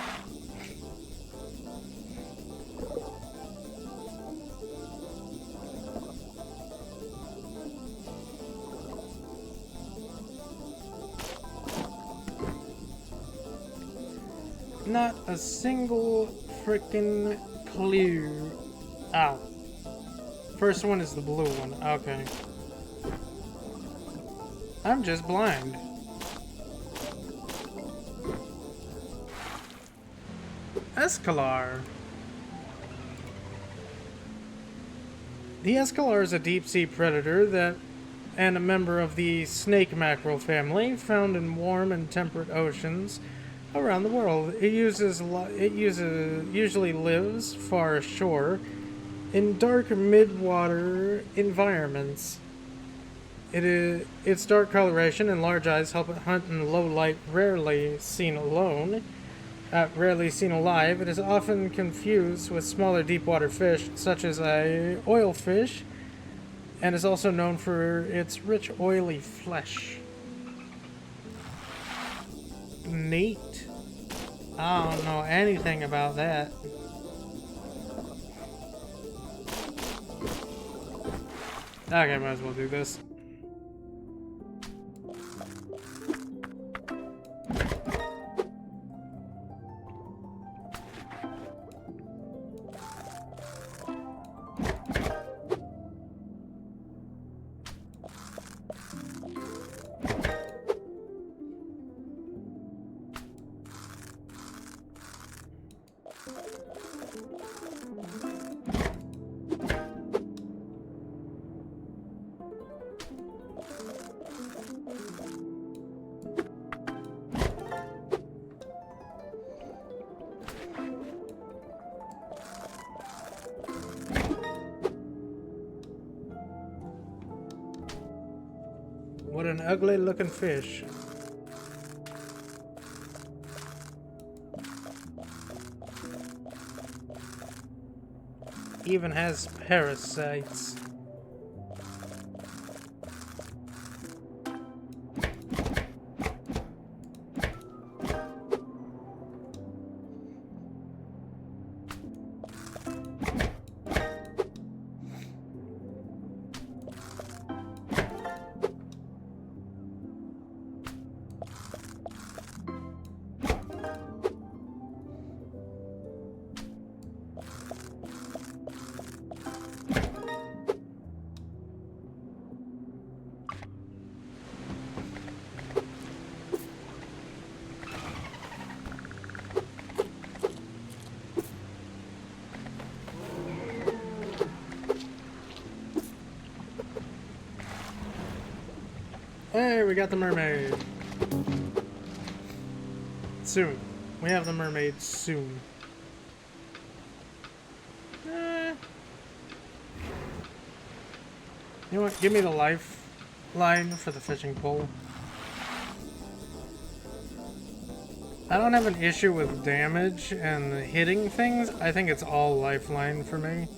Not a single frickin' clue. Ow. First one is the blue one. Okay. I'm just blind. Escalar. The escalar is a deep-sea predator and a member of the snake mackerel family, found in warm and temperate oceans around the world. It usually lives far ashore in dark mid-water environments. Its dark coloration and large eyes help it hunt in low light, rarely seen alive. It is often confused with smaller deep-water fish, such as a oilfish, and is also known for its rich, oily flesh. Neat. I don't know anything about that. Okay, might as well do this. What an ugly looking fish. Even has parasites. Hey, we got the mermaid. Soon. We have the mermaid soon. You know what? Give me the lifeline for the fishing pole. I don't have an issue with damage and hitting things. I think it's all lifeline for me.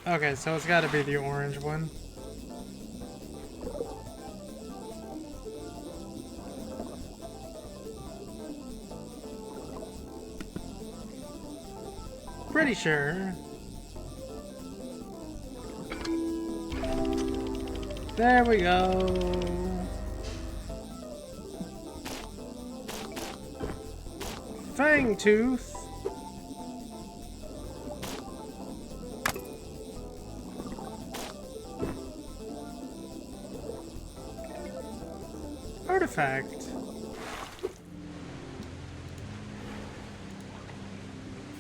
Okay, so it's got to be the orange one. Pretty sure. There we go. Fangtooth. Artifact.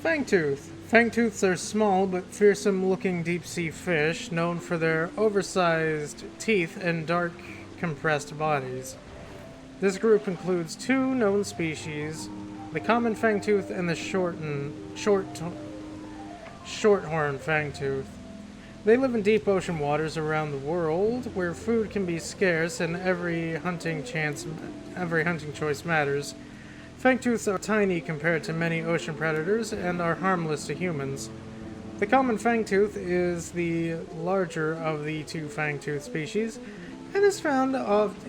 Fangtooth. Fangtooths are small but fearsome-looking deep-sea fish known for their oversized teeth and dark, compressed bodies. This group includes two known species, the common fangtooth and the shorthorn fangtooth. They live in deep ocean waters around the world, where food can be scarce and every hunting choice matters. Fangtooths are tiny compared to many ocean predators and are harmless to humans. The common fangtooth is the larger of the two fangtooth species and is found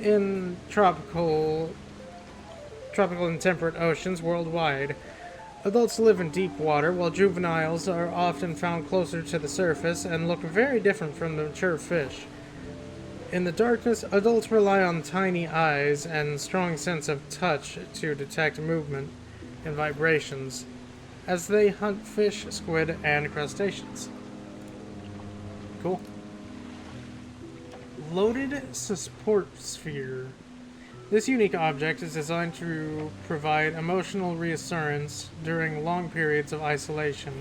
in tropical and temperate oceans worldwide. Adults live in deep water, while juveniles are often found closer to the surface and look very different from the mature fish. In the darkness, adults rely on tiny eyes and strong sense of touch to detect movement and vibrations as they hunt fish, squid, and crustaceans. Cool. Loaded support sphere. This unique object is designed to provide emotional reassurance during long periods of isolation.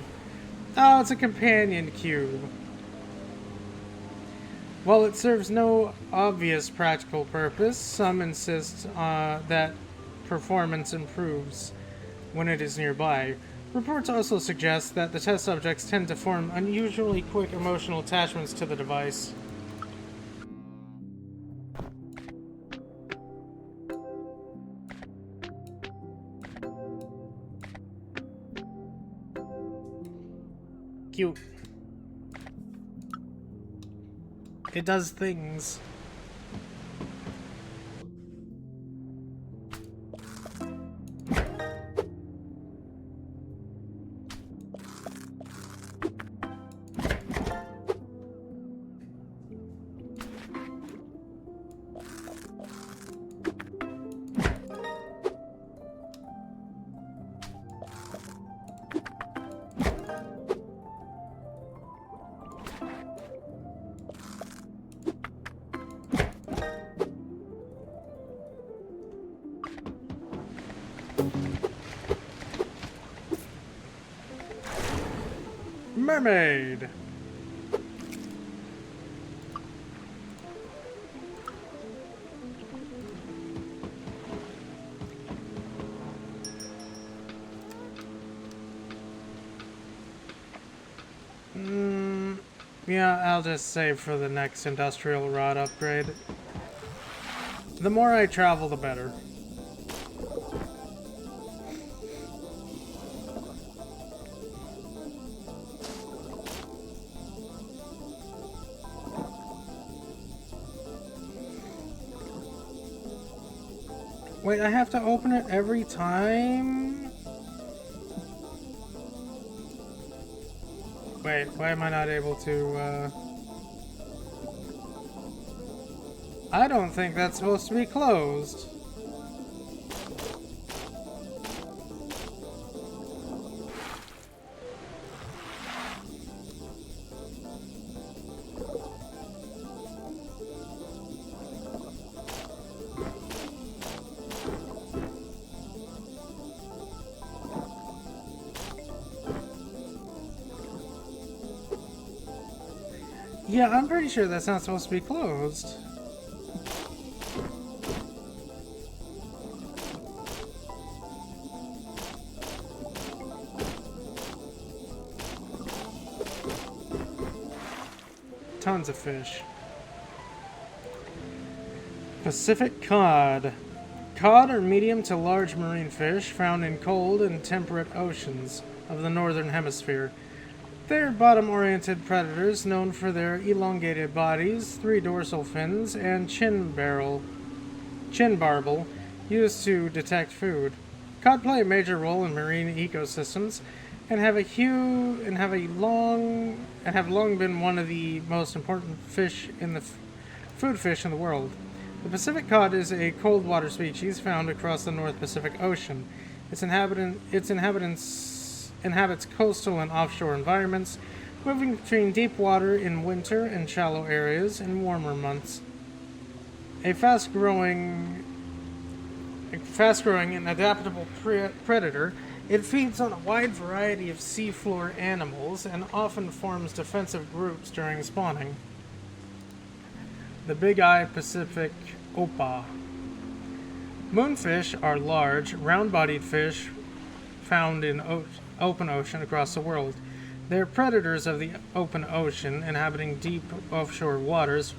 Oh, it's a companion cube. While it serves no obvious practical purpose, some insist that performance improves when it is nearby. Reports also suggest that the test subjects tend to form unusually quick emotional attachments to the device. Cute. It does things. Mermaid! Yeah, I'll just save for the next industrial rod upgrade. The more I travel, the better. Wait, I have to open it every time? Wait, why am I not able to, I don't think that's supposed to be closed. Yeah, I'm pretty sure that's not supposed to be closed. Tons of fish. Pacific cod. Cod are medium to large marine fish found in cold and temperate oceans of the northern hemisphere. They are bottom-oriented predators known for their elongated bodies, 3 dorsal fins, and chin barbel used to detect food. Cod play a major role in marine ecosystems and have long been one of the most important food fish in the world. The Pacific cod is a cold water species found across the North Pacific Ocean. Its inhabitants inhabits coastal and offshore environments, moving between deep water in winter and shallow areas in warmer months. A fast-growing and adaptable predator, it feeds on a wide variety of seafloor animals and often forms defensive groups during spawning. The Big Eye Pacific Opa. Moonfish are large, round-bodied fish found in open ocean across the world. They are predators of the open ocean, inhabiting deep offshore waters.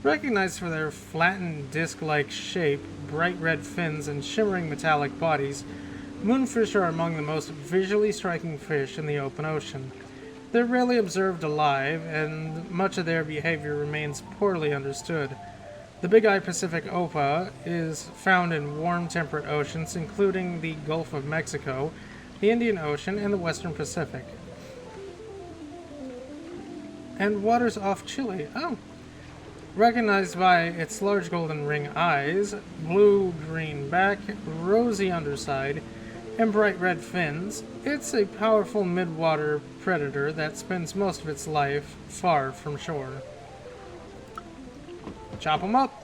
Recognized for their flattened disc-like shape, bright red fins, and shimmering metallic bodies, moonfish are among the most visually striking fish in the open ocean. They're rarely observed alive, and much of their behavior remains poorly understood. The Big Eye Pacific Opa is found in warm temperate oceans, including the Gulf of Mexico, the Indian Ocean, and the Western Pacific. And waters off Chile. Oh. Recognized by its large golden ring eyes, blue-green back, rosy underside, and bright red fins, it's a powerful midwater predator that spends most of its life far from shore. Chop 'em up!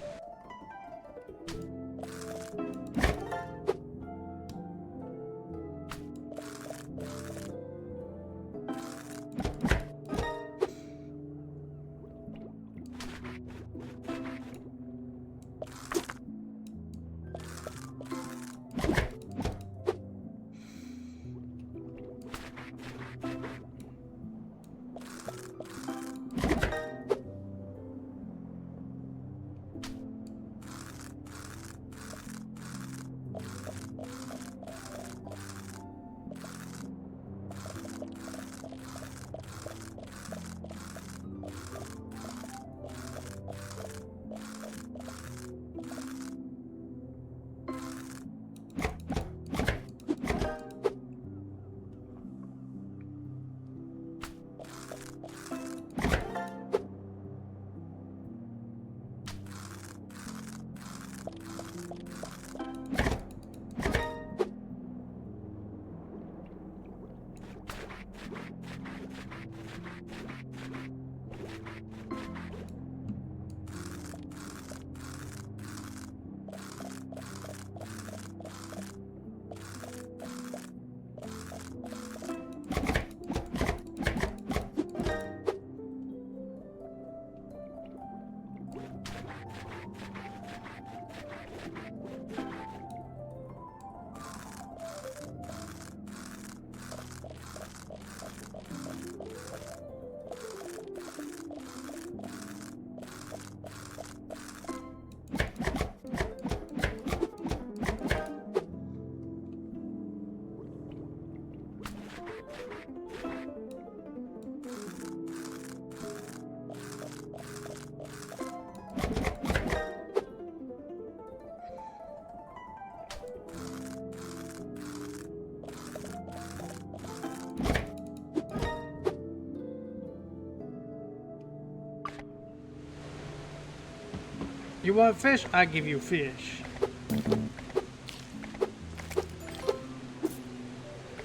You want fish? I give you fish.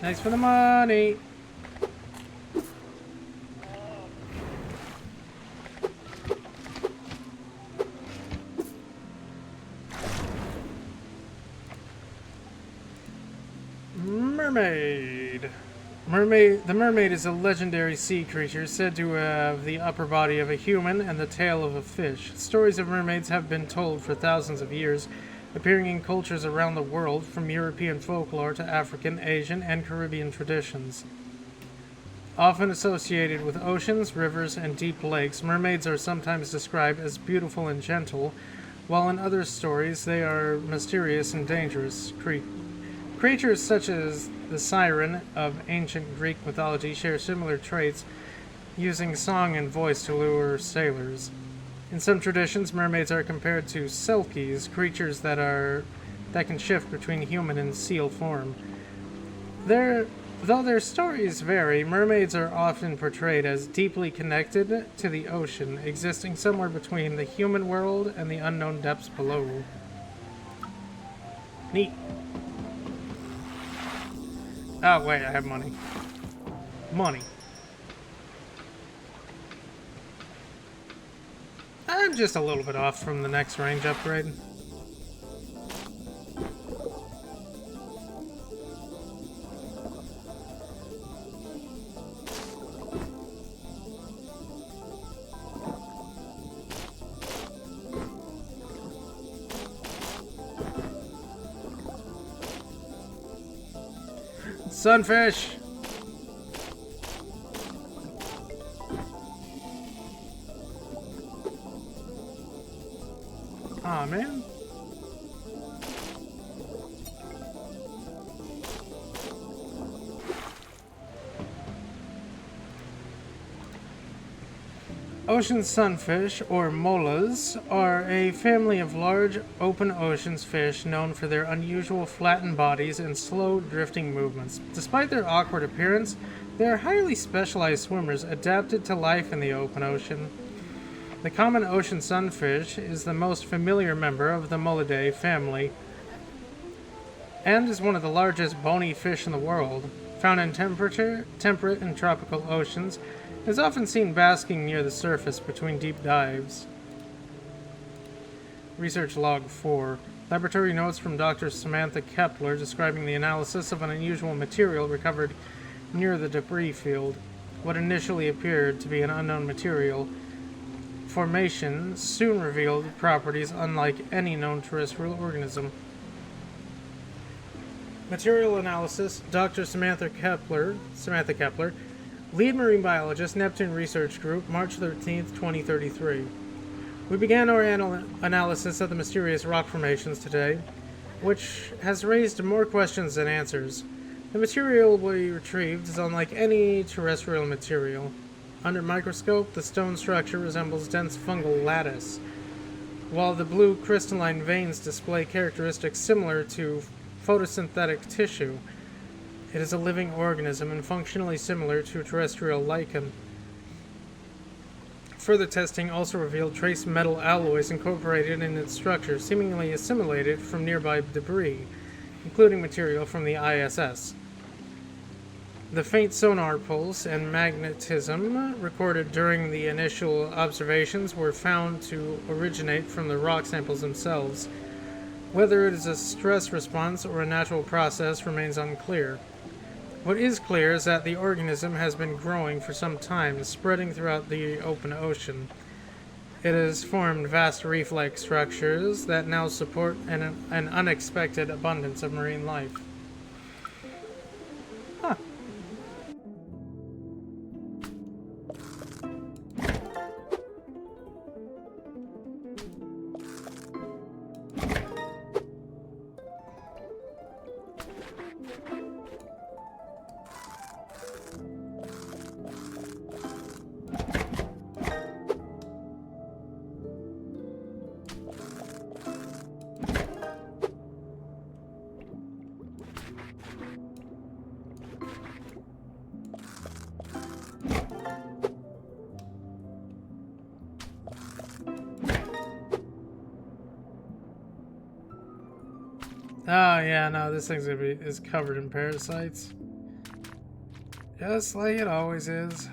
Thanks for the money. Mermaid. The mermaid is a legendary sea creature said to have the upper body of a human and the tail of a fish. Stories of mermaids have been told for thousands of years, appearing in cultures around the world, from European folklore to African, Asian, and Caribbean traditions. Often associated with oceans, rivers, and deep lakes, mermaids are sometimes described as beautiful and gentle, while in other stories they are mysterious and dangerous. Creatures such as the siren of ancient Greek mythology share similar traits, using song and voice to lure sailors. In some traditions, mermaids are compared to selkies, creatures that can shift between human and seal form. Though their stories vary, mermaids are often portrayed as deeply connected to the ocean, existing somewhere between the human world and the unknown depths below. Neat. Oh, wait, I have money. Money. I'm just a little bit off from the next range upgrade. Sunfish! Aw, man. Ocean sunfish, or molas, are a family of large, open oceans fish known for their unusual flattened bodies and slow drifting movements. Despite their awkward appearance, they are highly specialized swimmers adapted to life in the open ocean. The common ocean sunfish is the most familiar member of the Mollidae family and is one of the largest bony fish in the world. Found in temperate and tropical oceans, it is often seen basking near the surface between deep dives. Research Log 4. Laboratory notes from Dr. Samantha Kepler describing the analysis of an unusual material recovered near the debris field. What initially appeared to be an unknown material formation soon revealed properties unlike any known terrestrial organism. Material analysis, Dr. Samantha Kepler, lead marine biologist, Neptune Research Group, March 13th, 2033. We began our analysis of the mysterious rock formations today, which has raised more questions than answers. The material we retrieved is unlike any terrestrial material. Under microscope, the stone structure resembles dense fungal lattice, while the blue crystalline veins display characteristics similar to photosynthetic tissue. It is a living organism and functionally similar to terrestrial lichen. Further testing also revealed trace metal alloys incorporated in its structure, seemingly assimilated from nearby debris, including material from the ISS. The faint sonar pulse and magnetism recorded during the initial observations were found to originate from the rock samples themselves. Whether it is a stress response or a natural process remains unclear. What is clear is that the organism has been growing for some time, spreading throughout the open ocean. It has formed vast reef-like structures that now support an unexpected abundance of marine life. Huh. Oh yeah, no, this thing's is covered in parasites. Just like it always is.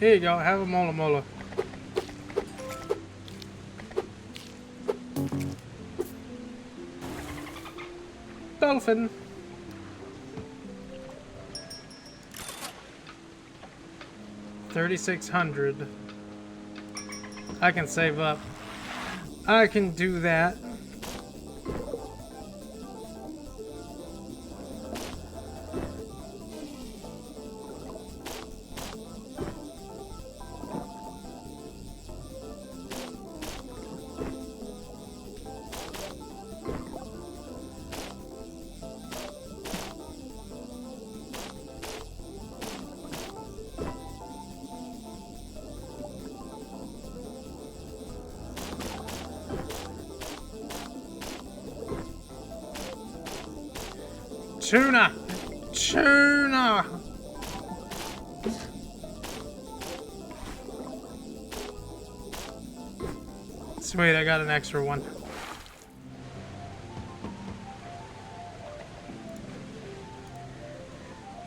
Here you go, have a mola mola. Dolphin. $3,600. I can save up. I can do that. Tuna! Tuna! Sweet, I got an extra one.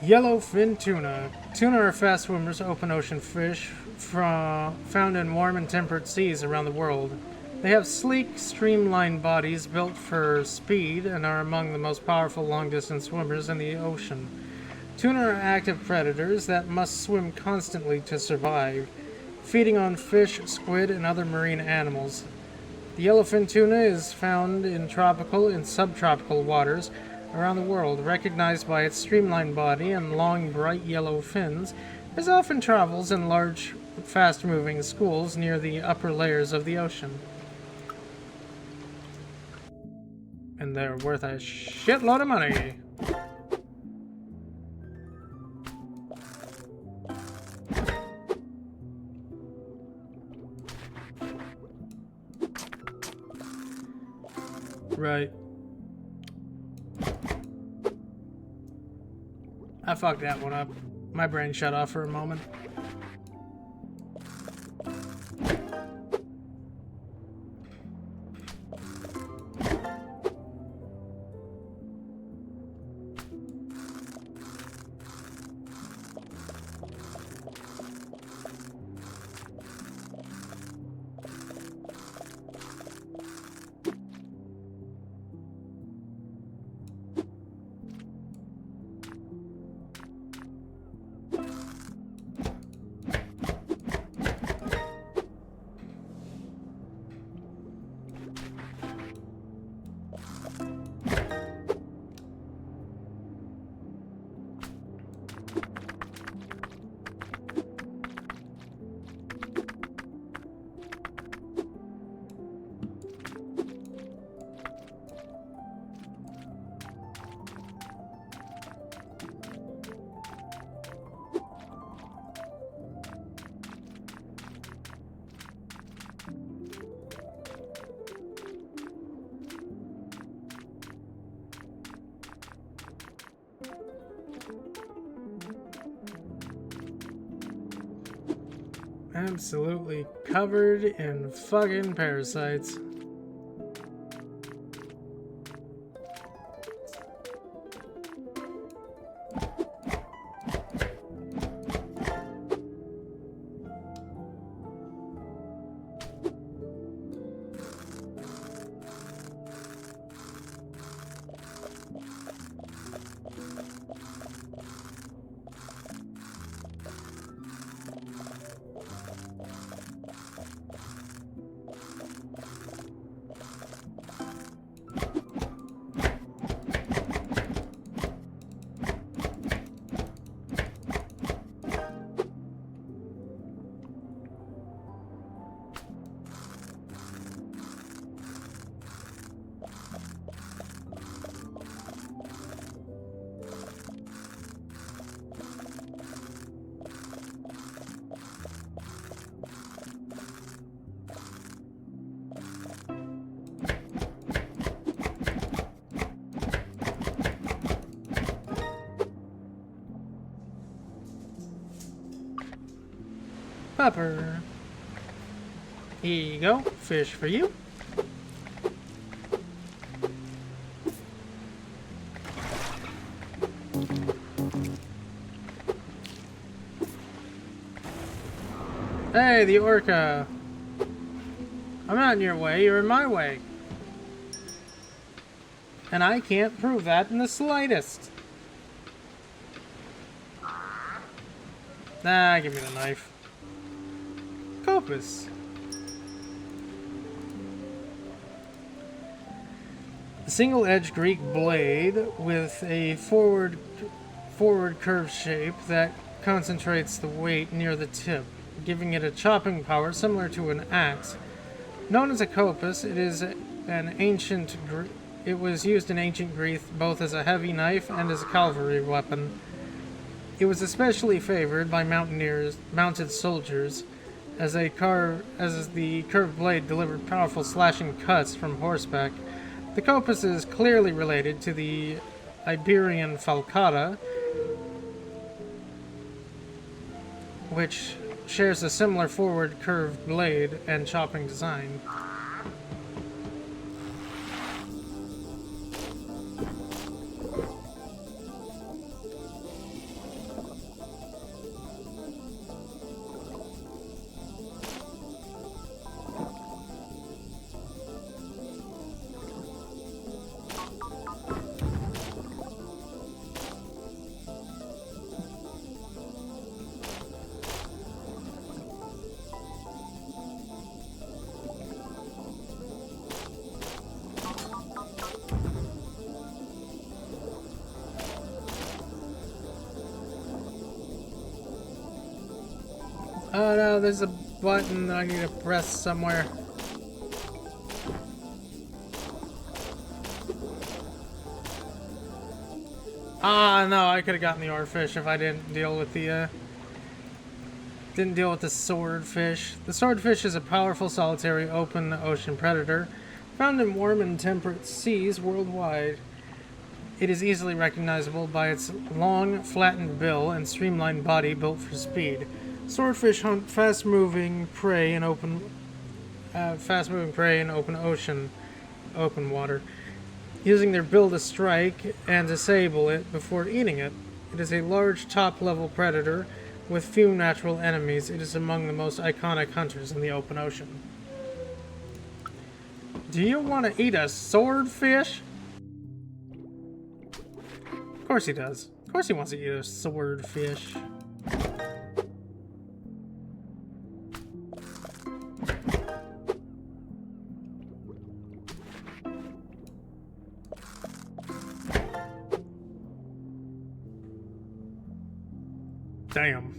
Yellowfin tuna. Tuna are fast swimmers, open ocean fish found in warm and temperate seas around the world. They have sleek, streamlined bodies built for speed and are among the most powerful long-distance swimmers in the ocean. Tuna are active predators that must swim constantly to survive, feeding on fish, squid, and other marine animals. The yellowfin tuna is found in tropical and subtropical waters around the world. Recognized by its streamlined body and long, bright yellow fins, it often travels in large, fast-moving schools near the upper layers of the ocean. And they're worth a shitload of money. Right. I fucked that one up. My brain shut off for a moment. Absolutely covered in fucking parasites. Pepper. Here you go. Fish for you. Hey, the orca. I'm not in your way, you're in my way. And I can't prove that in the slightest. Nah, give me the knife. Copus. A single-edged Greek blade with a forward curved shape that concentrates the weight near the tip, giving it a chopping power similar to an axe. Known as a copus, it is an ancient. It was used in ancient Greece both as a heavy knife and as a cavalry weapon. It was especially favored by mounted soldiers, as the curved blade delivered powerful slashing cuts from horseback. The copus is clearly related to the Iberian falcata, which shares a similar forward curved blade and chopping design. Oh no, there's a button that I need to press somewhere. Ah, no, I could have gotten the oarfish if I didn't deal with the swordfish. The swordfish is a powerful solitary open ocean predator found in warm and temperate seas worldwide. It is easily recognizable by its long, flattened bill and streamlined body built for speed. Swordfish hunt fast-moving prey in open water, using their bill to strike and disable it before eating it. It is a large top-level predator with few natural enemies. It is among the most iconic hunters in the open ocean. Do you want to eat a swordfish? Of course he does. Of course he wants to eat a swordfish. Damn.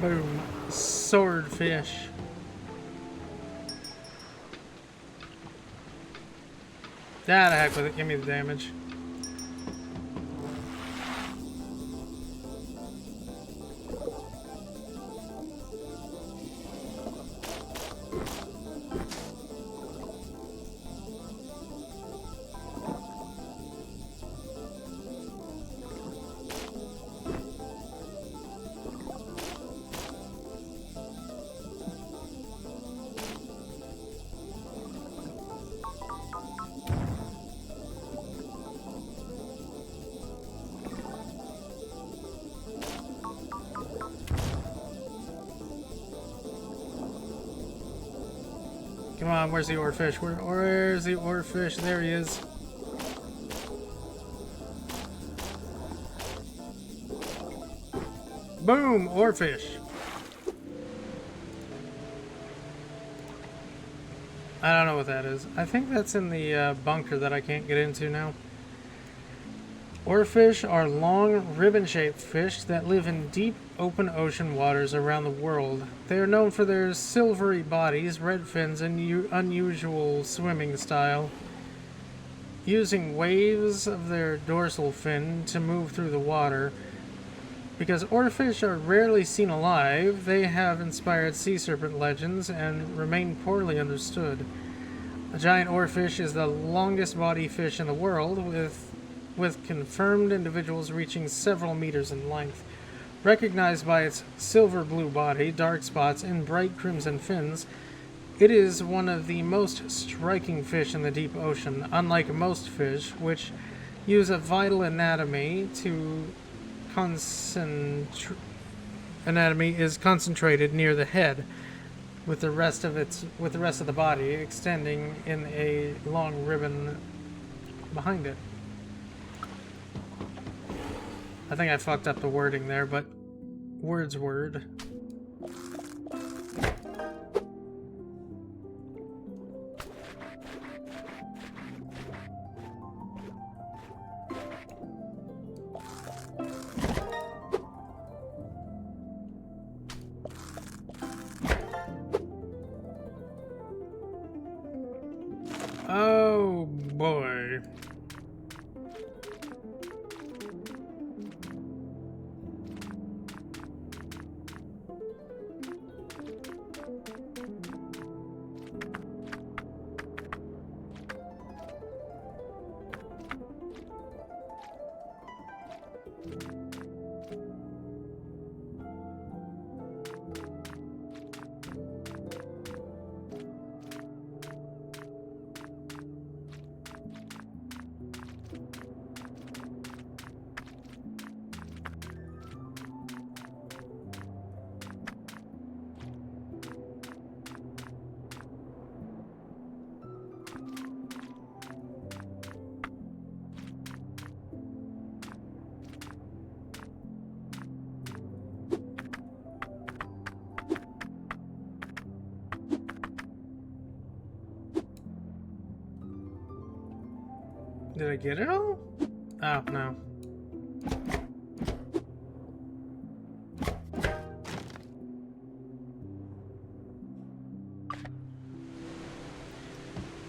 Boom. Swordfish. Ah, the heck with it. Give me the damage. Come on, where's the oarfish? Where's the oarfish? There he is. Boom! Oarfish. I don't know what that is. I think that's in the bunker that I can't get into now. Oarfish are long, ribbon-shaped fish that live in deep, open ocean waters around the world. They are known for their silvery bodies, red fins, and unusual swimming style. Using waves of their dorsal fin to move through the water. Because oarfish are rarely seen alive, they have inspired sea serpent legends and remain poorly understood. A giant oarfish is the longest body fish in the world, with confirmed individuals reaching several meters in length. Recognized by its silver blue body, dark spots, and bright crimson fins, it is one of the most striking fish in the deep ocean, unlike most fish, which use a vital anatomy is concentrated near the head, with the rest of the body extending in a long ribbon behind it. I think I fucked up the wording there, but word's word. Oh boy. Did I get it all? Oh, no.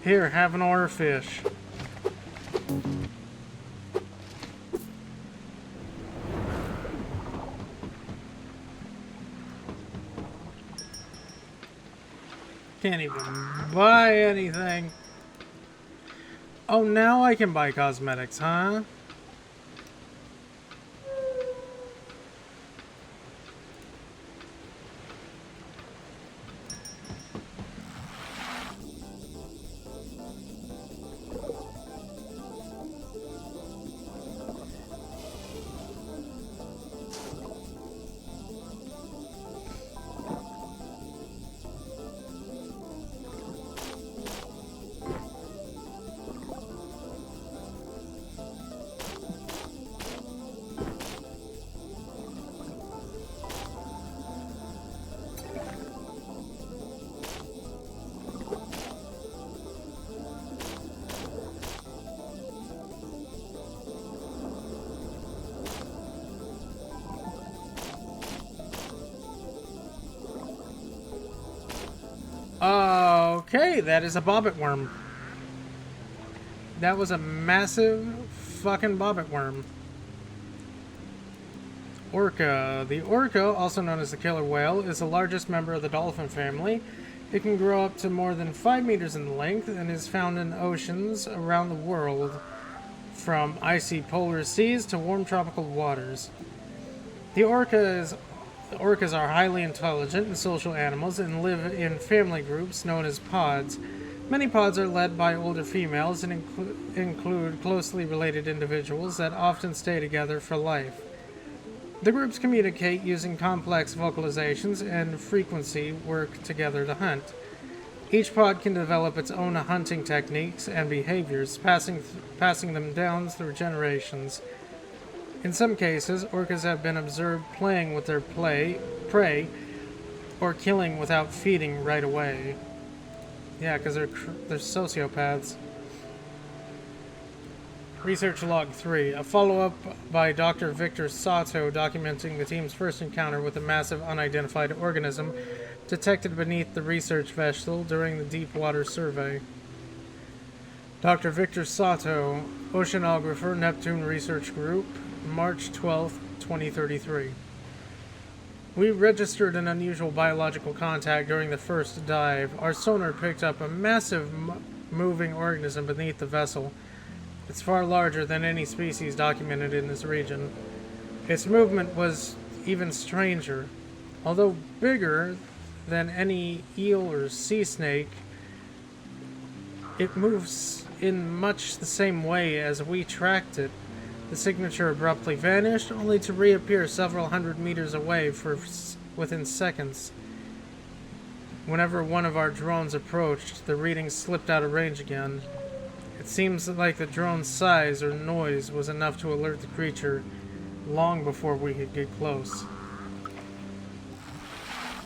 Here, have an oarfish. Can't even buy anything. Oh, now I can buy cosmetics, huh? Okay, that is a bobbit worm. That was a massive fucking bobbit worm. Orca. The orca, also known as the killer whale, is the largest member of the dolphin family. It can grow up to more than 5 meters in length and is found in oceans around the world, from icy polar seas to warm tropical waters. The orcas are highly intelligent and social animals and live in family groups known as pods. Many pods are led by older females and include closely related individuals that often stay together for life. The groups communicate using complex vocalizations and frequency work together to hunt. Each pod can develop its own hunting techniques and behaviors, passing them down through generations. In some cases, orcas have been observed playing with their prey or killing without feeding right away. Yeah, because they're sociopaths. Research Log 3. A follow-up by Dr. Victor Sato documenting the team's first encounter with a massive unidentified organism detected beneath the research vessel during the deep water survey. Dr. Victor Sato, Oceanographer, Neptune Research Group, March 12, 2033. We registered an unusual biological contact during the first dive. Our sonar picked up a massive moving organism beneath the vessel. It's far larger than any species documented in this region. Its movement was even stranger. Although bigger than any eel or sea snake, it moves in much the same way as we tracked it. The signature abruptly vanished, only to reappear several hundred meters away within seconds. Whenever one of our drones approached, the readings slipped out of range again. It seems like the drone's size or noise was enough to alert the creature long before we could get close.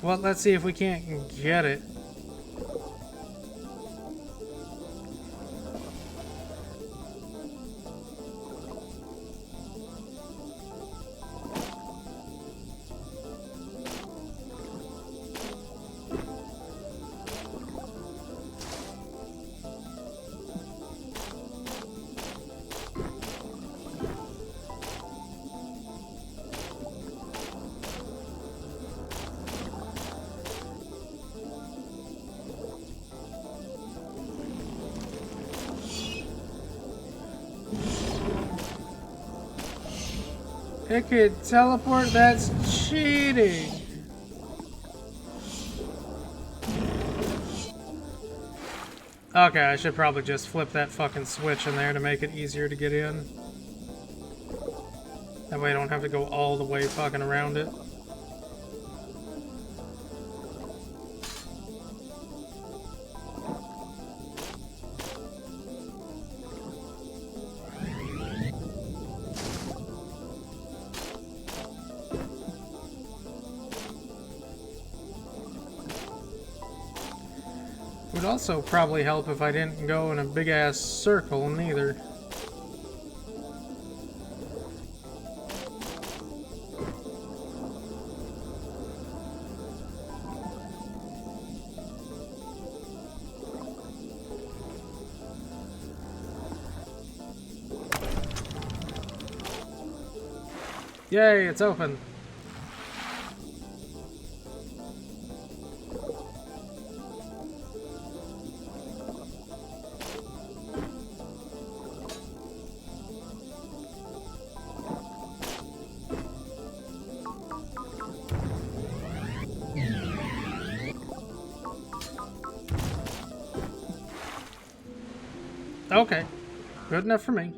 Well, let's see if we can't get it. It could teleport? That's cheating! Okay, I should probably just flip that fucking switch in there to make it easier to get in. That way I don't have to go all the way fucking around it. Would also probably help if I didn't go in a big ass circle neither. Yay, it's open. Okay, good enough for me.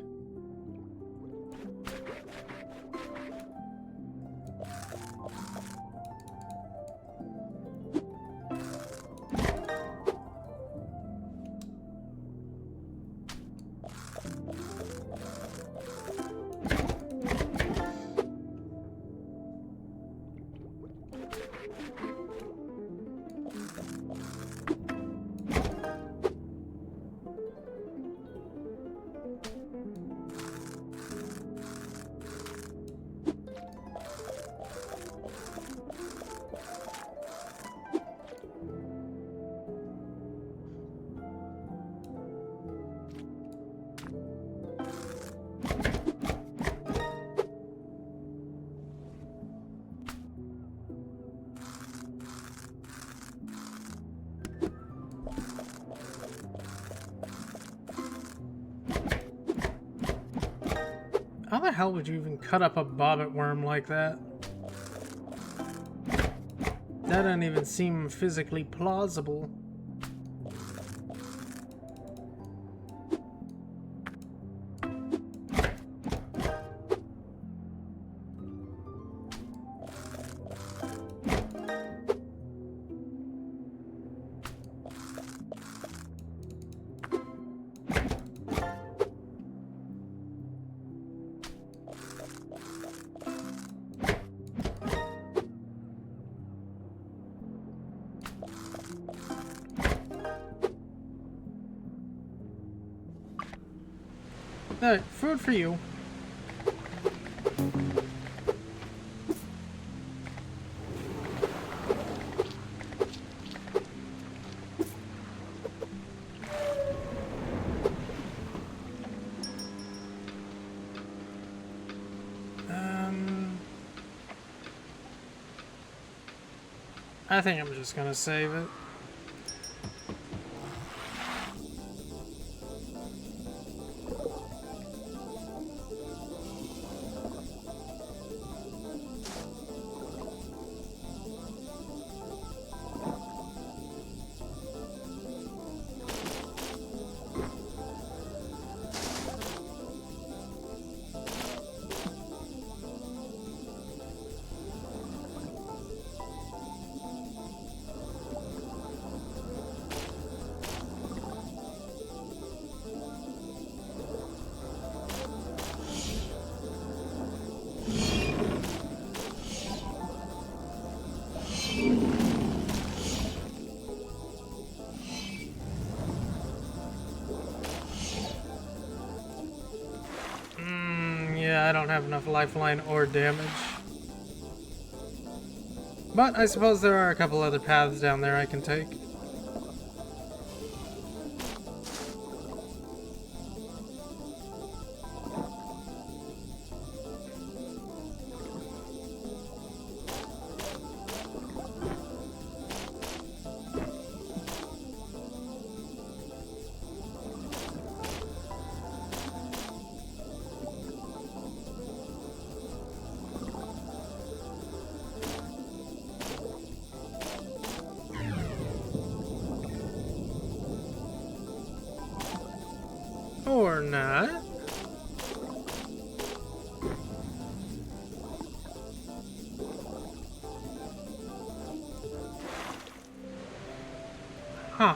How the hell would you even cut up a bobbit worm like that? That doesn't even seem physically plausible. Alright, food for you. I think I'm just gonna save it. Yeah, I don't have enough lifeline or damage. But I suppose there are a couple other paths down there I can take. Or not. Huh.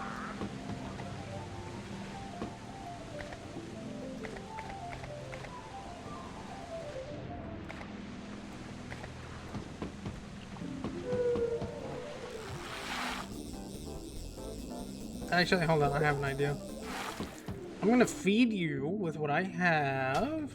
Actually, hold on, I have an idea. I'm gonna feed you with what I have.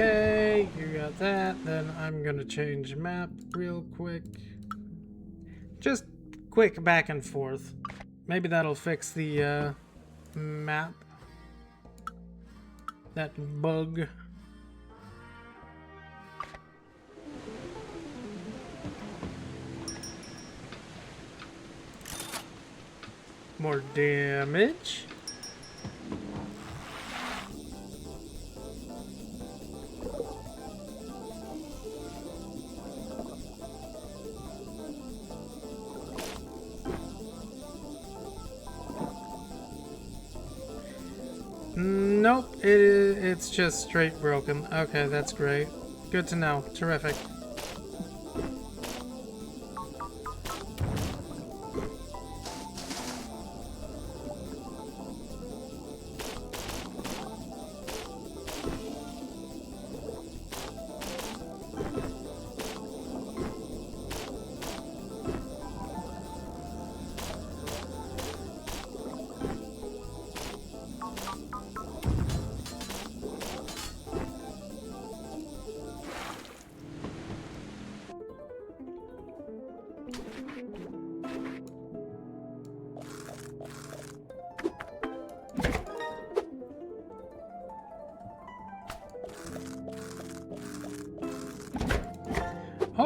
Okay, you got that. Then I'm gonna change map real quick. Just quick back and forth. Maybe that'll fix the map. That bug. More damage. Nope, it's just straight broken. Okay, that's great. Good to know. Terrific.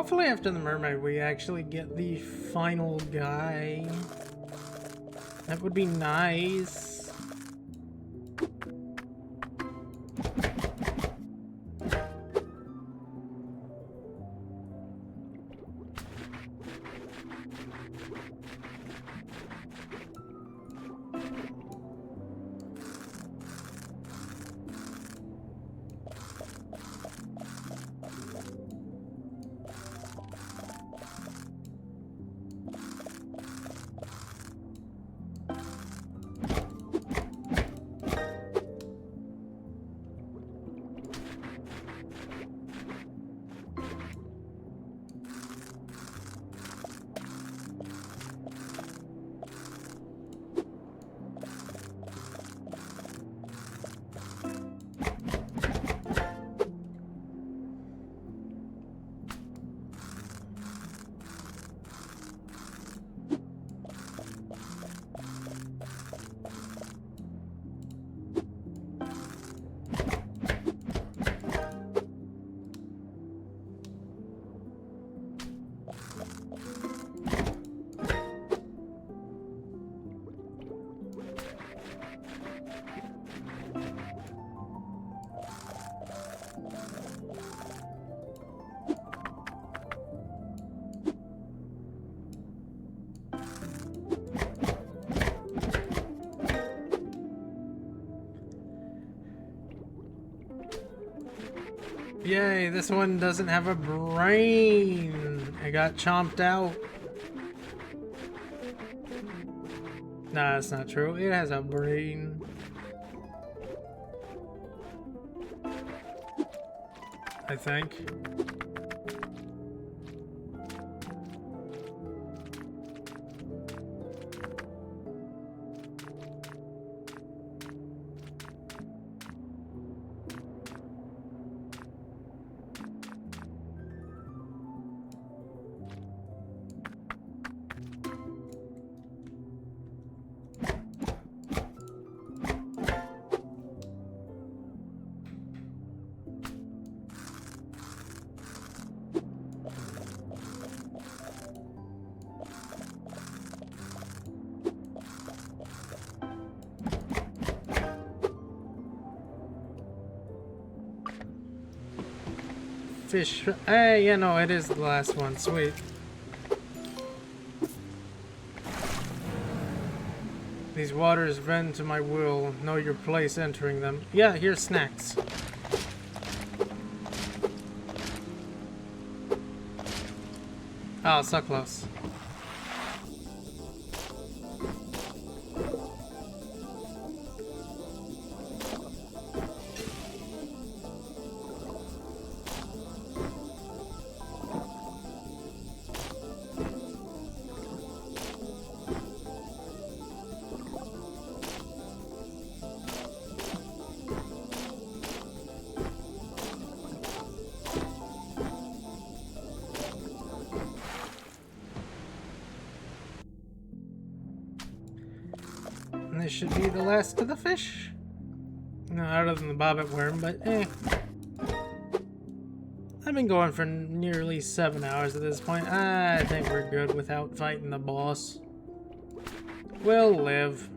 Hopefully after the mermaid we actually get the final guy. That would be nice. Yay, this one doesn't have a brain. It got chomped out. Nah, that's not true. It has a brain. I think. Fish. Hey, yeah, no, it is the last one. Sweet. These waters bend to my will. Know your place entering them. Yeah, here's snacks. Oh, so close. This should be the last of the fish. No, other than the bobbit worm, but eh. I've been going for nearly 7 hours at this point. I think we're good without fighting the boss. We'll live.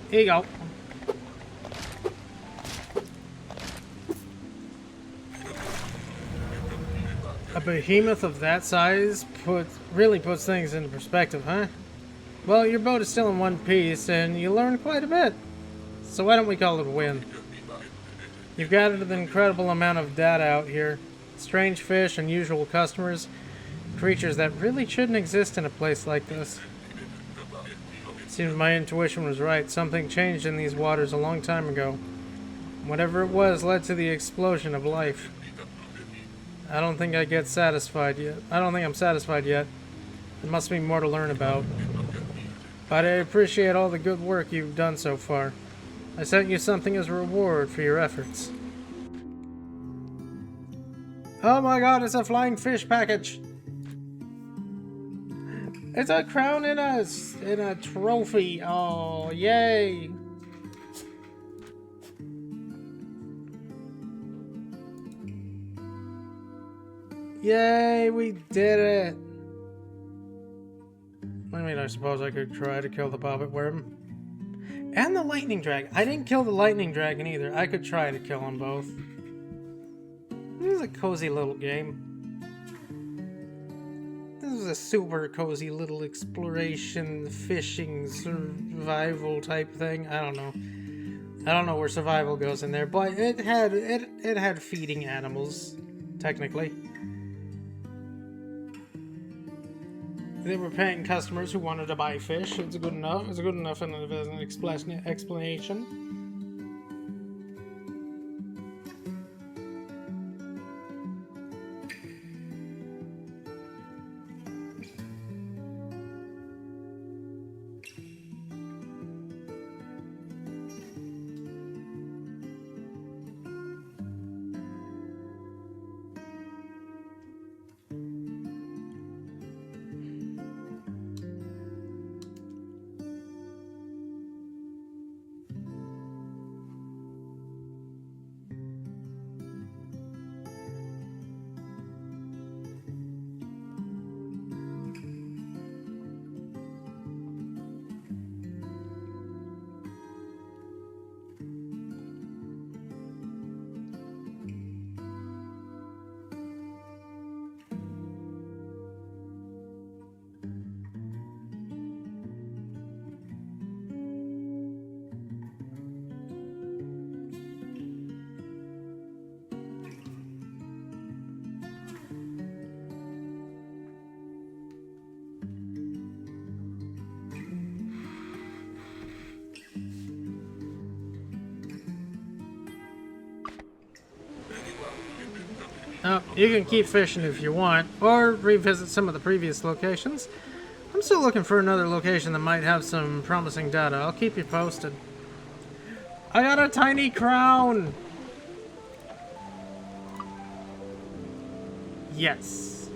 Here you go. A behemoth of that size really puts things into perspective, huh? Well, your boat is still in one piece, and you learned quite a bit. So why don't we call it a win? You've gathered an incredible amount of data out here. Strange fish, unusual customers, creatures that really shouldn't exist in a place like this. Seems my intuition was right. Something changed in these waters a long time ago. Whatever it was led to the explosion of life. I don't think I'm satisfied yet. There must be more to learn about. But I appreciate all the good work you've done so far. I sent you something as a reward for your efforts. Oh my god, it's a flying fish package! It's a crown in a trophy. Oh, yay! Yay, we did it! I mean, I suppose I could try to kill the bobbit worm. And the lightning dragon. I didn't kill the lightning dragon either. I could try to kill them both. This is a cozy little game. This is a super cozy little exploration, fishing, survival type thing. I don't know. I don't know where survival goes in there, but it had feeding animals, technically. They were paying customers who wanted to buy fish. It's good enough. It's good enough as an explanation. You can keep fishing if you want, or revisit some of the previous locations. I'm still looking for another location that might have some promising data. I'll keep you posted. I got a tiny crown! Yes.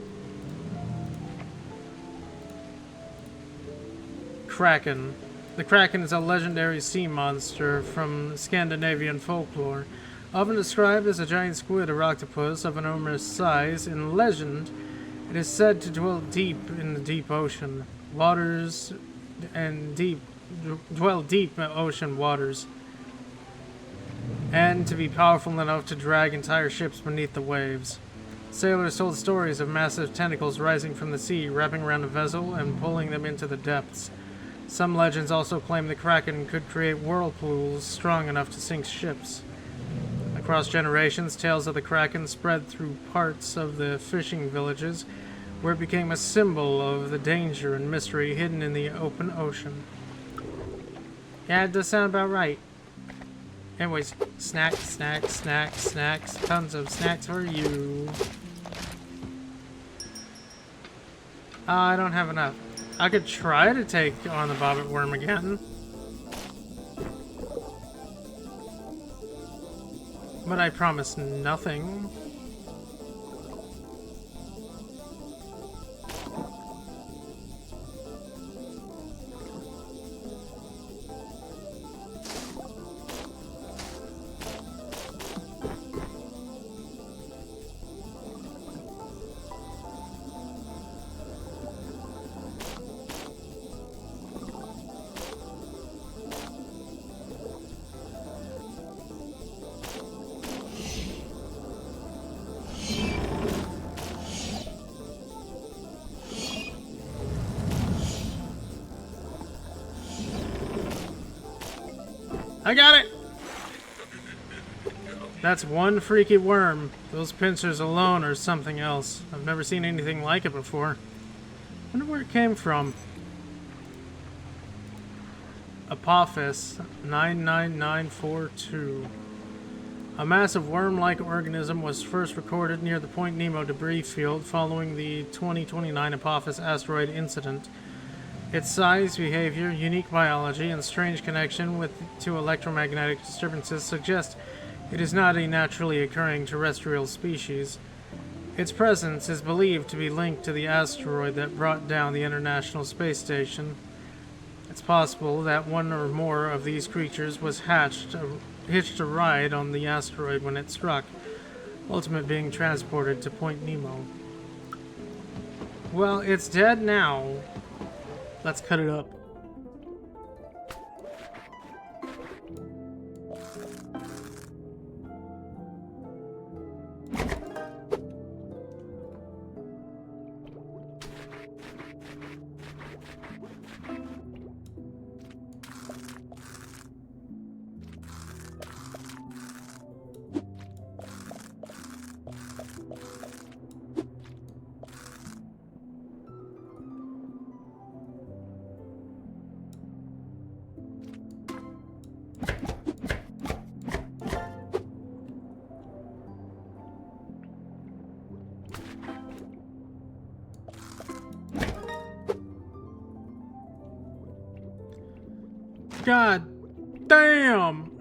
Kraken. The Kraken is a legendary sea monster from Scandinavian folklore. Often described as a giant squid or octopus of enormous size, in legend, it is said to dwell deep in the deep ocean waters and dwell deep in ocean waters, and to be powerful enough to drag entire ships beneath the waves. Sailors told stories of massive tentacles rising from the sea, wrapping around a vessel and pulling them into the depths. Some legends also claim the Kraken could create whirlpools strong enough to sink ships. Across generations, tales of the Kraken spread through parts of the fishing villages, where it became a symbol of the danger and mystery hidden in the open ocean. Yeah, it does sound about right. Anyways, snacks, snacks, snacks, snacks. Tons of snacks for you. I don't have enough. I could try to take on the bobbit worm again. But I promise nothing. I got it! That's one freaky worm. Those pincers alone are something else. I've never seen anything like it before. Wonder where it came from. Apophis 99942. A massive worm-like organism was first recorded near the Point Nemo debris field following the 2029 Apophis asteroid incident. Its size, behavior, unique biology, and strange connection to electromagnetic disturbances suggest it is not a naturally occurring terrestrial species. Its presence is believed to be linked to the asteroid that brought down the International Space Station. It's possible that one or more of these creatures was hitched a ride on the asteroid when it struck, ultimately being transported to Point Nemo. Well, it's dead now. Let's cut it up. God damn!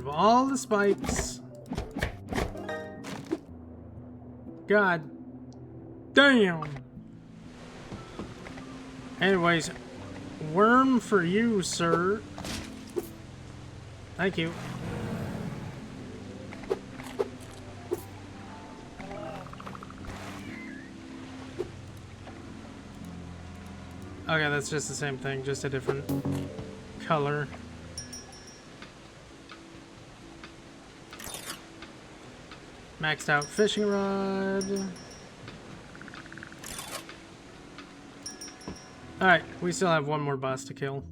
All the spikes. God damn. Anyways, worm for you, sir. Thank you. Okay, that's just the same thing, just a different color. Maxed out fishing rod. Alright, we still have one more boss to kill.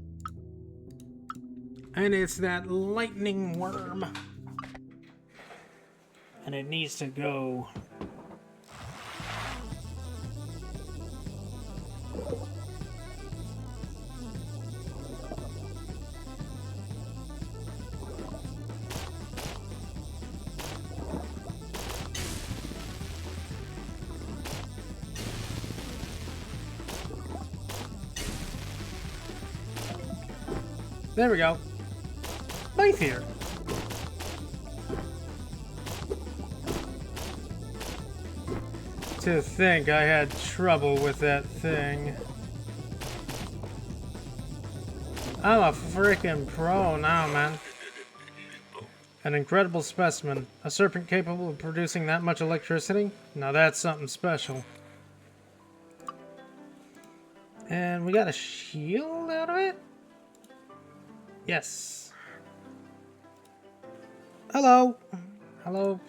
And it's that lightning worm. And it needs to go. There we go. Right here. To think I had trouble with that thing. I'm a freaking pro now, man. An incredible specimen. A serpent capable of producing that much electricity? Now that's something special. And we got a shield out of it? Yes. Hello. Hello.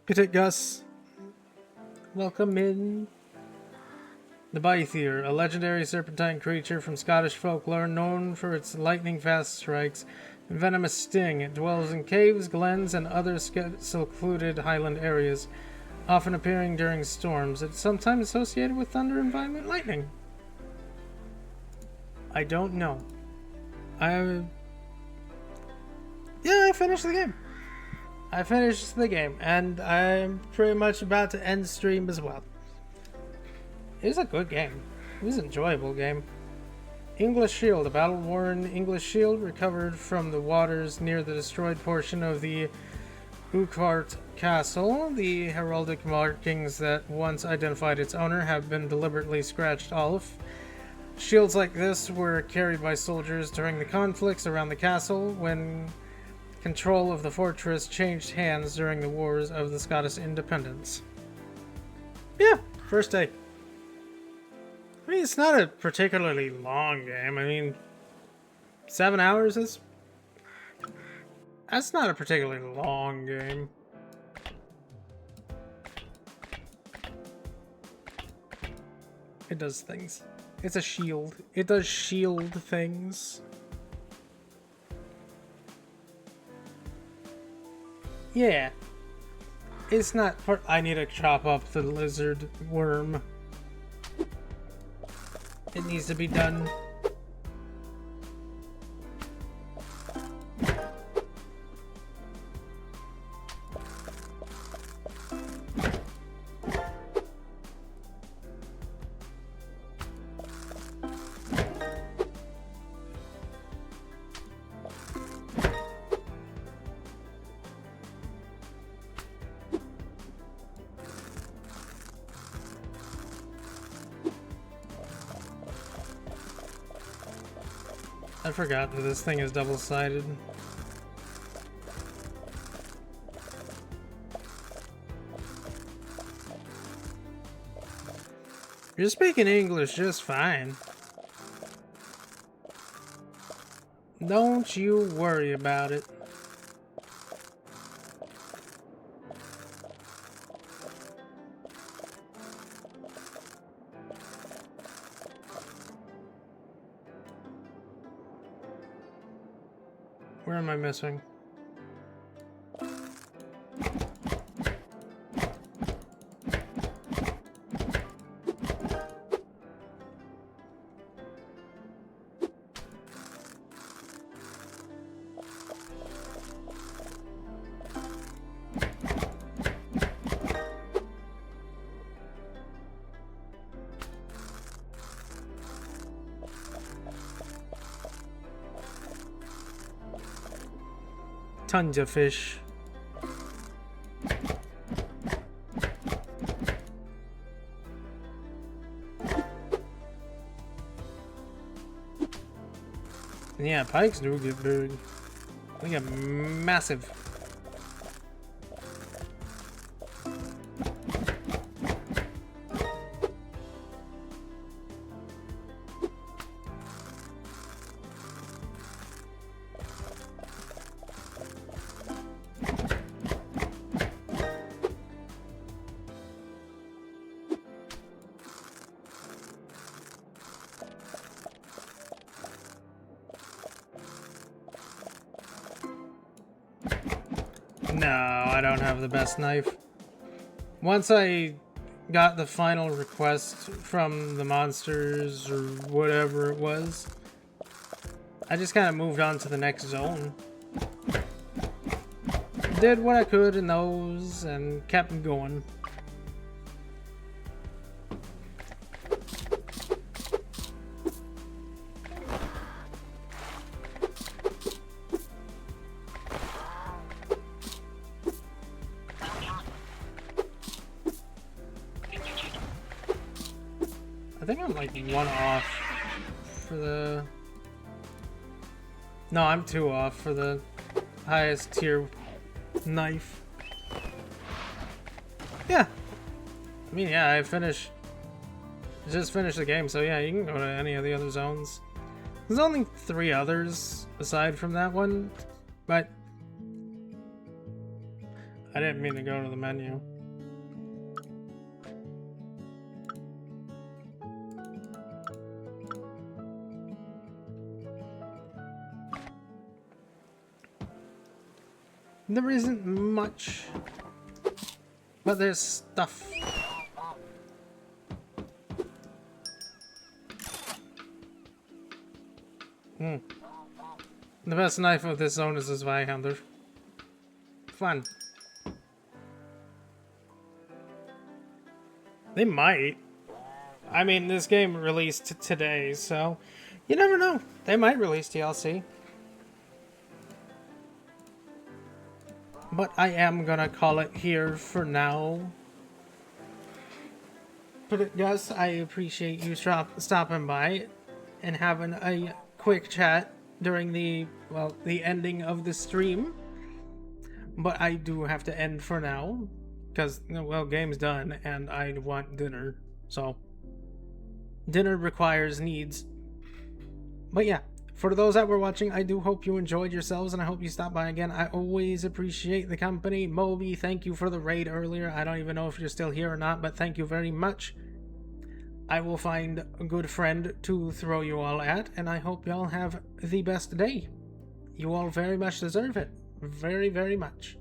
Petit Gus. Welcome in. The Bythier, a legendary serpentine creature from Scottish folklore known for its lightning-fast strikes and venomous sting. It dwells in caves, glens, and other secluded highland areas, often appearing during storms. It's sometimes associated with thunder and violent lightning. I don't know. I finished the game. I finished the game, and I'm pretty much about to end stream as well. It was a good game. It was an enjoyable game. English Shield. A battle-worn English shield recovered from the waters near the destroyed portion of the Urquhart Castle. The heraldic markings that once identified its owner have been deliberately scratched off. Shields like this were carried by soldiers during the conflicts around the castle when control of the fortress changed hands during the wars of the Scottish independence. Yeah, first day. I mean, it's not a particularly long game. I mean, 7 hours is... That's not a particularly long game. It does things. It's a shield. It does shield things. Yeah. It's not... I need to chop up the lizard worm. It needs to be done. I forgot that this thing is double-sided. You're speaking English just fine. Don't you worry about it. Where am I missing? Tons of fish. And yeah, pikes do get big. They get massive. No, I don't have the best knife. Once I got the final request from the monsters or whatever it was, I just kind of moved on to the next zone. Did what I could in those and kept going. I think I'm like 1 off for the... No, I'm 2 off for the highest tier knife. Yeah. I mean, yeah, just finished the game, so yeah, you can go to any of the other zones. There's only 3 others aside from that one, but I didn't mean to go to the menu. There isn't much, but there's stuff. The best knife of this zone is this Zweihander. Fun. They might. I mean, this game released today, so you never know. They might release DLC. But I am gonna call it here for now. But yes, I appreciate you stopping by and having a quick chat during the ending of the stream. But I do have to end for now because, well, game's done and I want dinner. So dinner requires needs. But yeah. For those that were watching, I do hope you enjoyed yourselves, and I hope you stop by again. I always appreciate the company. Moby, thank you for the raid earlier. I don't even know if you're still here or not, but thank you very much. I will find a good friend to throw you all at, and I hope y'all have the best day. You all very much deserve it. Very, very much.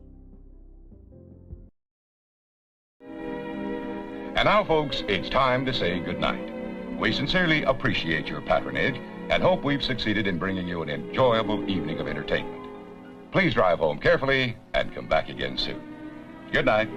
And now, folks, it's time to say goodnight. We sincerely appreciate your patronage and hope we've succeeded in bringing you an enjoyable evening of entertainment. Please drive home carefully and come back again soon. Good night.